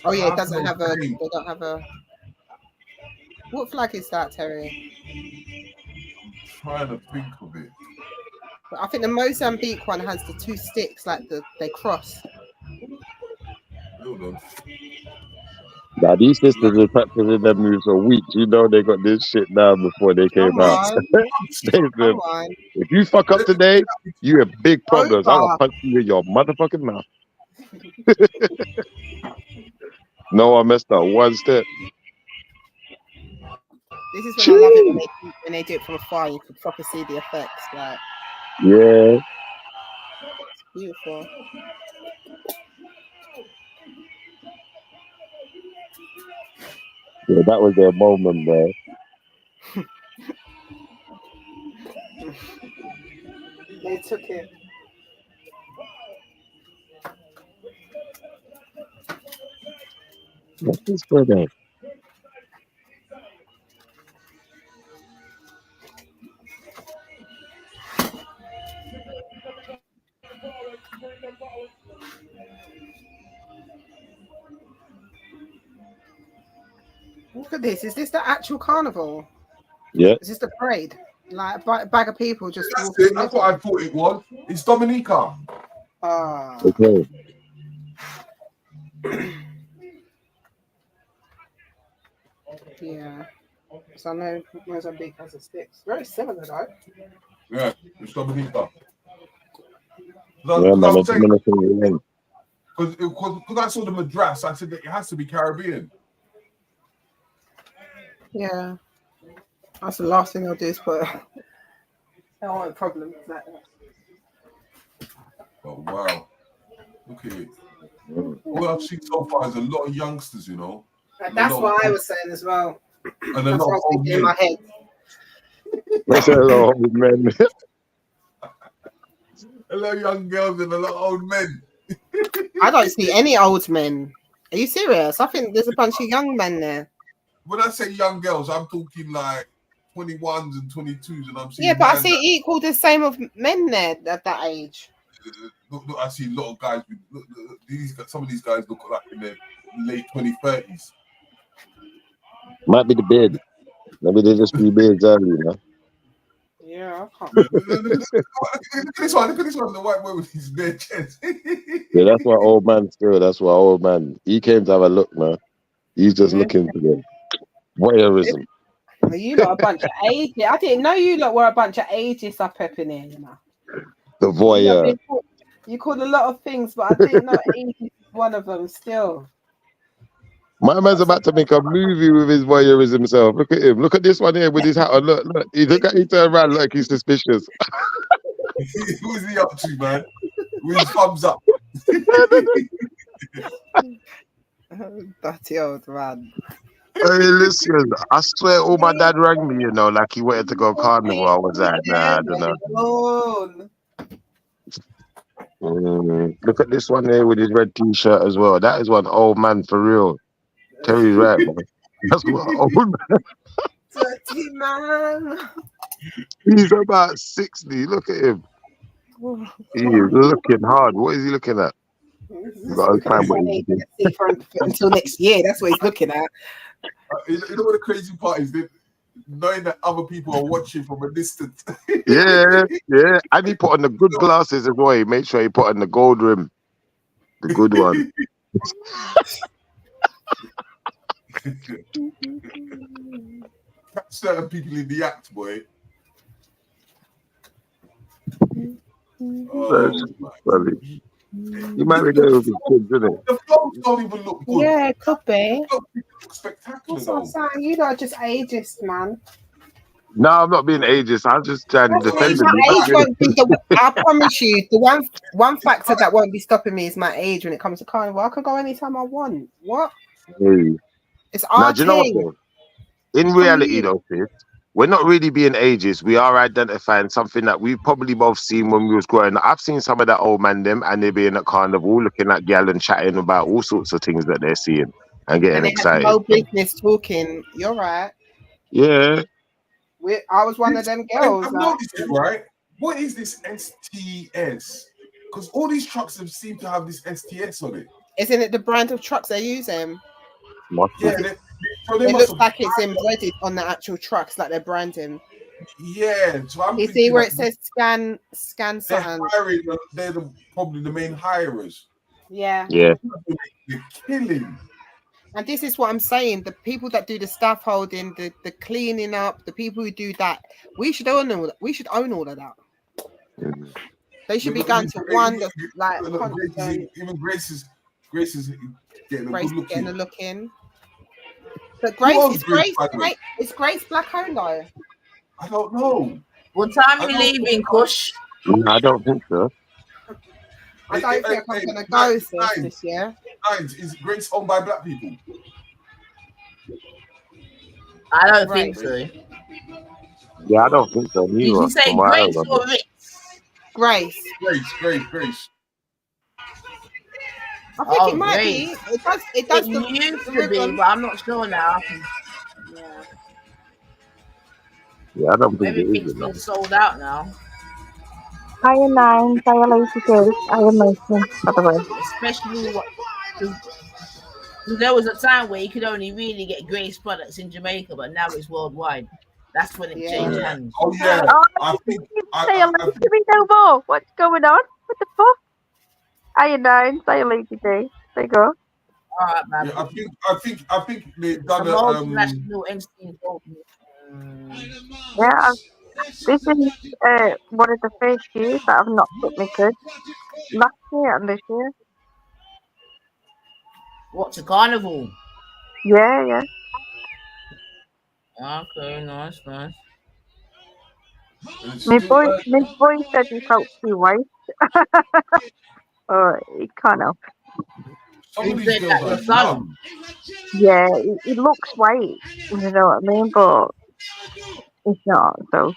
Oh yeah, it doesn't have a. They don't have a. What flag is that, Terry? Trying to think of it. I think the Mozambique one has the two sticks, like they cross. Hold on. Now these sisters were practicing their moves for weeks. You know they got this shit down before they came out. If you fuck up today, you have big problems. I'm gonna punch you in your motherfucking mouth. No, I messed up one step. This is when I love it when they do it from afar. You can proper see the effects. Like, yeah, it's beautiful. Yeah, that was their moment, man. They took it. What's this for them? Look at this. Is this the actual carnival? Yeah. Is this the parade? Like a bag of people just That's walking. it. That's what I thought it was. It's Dominica. Ah. Okay. Yeah. So I know Mozambique has a sticks. Very similar though. Yeah, it's Dominica. Yeah, man, it's Dominican. Because I saw the madras, I said that it has to be Caribbean. Yeah. That's the last thing I'll do is put. I don't want problems like that. Oh wow. Look at it. All I've seen so far is a lot of youngsters, you know. That's what I was saying as well. And a lot of old men. In my head. That's a lot of old men. A lot of young girls and a lot of old men. I don't see any old men. Are you serious? I think there's a bunch of young men there. When I say young girls, I'm talking like 21s and 22s, and I'm seeing. Yeah, but I see equal the same of men there at that age. Look, I see a lot of guys. Some of these guys look like in their late 20s. Might be the beard. Maybe they just be beards early, you know. Yeah, I can't. Look at this one. Look at this one. The white boy with his bare chest. Yeah, that's why old man still. That's why old man. He came to have a look, man. He's just looking for them. Voyeurism. You lot a bunch of ages. I didn't know you lot were a bunch of ages up in here, you know. The voyeur. You called a lot of things, but I didn't know ages is one of them still. My man's about to make a movie with his voyeurism himself. Look at him. Look at this one here with his hat on. Look. He turned around like he's suspicious. Who's he up to, man? With his thumbs up. Dirty old man. Hey, listen, I swear all my dad rang me, you know, like he wanted to go carnival. I was like, nah, I don't know. Look at this one here with his red t-shirt as well. That is one old man for real. Terry's right, man. That's one old man. Dirty man. He's about 60. Look at him. He is looking hard. What is he looking at? You gotta find what he's looking. Until next year, that's what he's looking at. You know what the crazy part is? That knowing that other people are watching from a distance. Yeah. And he put on the good glasses as well. He made sure he put on the gold rim. The good one. Certain people in the act, boy. Funny. You might be going with his kids, isn't it? The flows don't even look good. Yeah, it could be. Spectacular. That's what I'm saying. You lot are just ageist, man. No, I'm not being ageist. I'm just trying to defend him. I promise you, the one factor that won't be stopping me is my age when it comes to carnival. I can go anytime I want. What? Hey. It's our Do you know what, though? In reality, though, sis, we're not really being ageist. We are identifying something that we've probably both seen when we was growing up. I've seen some of that old man them, and they're being at carnival, looking at gal and chatting about all sorts of things that they're seeing and getting excited. No business talking. You're right. Yeah. I was one of them girls. I've noticed it, right? What is this STS? Because all these trucks have seemed to have this STS on it. Isn't it the brand of trucks they're using? Yeah, it looks like it's embedded on the actual trucks, like they're branding. Yeah, so you see where it says scan something. They're probably the main hirers. Yeah. Yeah. They're killing. And this is what I'm saying. The people that do the staff holding, the cleaning up, the people who do that, we should own all that. We should own all of that. Mm-hmm. They should be going to one that's like even Grace is getting a look in. But Grace is Grace black owned though? I don't know. What time are you leaving, Kush? I don't think so. I don't think I'm gonna go this year. Is Grace owned by black people? I don't think so. Yeah, I don't think so. Did you say Grace or Ritz? Grace. I think it might be. It does. It used to be, but I'm not sure now. Yeah, I don't think everything's been sold out now. I am 9, I am 82, I am Muslim, by the way. Especially there was a time where you could only really get Grace products in Jamaica, but now it's worldwide. That's when it changed hands. Oh yeah. I think say hello to me no more. What's going on? What the fuck? I am 9, say hello to me. There you go. All right, man. Yeah, I think they've done a multinational entity. Yeah, this is one of the first years that I've not put my kids. Last year and this year. What, to Carnival? Yeah. Okay, nice. My boy said he felt too white. He can't help. Yeah, he looks white, you know what I mean, but it's not, so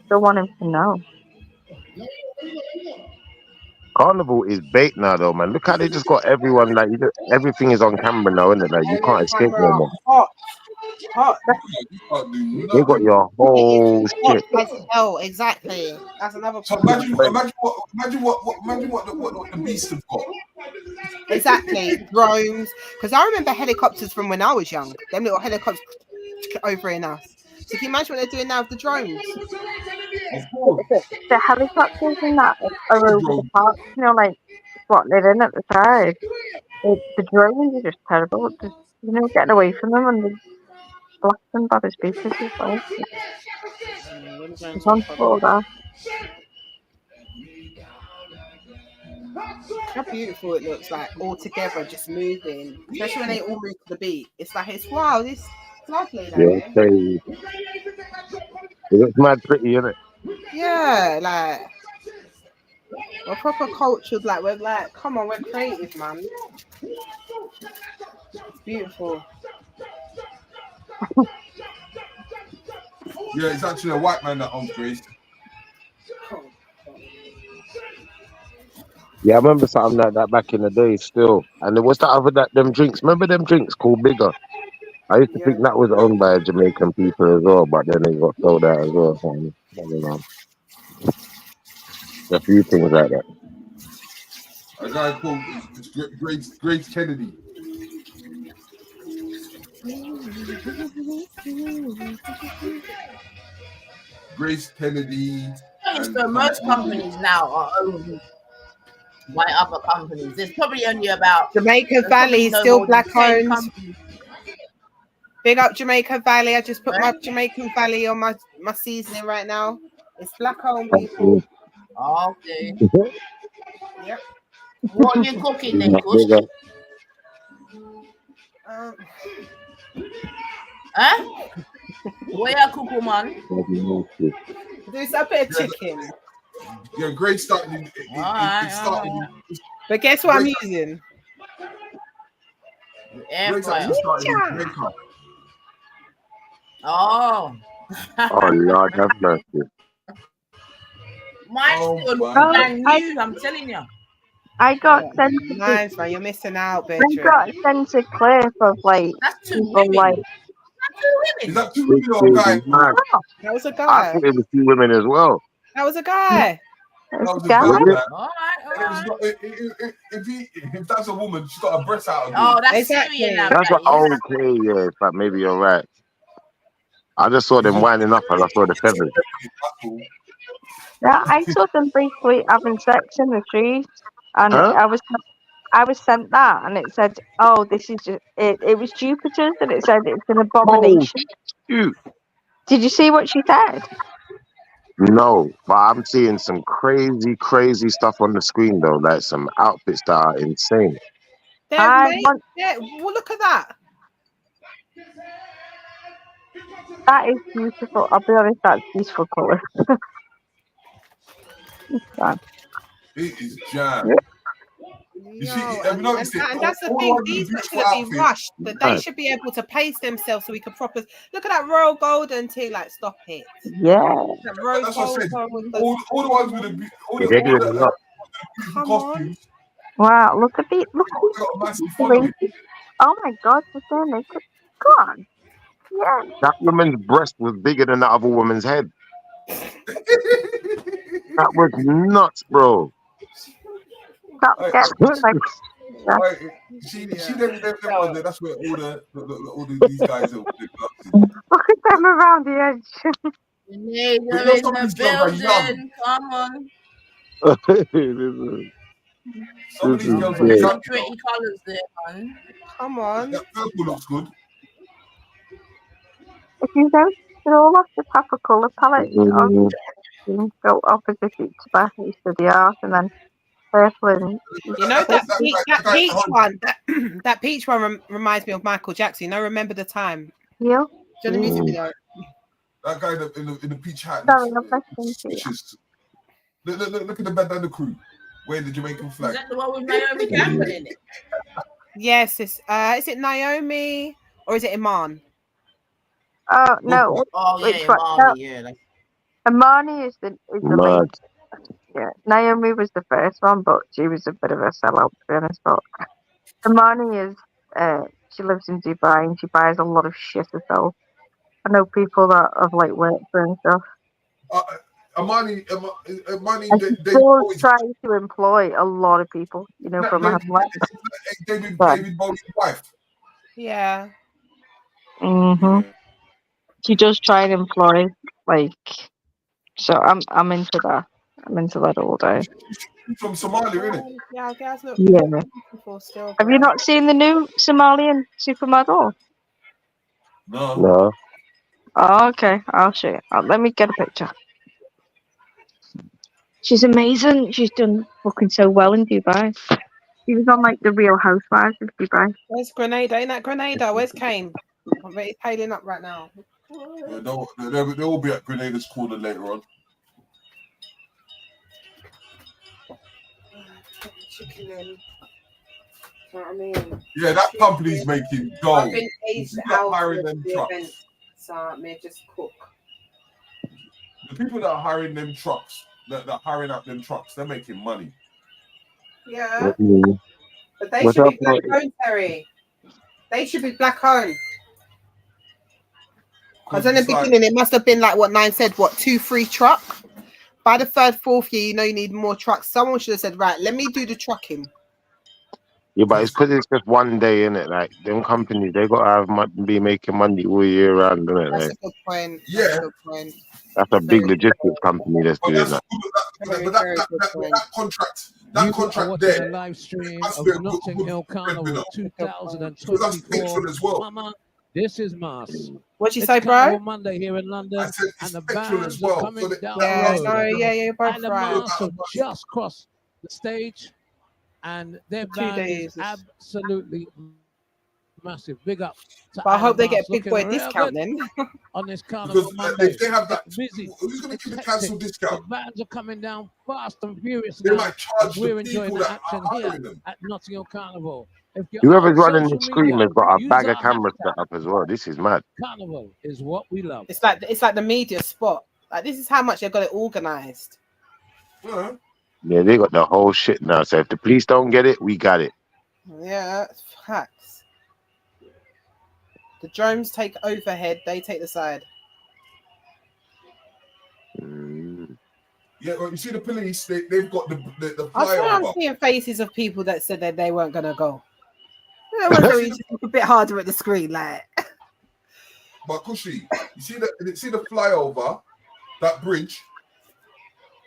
don't want him to know. Carnival is bait now, though, man. Look how they just got everyone, like, everything is on camera now, isn't it? Like, you can't escape no more. Hot. They got your whole shit. Oh, exactly. That's another so imagine what the beast have got. Exactly. Drones. Because I remember helicopters from when I was young. Them little helicopters over in us. So can you imagine what they're doing now with the drones? The helicopters and that are over the park, you know, like what they're in at the side. The drones are just terrible. Just, you know, getting away from them and blasting by the speakers as well. It's on for that. How beautiful it looks, like all together, just moving. Especially when they all move to the beat. It's like, wow, this is lovely. Yeah, crazy. It looks mad pretty, isn't it? Yeah, like We're proper cultured. Like we're like, come on, we're creative, man. It's beautiful. Yeah, it's actually a white man that owns Grace. Yeah, I remember something like that back in the day still. And there was that other them drinks. Remember them drinks called Bigger? I used to think that was owned by Jamaican people as well, but then it got sold out as well. I don't know. A few things like that. A guy called Grace Kennedy. Grace Kennedy. So most companies now are owned by other companies. There's probably only about Jamaica Valley still black owned. Big up Jamaica Valley. I just put my Jamaican Valley on my seasoning right now. It's black owned, people. Okay. Yep. What are you cooking then, Kush? Huh? Where you cooking, man? Do some bit of chicken. Yeah, Grace started. But guess what I'm using? Air fryer. Oh Lord, have mercy. Mine's still brand new, I'm telling you. I got sent. Nice, man. You're missing out, I Bedroom. got sent a clip of like people like. Is that 2 women or a guy? That was a I guy. think it was 2 women as well. That was a guy. That was a guy. If that's a woman, she's got her breasts out. Oh, that's Syrian now. That's okay, yeah, but maybe you're right. I just saw them winding up and I saw the feathers. Yeah, I saw them briefly having sex in the trees, and I was sent that, and it said, "Oh, this is just, it was Jupiter's," and it said it's an abomination. Shoot. Did you see what she said? No, but I'm seeing some crazy stuff on the screen though, like some outfits that are insane. Well, look at that. That is beautiful. I'll be honest, that's beautiful colour. It is jam. You see, have you noticed it? And that's the thing, these shouldn't be rushed. That they should be able to pace themselves so we can proper look at that royal golden tea. Like, stop it. Yeah. That's what I said. All the ones with the costumes. Wow, look at oh my God, they're naked. Go on. Yeah. That woman's breast was bigger than that other woman's head. That was nuts, bro. That's where all these guys are. Look at them around the edge. They're in the building. Come on. Some of these girls are young. Pretty colours there, man. Come on. That purple looks good. If you don't, they all have to have a colour palette. Go opposite each back to the art, and then purple. And you know that peach one. That peach one reminds me of Michael Jackson. Remember the time? Yeah. Do you know the music video? That guy in the peach hat. Sorry, Look at the bandana crew wearing the Jamaican flag. Is that the one with Naomi Campbell in it? Yes. Is it Naomi or is it Iman? No. Oh yeah, Imani. Yeah. Imani is the lead. Yeah, Naomi was the first one, but she was a bit of a sellout, to be honest. But Imani is, she lives in Dubai and she buys a lot of shit herself. I know people that have like worked for her and stuff. Imani, they always try to employ a lot of people, from David Bowie's wife. Yeah. Mm-hmm. She does try and employ, so I'm into that. I'm into that all day. She's from Somalia, isn't it? Yeah, guys look beautiful still. Have you not seen the new Somalian supermodel? No. Oh, okay. I'll show you. Let me get a picture. She's amazing. She's done fucking so well in Dubai. She was on the Real Housewives of Dubai. Where's Grenada? Ain't that Grenada? Where's Kane? I'm really pailing up right now. Yeah, they'll be at Grenada's corner later on. chickening. You know what I mean? Yeah, that company's making gold. I've been aged out hiring of them the trucks. event, so I may just cook. The people that are hiring them trucks, that are hiring up them trucks, they're making money. Yeah. Mm. But they What's should be up, black mate? owned, Terry. They should be black owned. Because in the beginning, it must have been like what Nine said, what, 2-3 truck? By the 3rd, 4th year, you know you need more trucks. Someone should have said, right, let me do the trucking. Yeah, but it's because it's just one day, innit? Like, them companies, they got to be making money all year round, innit? That's Like, a good point. Yeah. That's a good point. that's a big logistics company that's doing that. That contract You are watching there, a live stream has to of be a Notting Hill Carnival That's 2024. petrol as well. Mama, this is Mars. What'd you It's say, bro? Carnival Monday here in London, I said and the petrol bands as well, are coming so down Yeah, the road. no, yeah, you're both And the right. Mars have just crossed the stage, and their 2 band days. is absolutely massive. Big up to But I hope they Anna get Mars, big boy looking real discount good then. on this Carnival Because Monday. if they have that, It's busy. who's going It's to give the hectic. cancel The discount? bands are coming down fast and furious They now. might charge We're the enjoying people the that action are here hiring them. at Notting Hill Carnival. If you're Whoever's on running the social stream media, has got a use bag our of cameras hashtag. set up as well. This is mad. Carnival is what we love. It's like the media spot. Like this is how much they've got it organized. Yeah. Yeah, they got the whole shit now. So if the police don't get it, we got it. Yeah, it's facts. The drones take overhead, they take the side. Yeah, well, you see the police, they've got the I swear I'm flyover. seeing faces of people that said that they weren't gonna go. They were very just look a bit harder at the screen, like. But Kushi, you see the flyover, that bridge.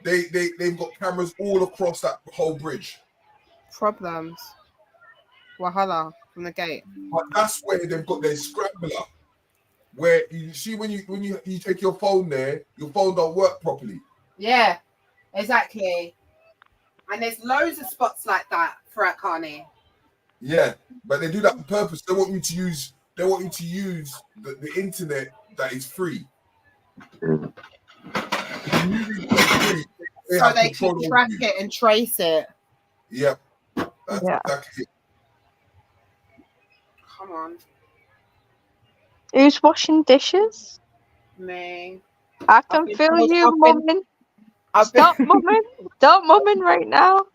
They've got cameras all across that whole bridge. Problems. Wahala from the gate. But that's where they've got their scrambler. Where you see when you take your phone there, your phone don't work properly. Yeah, exactly. And there's loads of spots like that throughout Carni. Yeah, but they do that on purpose. They want you to use the internet that is free. So they can track it and trace it. Yep. That's exactly it. Come on. Who's washing dishes? Me. I can feel you, mumming. Stop mumming. Stop mumming right now.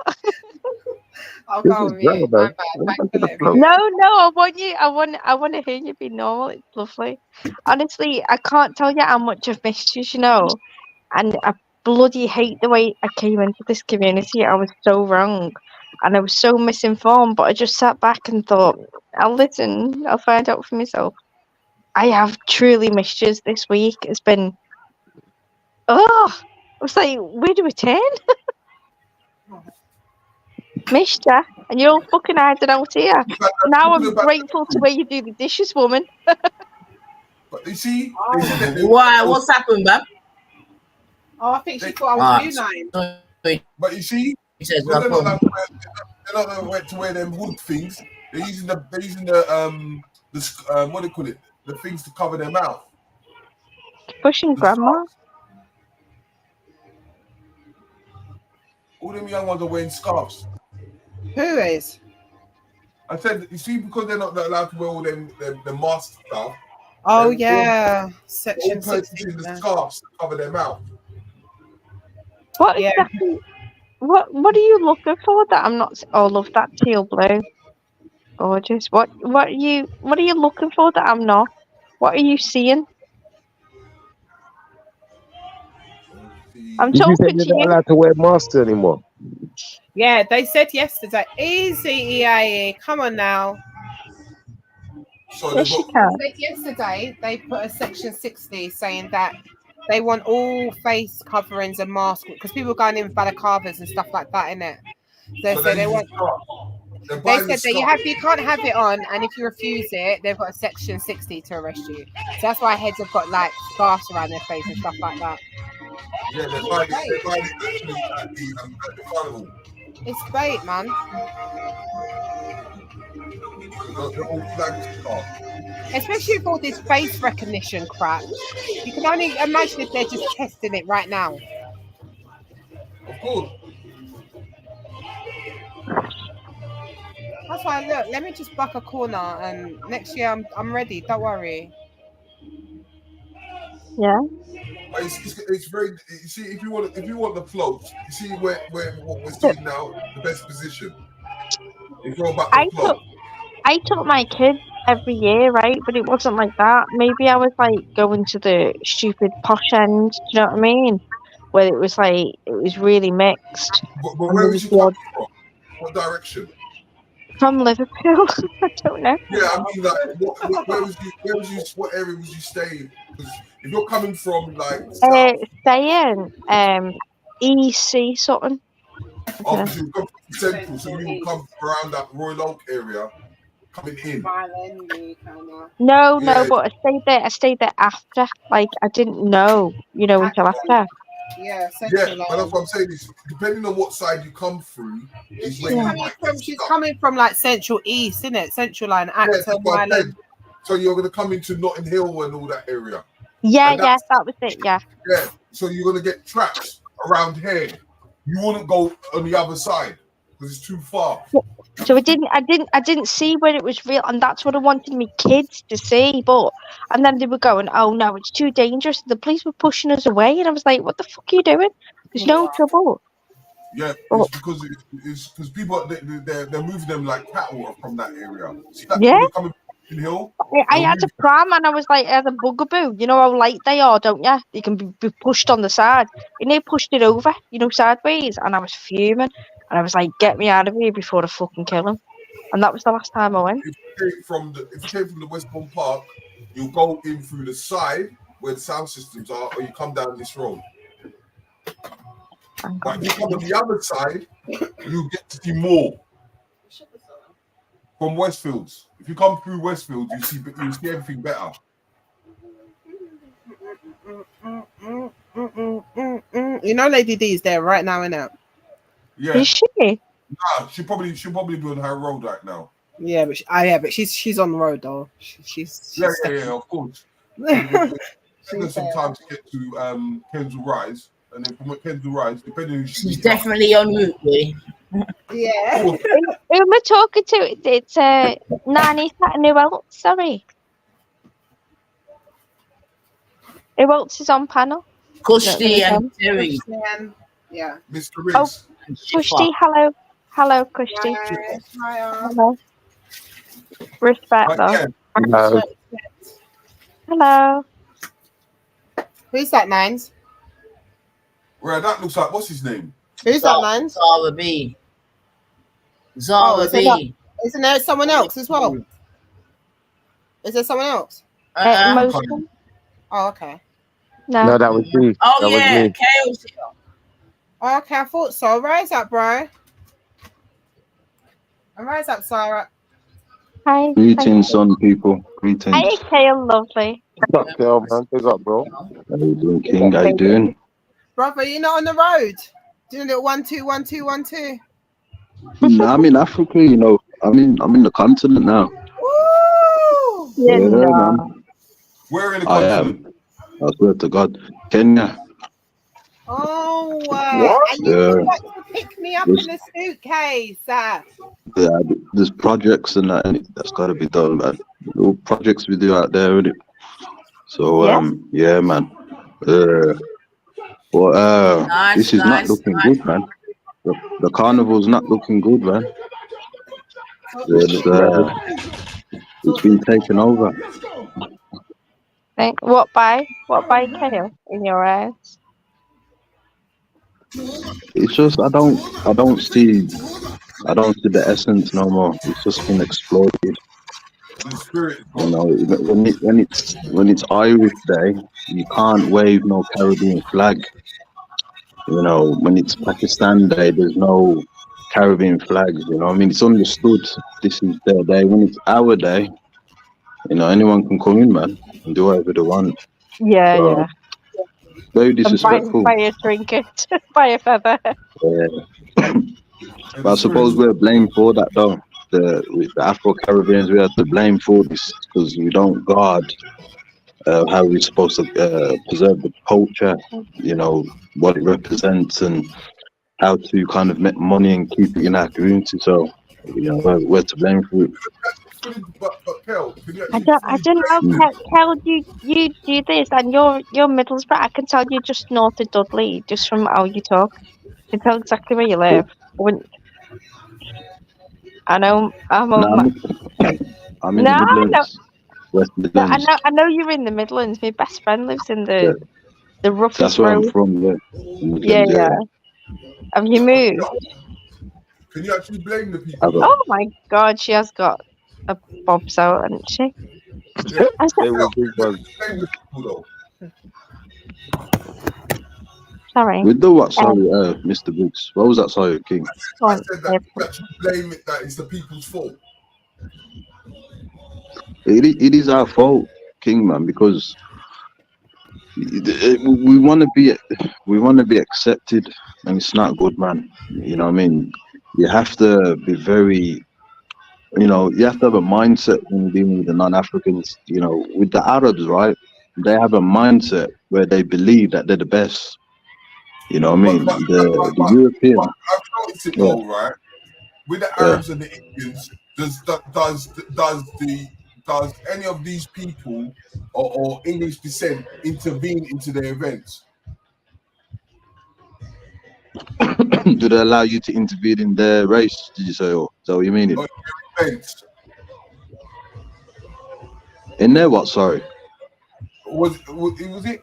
I'll go on mute. My bad. No, I want to hear you be normal. It's lovely. Honestly, I can't tell you how much I've missed you, and I bloody hate the way I came into this community. I was so wrong, and I was so misinformed. But I just sat back and thought, I'll listen. I'll find out for myself. I have truly missed you this week. It's been, I was like, where do we turn? Missed ya, and you're all fucking hiding out here. Now I'm grateful to where you do the dishes, woman. But you see, why? What's happened, man? Oh, I think she thought I was you, But you see, they're not allowed to wear them hood things. They're using the what do you call it? The things to cover their mouth. Pushing grandma. All them young ones are wearing scarves. Who is? I said, you see, because they're not allowed to wear all them the mask stuff. Oh yeah, section 16. The scarves to cover their mouth. What exactly? What are you looking for that I'm not? Oh, love that teal blue. Gorgeous. What are you looking for that I'm not? What are you seeing? I'm Did you say talking you're to not you. allowed to wear masks anymore? Yeah, they said yesterday. Easy, EIE. Come on now. Yes, you can. They said yesterday they put a section 60 saying that they want all face coverings and masks because people are going in with balaclavas and stuff like that, innit? So they want. They said that you can't have it on, and if you refuse it, they've got a section 60 to arrest you. So that's why heads have got like scarves around their face and stuff like that. Yeah, they're buying it actually at the carnival. It's bait, man. Especially with all this face recognition crap. You can only imagine if they're just testing it right now. Of course. That's why. Look, let me just buck a corner, and next year I'm ready. Don't worry. Yeah. It's very. You see, if you want the floats, you see where what we're seeing now, the best position. It's all about the float. I took my kids every year, right? But it wasn't like that. Maybe I was like going to the stupid posh end. Do you know what I mean? Where it was like it was really mixed. But And where there was was you the coming odd from? What direction? from Liverpool. I don't know. Yeah, I mean, like, what area was you staying? Because if you're coming from like south, Staying EC something. obviously you come from central, so you will come around that Royal Oak area, coming in. No, Yeah. but I stayed there after. Like I didn't know, until after. Yeah, but that's what I'm saying is depending on what side you come through, is where you might she's coming from like Central East, isn't it? Central line, Acton, Island. So you're gonna come into Notting Hill and all that area. Yeah, that was it. Yeah. Yeah. So you're gonna get traps around here. You wouldn't go on the other side because it's too far. So I didn't see where it was real, and that's what I wanted my kids to see. And then they were going, "Oh no, it's too dangerous." The police were pushing us away, and I was like, "What the fuck are you doing? There's no trouble." Yeah, it's because people they're moving them like cattle from that area. See that people coming from Hill? I had a pram, and I was like, I had a bugaboo. You know how light they are, don't you? They can be pushed on the side. And they pushed it over, sideways, and I was fuming. And I was like, "Get me out of here before I fucking kill him." And that was the last time I went. If you came from the Westbourne Park, you go in through the side where the sound systems are, or you come down this road. But if you come on the other side, you get to see more from Westfields. If you come through Westfields, you see everything better. You know, Lady D is there right now, innit? Yeah. Is she? Nah, she'll probably be on her road right now. Yeah, but she's on the road though. She's yeah, of course. There's some time to get to Kensal Rise, and then from Kensal Rise, depending on who she's definitely on route, boy. Yeah. Who am I talking to? It's Nanny and who else? Sorry. Who else is on panel? Kushti and Terry. Yeah. Mr. Riz. Oh, Kushti, hello. Hello, Kushti. Hello. Respect, though. Hello. Hello. Who's that, Nines? Well, that looks like, what's his name? Who's that, Nines? Zara B. Zara B. Isn't there someone else as well? Is there someone else? Oh, okay. No, that was me. Oh, yeah, Kale's here. Oh, okay, I thought so. Rise up, bro. And rise up, Sarah. Hi. Greetings, son, people. Greetings. Hi, Kale, lovely. What's up, Kale, man? What's up, bro? How you doing, King? How you doing? Brother, you're not on the road. Doing a little 1 2 1 2 1 2. Nah, I'm in Africa, you know. I'm in the continent now. Woo! Yeah, man. Where in the continent? I swear to God. Kenya. Oh, wow. And you got to pick me up in a suitcase. Yeah, there's projects and that's got to be done, man. All projects we do out there, innit? So, yeah, man. This is not looking good, man. The carnival's not looking good, man. It's been taken over. What by Kale in your eyes? It's just I don't see the essence no more. It's just been exploded. You know, when it's Irish Day, you can't wave no Caribbean flag. You know, when it's Pakistan Day, there's no Caribbean flags. You know, I mean, it's understood this is their day. When it's our day, you know, anyone can come in, man, and do whatever they want. Yeah, so, yeah. Very disrespectful. Buy a trinket, buy a feather. Yeah. But I suppose we're blamed for that, though. With the Afro-Caribbeans, we have to blame for this because we don't guard how we're supposed to preserve the culture, you know, what it represents and how to kind of make money and keep it in our community. So we're to blame for it. But Kel, can you I actually don't know. Mm. Kel, you do this, and you're Middlesbrough. I can tell you just north of Dudley, just from how you talk. I can tell exactly where you live. I know. I'm No, on. I'm in the No, no, Midlands, West no. I Midlands. know. I know you're in the Midlands. My best friend lives in Yeah, the that's roughest where I'm road. from. Yeah, Yeah, Midlands. yeah. Yeah, Have you moved? can you actually blame the people I got. though? Oh my God, she has got a bobs out, hasn't she? Yeah. I said, They were Kel, big can you ones. actually blame the people sorry. With the what? Sorry, Mr. Biggs. What was that? Sorry, King. Go though? I on. said that you actually blame it that it's the people's fault. It is our fault, King, man, because we want to be accepted, and it's not good, man. You know what I mean? You have to be very, you have to have a mindset when dealing with the non-Africans. With the Arabs, right? They have a mindset where they believe that they're the best. You know what I But mean? The European, I've noticed it yeah, though, right? With the yeah. Arabs and the Indians, does any of these people or English descent intervene into their events? Do they allow you to intervene in their race? Did you say, or is that what you mean? Or events? In their what? Sorry. Was it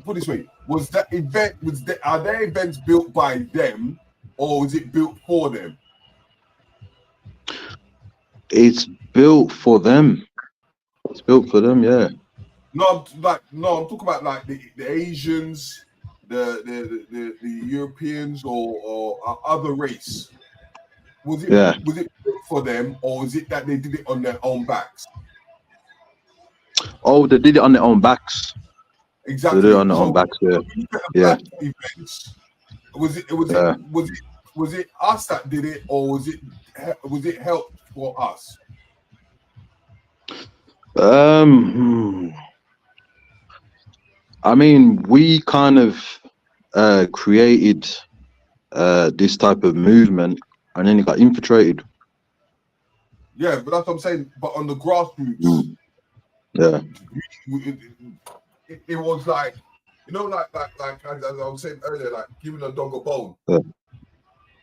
put this way? Was that event are their events built by them or was it built for them? It's built for them. It's built for them, yeah. No, I'm talking about like the Asians, the Europeans or other race. Was it built for them or was it that they did it on their own backs? Oh, they did it on their own backs. Exactly. They did it on their own backs, yeah. Yeah. Events. Was it us that did it or was it help for us? I mean, we kind of created this type of movement, and then it got infiltrated. Yeah, but that's what I'm saying. But on the grassroots, yeah, it was like, like as I was saying earlier, like giving a dog a bone.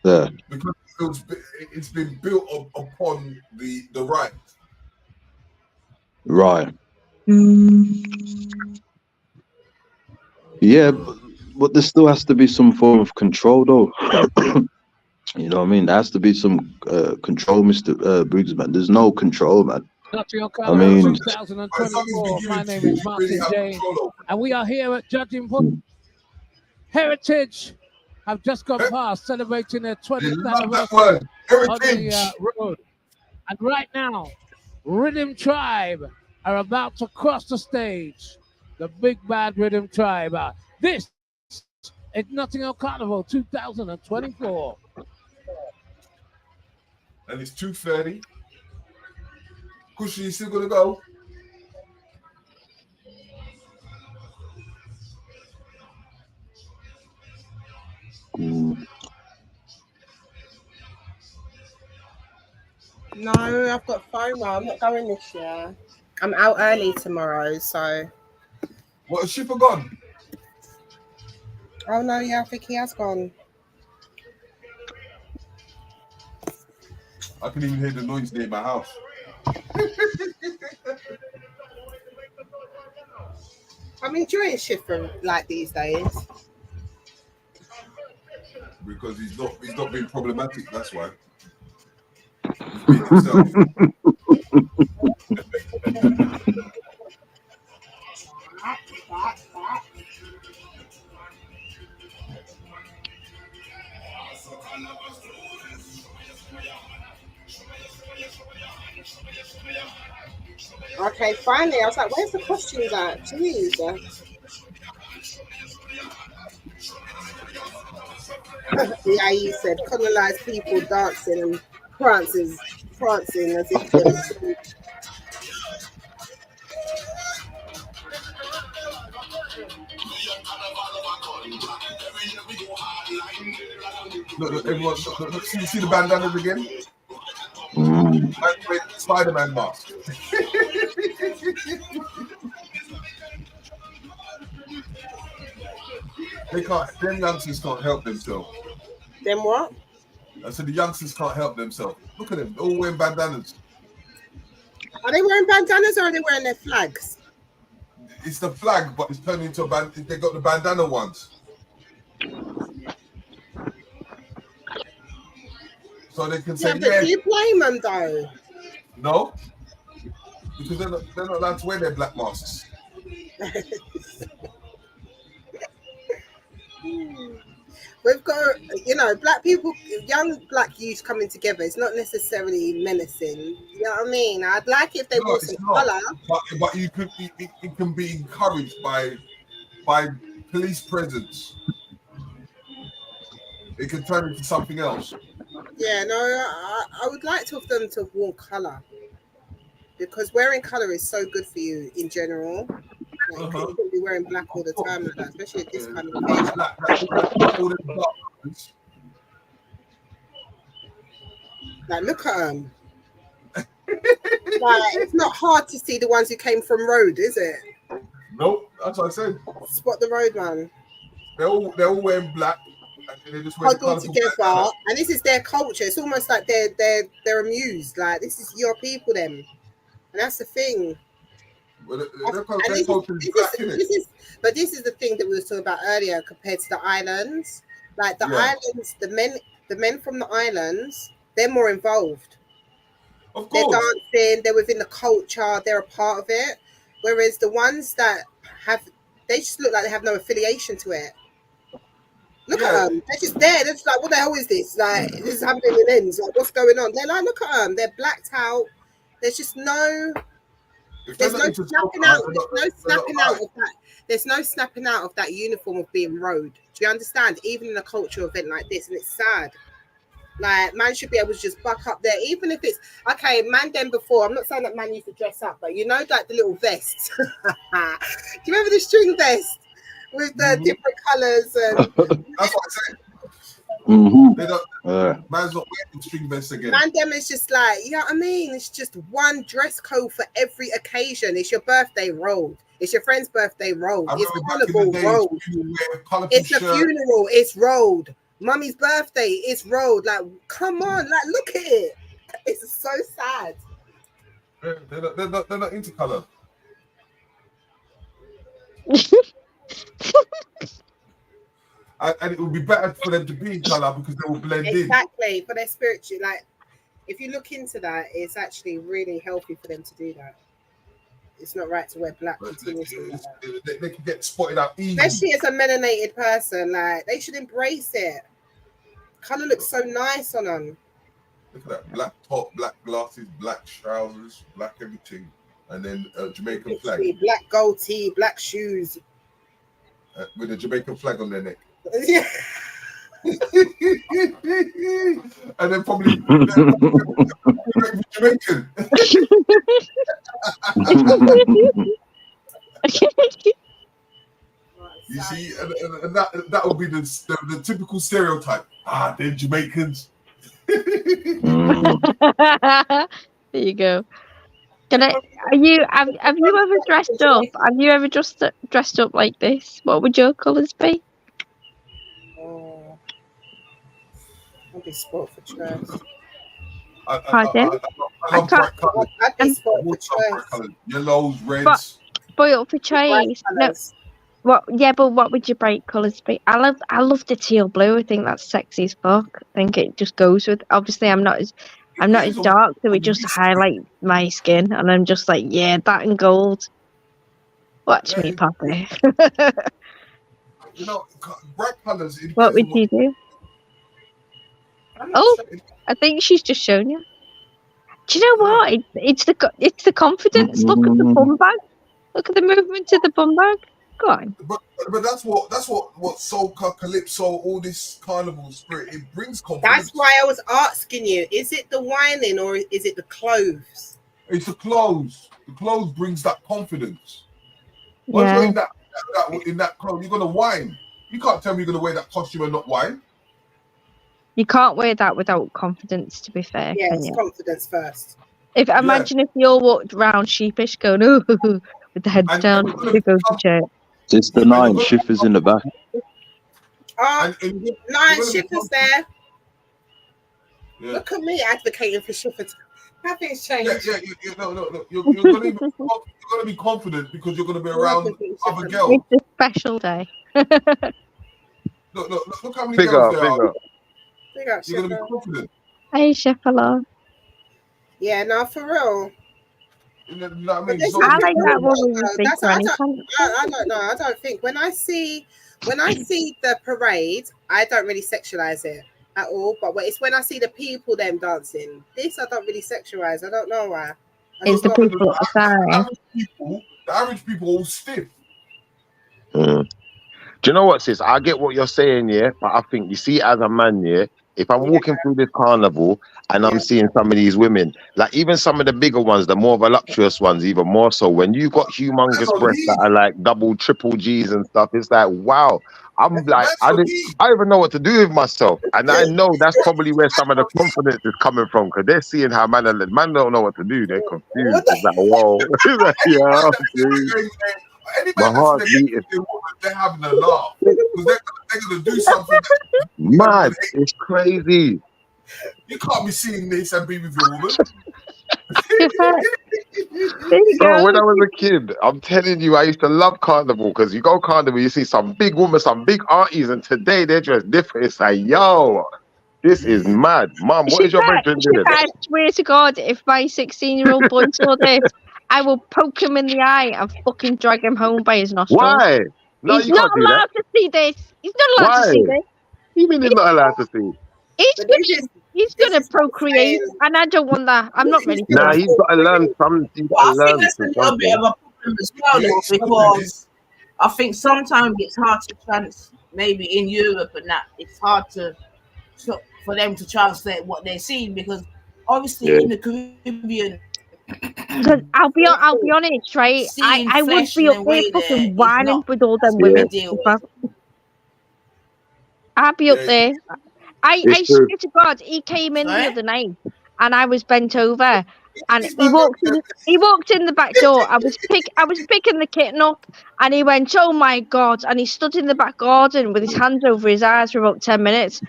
Yeah. Because it's been built upon the right. Right. Yeah, but there still has to be some form of control, though. You know what I mean? There has to be some control, Mr. Briggs, man. There's no control, man. I mean, 2024. My name is Martin J. And we are here at Judging Point. Heritage have just gone past celebrating their 20th anniversary on the road. And right now, Rhythm Tribe are about to cross the stage. The big bad Rhythm Tribe. This is Nottingham Carnival 2024. And it's 2:30. Cushy, you still gonna go? No, I've got FOMO. I'm not going this year. I'm out early tomorrow, so. What, has Shipper gone? Oh no, yeah, I think he has gone. I can even hear the noise near my house. I'm enjoying Shipper like these days. Because he's not being problematic, that's why. He's being himself. Okay, finally, I was like, where's the costumes at? Jeez. Yeah, he said colonized people dancing and prancing as if they're Look, everyone, look, see the bandanas again? Spider-Man mask. They can't. Them youngsters can't help themselves. Them what? I said the youngsters can't help themselves. Look at them, they're all wearing bandanas. Are they wearing bandanas or are they wearing their flags? It's the flag, but it's turned into a band. They got the bandana ones. So they can say, but do you blame them though? No, because they're not allowed to wear their black masks. We've got, black people, young black youth coming together. It's not necessarily menacing. You know what I mean? I'd like it if they wore some colour. But it can be encouraged by police presence. It can turn into something else. Yeah, no, I would like to have them to have worn colour, because wearing colour is so good for you in general. Like, you couldn't be wearing black all the time like that, especially at this kind of occasion. Like, look at them. Like, it's not hard to see the ones who came from road, is it? Nope, that's what I said. Spot the road, man. They're all wearing black. And they just wear huddled together, and this is their culture. It's almost like they're amused. Like, this is your people, them, and that's the thing. Well, this is the thing that we were talking about earlier compared to the islands. Like the islands, the men from the islands, they're more involved. Of course. They're dancing, they're within the culture, they're a part of it. Whereas the ones that they just look like they have no affiliation to it. Look at them. They're just there. They're just like, what the hell is this? Like, this is happening in ends. Like, what's going on? They're like, look at them. They're blacked out. There's just no... There's no snapping out. There's no snapping out of that uniform of being road. Do you understand? Even in a cultural event like this, and it's sad. Like, man should be able to just buck up there, even if it's okay. Man, then before, I'm not saying that man used to dress up, but like the little vests. Do you remember the string vest with the different colours? And that's what I said. Man's not wearing string vests again. Man, them is just like, you know what I mean? It's just one dress code for every occasion. It's your birthday rolled. It's your friend's birthday rolled. It's Carnival rolled. It's a funeral. It's rolled. Mummy's birthday. It's rolled. Like, come on, like, look at it. It's so sad. They're not into colour. And it would be better for them to be in colour because they will blend in. Exactly, for their spiritual. Like, if you look into that, it's actually really healthy for them to do that. It's not right to wear black continuously. They can get spotted out easy. Especially as a melanated person, like, they should embrace it. Colour looks so nice on them. Look at that. Black top, black glasses, black trousers, black everything. And then Jamaican flag. Black gold tee, black shoes. With a Jamaican flag on their neck. Yeah. And then probably Jamaican. You see, and that would be the typical stereotype. They're Jamaicans. There you go. Have you ever dressed up? Have you ever just dressed up like this? What would your colours be? I'd be spoiled for choice. Pardon? I love bright colours. I'd be spoiled for choice. Yellows, reds. Spoiled for choice. No. What? Yeah, but what would your bright colours be? I love the teal blue. I think that's sexy as fuck. I think it just goes with. Obviously, I'm not as dark, so it just highlights my skin, and I'm just like, yeah, that and gold. Watch me, Poppy. Bright colours. What would you do? Oh, I think she's just shown you. Do you know what? It's the confidence. Look at the bum bag. Look at the movement of the bum bag. Go on. But that's what soca, calypso, all this carnival spirit, it brings confidence. That's why I was asking you, is it the whining or is it the clothes? It's the clothes. The clothes brings that confidence. Once you're in that clothes, you're gonna whine. You can't tell me you're gonna wear that costume and not whine. You can't wear that without confidence, to be fair. Yeah, can it's you? confidence first. Imagine if you all walked around sheepish, going ooh, with the heads down to go to church. Sister Nine, Shiffer's in the back. Nine Shiffer's there. Yeah. Look at me advocating for Shiffer. Nothing's changed. Yeah. No. You're gonna be confident because you're gonna be around other girls. It's a special day. Look how many girls there are. You're gonna be confident. Hey, Sheffer. Yeah, no, for real. You know what I mean? I like that woman with big I granny don't know. I don't think when I see the parade, I don't really sexualize it at all. But it's when I see the people them dancing. This I don't really sexualize. I don't know why. It's the people at the side. The average people all stiff. Do you know what, sis? I get what you're saying, yeah, but I think you see, as a man, yeah, if I'm walking through this carnival and I'm seeing some of these women, like even some of the bigger ones, the more voluptuous ones, even more so, when you got humongous breasts that are like double, triple G's and stuff, it's like, wow. I'm like, I don't even know what to do with myself. And I know that's probably where some of the confidence is coming from, because they're seeing how man don't know what to do. They're confused. It's like, whoa. It's like, yeah, dude. My heart beating. They're having a laugh because they're gonna do something. Mad, it's crazy. You can't be seeing this and be with your woman. Bro, when I was a kid, I'm telling you, I used to love carnival because you go carnival, you see some big women, some big aunties, and today they're just different. It's like, yo, this is mad. Mom, what is your brethren doing? I swear to God, if my 16-year-old boy saw this, I will poke him in the eye and fucking drag him home by his nostrils. Why? No, he's you not can't do allowed that. to see this. He's not allowed to see this. You mean he's not allowed to see? He's gonna procreate, and I don't want that. I'm not ready for Nah, that. he's got to learn something. He's got I to think learn that's a little bit of a problem as well, though, because I think sometimes it's hard to maybe in Europe and that, it's hard for them to translate what they're seeing, because obviously in the Caribbean, because I'll be honest, right? I would be up there fucking whining with all them women. I'd be up there. I swear to God, he came in the other night, and I was bent over, and he walked in the back door. I was picking the kitten up, and he went, "Oh my God!" And he stood in the back garden with his hands over his eyes for about 10 minutes,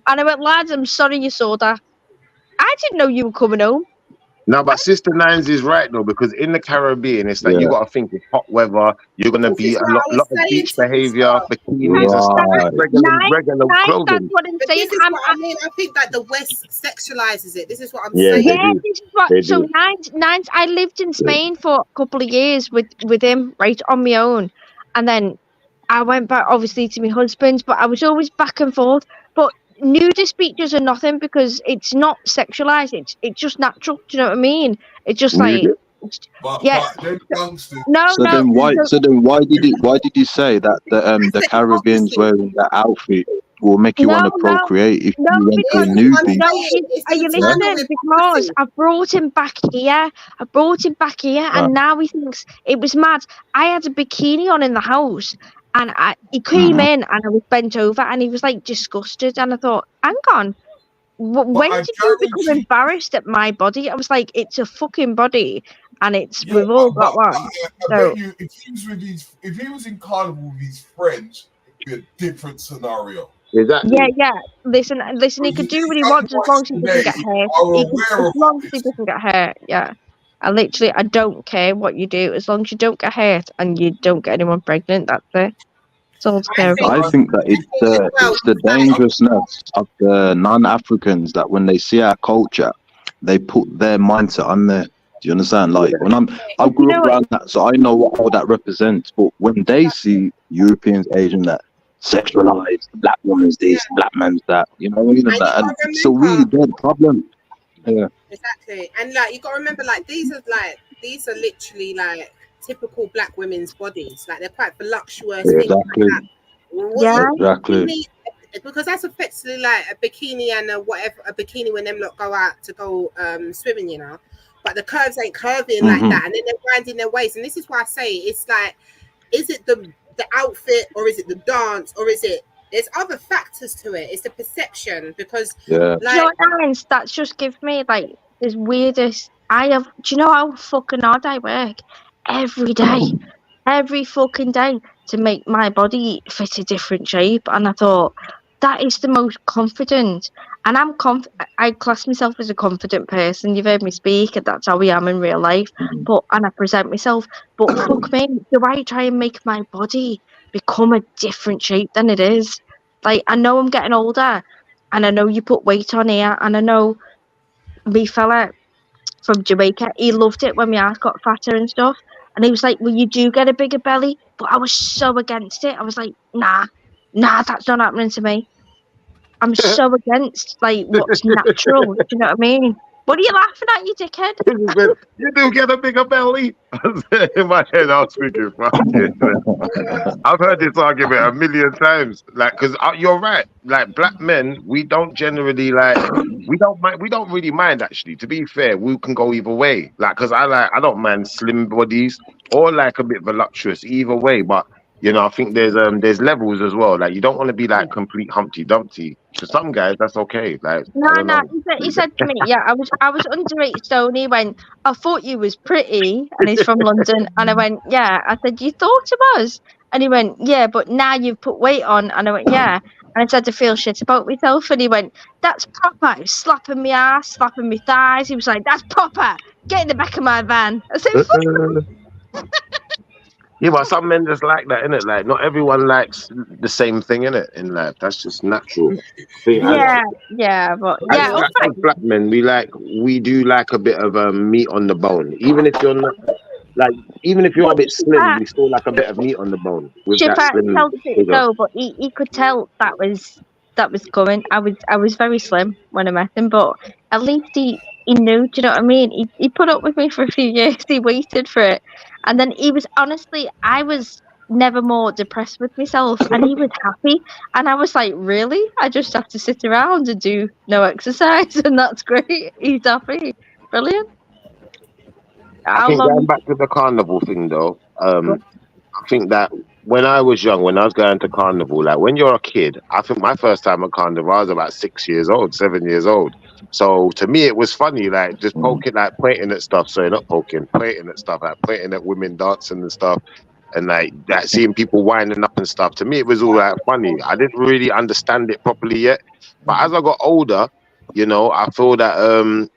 and I went, "Lads, I'm sorry you saw that. I didn't know you were coming home." No, but Sister Nines is right though, because in the Caribbean, it's like you got to think it's hot weather. You're gonna be a lot of beach behavior, bikinis and stuff, regular clothing. That's what I'm saying. This is what I mean. I think that the West sexualizes it. This is what I'm Yeah, saying. they do. This is what. So Nines. I lived in Spain for a couple of years with him, right, on my own, and then I went back, obviously, to my husband's, but I was always back and forth. But nudist beaches are nothing because it's not sexualized. It's just natural. Do you know what I mean? It's just like, yeah. Then why did you say that the Caribbeans wearing that outfit will make you want to procreate if you went to a nudie? Are you listening? Because I brought him back here. And now he thinks it was mad. I had a bikini on in the house. And he came in and I was bent over and he was like disgusted. And I thought, hang on, when did you become embarrassed at my body? I was like, it's a fucking body and we've all got one. I bet you, if he was in carnival with his friends, it'd be a different scenario. Exactly. Yeah. Listen, he could do what he wants as long as he doesn't get hurt. As long as he doesn't get hurt, yeah. I don't care what you do, as long as you don't get hurt and you don't get anyone pregnant, that's it. It's all terrible. I think that it's the dangerousness of the non-Africans that when they see our culture, they put their mindset on there. Do you understand? Like when I grew up around that, so I know what all that represents. But when they see Europeans, Asian that sexualized, black woman's this, black man's that, you know, and it's a really bad problem. Yeah. Exactly. And like you gotta remember, like these are literally like typical black women's bodies. Like they're quite voluptuous. Exactly. Exactly. Because that's effectively like a bikini and a bikini when them lot go out to go swimming, you know. But the curves ain't curving like that, and then they're grinding their waist. And this is why I say it's like, is it the outfit or is it the dance or is it there's other factors to it. It's the perception because Yeah. Do you know what, Nines? That's just give me like this weirdest. Do you know how fucking hard I work every day, every fucking day to make my body fit a different shape? And I thought that is the most confident, and I class myself as a confident person. You've heard me speak, and that's how I am in real life. And I present myself. But fuck me, do I try and make my body become a different shape than it is? Like, I know I'm getting older, and I know you put weight on here, and I know me fella from Jamaica, he loved it when my ass got fatter and stuff, and he was like, well, you do get a bigger belly, but I was so against it. I was like, nah, that's not happening to me. I'm so against like what's natural. Do you know what I mean? What are you laughing at, you dickhead? You do get a bigger belly. In my head, I was thinking, fuck it. I've heard this argument a million times. Like, because you're right. Like, black men, we don't generally like. We don't really mind, actually. To be fair, we can go either way. Like, because I don't mind slim bodies or like a bit voluptuous either way. But you know, I think there's levels as well. Like, you don't want to be like complete Humpty Dumpty. To some guys, that's okay. Like, No. He said to me, yeah, I was under 8 stone. He went, I thought you was pretty, and he's from London. And I went, yeah. I said, you thought I was? And he went, yeah, but now you've put weight on. And I went, yeah. And I said to feel shit about myself. And he went, that's proper. He was slapping my ass, slapping my thighs. He was like, that's proper. Get in the back of my van. I said, fuck. Yeah, but some men just like that, innit? Like, not everyone likes the same thing, innit? In life, that's just natural. As black men, we do like a bit of meat on the bone. Even if you're not, even if you're a bit slim, we still like a bit of meat on the bone. With that slim figure. No, but he could tell that was coming. I was very slim when I met him, but at least he knew. Do you know what I mean? He put up with me for a few years. He waited for it, and then he was honestly, I was never more depressed with myself, and he was happy. And I was like, really? I just have to sit around and do no exercise, and that's great. He's happy. Brilliant. I think going back to the carnival thing, though, I think that when I was young, when I was going to carnival, like when you're a kid, I think my first time at carnival, I was about 7 years old. So to me, it was funny, like just poking, like pointing at stuff. Sorry, not poking, pointing at stuff, like pointing at women dancing and stuff. And like that, seeing people winding up and stuff. To me, it was all like funny. I didn't really understand it properly yet. But as I got older, you know, I feel that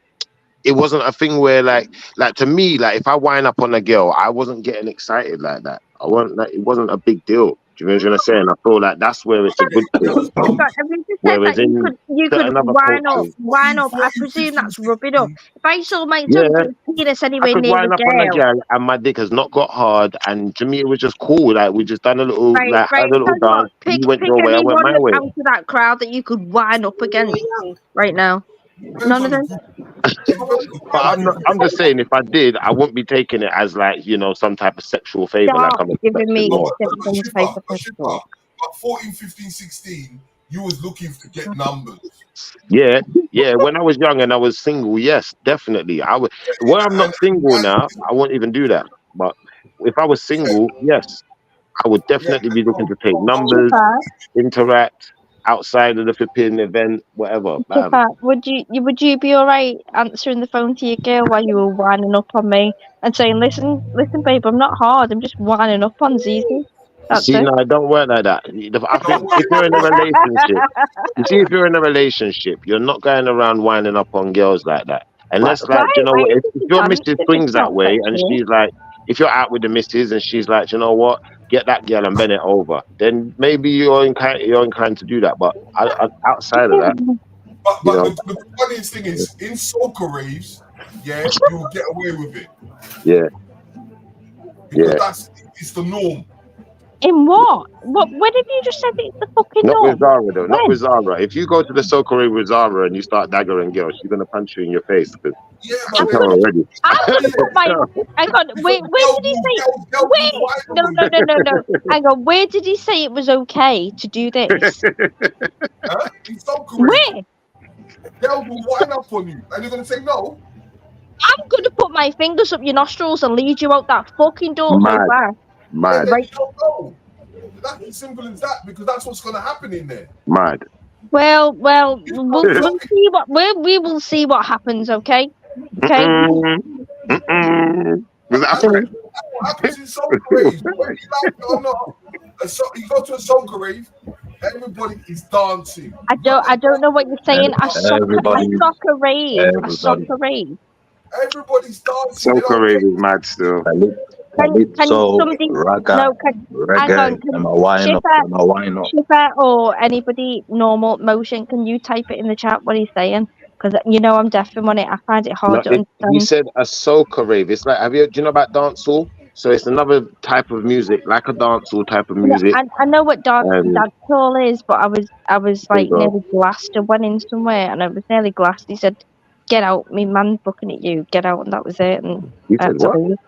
it wasn't a thing where like to me, like if I wind up on a girl, I wasn't getting excited like that. I wasn't like, it wasn't a big deal. Do you know what I'm saying? I feel like that's where it's a good thing. Whereas you could wind up. I presume that's rubbing up. If I saw my penis anywhere near wind up on a girl and my dick has not got hard, and to me it was just cool. Like we just done a little dance. You went your way, I went my way. Out of that crowd that you could wind up against right now. None of them. But I'm just saying, if I did, I wouldn't be taking it as like, you know, some type of sexual favor. Like I'm giving me But 14, 15, 16, you was looking to get numbers. Yeah. When I was young and I was single, yes, definitely. When I'm not single now, I won't even do that. But if I was single, yes, I would definitely be looking to take numbers, interact. Outside of the flipping event, whatever. Would you be all right answering the phone to your girl while you were winding up on me and saying, "Listen, babe, I'm not hard. I'm just winding up on Zizi." No, it don't work like that. I think if you're in a relationship, if you're in a relationship, you're not going around winding up on girls like that. Unless, you know what, if your missus swings that way, and she's like, if you're out with the missus and she's like, you know what, get that girl and bend it over, then maybe you're inclined to do that. But outside of that, but the funniest thing is, in soca raves, you'll get away with it. Yeah. Because it's the norm. In what? When did you just say it's the fucking norm? Not with Zara though. Not with Zara. If you go to the soca rave with Zara and you start daggering girls, she's gonna punch you in your face. I'm gonna put my. Hang on. Where did he say? Wait. No. Hang on. Where did he say it was okay to do this? Where? Girls will wind up on you, and you're gonna say no. I'm gonna put my fingers up your nostrils and lead you out that fucking door so far. Mad. Right. That's as simple as that, because that's what's going to happen in there. Mad. Well, we'll see what we will see what happens. Okay. Okay. Was that what happens in soca raves, whether you like it or not? You go to a soca rave, everybody is dancing. I don't know what you're saying. A soccer rave. Everybody. A soccer rave. Everybody's dancing. Soca rave is mad still. Shipper or anybody normal motion, can you type it in the chat what he's saying? Because I'm deaf and when I find it hard to understand. He said a soca rave. It's like, do you know about dancehall? So it's another type of music, like a dancehall type of music. Yeah, I know what dancehall is, but I was like nearly glassed. I went in somewhere and I was nearly glassed. He said, "Get out, me man's looking at you. Get out," and that was it. And you said what?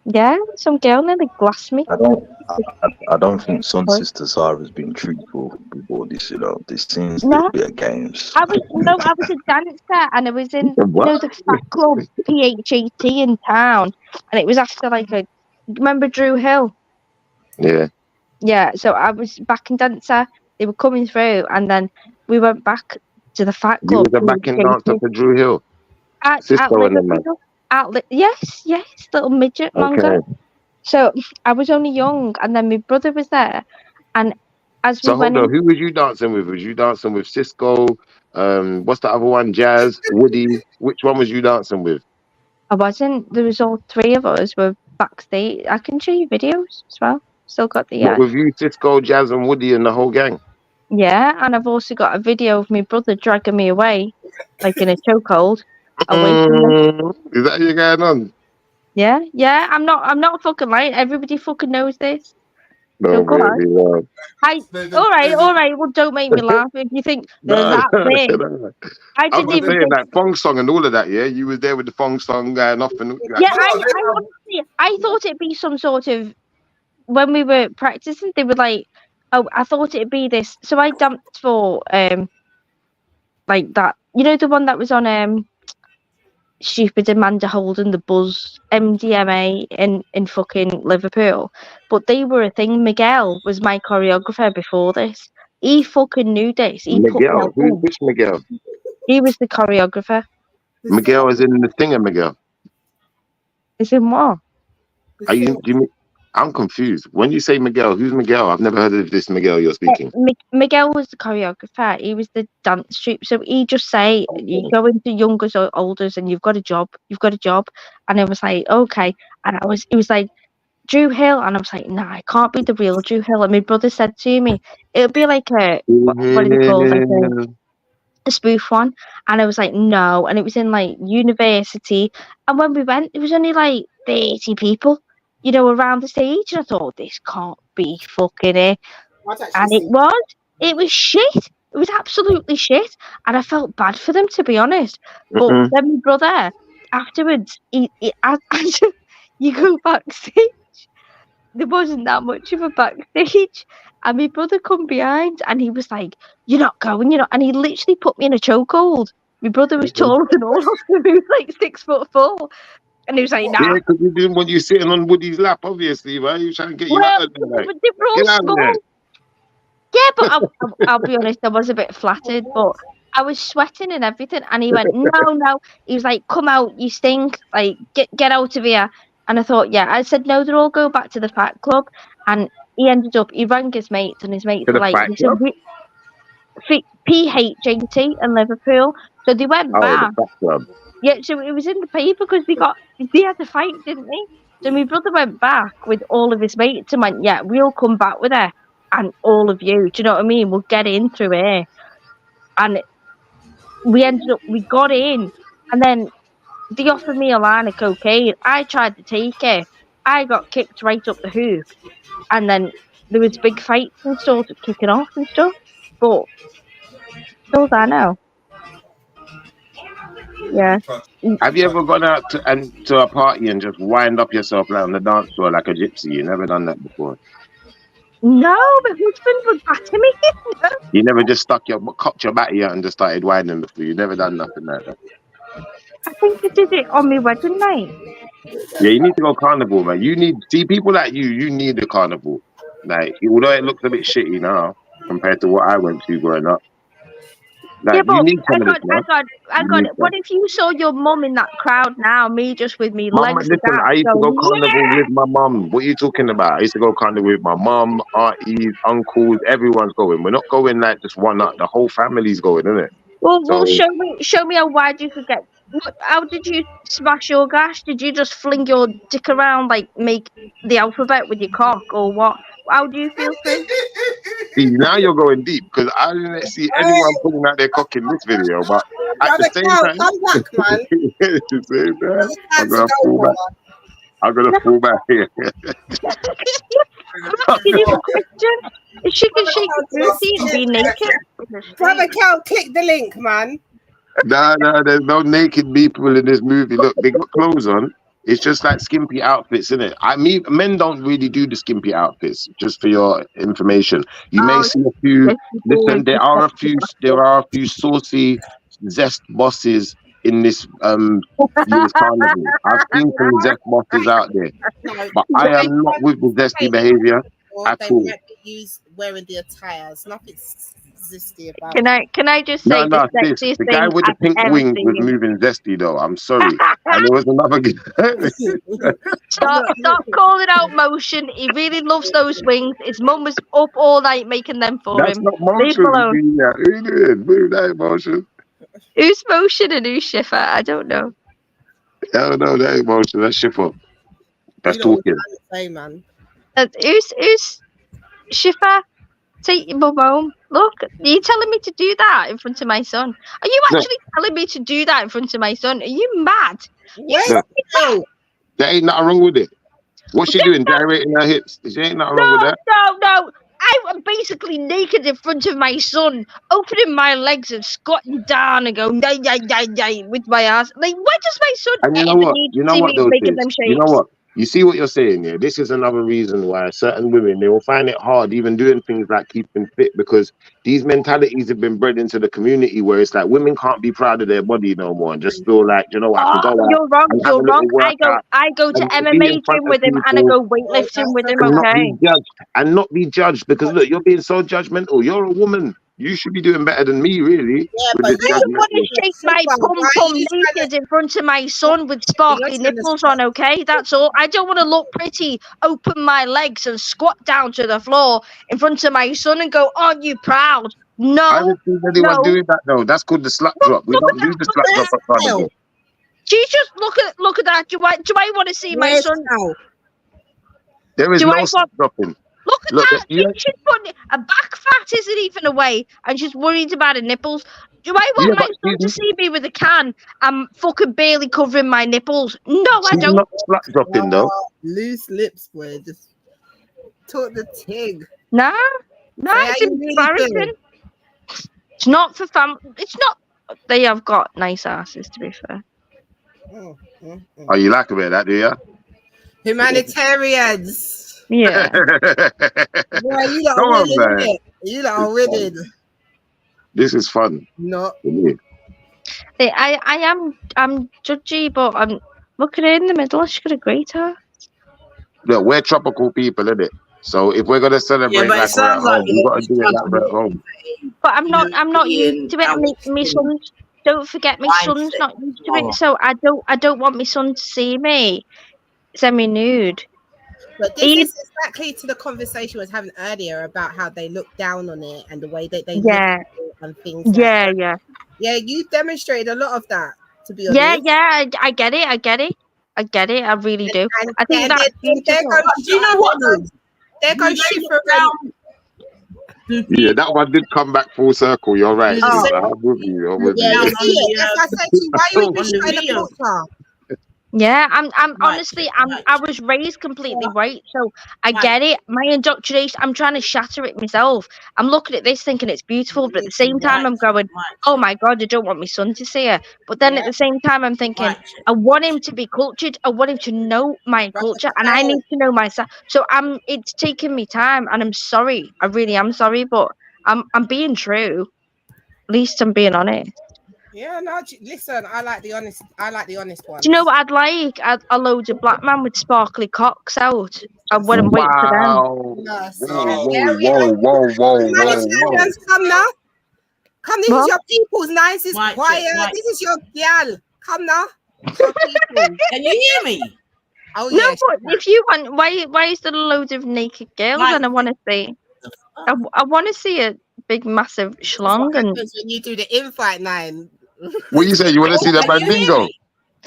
Yeah, some girl nearly glassed me. I don't think Son Sister Zara's been truthful before this. This seems to be a games. I was a dancer and I was in the fat club PHAT in town, and it was after remember Drew Hill? Yeah. Yeah, so I was back in dancer. They were coming through, and then we went back to the fat club. You were back in dancer for Drew Hill. Yes, little midget longer. So I was only young, and then my brother was there, and as we went. So who was you dancing with? Was you dancing with Cisco? What's the other one? Jazz, Woody. Which one was you dancing with? I wasn't. There was all three of us were backstage. I can show you videos as well. Still got the. With you, Cisco, Jazz, and Woody, and the whole gang. Yeah, and I've also got a video of my brother dragging me away, like in a chokehold. Is that you going on? Yeah. I'm not fucking lying. Everybody fucking knows this. No, so go on. All right. Well, don't make me laugh if you think that bit. I was just saying that Fong song and all of that. Yeah, you was there with the Fong song going off and. Yeah, I thought it'd be some sort of when we were practicing. They were like, "Oh, I thought it'd be this." So I danced for like that. The one that was on Stupid Amanda Holden, the Buzz MDMA in fucking Liverpool. But they were a thing. Miguel was my choreographer before this. He fucking knew this. Miguel? Which Miguel? He was the choreographer. Miguel is in the thing, Miguel. Is in what? I'm confused. When you say Miguel, who's Miguel? I've never heard of this Miguel you're speaking. Miguel was the choreographer. He was the dance troupe. So he just say, you go into youngers or olders and you've got a job. And I was like, okay. And he was like, Drew Hill. And I was like, nah, it can't be the real Drew Hill. And my brother said to me, it'll be like what is it called? Like a spoof one. And I was like, no. And it was in like university. And when we went, it was only like 30 people. Around the stage, and I thought, this can't be fucking it. And it was shit. It was absolutely shit. And I felt bad for them, to be honest. But then my brother, afterwards, you go backstage. There wasn't that much of a backstage. And my brother come behind, and he was like, you're not going, and he literally put me in a chokehold. My brother was taller than all of them. He was like 6'4". And he was like, nah. Yeah, because you didn't want you sitting on Woody's lap, obviously, right? He was trying to get you out of there. But they were all small. Yeah, but I'll be honest, I was a bit flattered, but I was sweating and everything. And he went, no. He was like, come out, you stink. Like, get out of here. And I thought, yeah. I said, no, they'll all go back to the fat club. And he rang his mates, and his mates were like, PHAT in Liverpool. So they went back. The fat club. Yeah, so it was in the paper because they had to fight, didn't they? So my brother went back with all of his mates and went, yeah, we'll come back with her and all of you. Do you know what I mean? We'll get in through here. And we got in, and then they offered me a line of cocaine. I tried to take it. I got kicked right up the hoop. And then there was big fights and sort of kicking off and stuff. But still I know. Yeah. Have you ever gone out to a party and just wind up yourself like on the dance floor like a gypsy? You never done that before? No, my husband would batter me. You never just cocked your batty out and just started winding before? You never done nothing like that? I think I did it on my wedding night. Yeah, you need to go carnival, man. See people like you need a carnival. Like, although it looks a bit shitty now compared to what I went to growing up. Like, Yeah, you but need some of this, man. I You got need it. some. What if you saw your mum in that crowd now? Me just with me Mama, legs listen, out, I used to go going, carnival yeah. with my mum. What are you talking about? I used to go carnival with my mum, aunties, uncles. Everyone's going. We're not going like just one up. The whole family's going, isn't it? Well, So show me how wide you could get. How did you smash your gash? Did you just fling your dick around like make the alphabet with your cock, or what? How do you feel, Finn? see, now you're going deep because I didn't see anyone pulling out their cock in this video. But at the Brother same Cal, time, come back, man. at the same time, I'm Time to gonna go, fall back. brother. I'm gonna fall back here. I'm asking you a question. If she can shake a booty and be naked, Brother Cal, click the link, man. No, there's no naked people in this movie. Look, they got clothes on. It's just like skimpy outfits, isn't it? Men don't really do the skimpy outfits. Just for your information, you may see a few. Listen, there are a few saucy zest bosses in this year's carnival. I've seen some zest bosses out there, No, but I am not with the zesty behavior or at they all. might be used wearing the attires. Nothing zesty about Can I just say No, the sis. sexiest The guy thing with the I've pink ever wings was seen? moving zesty though. I'm sorry. And there was another guy. Stop calling out motion. He really loves those wings. His mum was up all night making them for That's him. not Leave him motion. alone. Yeah, who did? Move that motion. Who's motion and who's shiffer? I don't know. Hell no, that ain't motion. That's shifter. That's You know what talking. I'm saying, man. Who's shiffer? Take your mum home. Look, are you telling me to do that in front of my son? Are you No. actually telling me to do that in front of my son? Are you mad? Look, there ain't nothing wrong with it. What's she doing? Gyrating her hips. There ain't nothing wrong with that. No. I'm basically naked in front of my son, opening my legs and squatting down and going yay with my ass. Like, why does my son And you know ever what? need You to know see what me those making is? them You know shapes? what? You see what you're saying here? This is another reason why certain women, they will find it hard even doing things like keeping fit, because these mentalities have been bred into the community where it's like women can't be proud of their body no more and just feel like, you know, I can go out You're wrong. and have a You're wrong. little workout I go to and be in MMA front gym of with him and I people go weightlifting with him. and not be Okay. judged. And not be judged because look, you're being so judgmental. You're a woman. You should be doing better than me, really. With this I don't want judgmental. to shake my pum naked in front of my son with sparkly nipples on, okay? That's all. I don't want to look pretty, open my legs and squat down to the floor in front of my son and go, aren't you proud? No. I haven't seen anyone doing that though. That's called the slut drop. We don't do the slut drop at Carnival. Do you just look at that? Do I want to see my son? There is Do no I slut dropping. Look at Look, that. She's putting a back fat isn't even away, and she's worried about her nipples. Do I want my son to see me with a can and fucking barely covering my nipples? No, I she's don't. not slut dropping though. Loose lips, boy. Just talk the tig. Nah, Say how it's you really embarrassing. It's not for fam. It's not. They have got nice asses, to be fair. Oh, you like a bit of that, do you? Humanitarians. Yeah. Boy, you lot Come are on, winning, man. innit? You lot are winning. This is fun. No. I'm judgy, but I'm look at her in the middle. She's got a great heart. Look, we're tropical people, innit? So if we're gonna celebrate but it like we're at sounds like home, we gotta do it like we're at home. But I'm not used to it. My sons, don't forget, my son's not used to it, so I don't want my son to see me semi-nude. But this is exactly to the conversation I was having earlier about how they look down on it and the way that they look at it and things like that. Yeah, you demonstrated a lot of that, to be honest. Yeah, I get it. I really do. I think that's beautiful. Do you know what? There goes Schiffer around. Yeah, that one did come back full circle. You're right. Oh. I'm with you. I'm with Yeah, you. you see it. That's why I said to you, why are you even showing the culture? Yeah, I'm honestly, I was raised completely right, so I get it. My indoctrination, I'm trying to shatter it myself. I'm looking at this thinking it's beautiful, but at the same time I'm going, oh my God, I don't want my son to see her. But then at the same time I'm thinking, I want him to be cultured, I want him to know my culture, and I need to know myself. So it's taking me time, and I'm sorry, I really am sorry, but I'm being true. At least I'm being honest. Yeah, no. Listen, I like the honest one. Do you know what I'd like? A load of black man with sparkly cocks out. I wouldn't wait for them. Wow. Yes. Whoa, Yeah, whoa. Come now. Come, this is your people's. Nice is Mic quiet. check, mic. This is your girl. Come now. Your people. Can you hear me? Oh No, yes. but if you want, why is there loads of naked girls? Mic. And I want to see. I want to see a big, massive schlong. And When you do the invite 9. What you say? You want to see the Can you hear mandingo? me?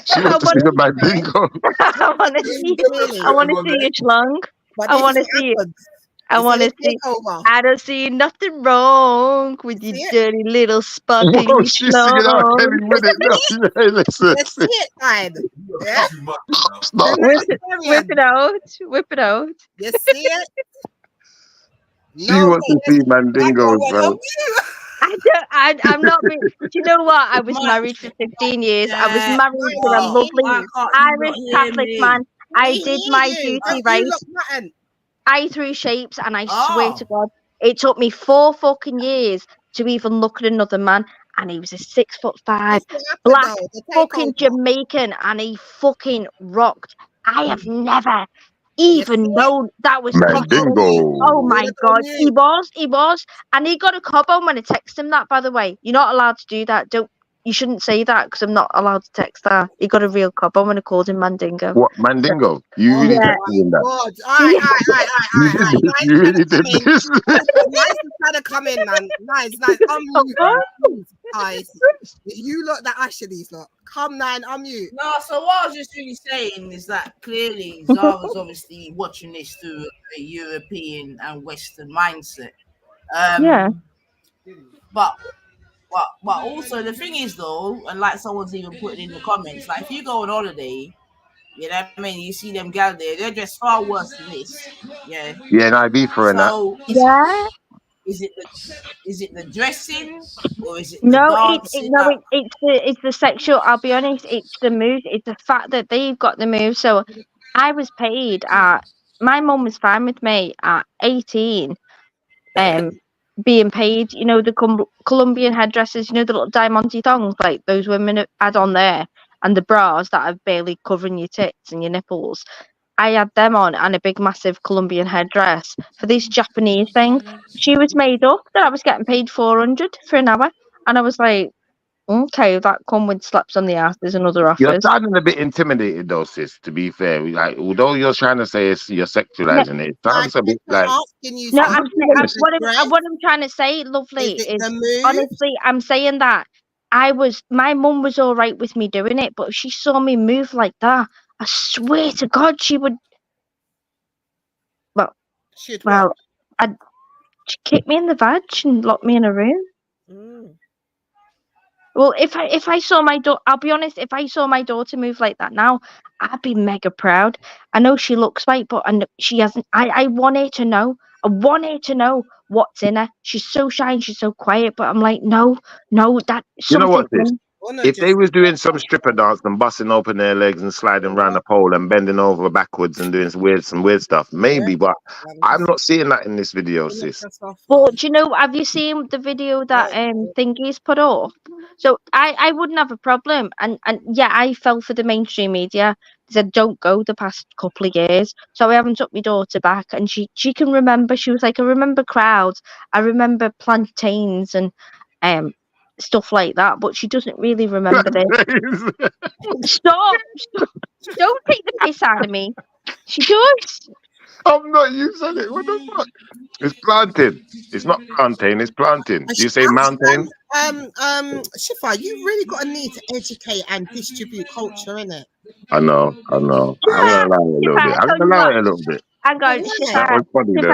She wants to see the mandingo. I want to see. I want to see a schlong. But I want to see it. I want to see. I don't see nothing wrong with you dirty little sparkly Whoa, she's singing out schlong. Kenny with it. No, hey, listen. Let's see it, man. Yeah. Stop. Whip it out. Whip it out. You see it? She wants to see mandingos, bro. I'm not. Do you know what? I was married for 15 years. I was married to a lovely Irish Catholic man. I did my duty right. I threw shapes, and I swear to God, it took me 4 fucking years to even look at another man. And he was a 6'5", black fucking Jamaican, and he fucking rocked. I have never even known that was mandingo. Oh my God, he was, and he got a cobo when I text him that. By the way, you're not allowed to do that. You shouldn't say that because I'm not allowed to text that. He got a real cobo when I called him mandingo. What mandingo? You really texted him that? God. All right. You really did this. Nice to try to come in, man. Nice. Guys, you lot that Ashley's lot. Come 9, unmute. No, so what I was just really saying is that clearly Zara's obviously watching this through a European and Western mindset. Yeah. But also the thing is though, and like someone's even putting in the comments, like if you go on holiday, you know what I mean, you see them gal there, they're dressed far worse than this. Yeah. Yeah, and I be for that. So is it the dressing or is it the dancing? It's the sexual. I'll be honest, it's the move. It's the fact that they've got the move. So I was paid at. My mum was fine with me at 18. Being paid, you know, the Colombian headdresses, you know, the little diamante thongs like those women had on there, and the bras that are barely covering your tits and your nipples. I had them on, and a big massive Colombian headdress for this Japanese thing. She was made up that I was getting paid 400 for an hour, and I was like, okay, that come with slaps on the ass. There's another offers. You're sounding a bit intimidated, though, sis. To be fair, like although you're trying to say you're sexualizing it sounds a bit like. No, what I'm trying to say, lovely, is honestly, I'm saying that my mum was all right with me doing it, but if she saw me move like that, I swear to God, she would. She'd kick me in the vag and lock me in a room. Well, if I saw my daughter, I'll be honest, if I saw my daughter move like that now, I'd be mega proud. I know she looks white, but she hasn't. I want her to know. I want her to know what's in her. She's so shy and she's so quiet, but I'm like, no, that. You know what, sis? If they was doing some stripper dance and busting open their legs and sliding around the pole and bending over backwards and doing some weird stuff, maybe, but I'm not seeing that in this video, sis. Well, do you know, have you seen the video that Thingy's put up? So I wouldn't have a problem. And yeah, I fell for the mainstream media. They said, don't go the past couple of years. So I haven't took my daughter back. And she can remember, she was like, I remember crowds. I remember plantains and stuff like that, but she doesn't really remember this. Stop! Don't take the piss out of me. She does. I'm not. You said it. What the fuck? It's planting. It's not plantain. It's planting. Do you say mountain? Shifa, you really got a need to educate and distribute culture, innit? I know. I'm gonna allow it a little bit. Hang on, That was funny though.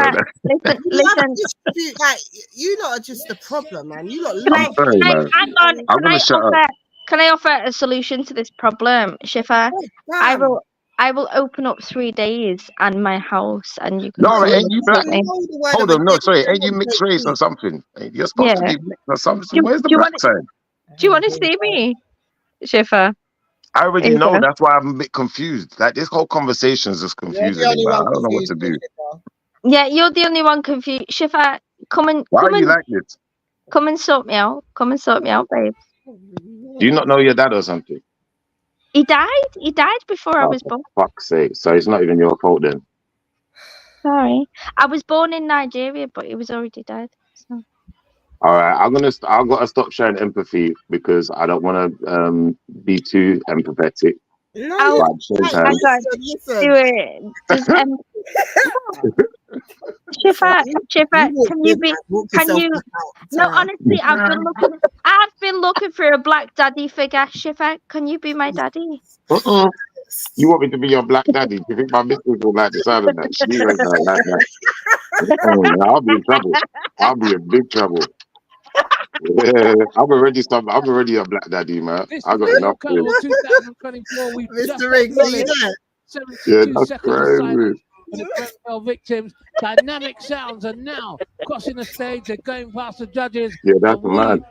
Listen. Like, you lot are just the problem, man. You lot. I'm sorry, man. Hang on. I'm gonna shut up. Can I offer a solution to this problem, Shifa? I will open up 3 days and my house, and you can. No, ain't you black? Hold on, no, sorry, ain't you mixed race or something? You're supposed to be mixed or something. Where's the black side? Do you want to see me, Shifa? I already know. That's why I'm a bit confused. Like this whole conversation is just confusing me. I don't know what to do. Yeah, you're the only one confused. Shifa, come and. Why are you like this? Come and sort me out. Come and sort me out, babe. Do you not know your dad or something? He died. He died before I was born. Fuck's sake. So it's not even your fault then. Sorry. I was born in Nigeria, but he was already dead. So. All right, I've got to stop showing empathy because I don't want to be too empathetic. No, but at the same time, do it. Does Shifa, can you be? Can you? No, honestly, I've been looking for a black daddy figure. Shifa, can you be my daddy? You want me to be your black daddy? Do you think my missus will like the sound of that? She ain't gonna like that. I'll be in trouble. I'll be in big trouble. Yeah, I'm already a black daddy, man. I got enough. Carnival 2024. We just Mr. Riggs, see that? 72 seconds of silence for the Grenfell victims. Dynamic sounds are now crossing the stage. They're going past the judges. Yeah, that's and mad.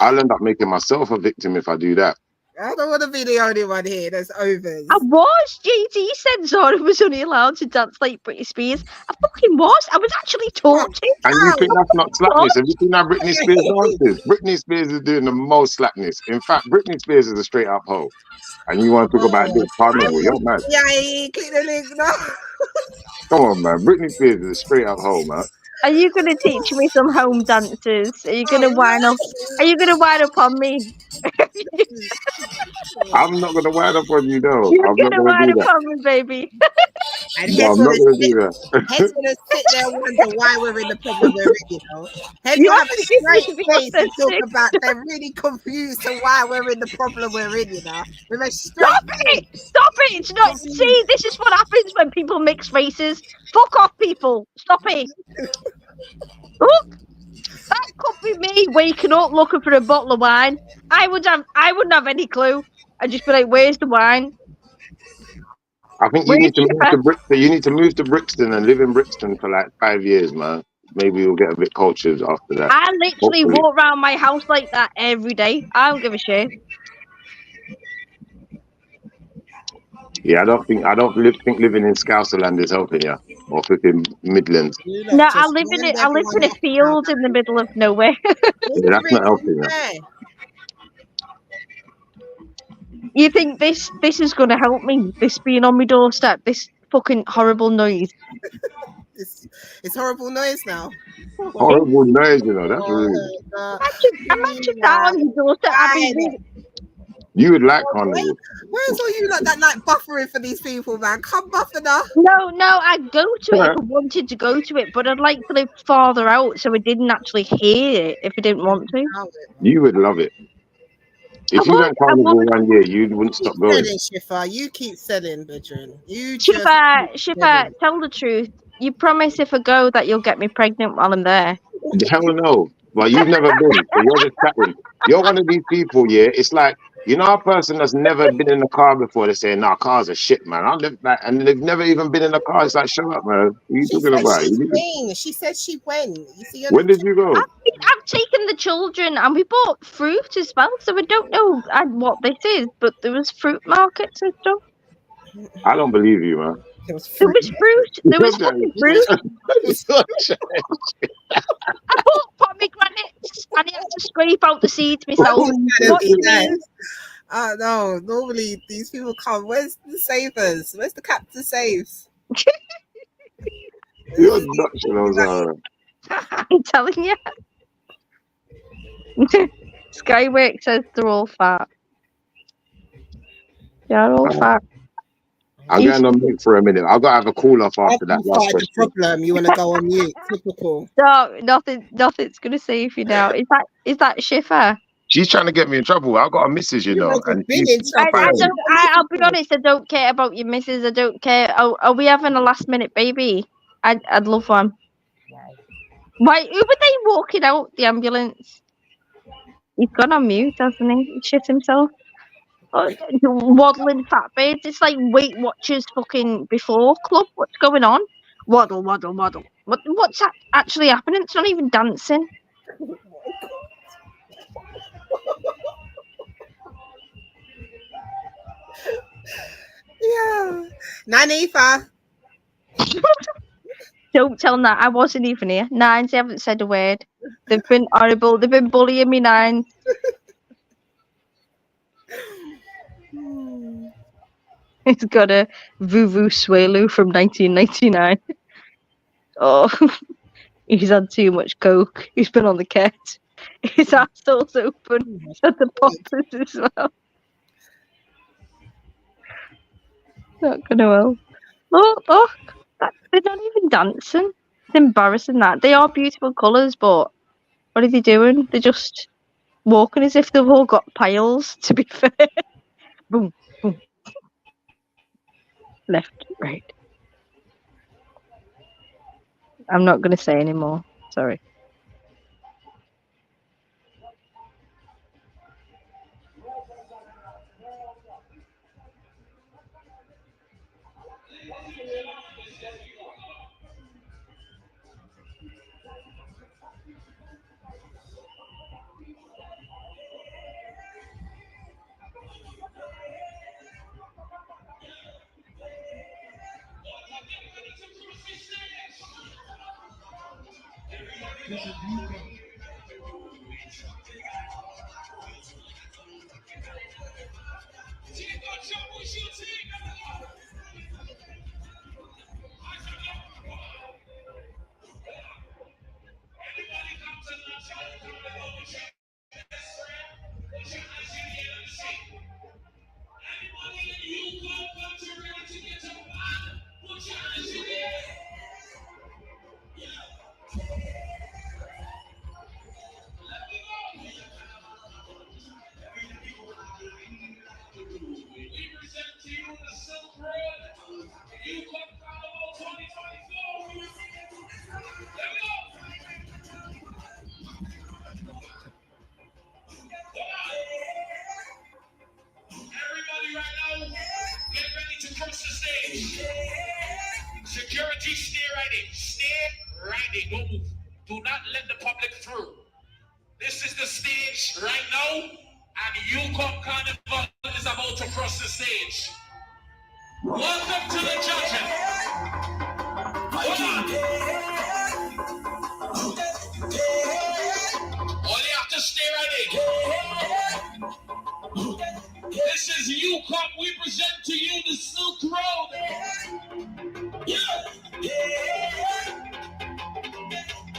I'll end up making myself a victim if I do that. I don't want to be the only one here that's overs. I was. JT said Zara was only allowed to dance like Britney Spears. I fucking was. I was actually taught to. And you think that's not slackness? Have you seen how Britney Spears dances? Britney Spears is doing the most slackness. In fact, Britney Spears is a straight up hoe. And you want to talk about this Carnival? You're mad. Yeah, click the link now. Come on, man. Britney Spears is a straight up hoe, man. Are you going to teach me some home dances? Are you going to wind up? Are you going to wind up on me? I'm not going to wind up on you, though. You're I'm not going to going to wind do up that. on me, baby. And No, I'm not going to do that. Head's gonna sit there and wonder why we're in the problem we're in, you know. Head will have a straight face and talk about they're really confused and why we're in the problem we're in, you know. With a straight Stop it! It's not. See, this is what happens when people mix races. Fuck off, people. Stop it. Look, that could be me waking up looking for a bottle of wine. I wouldn't have any clue. I'd just be like, "Where's the wine?" I think you need to move to Brixton. You need to move to Brixton and live in Brixton for like 5 years, man. Maybe you'll get a bit cultured after that. I literally Hopefully. walk around my house like that every day. I don't give a shit. Yeah, I don't think living in Scouserland is helping you, or flipping Midlands. No, I live in a field in the middle of nowhere. Yeah, that's not helping you. You think this is going to help me? This being on my doorstep, this fucking horrible noise. It's horrible noise now. Horrible noise, you know. That's rude. Imagine that on your doorstep. You would like Carnival. Where's all you like buffering for these people, man? Come buffer now. No, I'd go to it if I wanted to go to it, but I'd like to live farther out so I didn't actually hear it if I didn't want to. You would love it. If you went Carnival 1 year, you wouldn't stop going. Shifa, you keep selling, Bedrin. Shifa, tell the truth. You promise if I go that you'll get me pregnant while I'm there. Hell no. Well, you've never been, so you're just chatting. You're one of these people, yeah. It's like, you know, a person that's never been in a car before. They say, "Nah, cars are shit, man." I live like, and they've never even been in a car. It's like, shut up, man. What are you talking about? She said she went. You see, when did you go? I've taken the children, and we bought fruit as well. So I don't know what this is, but there was fruit markets and stuff. I don't believe you, man. There was fruit. There was fucking fruit. I bought pomegranates, and I had to scrape out the seeds myself. What do you mean? No, normally these people come. Where's the savers? Where's the captain saves? You're nuts, Zara. I'm telling you. Skywork says they're all fat. They're all fat. I'm going on mute for a minute. I've got to have a call off after that last question. Problem. You want to go on mute? Typical. No, nothing's gonna save you now. Is that Shifa? She's trying to get me in trouble. I've got a missus, you know. And I'll be honest. I don't care about your missus. I don't care. Are we having a last minute baby? I'd love one. Why? Who were they walking out the ambulance? He's gone on mute, hasn't he? He shit himself. Waddling fat birds. It's like Weight Watchers fucking before club. What's going on? Waddle, waddle, waddle. What's actually happening? It's not even dancing. Yeah. Nanifa. Don't tell Nat. I wasn't even here. Nines, they haven't said a word. They've been horrible. They've been bullying me nines. He's got a Vuvu Swelu from 1999. Oh, he's had too much coke. He's been on the ket. His arsehole's open. He's had the poppers as well. Not gonna help. Look, they're not even dancing. It's embarrassing that. They are beautiful colours, but what are they doing? They're just walking as if they've all got piles, to be fair. Boom, boom. Left, right. I'm not going to say anymore. Sorry. Everybody right now, get ready to cross the stage. Security, stay ready. Stay ready. Don't move. Do not let the public through. This is the stage right now, and Yukon Carnival is about to cross the stage. Welcome to the judging. Hold on. All you have to stay ready. This is Yukon. We present to you the Silk Road.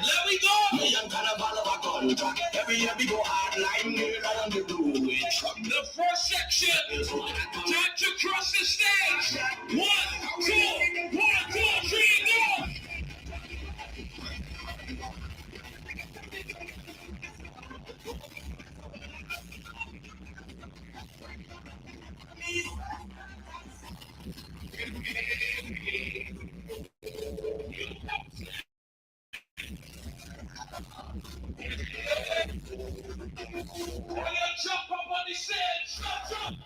Let me go. Every year we go hardline, the first section, time to cross the stage. 1, 2, 1, 2, 3, go. Jump up on the stage. Jump.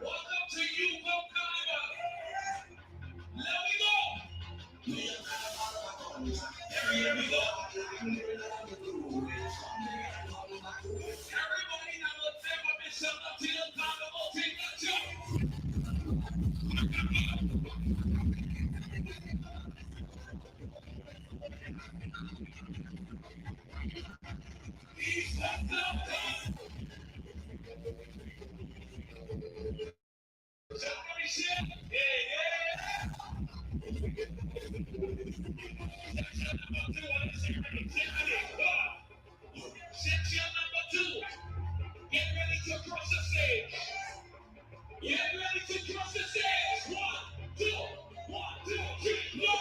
Welcome to you, Carnival. Let me go. Here we go. Everybody now look them up and shut up to the Carnival. Take a jump. Section number 2. Get ready to cross the stage. Get ready to cross the stage. 1, 2, 1, 2, 3, go.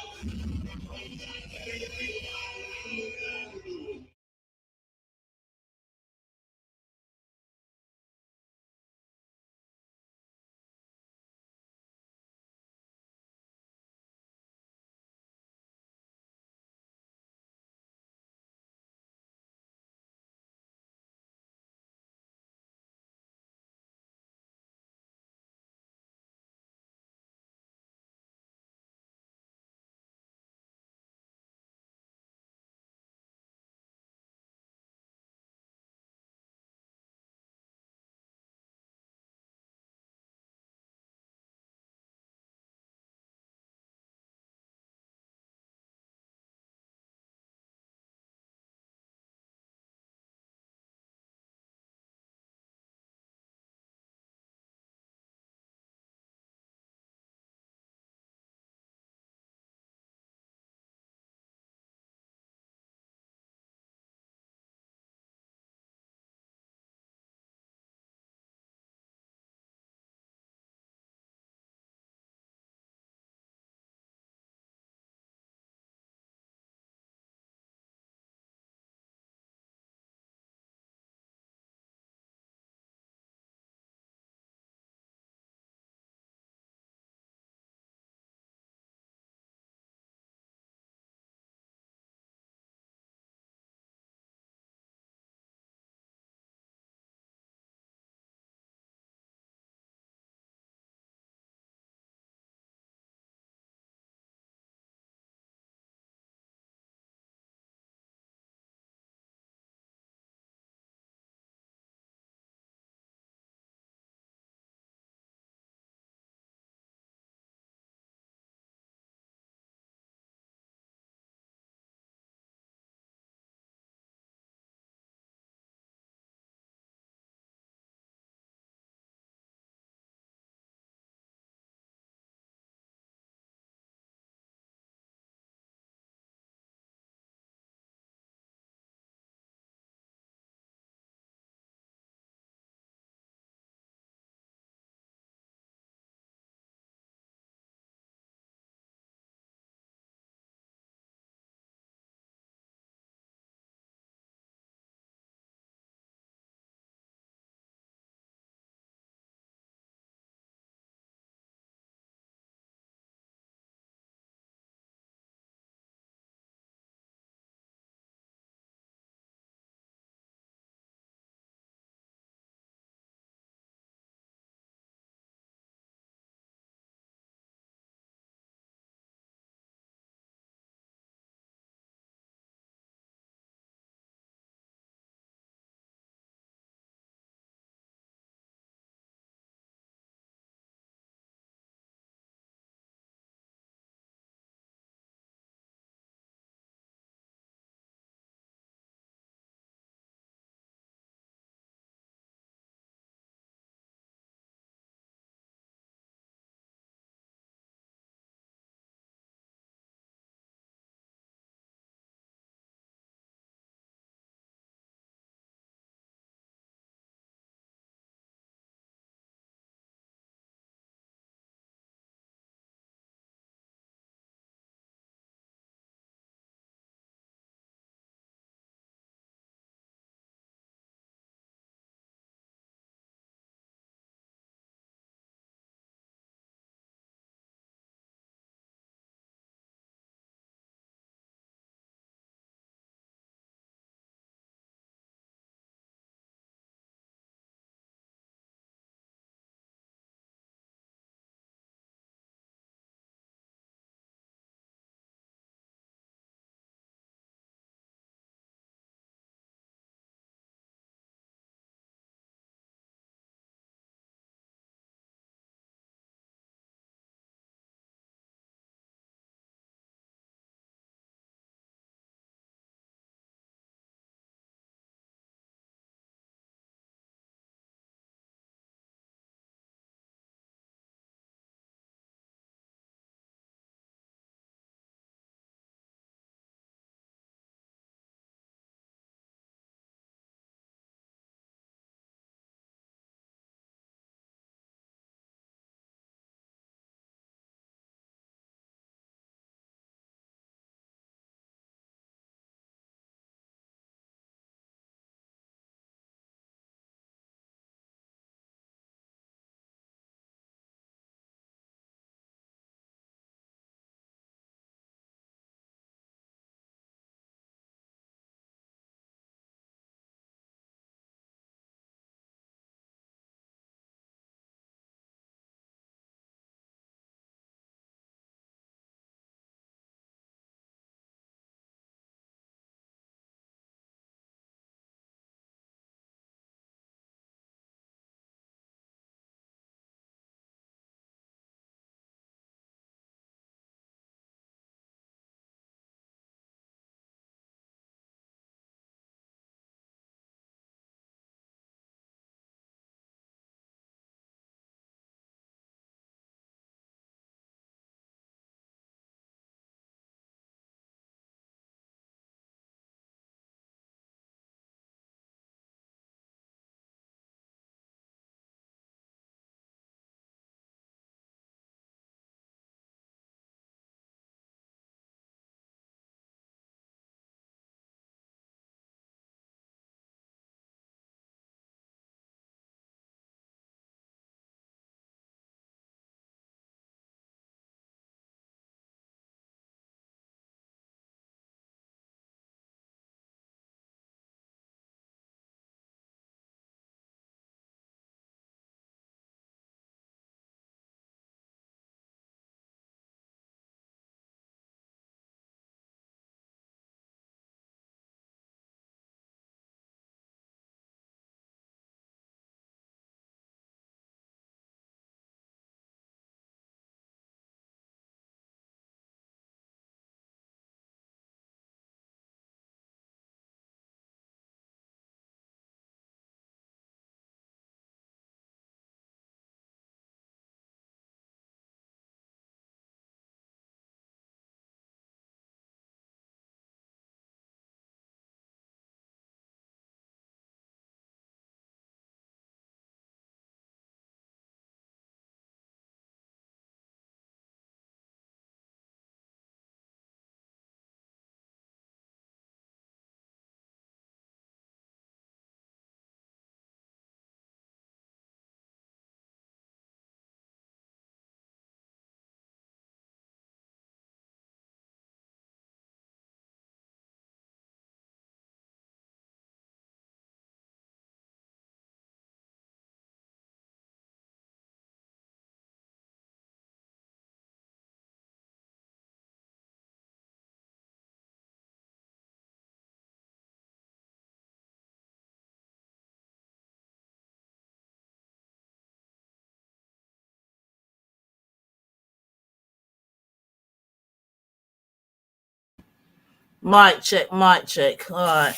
Mic check. All right.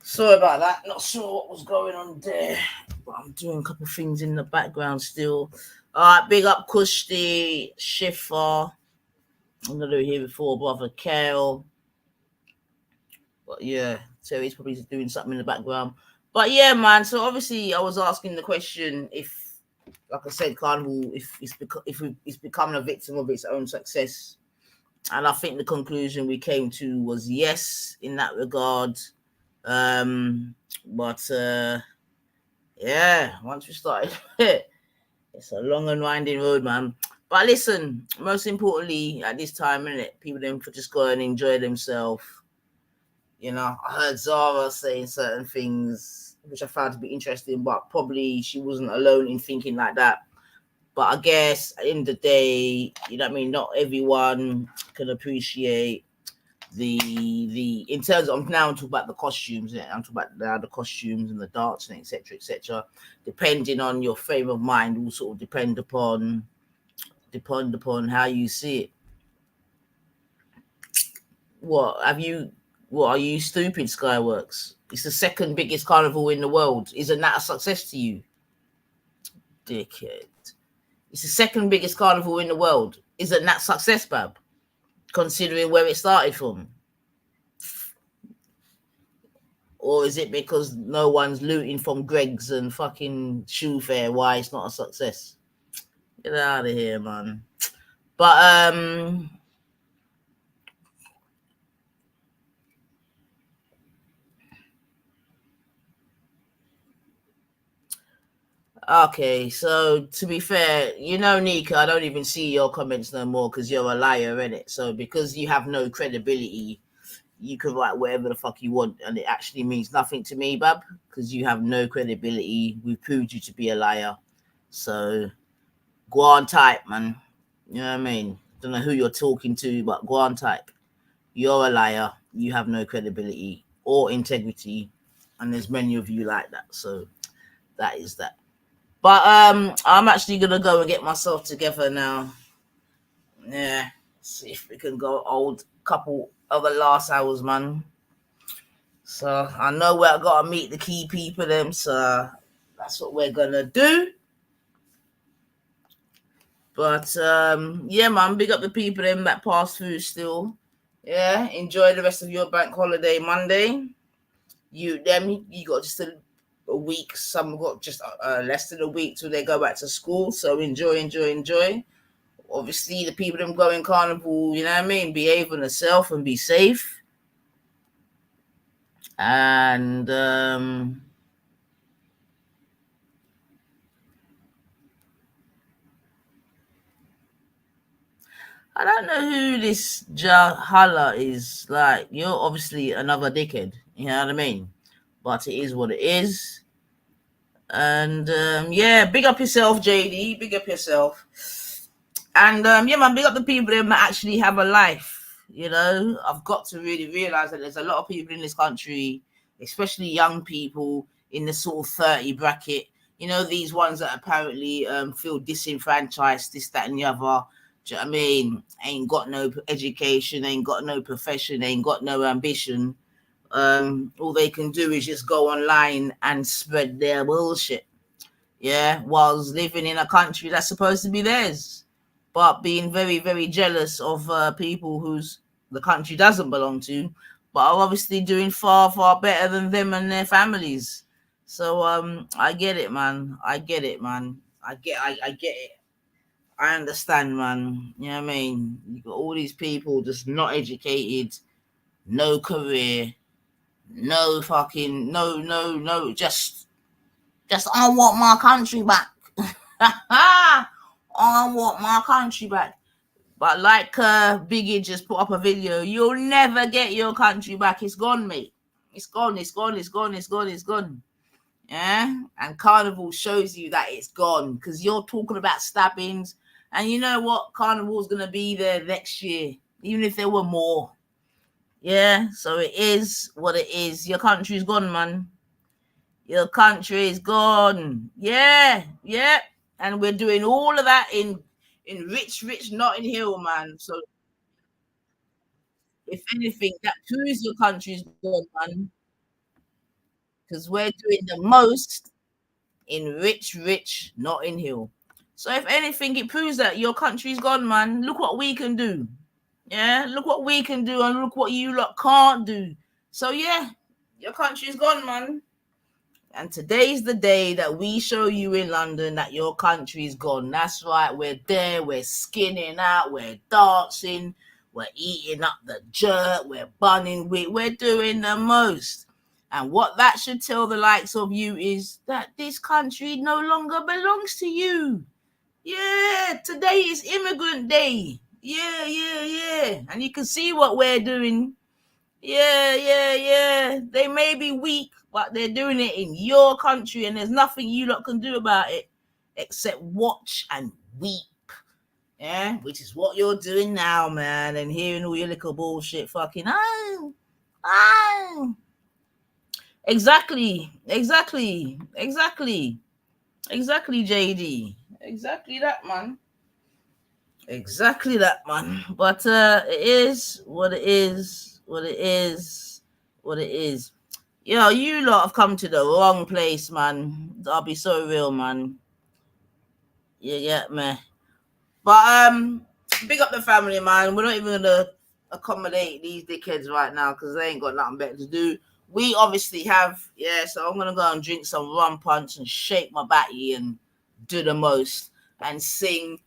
Sorry about that. Not sure what was going on there, but I'm doing a couple things in the background still. All right, big up Kushti, Shifa. I'm gonna hear before brother Kale. But yeah, Terry's probably doing something in the background. But yeah, man. So obviously, I was asking the question if, like I said, Carnival, if it's becoming a victim of its own success, and I think the conclusion we came to was yes in that regard. But yeah, once we started, it's a long and winding road, man. But listen, most importantly, at this time, innit, people then for just go and enjoy themselves. You know, I heard Zara saying certain things which I found to be interesting, but probably she wasn't alone in thinking like that. But I guess at the end of the day, you know what I mean, not everyone can appreciate the in terms of, I'm talking about the costumes, I'm talking about now the costumes and the dancing, etc. Depending on your frame of mind will sort of depend upon how you see it. What are you stupid, Skyworks? It's the second biggest carnival in the world. Isn't that a success to you? Dickhead. It's the second biggest carnival in the world. Isn't that success, Bab? Considering where it started from. Or is it because no one's looting from Greg's and fucking Shoe Fair why it's not a success? Get out of here, man. But okay, so to be fair, you know, Nika, I don't even see your comments no more because you're a liar, innit? So because you have no credibility, you can write whatever the fuck you want, and it actually means nothing to me, Bab, because you have no credibility. We've proved you to be a liar. So go on type, man. You know what I mean? Don't know who you're talking to, but go on type. You're a liar. You have no credibility or integrity, and there's many of you like that. So that is that. But I'm actually gonna go and get myself together now. Yeah, see if we can go old couple of the last hours, man. So I know where I gotta meet the key people, them. So that's what we're gonna do. But yeah, man, big up the people them that pass through still. Yeah, enjoy the rest of your bank holiday Monday. You got just a week. Some got just less than a week till they go back to school. So enjoy. Obviously, the people them going carnival, you know what I mean? Behave on yourself and be safe. And I don't know who this Jahala is. Like, you're obviously another dickhead. You know what I mean? But it is what it is. And yeah, big up yourself, JD. Big up yourself. And yeah, man, big up the people that actually have a life. You know, I've got to really realize that there's a lot of people in this country, especially young people in the sort of 30 bracket. You know, these ones that apparently feel disenfranchised, this, that, and the other. Do you know what I mean? Ain't got no education, ain't got no profession, ain't got no ambition. All they can do is just go online and spread their bullshit. Yeah, whilst living in a country that's supposed to be theirs, but being very, very jealous of people whose the country doesn't belong to, but are obviously doing far, far better than them and their families. So I get it, man. I get it. I understand, man. You know what I mean? You got all these people just not educated, no career, no fucking, no, just I want my country back. I want my country back. But like Biggie just put up a video, you'll never get your country back. It's gone, mate. It's gone. Yeah? And Carnival shows you that it's gone because you're talking about stabbings. And you know what? Carnival's going to be there next year, even if there were more. Yeah? So it is what it is. Your country's gone, man. Your country is gone. Yeah. And we're doing all of that in rich Notting Hill, man. So if anything, that proves your country's gone, man. Because we're doing the most in rich Notting Hill. So if anything, it proves that your country's gone, man. Look what we can do. Yeah, look what we can do, and look what you lot can't do. So yeah, your country's gone, man. And today's the day that we show you in London that your country's gone. That's right, we're there, we're skinning out, we're dancing, we're eating up the jerk, we're bunning wheat, we're doing the most. And what that should tell the likes of you is that this country no longer belongs to you. Yeah, today is Immigrant Day. Yeah. And you can see what we're doing. Yeah. They may be weak, but they're doing it in your country, and there's nothing you lot can do about it except watch and weep. Yeah, which is what you're doing now, man, and hearing all your little bullshit fucking Exactly, JD. Exactly that, man. But it is what it is. Yo, you lot have come to the wrong place, man. I'll be so real, man. Yeah, man. But big up the family, man. We're not even gonna accommodate these dickheads right now because they ain't got nothing better to do. We obviously have, so I'm gonna go and drink some rum punch and shake my batty and do the most and sing.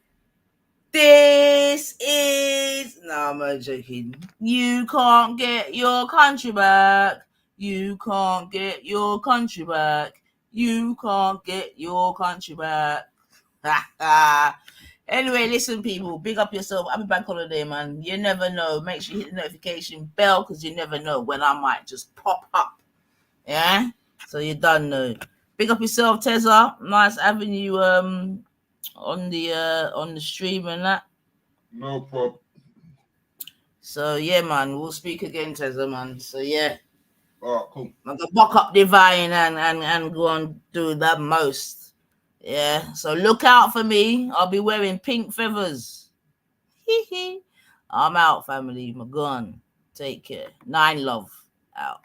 This is... No, I'm not joking. You can't get your country back. You can't get your country back. You can't get your country back. Anyway, listen, people, big up yourself. Happy bank holiday, man. You never know. Make sure you hit the notification bell because you never know when I might just pop up. Yeah? So you done know. Big up yourself, Tezza. Nice having you on the stream and that. No problem. So yeah, man, we'll speak again, Tezza, man. So yeah. Alright, cool. I'm gonna buck up Divine and go and do the most. Yeah. So look out for me. I'll be wearing pink feathers. I'm out, family. My gun. Take care. 9 love. Out.